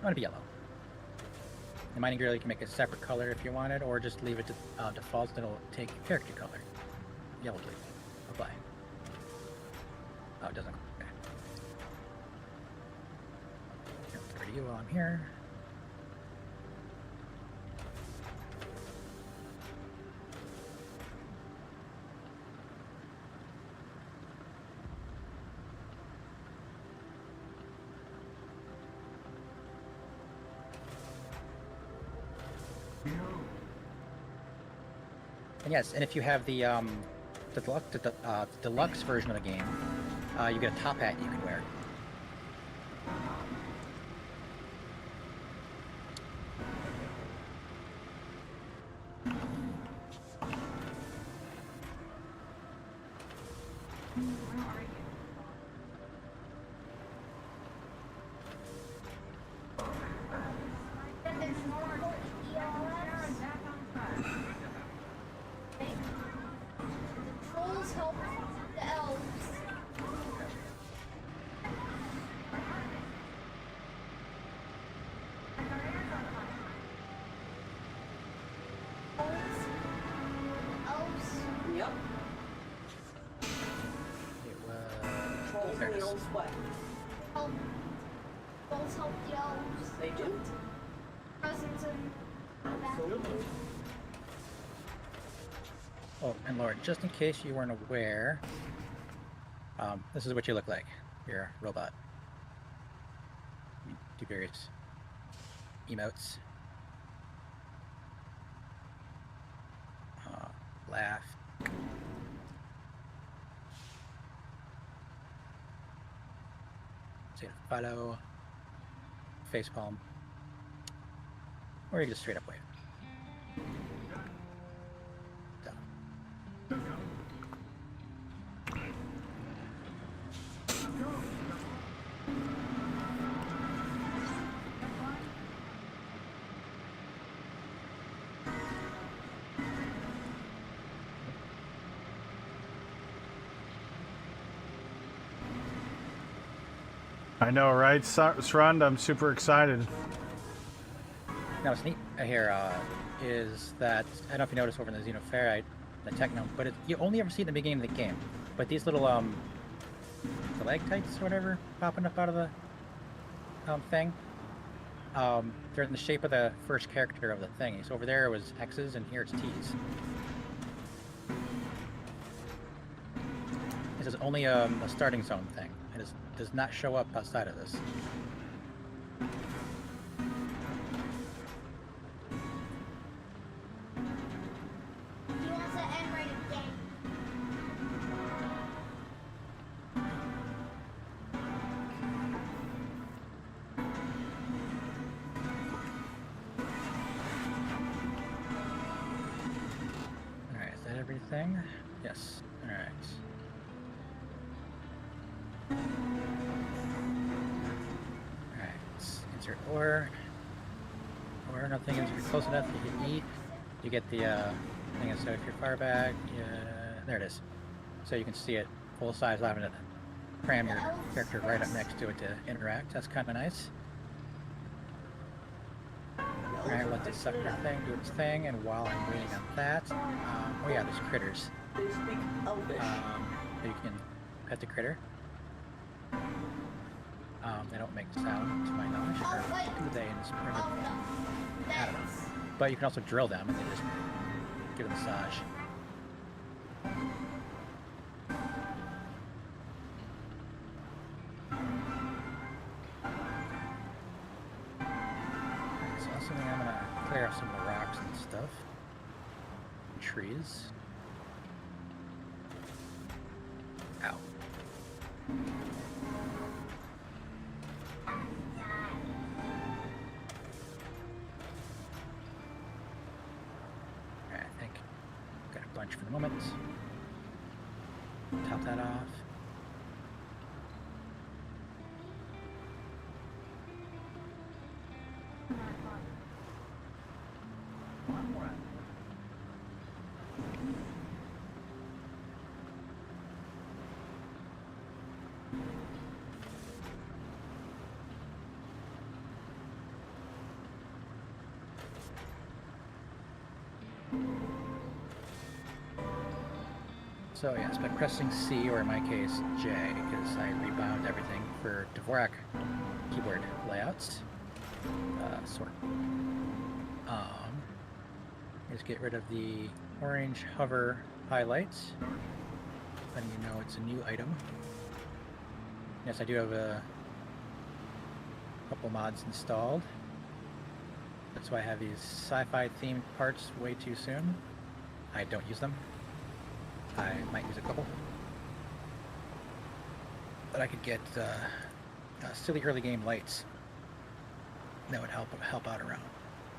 I want to be yellow. The mining grill, you can make a separate color if you want it, or just leave it to default. It'll take your character color. Yellow, please. Apply. Oh, it doesn't. Okay. Get rid of you while I'm here. And yes, and if you have the deluxe version of the game, you get a top hat you can wear. Trolls help the elves. There it the is. elves what? Elves help the elves. They do? Presents and Absolutely. Oh, and Lord, just in case you weren't aware, this is what you look like. You're a robot. You do various emotes. Laugh. Say a photo. Facepalm. Or you can just straight up wave. Done. I know, right, Srund? I'm super excited. Now what's neat here is that, I don't know if you noticed over in the Xenoferrite, the Techno, but you only ever see it in the beginning of the game. But these little stalactites or whatever popping up out of the thing, they're in the shape of the first character of the thing. So over there it was X's and here it's T's. This is only a starting zone thing. It does not show up outside of this. He wants to end right again. Alright, is that everything? Yes. Alright. Alright, let's insert ore. Or another thing is if you're close enough you can eat. You get the thing, so if you're far back, there it is. So you can see it full size, having to cram your character right up next to it to interact. That's kind of nice. Alright, let the sucker thing do its thing, and while I'm waiting on that, oh yeah, there's critters. They speak Elvish. You can pet the critter. They don't make sound, to my knowledge, or do they in this part of the game? I don't know. But you can also drill them, and they just give it a massage. So assuming I'm gonna clear off some of the rocks and stuff. Trees. Ow. Alright, I think got a bunch for the moment. Top that off. So yes, by pressing C, or in my case J, because I rebound everything for Dvorak keyboard layouts. Sort. Just get rid of the orange hover highlights, letting you know it's a new item. Yes, I do have a couple mods installed. That's why I have these sci-fi themed parts way too soon. I don't use them. I might use a couple. But I could get silly early game lights. That would help out around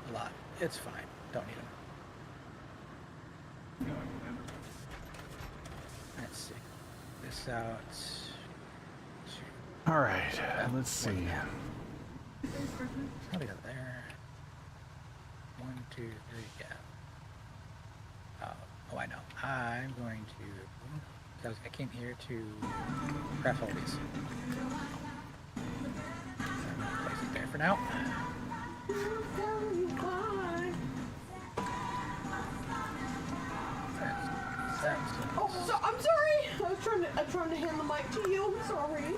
a lot. It's fine. Don't need them. Let's see. This out. All right, let's see. How do we go there? 1, 2, 3, yeah. Oh, I know. I'm going to. I came here to craft all these. Place it there for now. Oh, so I'm sorry. I'm trying to hand the mic to you. Sorry.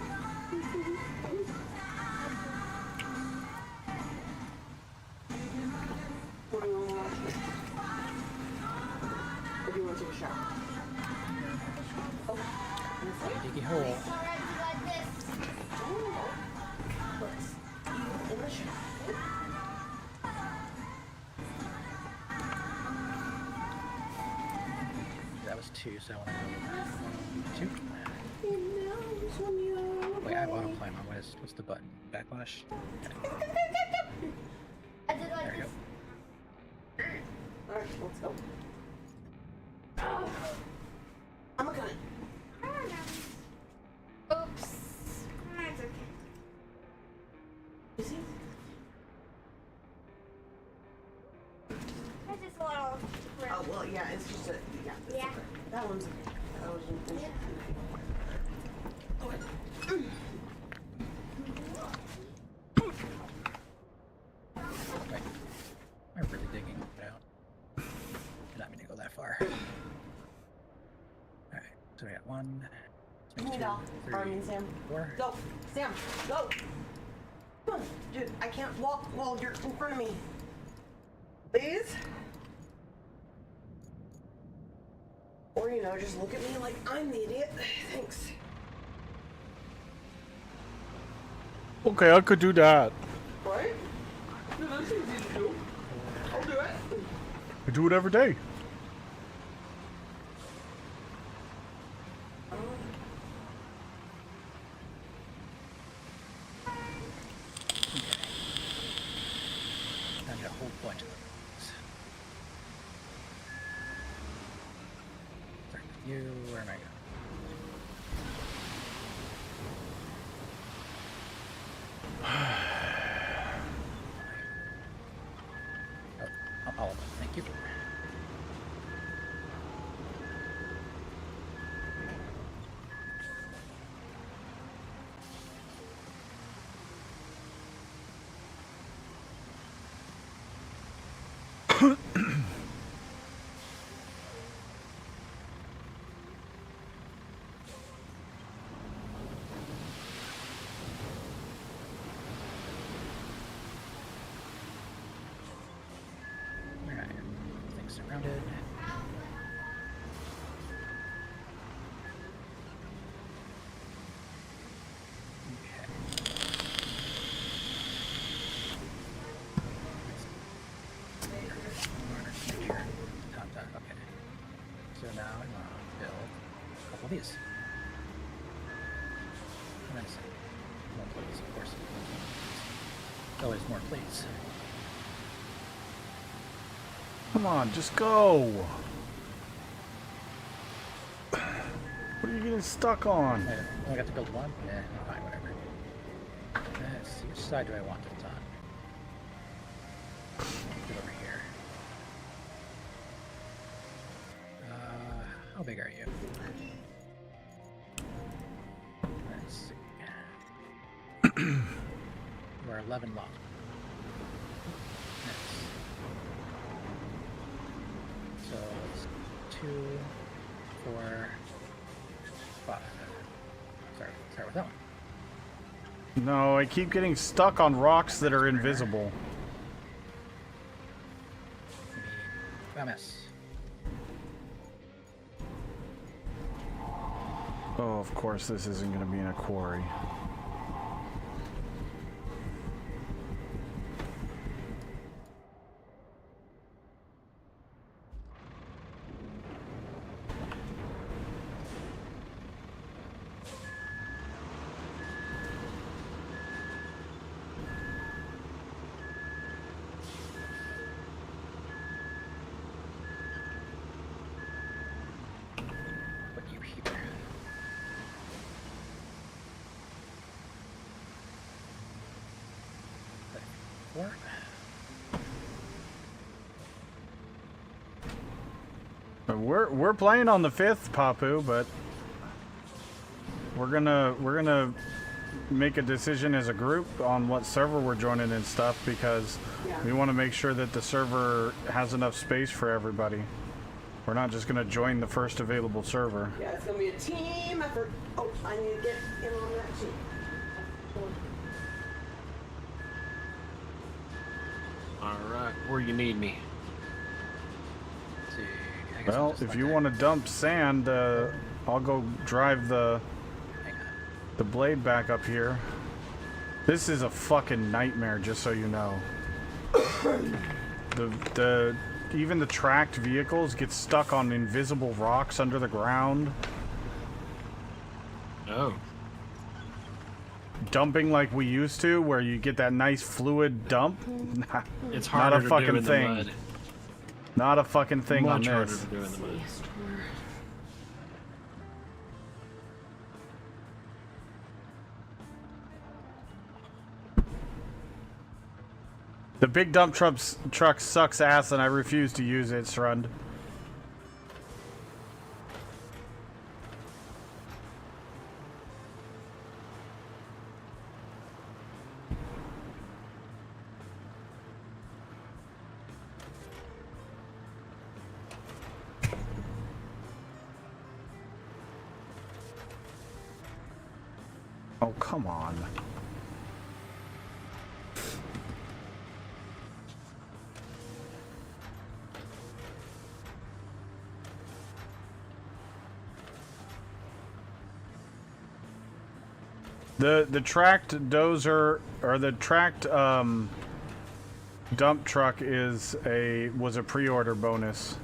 diggy hole. It's alright to like this. That was 2, so I want to go 2. Wait, I have auto climb on. What's the button? Backlash? I did like There we this. go. Alright, let's go. I'm gonna. Oops. It's okay. Is he? It's just a little. Oh, well, yeah, it's just a. Yeah. It's Yeah. Okay. That one's okay. That was intentional. Wait. I'm really digging it out. Did not mean to go that far. Alright, so we got 1, Give me 2, doll. 3, Armin, Sam. 4. Go. Sam, go. Come on. Dude, I can't walk while you're in front of me. Please? Or, you know, just look at me like I'm the idiot. Thanks. Okay, I could do that. Right? No, that's easy to do. I'll do it. I do it every day. I need a whole bunch of those. Start with you. Where am I going? Oh, all of them. Thank you. Alright, everything's surrounded. Okay. So now I want to build a couple of these. Medicine. More please, of course. Always more please. Come on, just go. What are you getting stuck on? I only got to build one? Yeah, fine, whatever. Let's see, which side do I want it on? Get over here. How big are you? Let's see. You are 11 long. So it's 2, 4, 5. Start with that one. No, I keep getting stuck on rocks that are invisible. Biomass. Oh, of course this isn't going to be in a quarry. Put you here. Four. We're playing on the 5th, Papu, but we're gonna make a decision as a group on what server we're joining and stuff because we want to make sure that the server has enough space for everybody. We're not just gonna join the first available server. Yeah, it's gonna be a team effort. Oh, I need to get in on that team. Alright, where you need me? Well, if you want to dump sand, I'll go drive the the blade back up here. This is a fucking nightmare, just so you know. Even the tracked vehicles get stuck on invisible rocks under the ground. Oh. Dumping like we used to, where you get that nice fluid dump. It's harder not a fucking to do in thing. the mud. Not a fucking thing Much on harder this. to do in the mud. The big dump truck sucks ass, and I refuse to use it, Shrund. Oh, come on. The tracked dozer, or the tracked dump truck was a pre-order bonus.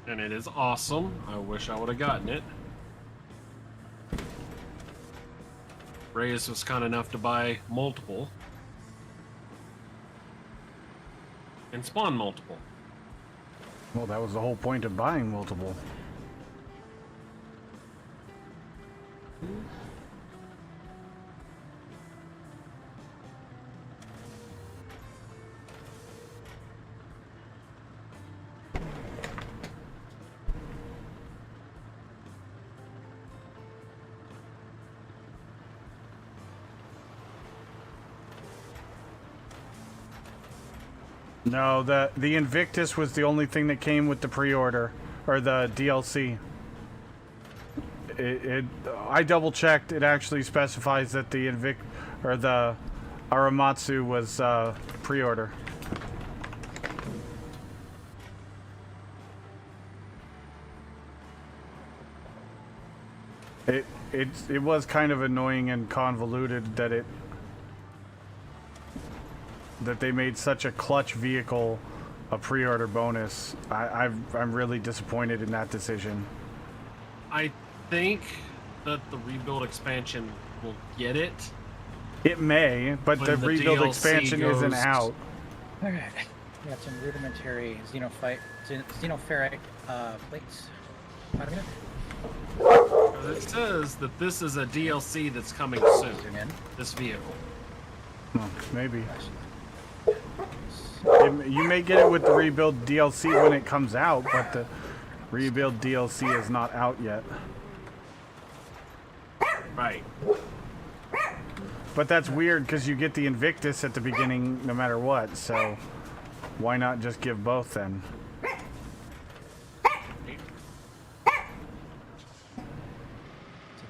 And it is awesome. I wish I would have gotten it. Reyes was kind enough to buy multiple. And spawn multiple. Well, that was the whole point of buying multiple. No, the Invictus was the only thing that came with the pre-order, or the DLC. I double checked. It actually specifies that the the Aramatsu was pre-order. It was kind of annoying and convoluted that they made such a clutch vehicle a pre-order bonus. I'm really disappointed in that decision. I think that the rebuild expansion will get it. It may, but When the the rebuild DLC expansion isn't goes- out. Okay. We got some rudimentary xenoferric plates. Wait a minute. It says that this is a DLC that's coming soon. This vehicle. Oh, maybe. You may get it with the rebuild DLC when it comes out, but the rebuild DLC is not out yet. Right. But that's weird because you get the Invictus at the beginning no matter what, so why not just give both then? So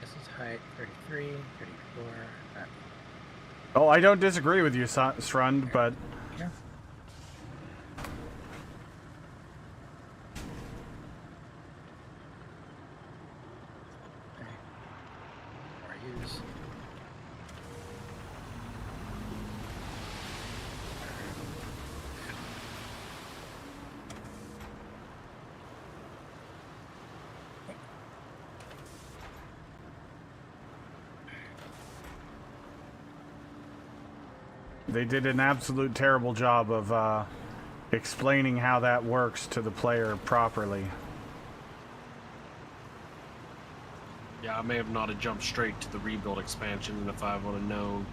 this is height 33, 34. Oh, I don't disagree with you, Shrund, but... Yeah. Use. They did an absolute terrible job of explaining how that works to the player properly. Yeah, I may have not have jumped straight to the rebuild expansion if I would have known.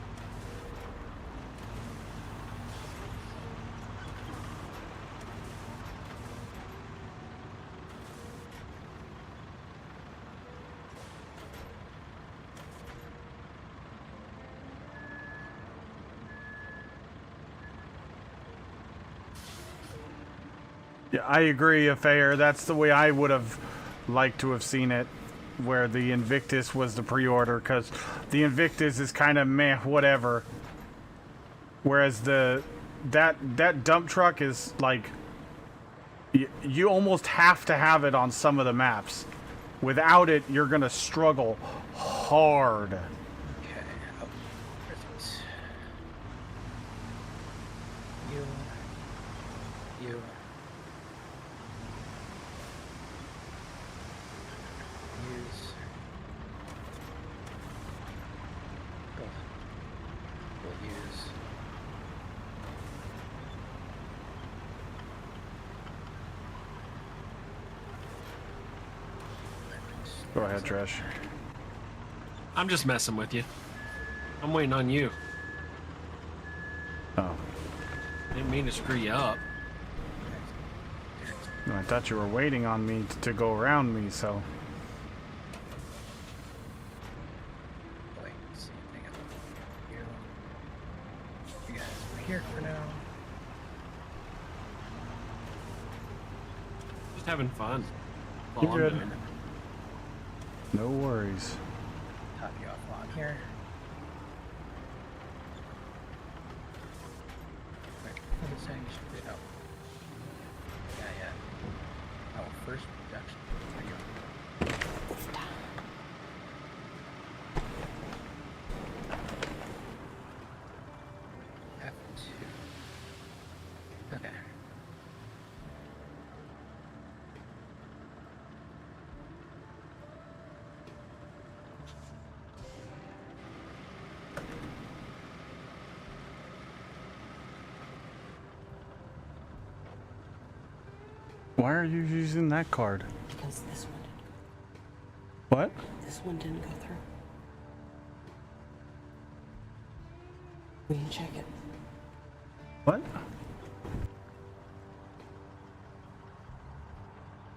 Yeah, I agree, Affair. That's the way I would have liked to have seen it, where the Invictus was the pre-order, because the Invictus is kind of meh, whatever. Whereas that dump truck is like You almost have to have it on some of the maps. Without it, you're gonna struggle hard. Okay. Oh, where's it? You. Use. We'll use. Go ahead, Trish. I'm just messing with you. I'm waiting on you. Oh. Didn't mean to screw you up. No, I thought you were waiting on me to go around me, so. Wait, let's see. I got you. You guys are here for now. Just having fun. That's all You're I'm good. doing. No worries. Top you off on here. Wait, what is it saying? You should be out. Yeah. Oh, first production. There you go. F2. Okay. Why are you using that card? Because this one didn't What? This one didn't go through. We can check it. What?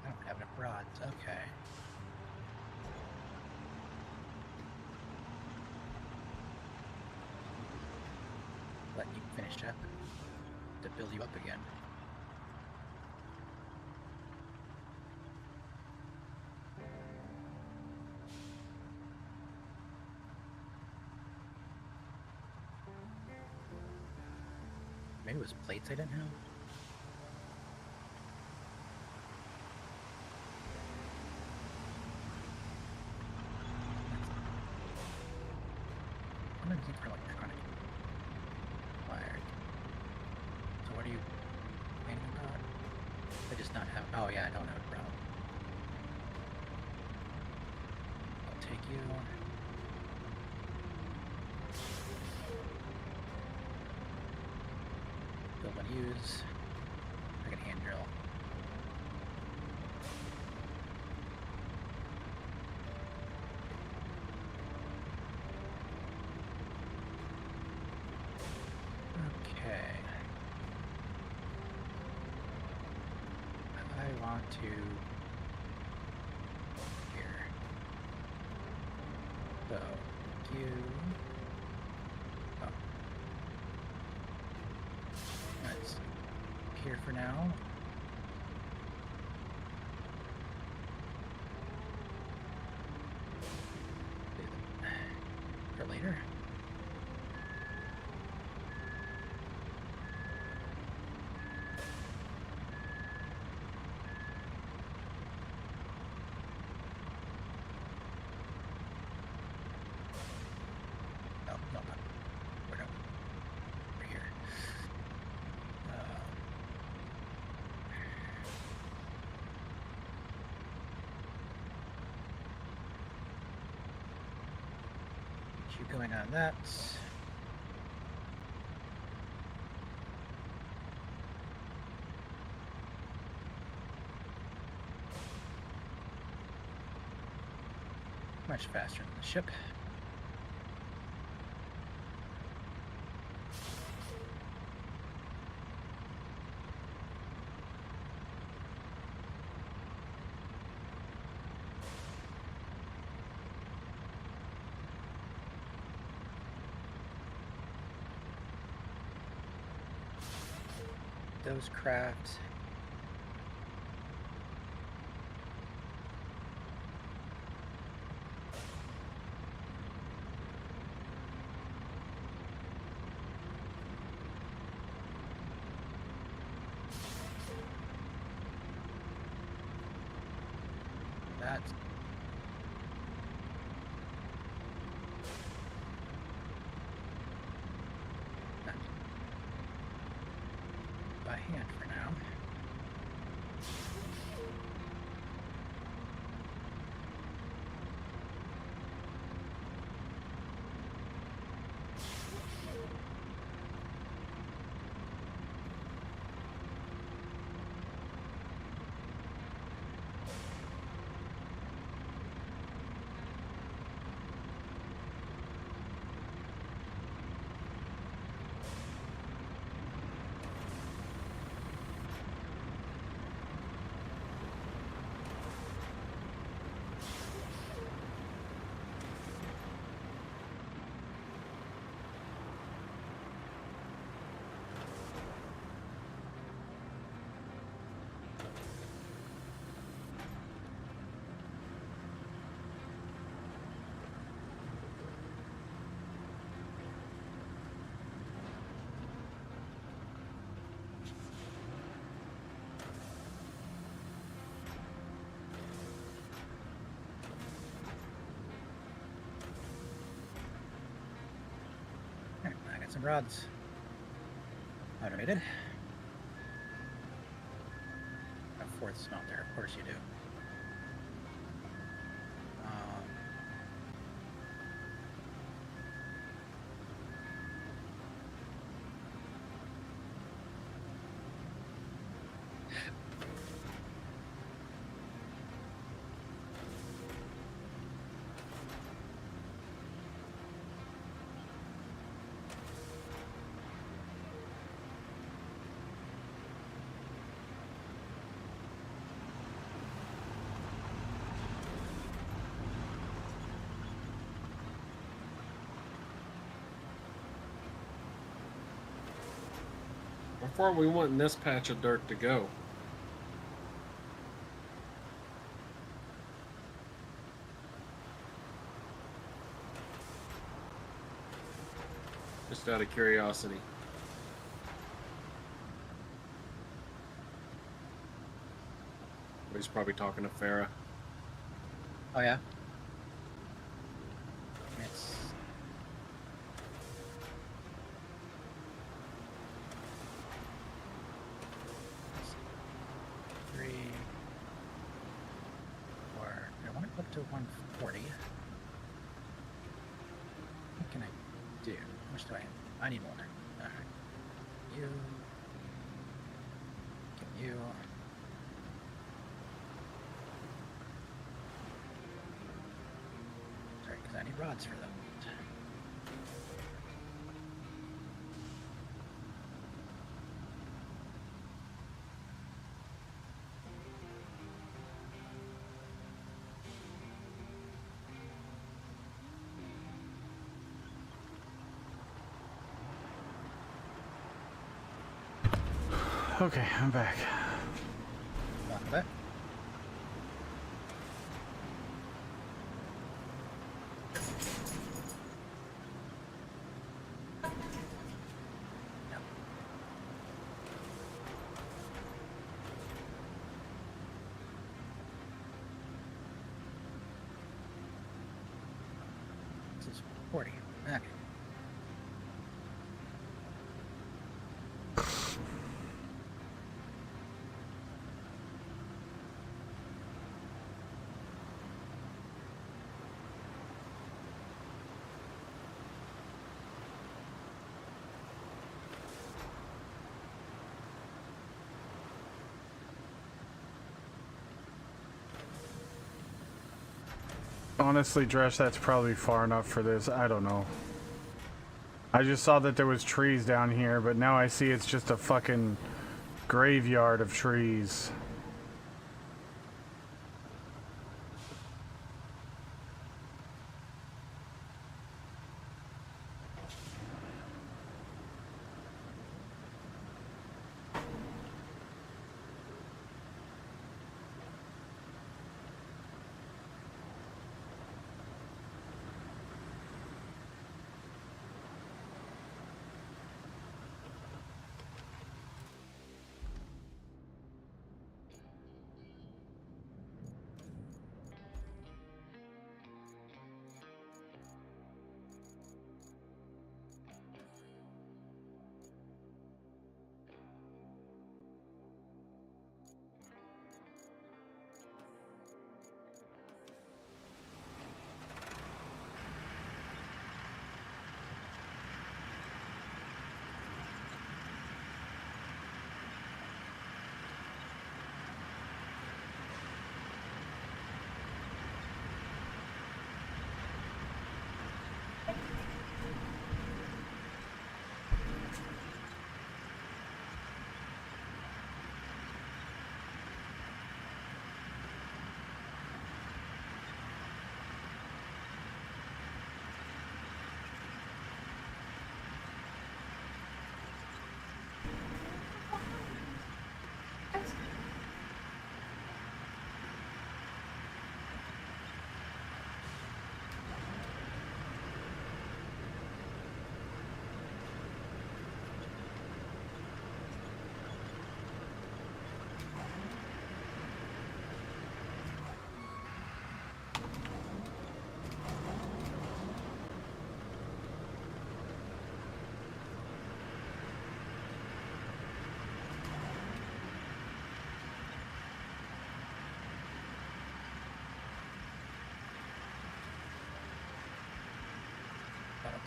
I don't have enough rods. Okay. Let you finish up to build you up again. Maybe it was plates I didn't have. I'm gonna keep for electronic wired. So what are you waiting about? I just not have. Oh yeah, I don't have a problem. I'll take you. Build and use. I can hand drill. Okay. I want to here. So you. Oh. That's here for now. For later. Oh, no, not. We're not. We're here. Keep going on that. Much faster than the ship. Those craft. that. By hand for now. I got some rods. Automated. A fourth smelter, of course you do. How far are we wanting this patch of dirt to go? Just out of curiosity. He's probably talking to Farah. Oh yeah. It's three, four. I want to go up to 140. What can I do? How much do I have? I need more. All right. You. Get you. Sorry, because I need rods for them. Okay, I'm back. Welcome back. This is 40. Okay. Honestly, Dresh, that's probably far enough for this. I don't know. I just saw that there was trees down here, but now I see it's just a fucking graveyard of trees.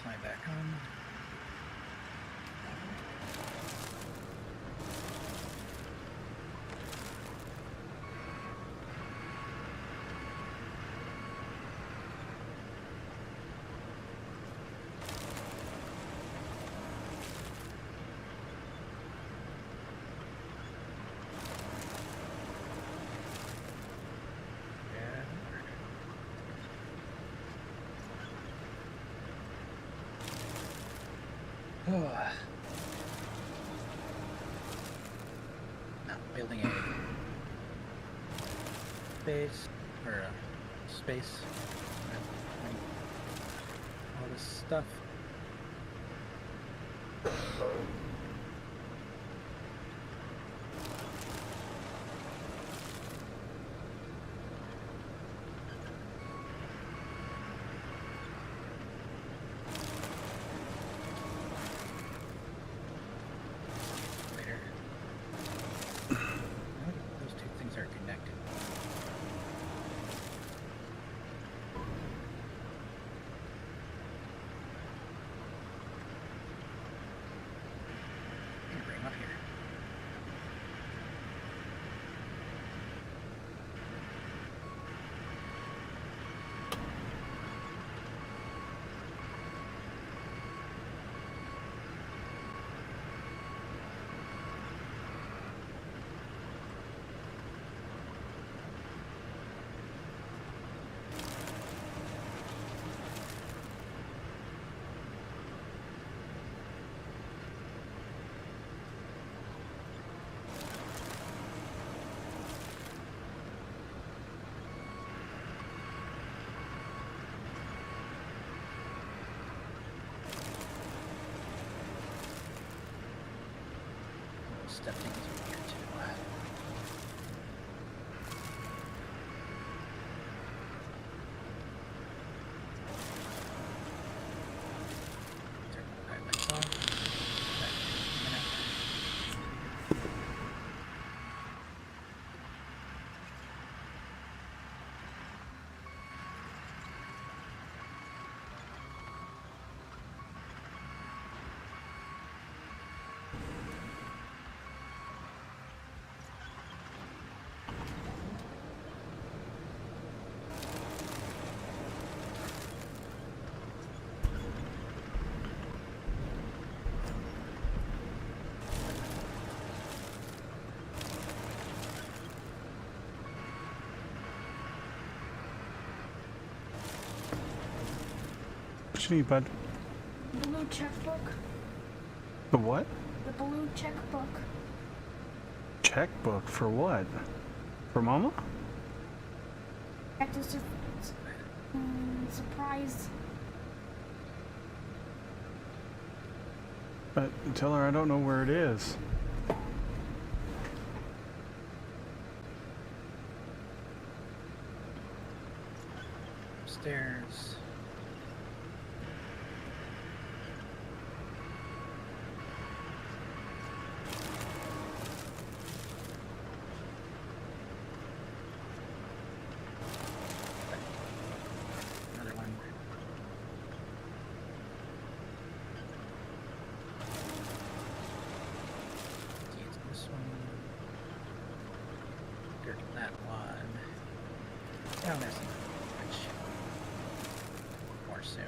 my back on. Not building a base or a space. All this stuff. Those two things are connected. Bring up here. Step things over here too. Turn the right lights on. Back in a minute. What you need, bud? Blue checkbook. The what? The blue checkbook. Checkbook for what? For Mama? That is a surprise. But tell her I don't know where it is. Upstairs. Another one. It's this one. Dirt that one. Down there's some which more soon.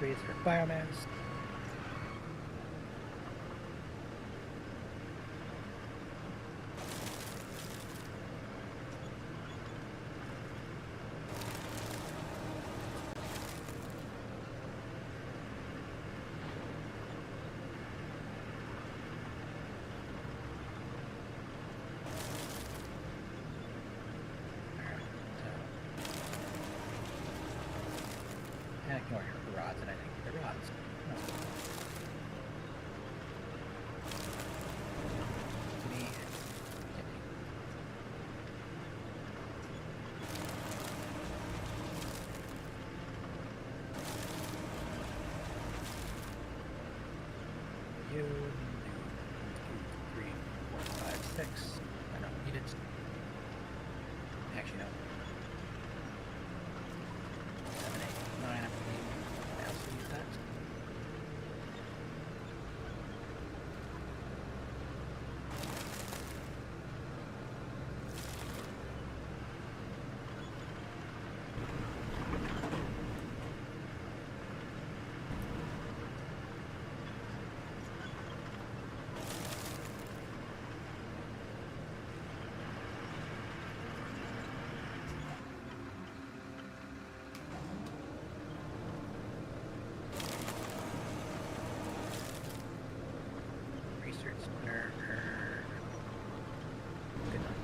trees for biomass. Ignore your rods, and I think the rods. No. Me. You. 1, 2, 3, 4, 5, 6. I don't need it. Actually, no. 7, 8, 9. I believe. I also use that. Research center. Good enough.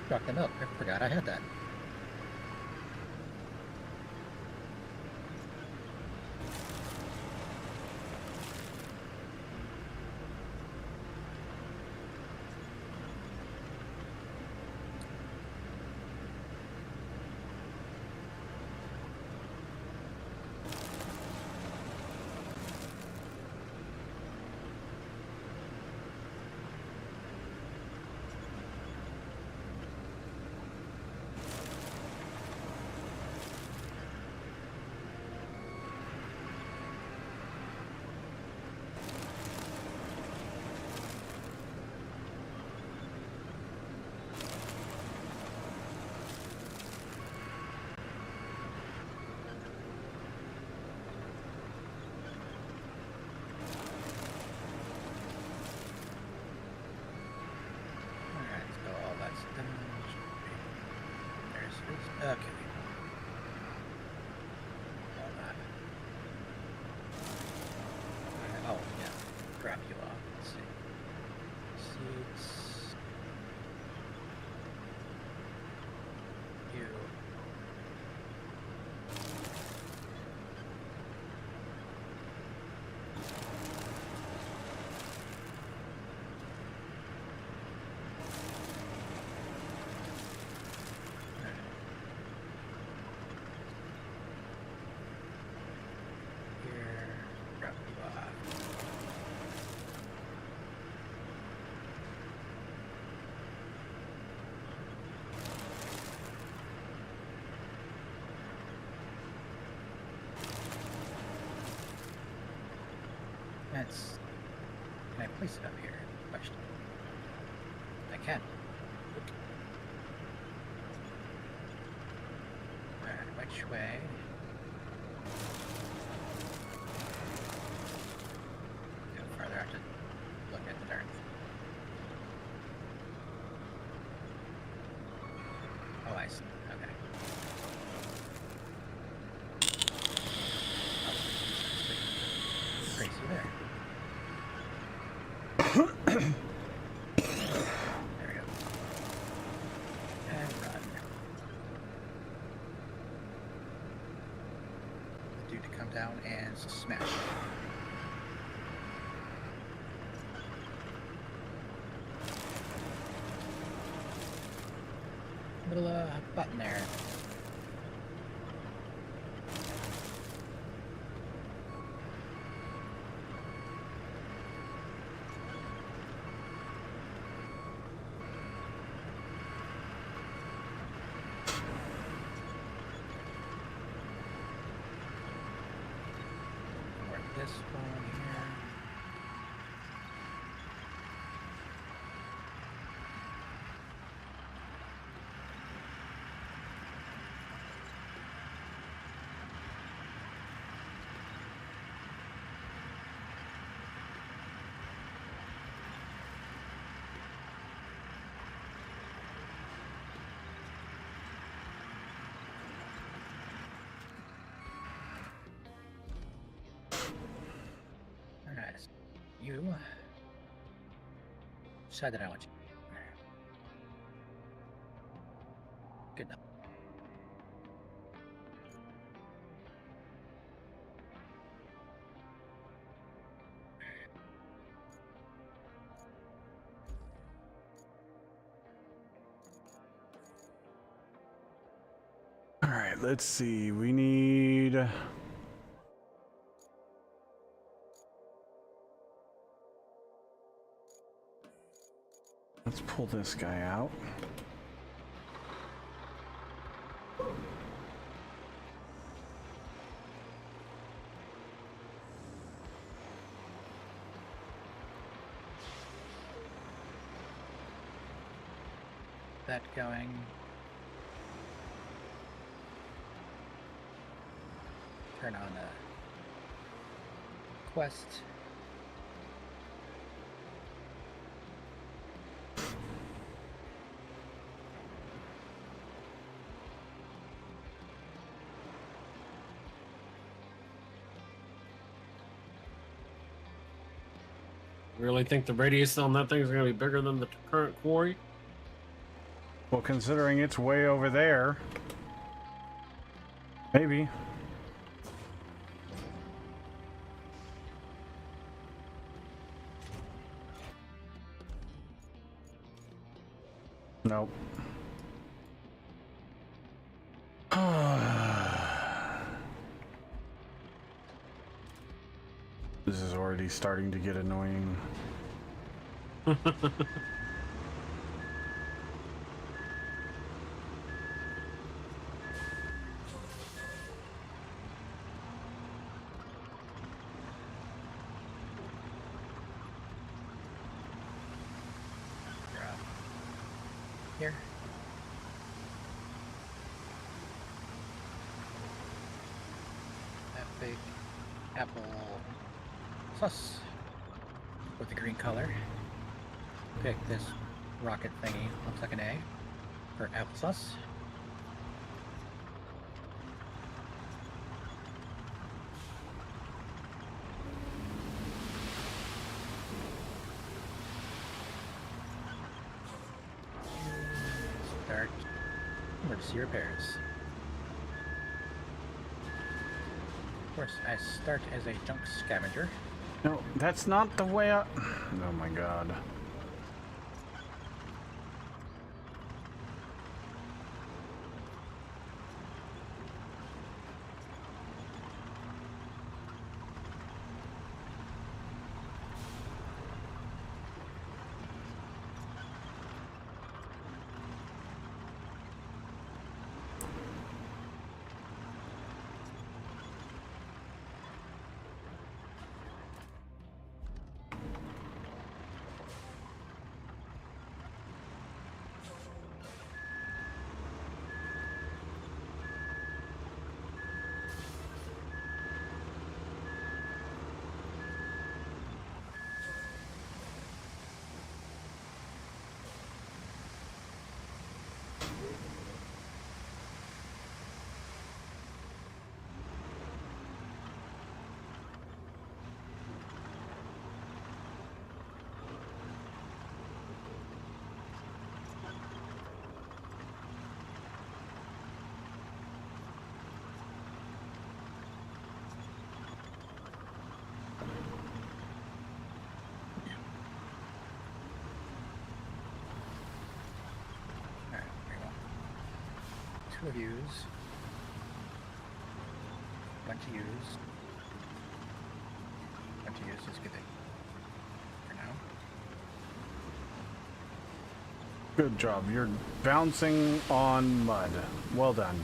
Dropped the milk. I forgot I had that. Alright, so all that's done. There's this. Okay. All that. Oh, yeah. Grab you off. Let's see. Seats. You. Here. Grab you off. That's. Can I place it up here? Question. I can. Alright, which way? Go farther. I have to look at the darn. Oh, I see. Okay. Oh, crazy there. There we go. And run. The dude to come down and smash it. little button there. This one here. Alright. You said that I want you. Good enough. All right, let's see. We need. Let's pull this guy out. That going. Turn on a quest. Really think the radius on that thing is going to be bigger than the current quarry? Well, considering it's way over there, maybe. Nope. This is already starting to get annoying. Here. That big apple sauce with the green color. Pick this rocket thingy, looks like an A, for applesauce. Start emergency repairs. Of course, I start as a junk scavenger. No, that's not the way I... Oh my god. use. Bunch of use. Bunch of use is good thing. For now. Good job. You're bouncing on mud. Well done.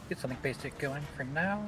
Get something basic going for now.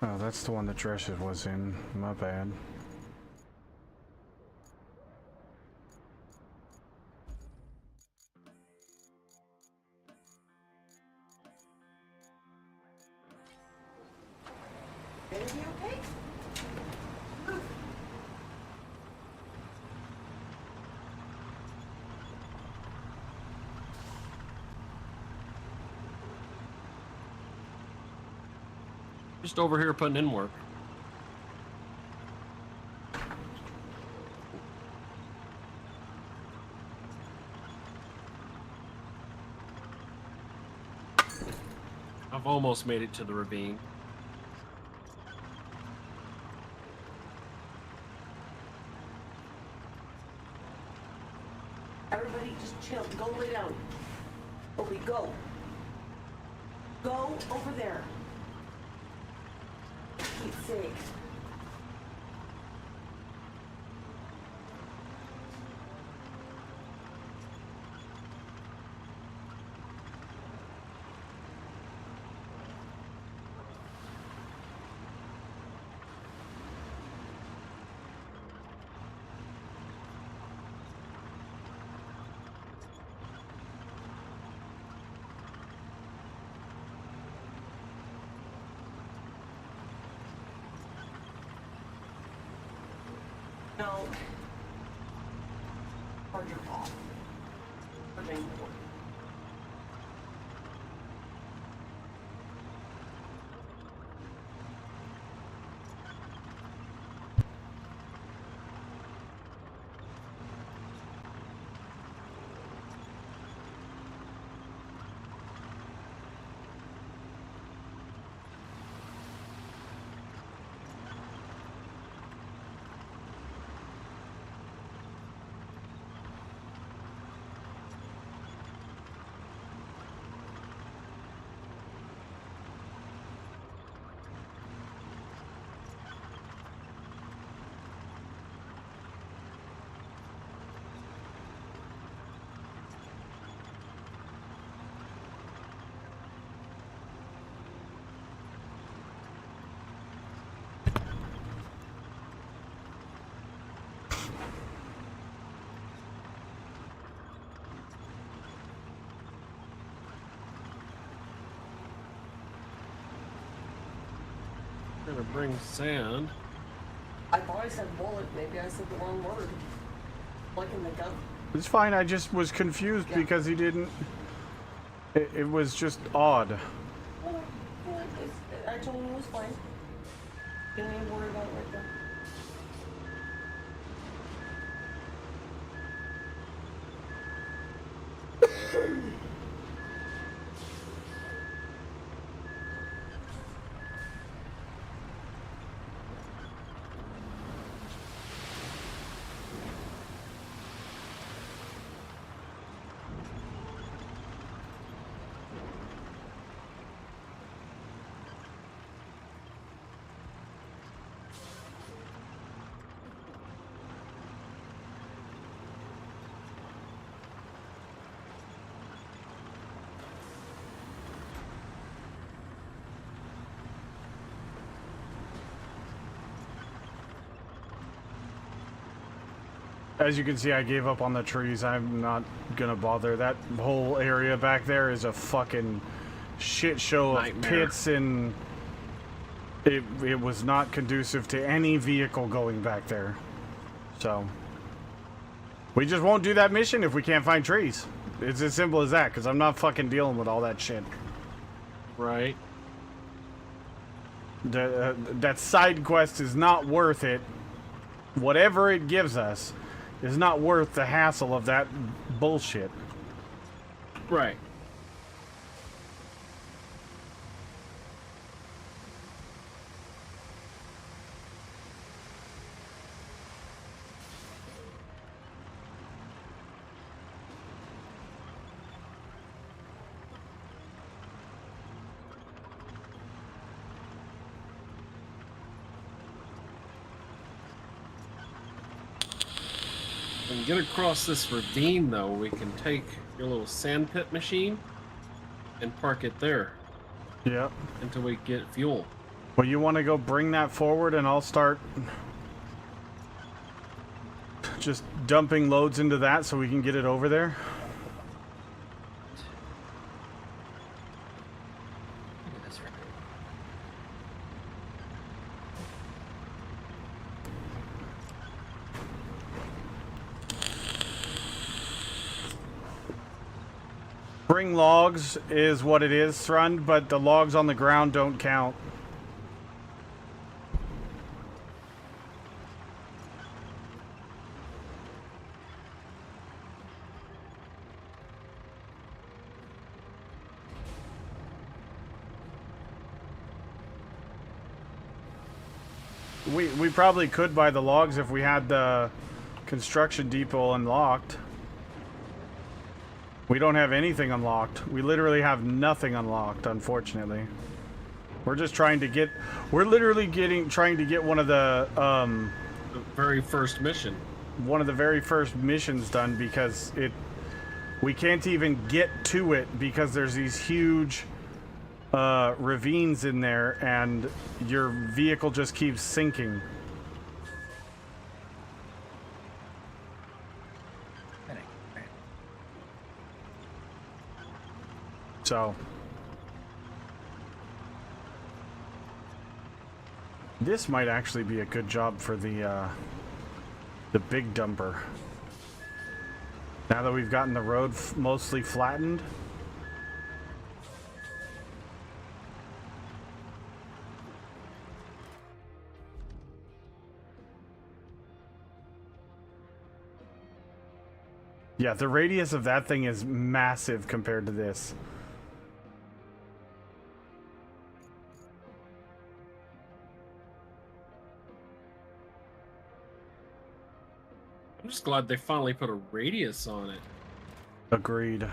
Oh, that's the one that Dresses was in. My bad. Gonna be okay? Just over here putting in work. I've almost made it to the ravine. Everybody just chill. Go lay down. Opie, go. Go over there. For Pete's sake. No. Charger off. Remain board. Gonna bring sand. I thought I said bullet. Maybe I said the wrong word. Like in the gun. It's fine. I just was confused because he didn't. It was just odd. Well, I told him it was fine. Didn't even worry about it right there. As you can see, I gave up on the trees. I'm not gonna bother. That whole area back there is a fucking shit show of Nightmare. pits, and it was not conducive to any vehicle going back there. So we just won't do that mission if we can't find trees. It's as simple as that, because I'm not fucking dealing with all that shit. Right. That side quest is not worth it. Whatever it gives us is not worth the hassle of that bullshit. Right. When we get across this ravine, though, we can take your little sand pit machine and park it there. Yep. Until we get fuel. Well, you want to go bring that forward, and I'll start just dumping loads into that so we can get it over there. Bring logs is what it is, Thrund, but the logs on the ground don't count. We probably could buy the logs if we had the construction depot unlocked. We don't have anything unlocked. We literally have nothing unlocked, unfortunately. We're just trying to get... We're literally trying to get one of the very first mission. One of the very first missions done because we can't even get to it because there's these huge ravines in there and your vehicle just keeps sinking. So this might actually be a good job for the big dumper. Now that we've gotten the road mostly flattened. Yeah, the radius of that thing is massive compared to this. I'm just glad they finally put a radius on it. Agreed.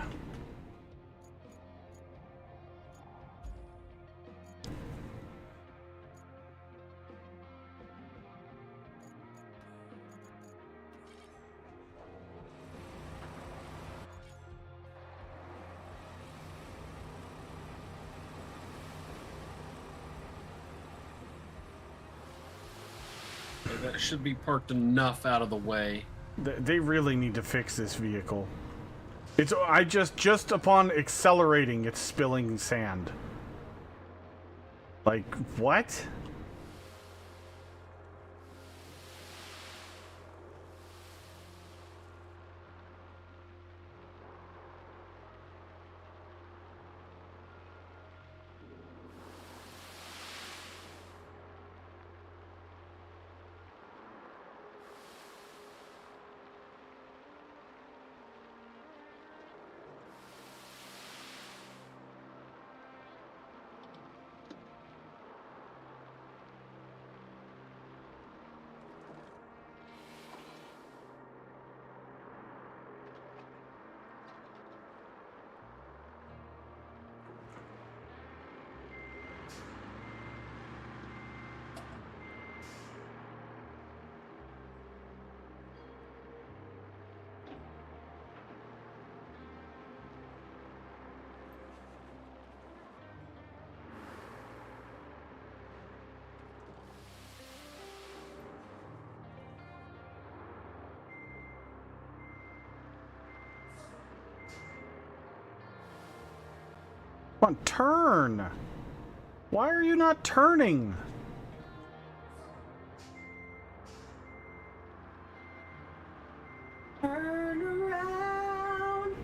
That should be parked enough out of the way. They really need to fix this vehicle. It's just upon accelerating, it's spilling sand. Like, what? Come on, turn! Why are you not turning? Turn around.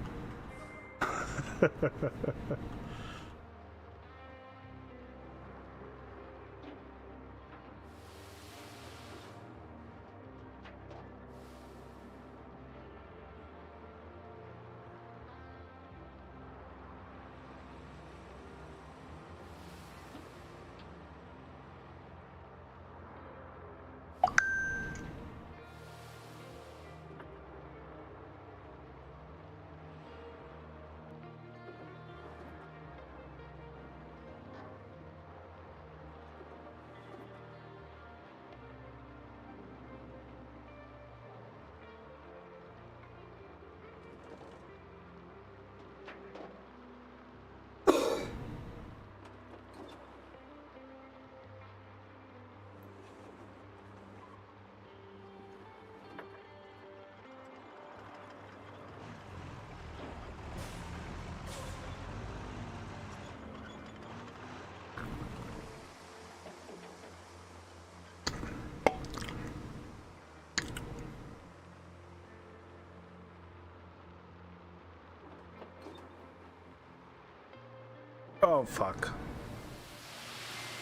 Oh, fuck.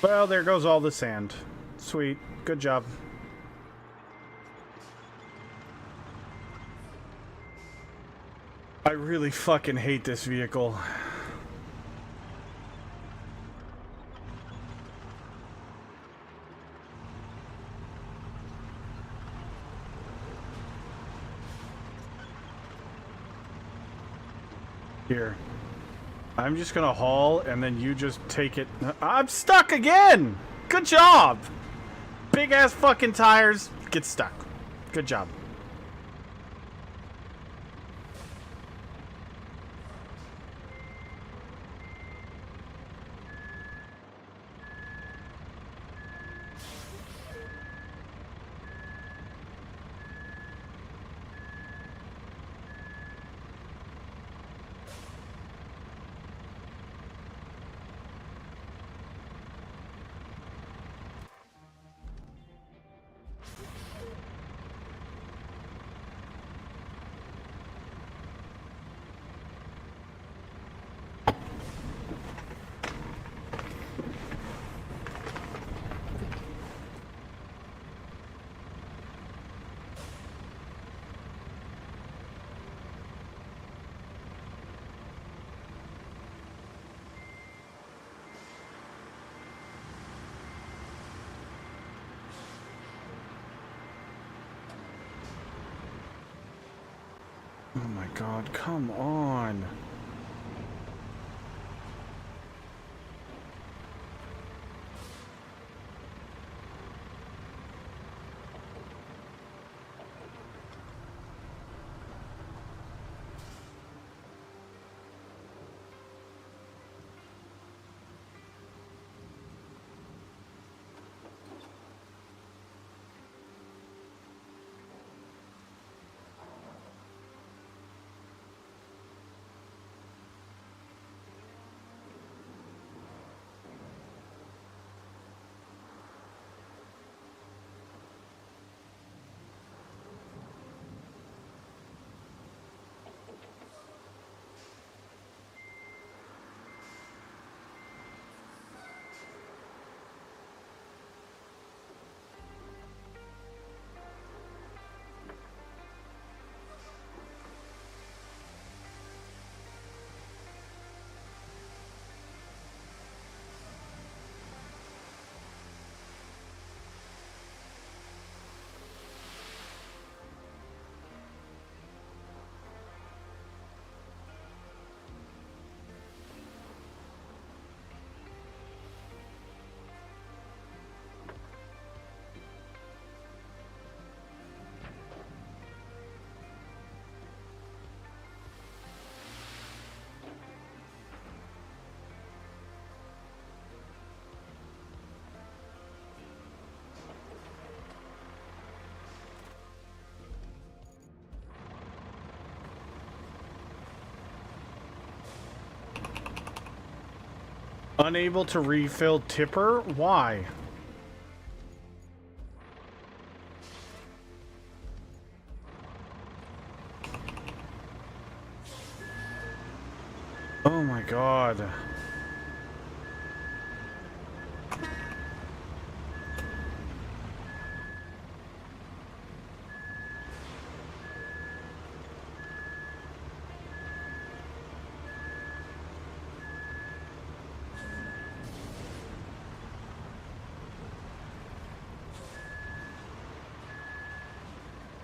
Well, there goes all the sand. Sweet. Good job. I really fucking hate this vehicle. Here. I'm just gonna haul and then you just take it. I'm stuck again! Good job! Big ass fucking tires. Get stuck. Good job. Oh my god, come on. Unable to refill tipper? Why? Oh my god.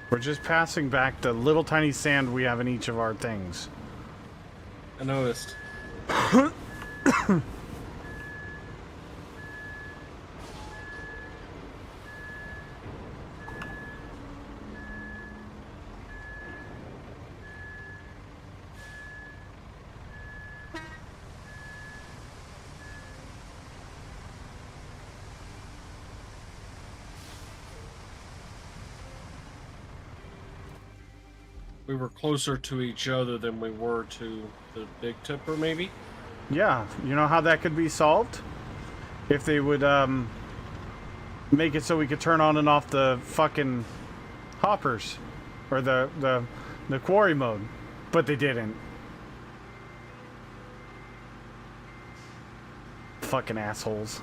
We're just passing back the little tiny sand we have in each of our things. I noticed. We were closer to each other than we were to the big tipper, maybe? Yeah, you know how that could be solved? If they would, make it so we could turn on and off the fucking hoppers. Or the quarry mode. But they didn't. Fucking assholes.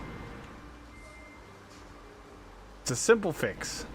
It's a simple fix.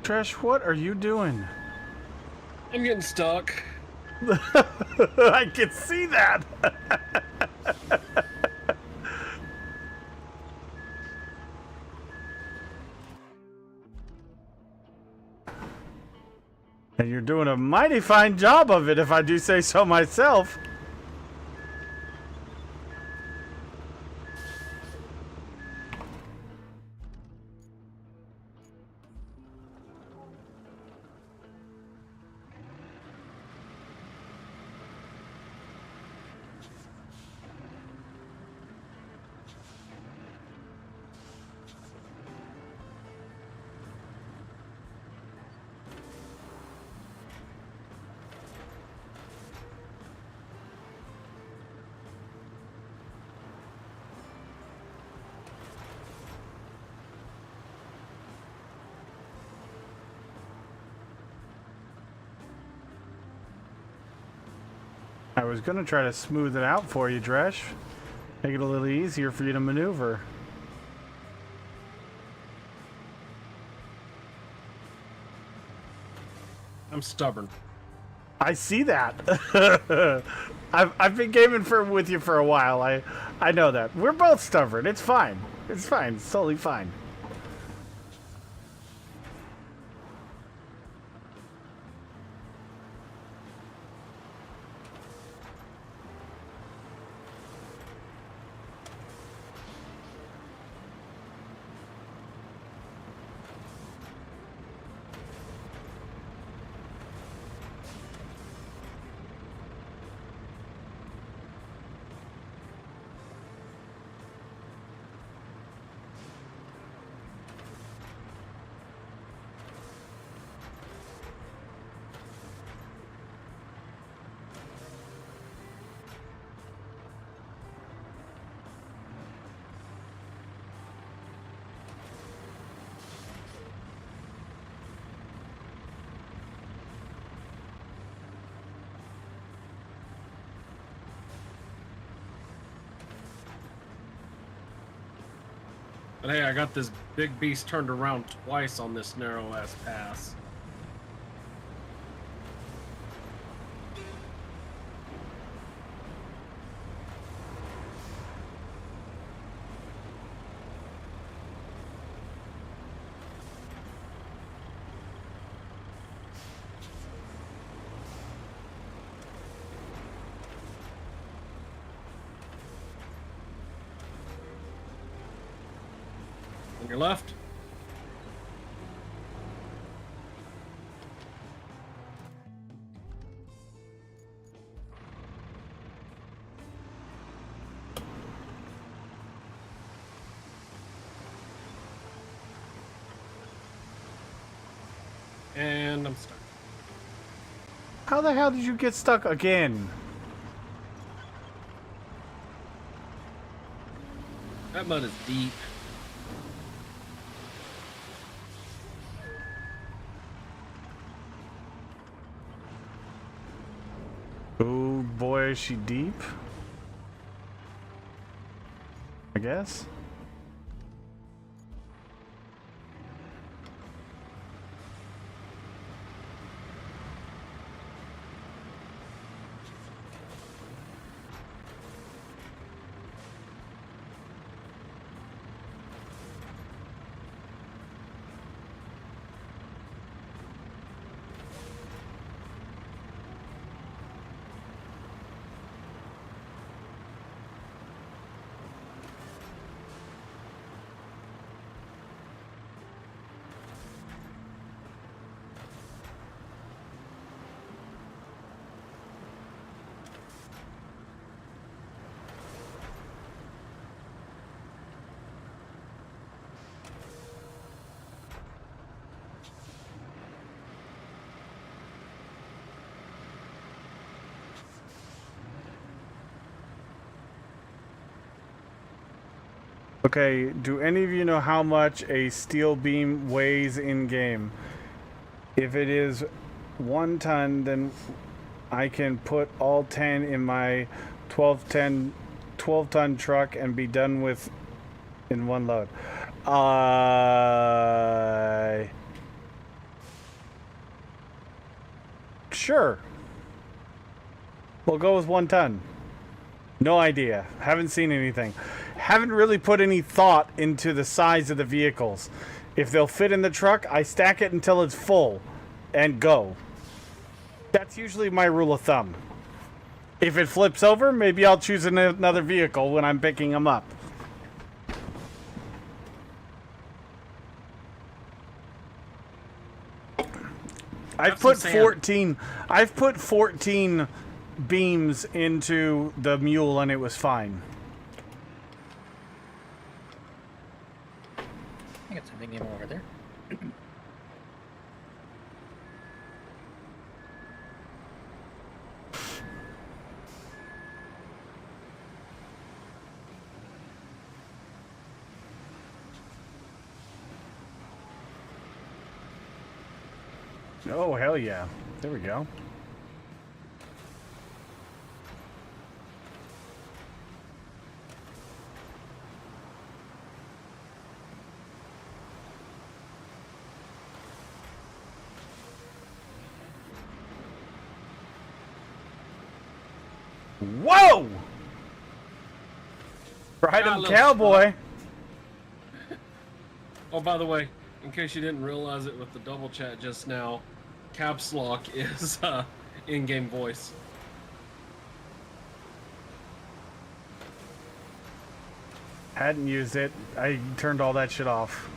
Trash, what are you doing? I'm getting stuck. I can see that. And you're doing a mighty fine job of it, if I do say so myself. I was gonna try to smooth it out for you, Dresh. Make it a little easier for you to maneuver. I'm stubborn. I see that. I've been gaming with you for a while. I know that. We're both stubborn. It's fine. It's fine. It's totally fine. But hey, I got this big beast turned around twice on this narrow ass pass. On your left. And I'm stuck. How the hell did you get stuck again? That mud is deep. Oh boy, is she deep? I guess. Okay, do any of you know how much a steel beam weighs in game? If it is 1 ton, then I can put all 10 in my 12 ton truck and be done with in one load. Sure. We'll go with 1 ton. No idea. Haven't seen anything. Haven't really put any thought into the size of the vehicles. If they'll fit in the truck, I stack it until it's full and go. That's usually my rule of thumb. If it flips over, maybe I'll choose another vehicle when I'm picking them up. I've put 14 beams into the mule and it was fine. I got something game over there. Oh, hell yeah. There we go. Whoa! Ride him, cowboy! Oh, by the way, in case you didn't realize it with the double chat just now, caps lock is in-game voice. Hadn't used it. I turned all that shit off.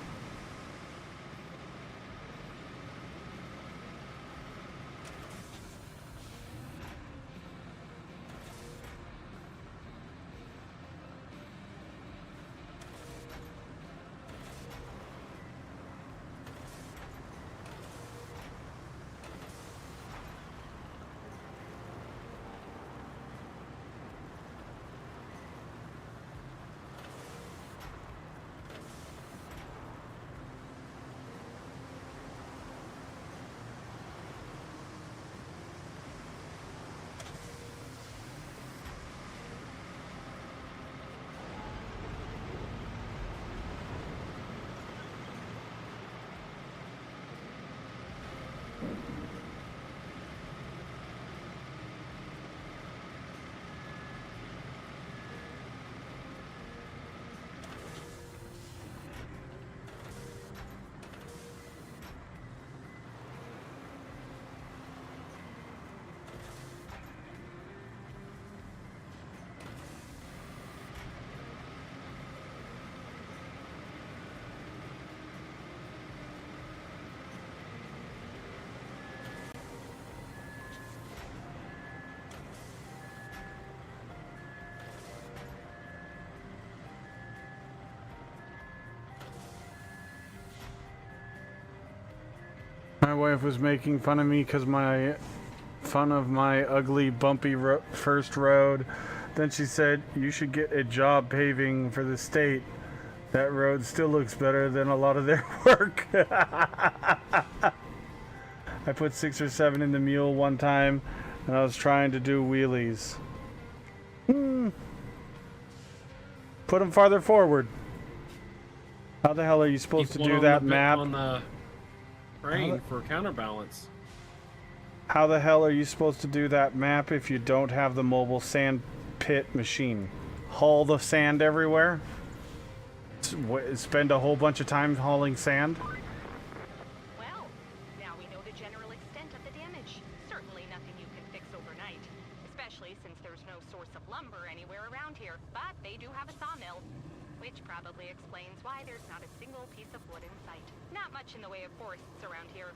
My wife was making fun of me because my ugly, bumpy first road. Then she said, "You should get a job paving for the state. That road still looks better than a lot of their work." I put 6 or 7 in the mule one time, and I was trying to do wheelies. Put them farther forward. How the hell are you supposed Keep to one do on that the map? on the crane for counterbalance. How the hell are you supposed to do that map if you don't have the mobile sand pit machine? Haul the sand everywhere? Spend a whole bunch of time hauling sand? Well, now we know the general extent of the damage. Certainly nothing you can fix overnight, especially since there's no source of lumber anywhere around here. But they do have a sawmill, which probably explains why there's not a single piece of wood in sight. Not much in the way of forests around here,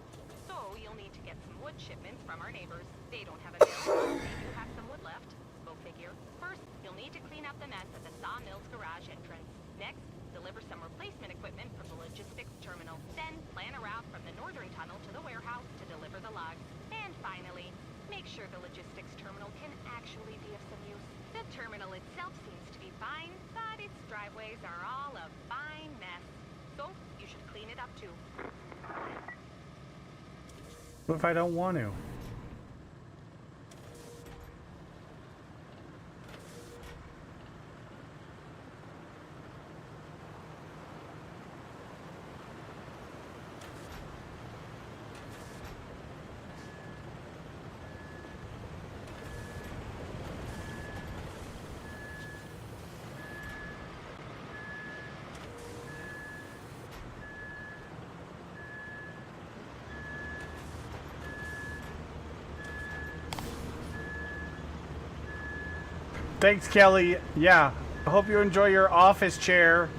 so you'll need to get some wood shipments from our neighbors. They don't have a mill, but they do have some wood left. Go figure. First, you'll need to clean up the mess at the sawmill's garage entrance. Next, deliver some replacement equipment from the logistics terminal. Then, plan a route from the northern tunnel to the warehouse to deliver the logs. And finally, make sure the logistics terminal can actually be of some use. The terminal itself seems to be fine, but its driveways are all a fine mess. So, you should clean it up too. What if I don't want to? Thanks, Kelly. Yeah, I hope you enjoy your office chair.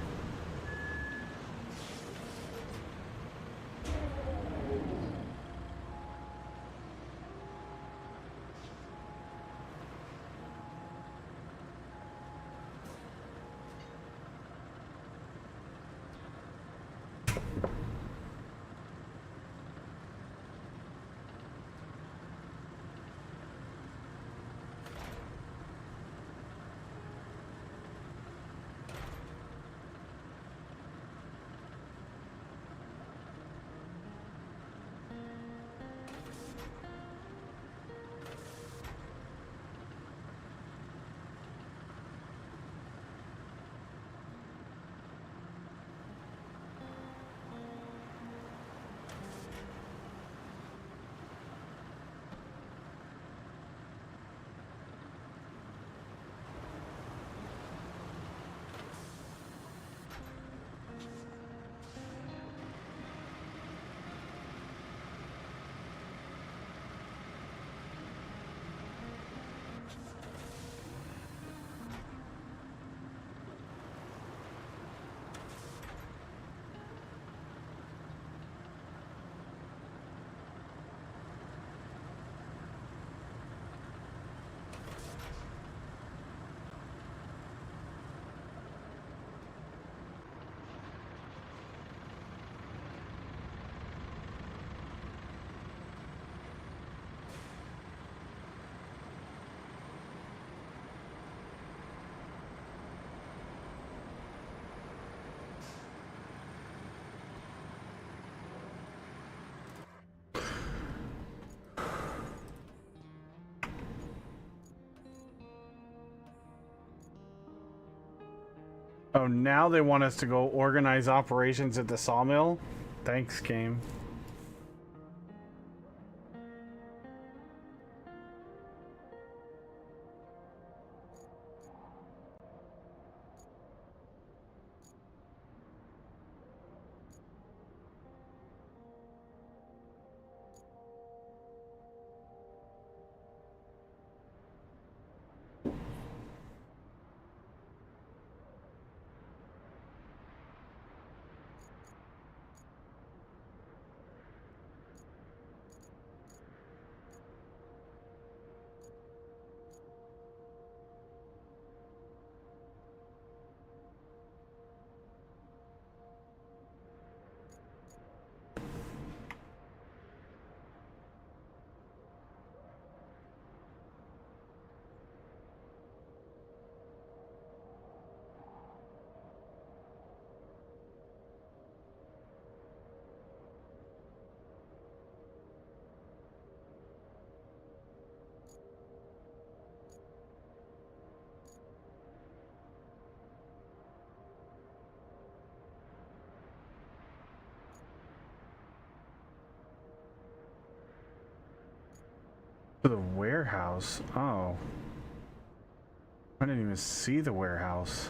Oh, now they want us to go organize operations at the sawmill? Thanks, game. To the warehouse? Oh. I didn't even see the warehouse.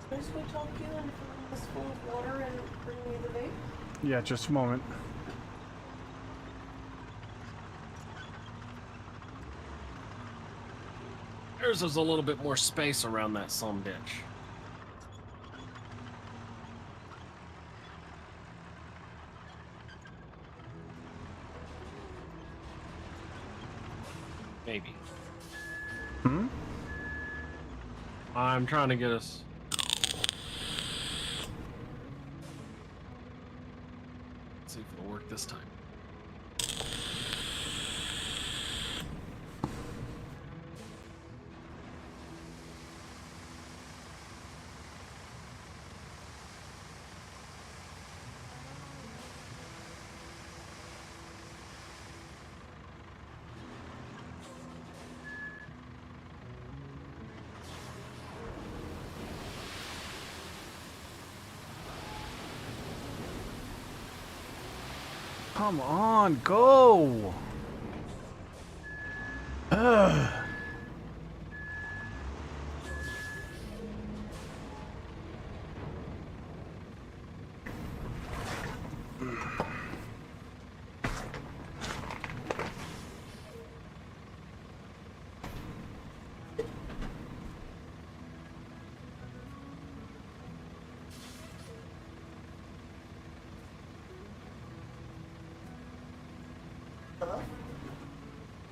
Can we talk to you and fill this full of water and bring me the vape? Yeah, just a moment. There's a little bit more space around that some bitch. Maybe. Hmm? I'm trying to get us. Let's see if it'll work this time. Come on, go! Ugh.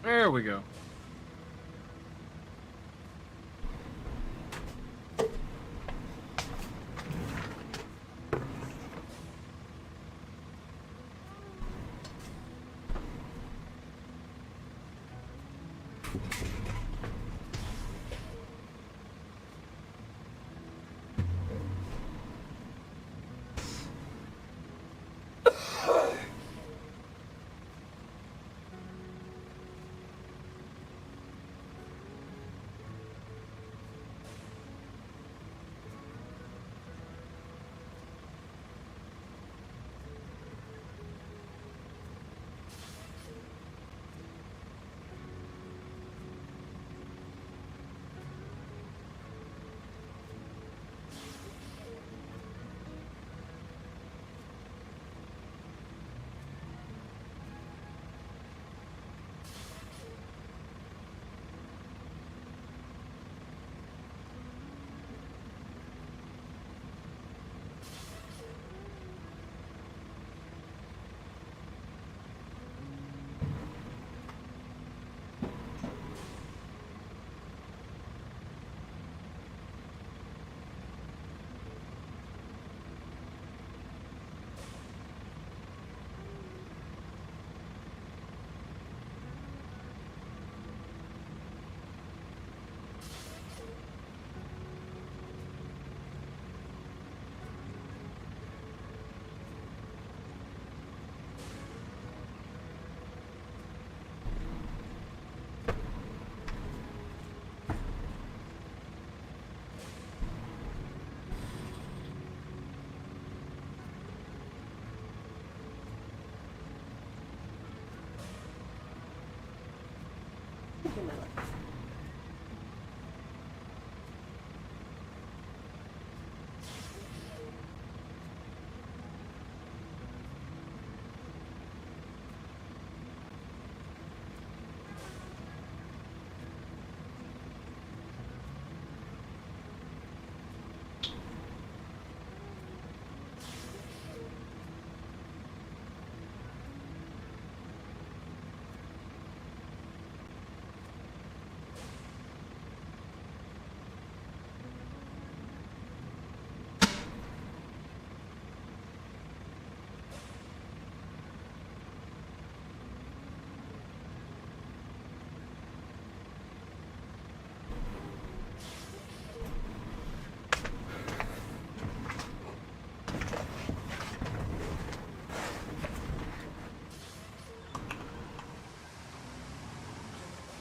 There we go.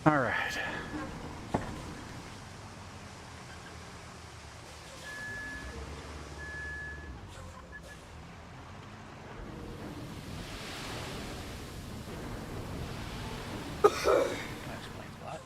All right. That explains a lot.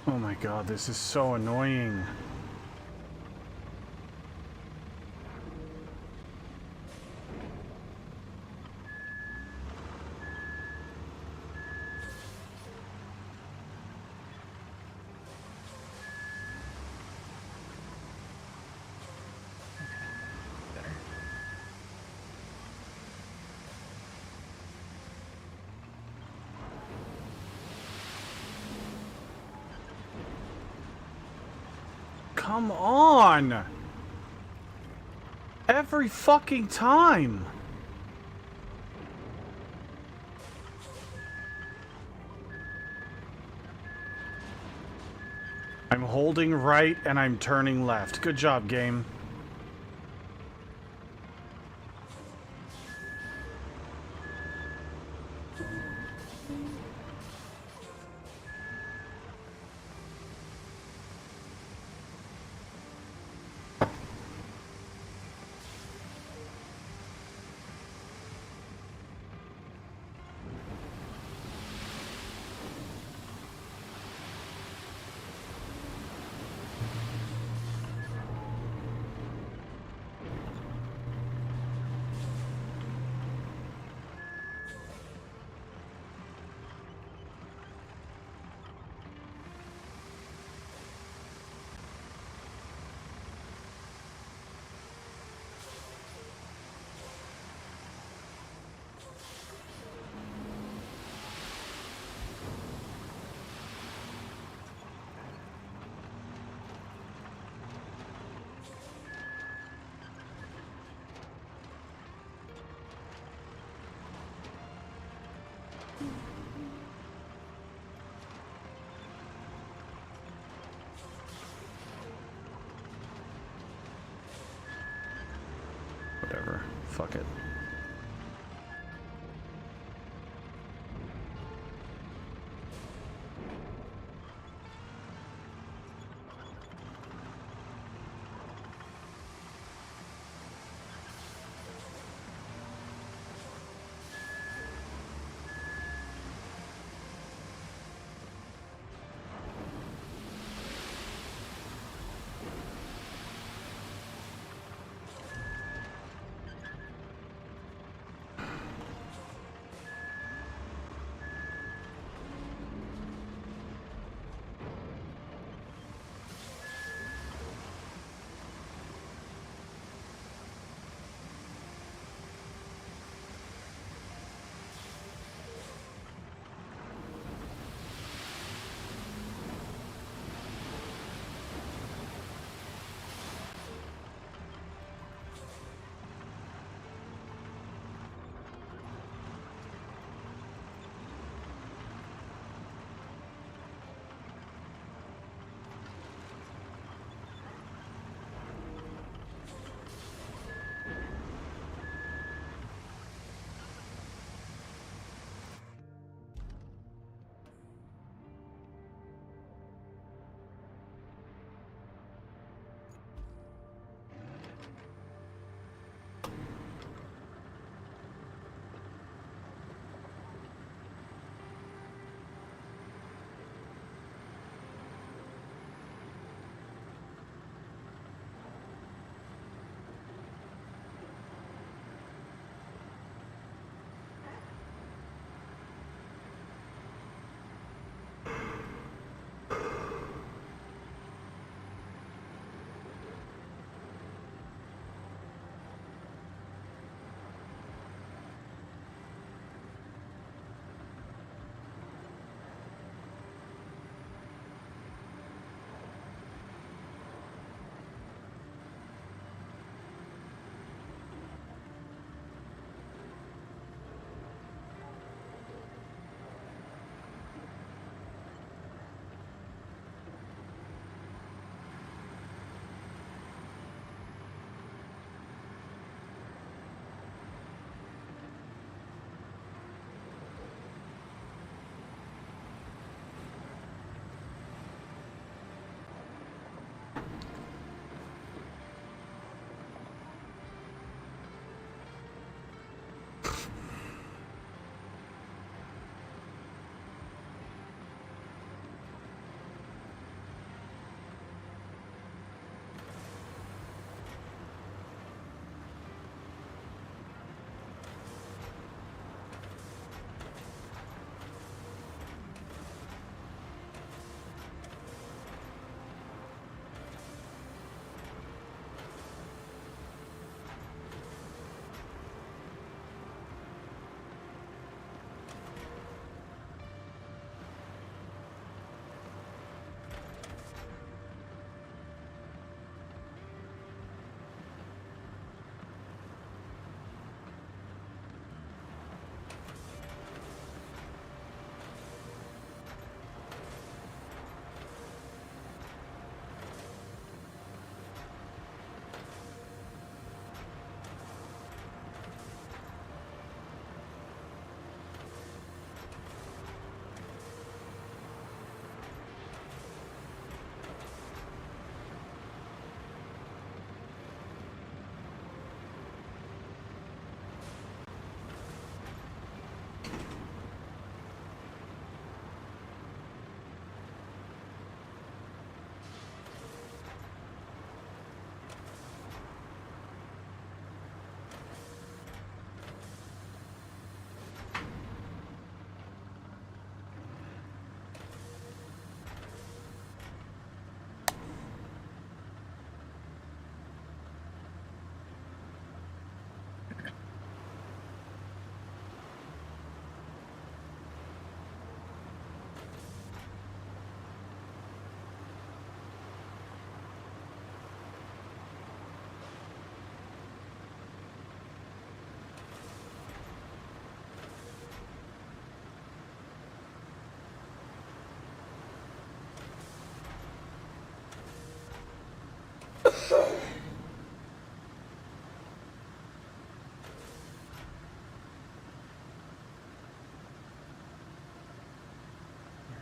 Oh my god, this is so annoying. Come on! Every fucking time! I'm holding right and I'm turning left. Good job, game. Whatever. Fuck it.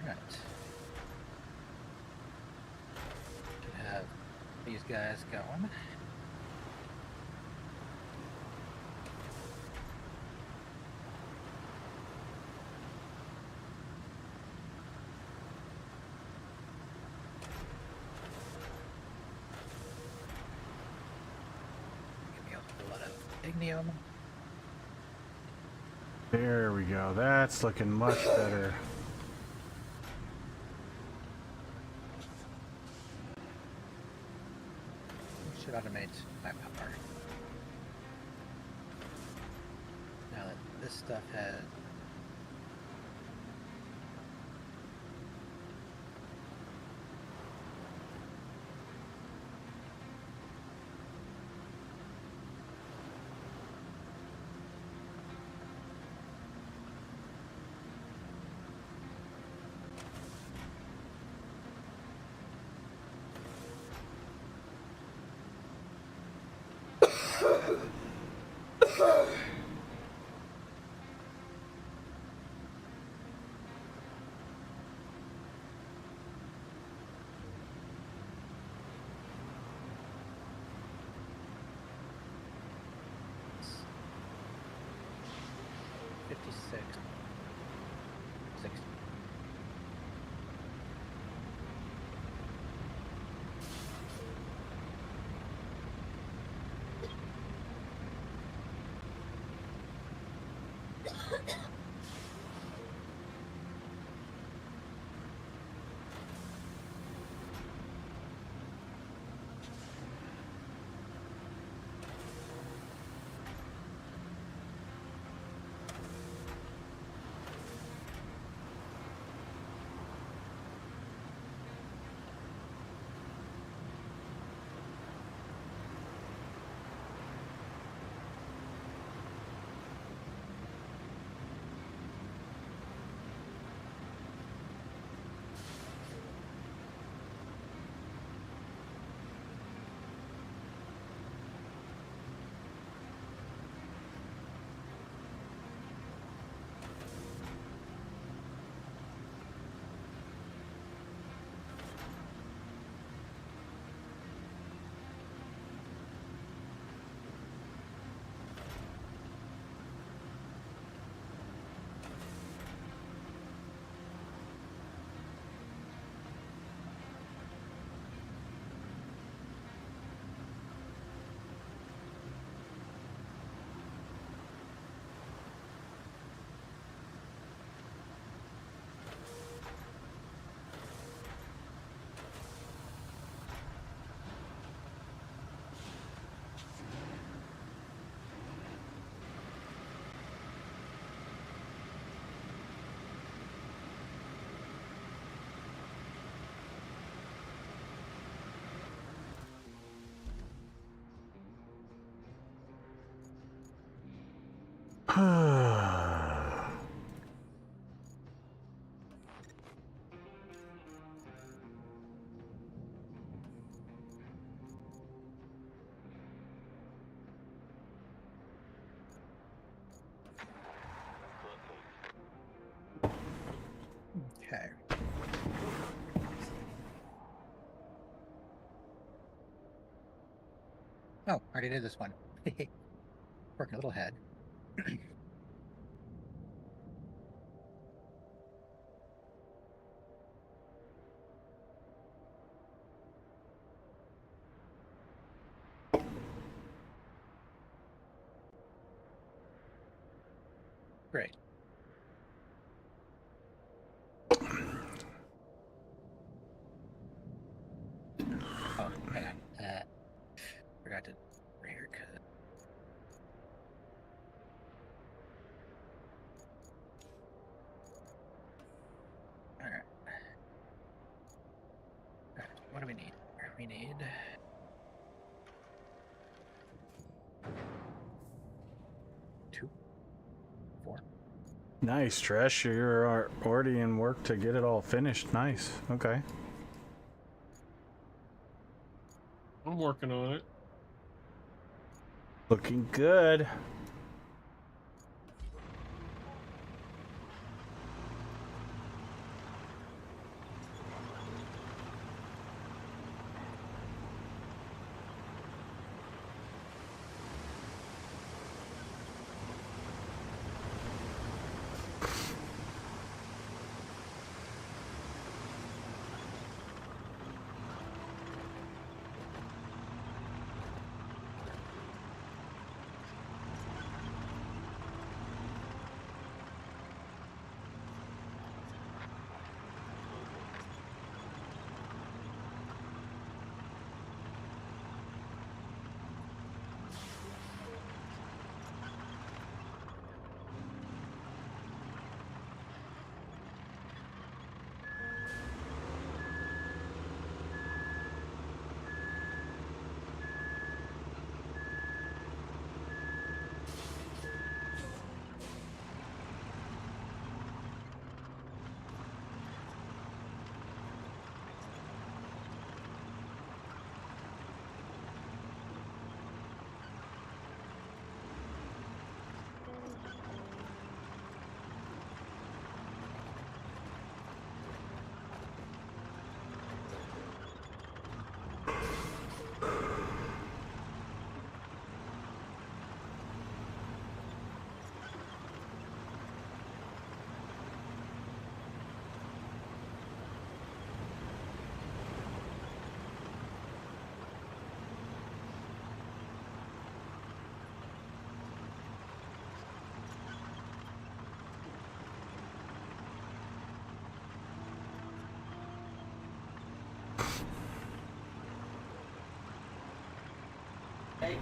Alright. Should have these guys going. Give me a lot of ignium. There we go. That's looking much better. Should automate my power. Now that this stuff has six. Okay. Oh, I already did this one. Working a little ahead. Great. Oh, hang on. Forgot to haircut. All right. What do we need? We need 2, 4. Nice, Tresh. You're already in work to get it all finished. Nice. Okay. I'm working on it. Looking good. Hey.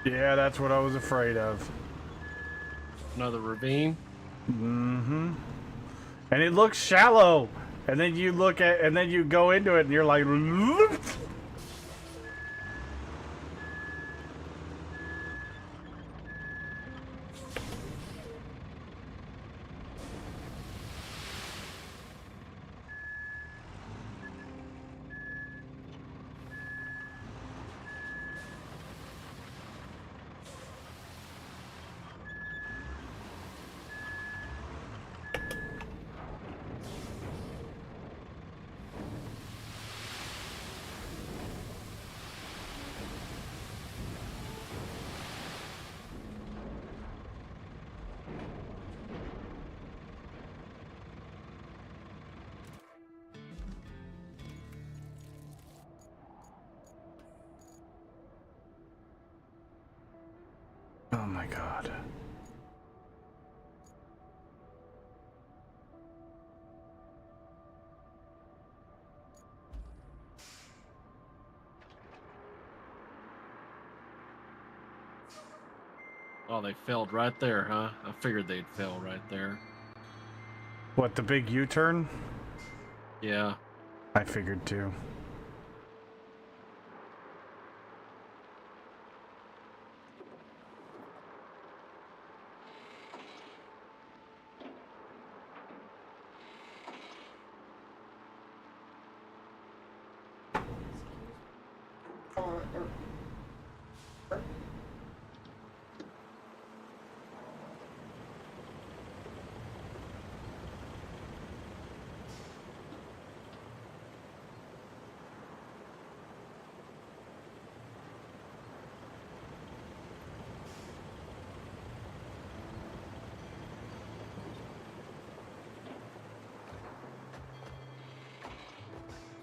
Yeah, that's what I was afraid of. Another ravine. Mm-hmm. And it looks shallow. And then you look at, and then you go into it, and you're like, oh my God. Oh, they failed right there, huh? I figured they'd fail right there. What, the big U-turn? Yeah. I figured too.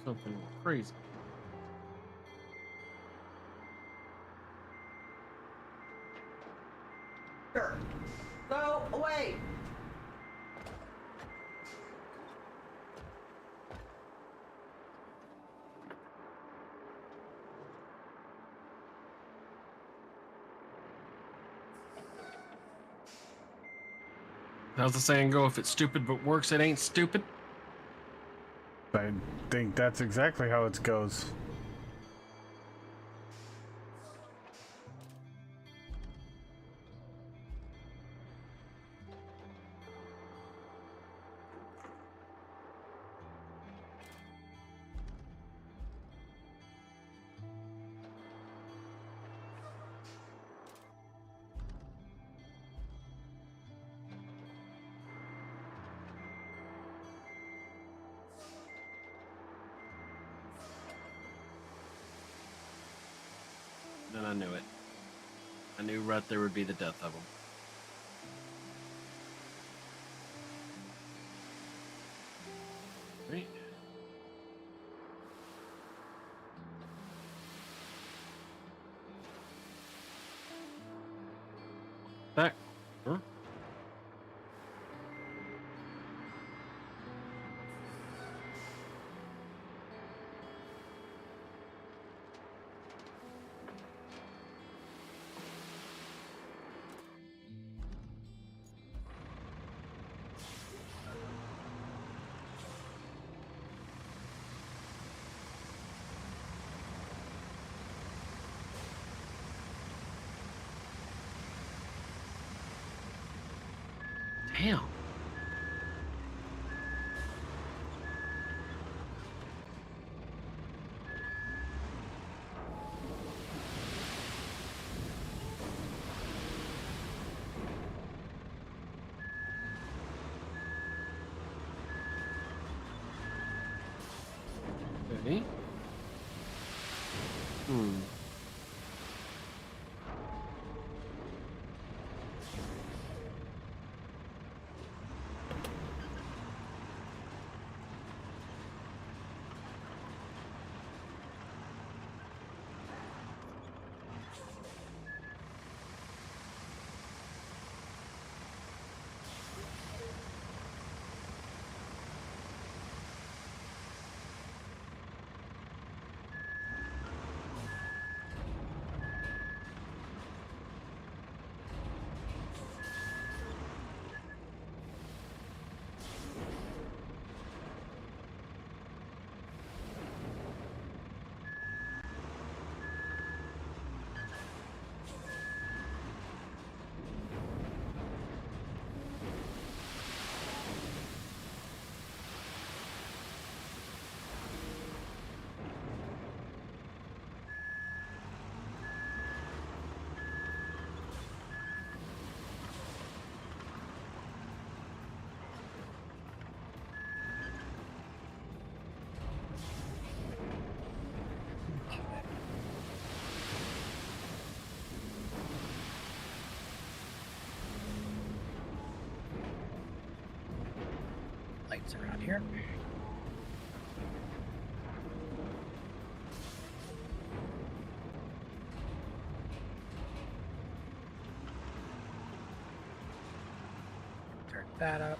Something crazy. Sure. Go away! How's the saying go? If it's stupid but works, it ain't stupid. I think that's exactly how it goes. Then I knew it. I knew right there would be the death of them. Right. Back. Huh? Damn. Okay. Lights around here. Turn that up.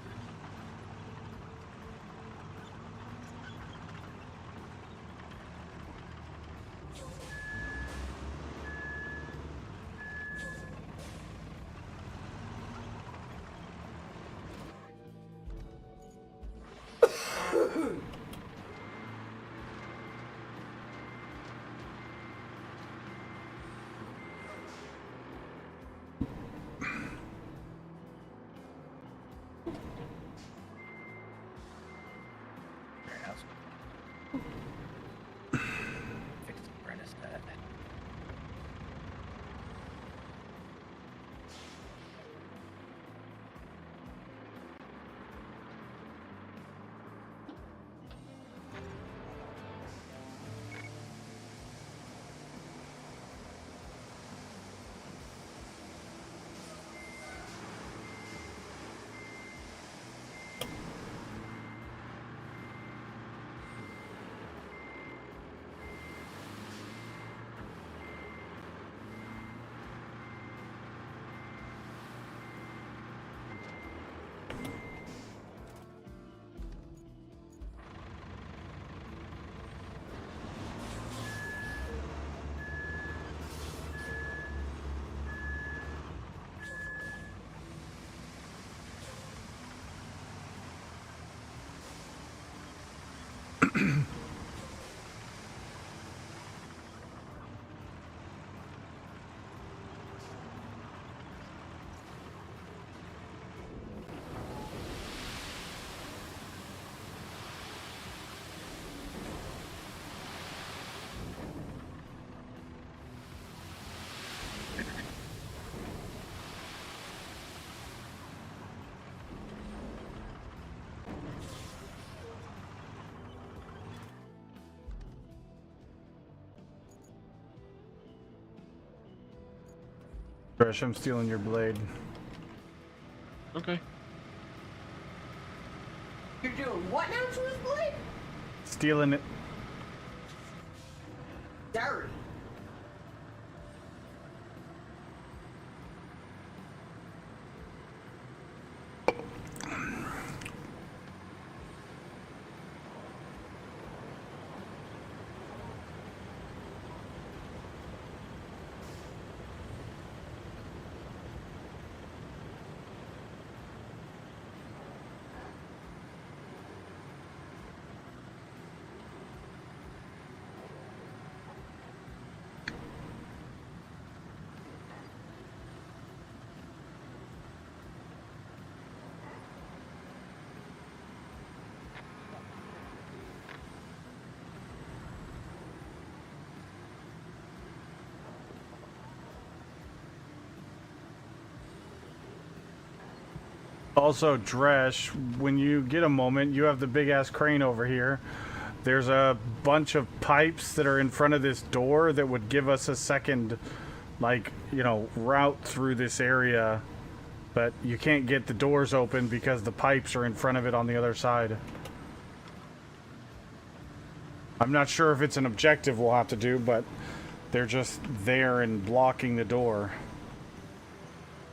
Fresh, I'm stealing your blade. Okay. You're doing what now to his blade? Stealing it. Dirty. Also, Dresh, when you get a moment, you have the big ass crane over here. There's a bunch of pipes that are in front of this door that would give us a second, like, you know, route through this area. But you can't get the doors open because the pipes are in front of it on the other side. I'm not sure if it's an objective we'll have to do, but they're just there and blocking the door.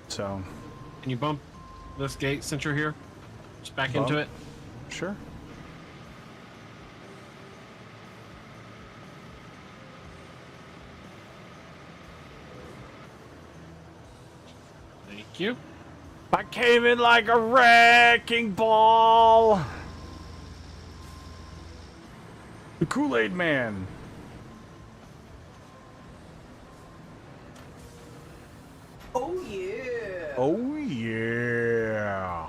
So. Can you bump this gate since you're here? Just back Bump? into it? Sure. Thank you. I came in like a wrecking ball. The Kool-Aid Man. Oh yeah. Oh yeah.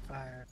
Fire.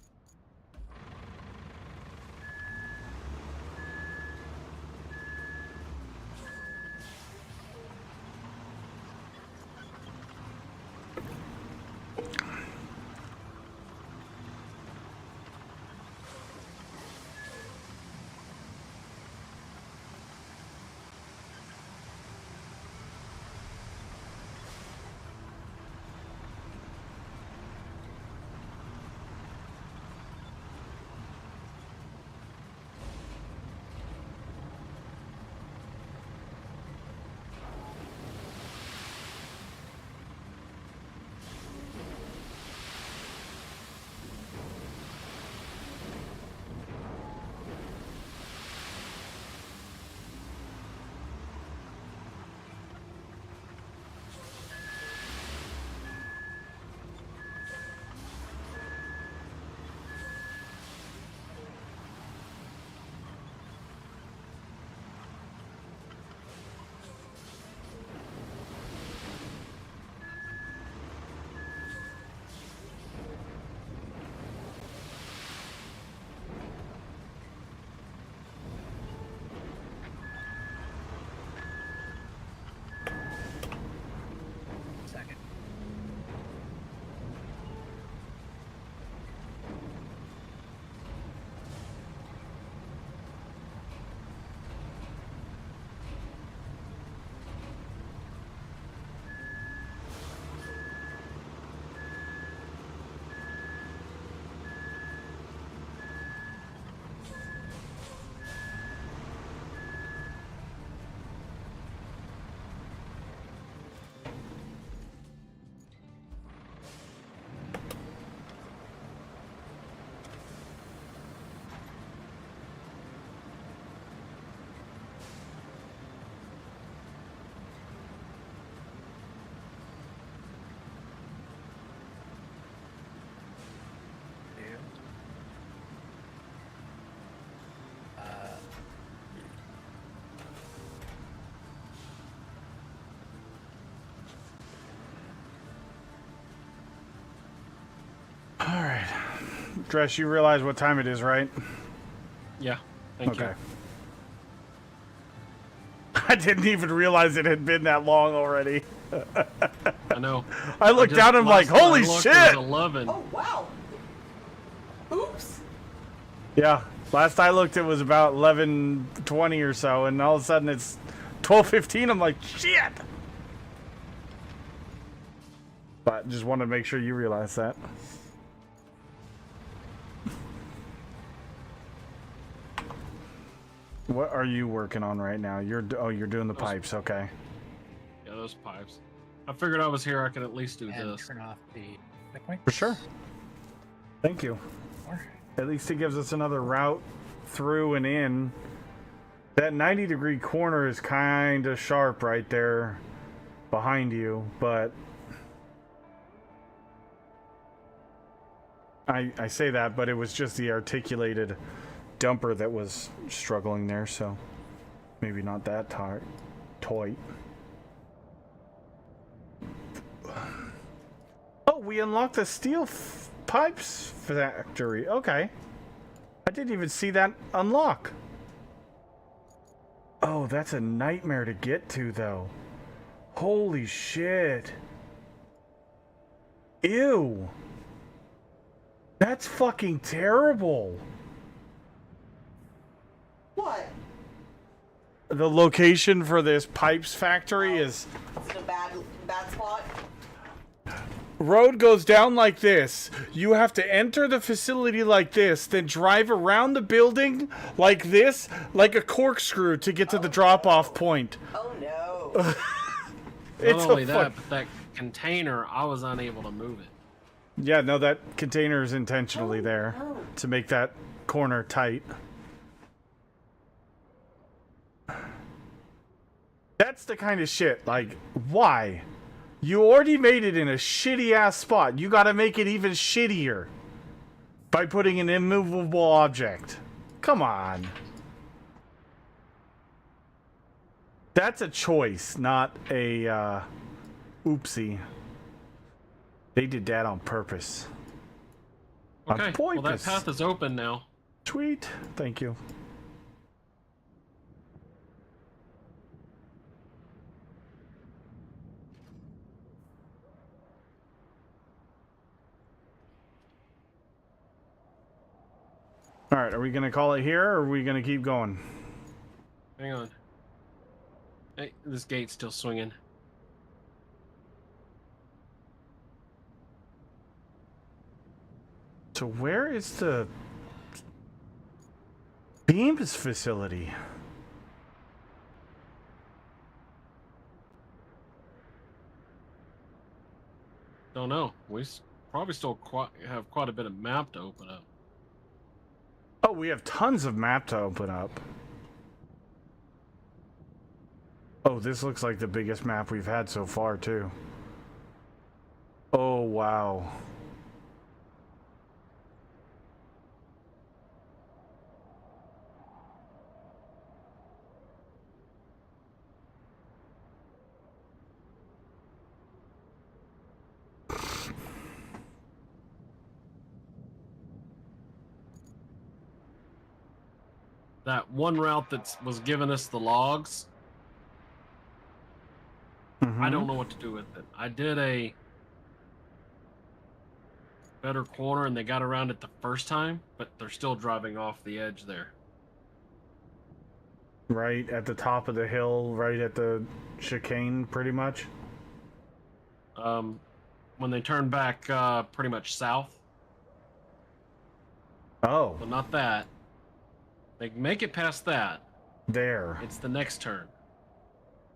Dress, you realize what time it is, right? Yeah. Thank Okay. I didn't even realize it had been that long already. I know. I looked down and I'm like, holy shit! It was 11. Oh, wow. Oops. Yeah, last I looked it was about 11:20 or so, and all of a sudden it's 12:15. I'm like, shit! But just wanted to make sure you realize that. What are you working on right now? You're doing the pipes, okay. Yeah, those pipes. I figured I was here, I could at least do And this. turn off the checkpoint. For sure. Thank you. At least it gives us another route through and in. That 90-degree corner is kind of sharp right there behind you, but I say that, but it was just the articulated dumper that was struggling there, so maybe not that tight. Oh, we unlocked the steel pipes factory. Okay. I didn't even see that unlock. Oh, that's a nightmare to get to, though. Holy shit. Ew. That's fucking terrible. What? The location for this pipes factory is... Is it a bad spot? Road goes down like this. You have to enter the facility like this, then drive around the building like this, like a corkscrew to get to the drop-off point. Oh no. Not only that, but that container, I was unable to move it. Yeah, no, that container is intentionally there to make that corner tight. That's the kind of shit, like, why? You already made it in a shitty-ass spot. You gotta make it even shittier by putting an immovable object. Come on. That's a choice, not a, oopsie. They did that on purpose. Okay, well that path is open now. Sweet, thank you. All right, are we gonna call it here, or are we gonna keep going? Hang on. Hey, this gate's still swinging. So where is the Beams facility? Don't know. We probably still have quite a bit of map to open up. Oh, we have tons of map to open up. Oh, this looks like the biggest map we've had so far, too. Oh, wow. That one route that was giving us the logs, I don't know what to do with it. I did a better corner and they got around it the first time, but they're still driving off the edge there. Right at the top of the hill, right at the chicane, pretty much? When they turn back pretty much south. Oh. But not that. They make it past that. There. It's the next turn.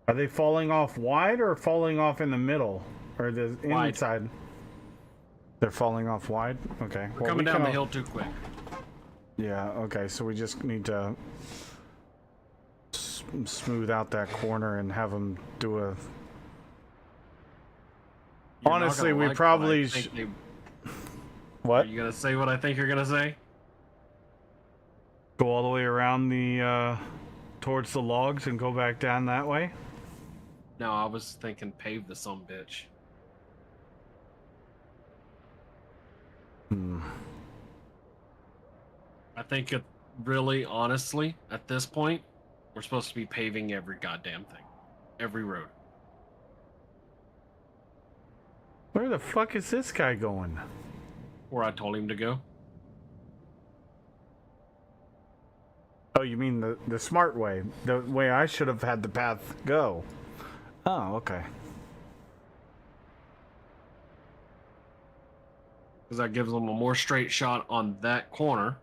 Are they falling off wide or falling off in the middle? Or the Wide. inside? They're falling off wide? Okay. We're coming down the hill too quick. Yeah, okay, so we just need to smooth out that corner and have them do a... You're Honestly, not gonna we like probably... what I think they- What? Are you gonna say what I think you're gonna say? Go all the way around the, towards the logs and go back down that way? No, I was thinking pave the sumbitch. I think it really, honestly, at this point, we're supposed to be paving every goddamn thing. Every road. Where the fuck is this guy going? Where I told him to go. Oh, you mean the smart way? The way I should have had the path go. Oh, okay. Because that gives them a more straight shot on that corner.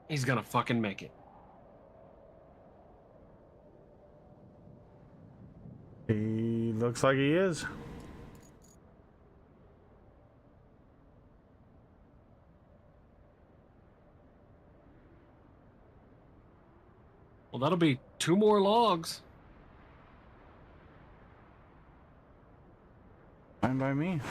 He's gonna fucking make it. He looks like he is. Well, that'll be 2 more logs. Fine by me.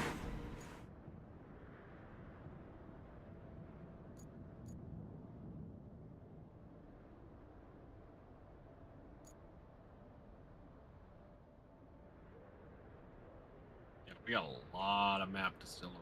Yeah, we got a lot of map to still open.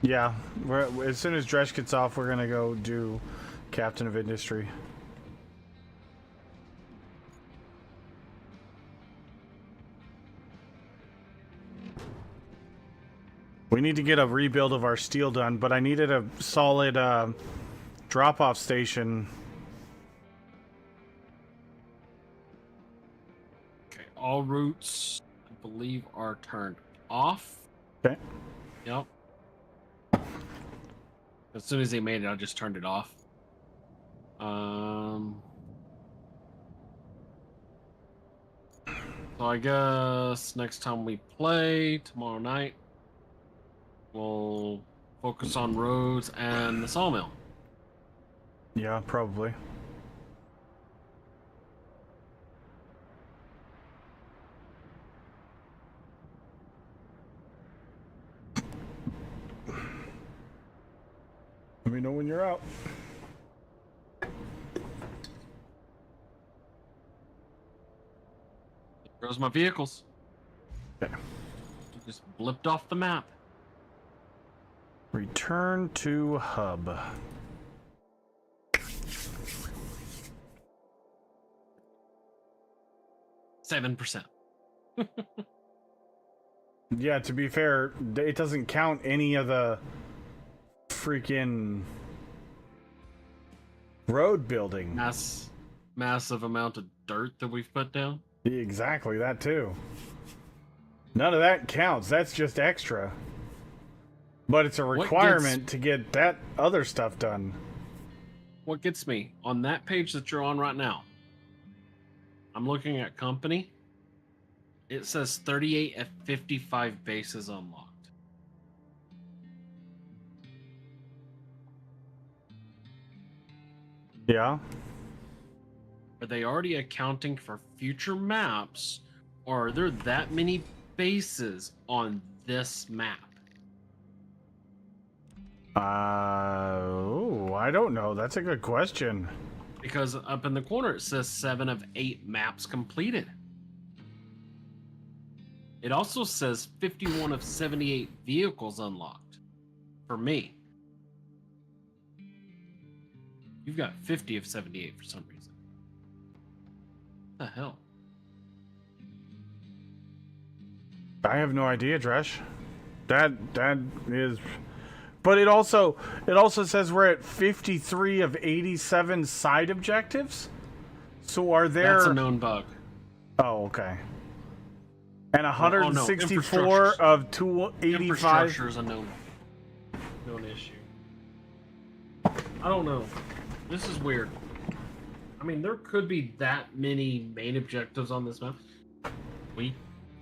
Yeah, as soon as Dresh gets off, we're gonna go do Captain of Industry. We need to get a rebuild of our steel done, but I needed a solid drop-off station. Okay, all routes, I believe, are turned off. Okay. Yep. As soon as they made it, I just turned it off. So I guess next time we play, tomorrow night, we'll focus on roads and the sawmill. Yeah, probably. Let me know when you're out. There goes my vehicles. Okay. Just blipped off the map. Return to hub. %. Yeah, to be fair, it doesn't count any of the freaking road building. Massive amount of dirt that we've put down. Exactly, that too. None of that counts. That's just extra. But it's a requirement to get that other stuff done. What gets me on that page that you're on right now? I'm looking at company. It says 38 of 55 bases unlocked. Yeah. Are they already accounting for future maps, or are there that many bases on this map? I don't know. That's a good question. Because up in the corner it says 7 of 8 maps completed. It also says 51 of 78 vehicles unlocked. For me. You've got 50 of 78 for some reason. What the hell? I have no idea, Dresh. That is, but it also says we're at 53 of 87 side objectives. So are there? That's a known bug. Oh, okay. And 164 of 285. Infrastructure is a known issue. I don't know. This is weird. I mean, there could be that many main objectives on this map.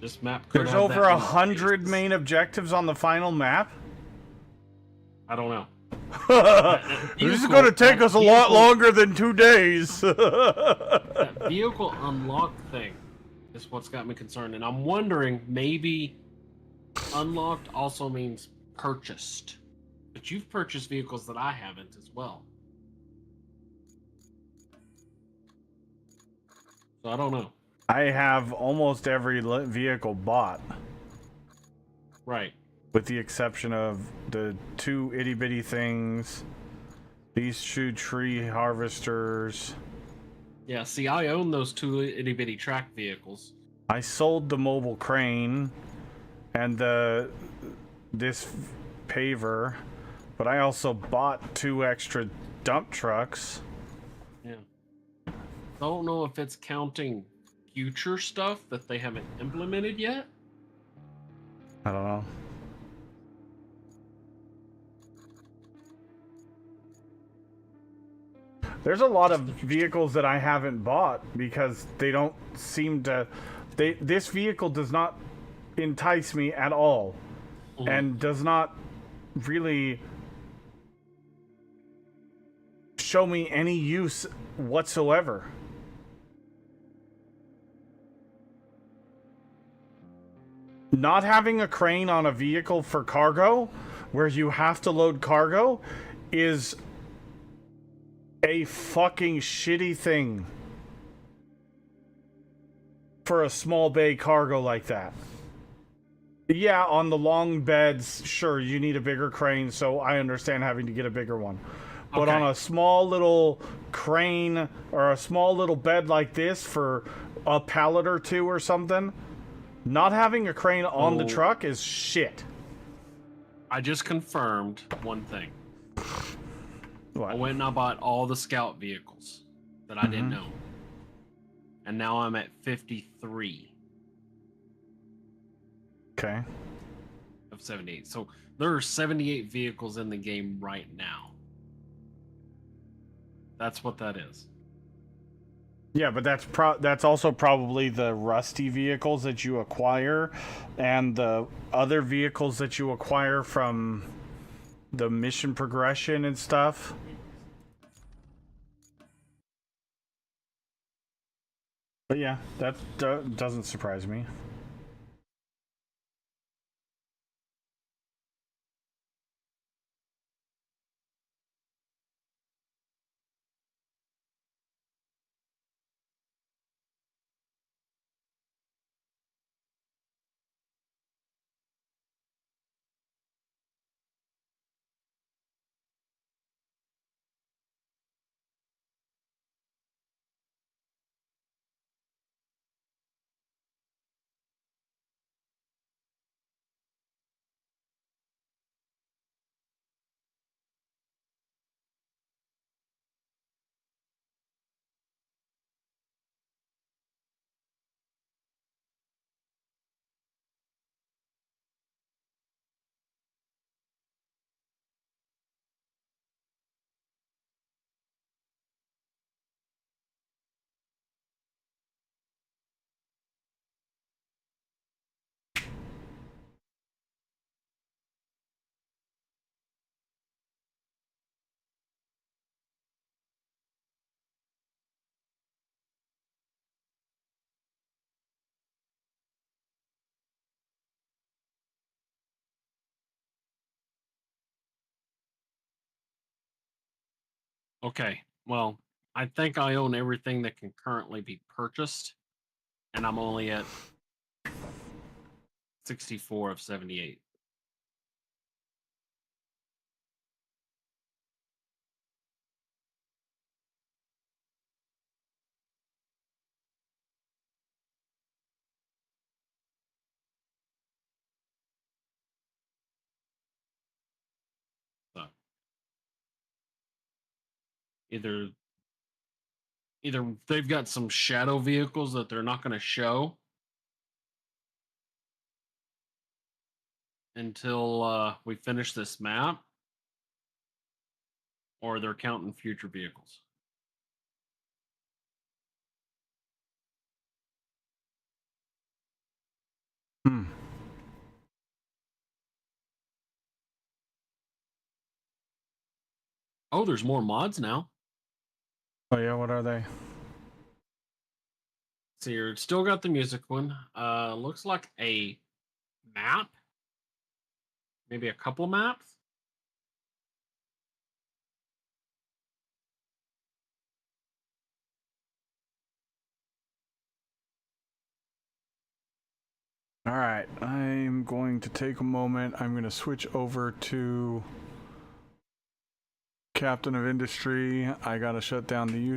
This map could There's have over that many 100 bases. main objectives on the final map. I don't know. This is going to take us a lot longer than 2 days. That vehicle unlock thing is what's got me concerned, and I'm wondering maybe unlocked also means purchased. But you've purchased vehicles that I haven't as well. So I don't know. I have almost every vehicle bought. Right. With the exception of the 2 itty bitty things, these 2 tree harvesters. Yeah, see, I own those 2 itty bitty track vehicles. I sold the mobile crane and this paver, but I also bought 2 extra dump trucks. Yeah. Don't know if it's counting future stuff that they haven't implemented yet. I don't know. There's a lot of vehicles that I haven't bought because they don't seem to. This vehicle does not entice me at all, and does not really show me any use whatsoever. Not having a crane on a vehicle for cargo, where you have to load cargo, is a fucking shitty thing for a small bay cargo like that. Yeah, on the long beds, sure, you need a bigger crane, so I understand having to get a bigger one. But on a small little crane or a small little bed like this for a pallet or 2 or something, not having a crane on the truck is shit. I just confirmed one thing. What? I went and I bought all the scout vehicles that I didn't know. And now I'm at 53. Okay. Of 78. So there are 78 vehicles in the game right now. That's what that is. Yeah, but that's also probably the rusty vehicles that you acquire and the other vehicles that you acquire from the mission progression and stuff. But yeah, that doesn't surprise me. Okay, well, I think I own everything that can currently be purchased, and I'm only at 64 of 78. So either they've got some shadow vehicles that they're not going to show until we finish this map, or they're counting future vehicles. Hmm. Oh, there's more mods now. Oh yeah, what are they? So you're still got the music one. Looks like a map. Maybe a couple maps. All right, I'm going to take a moment. I'm going to switch over to Captain of Industry. I got to shut down the YouTube.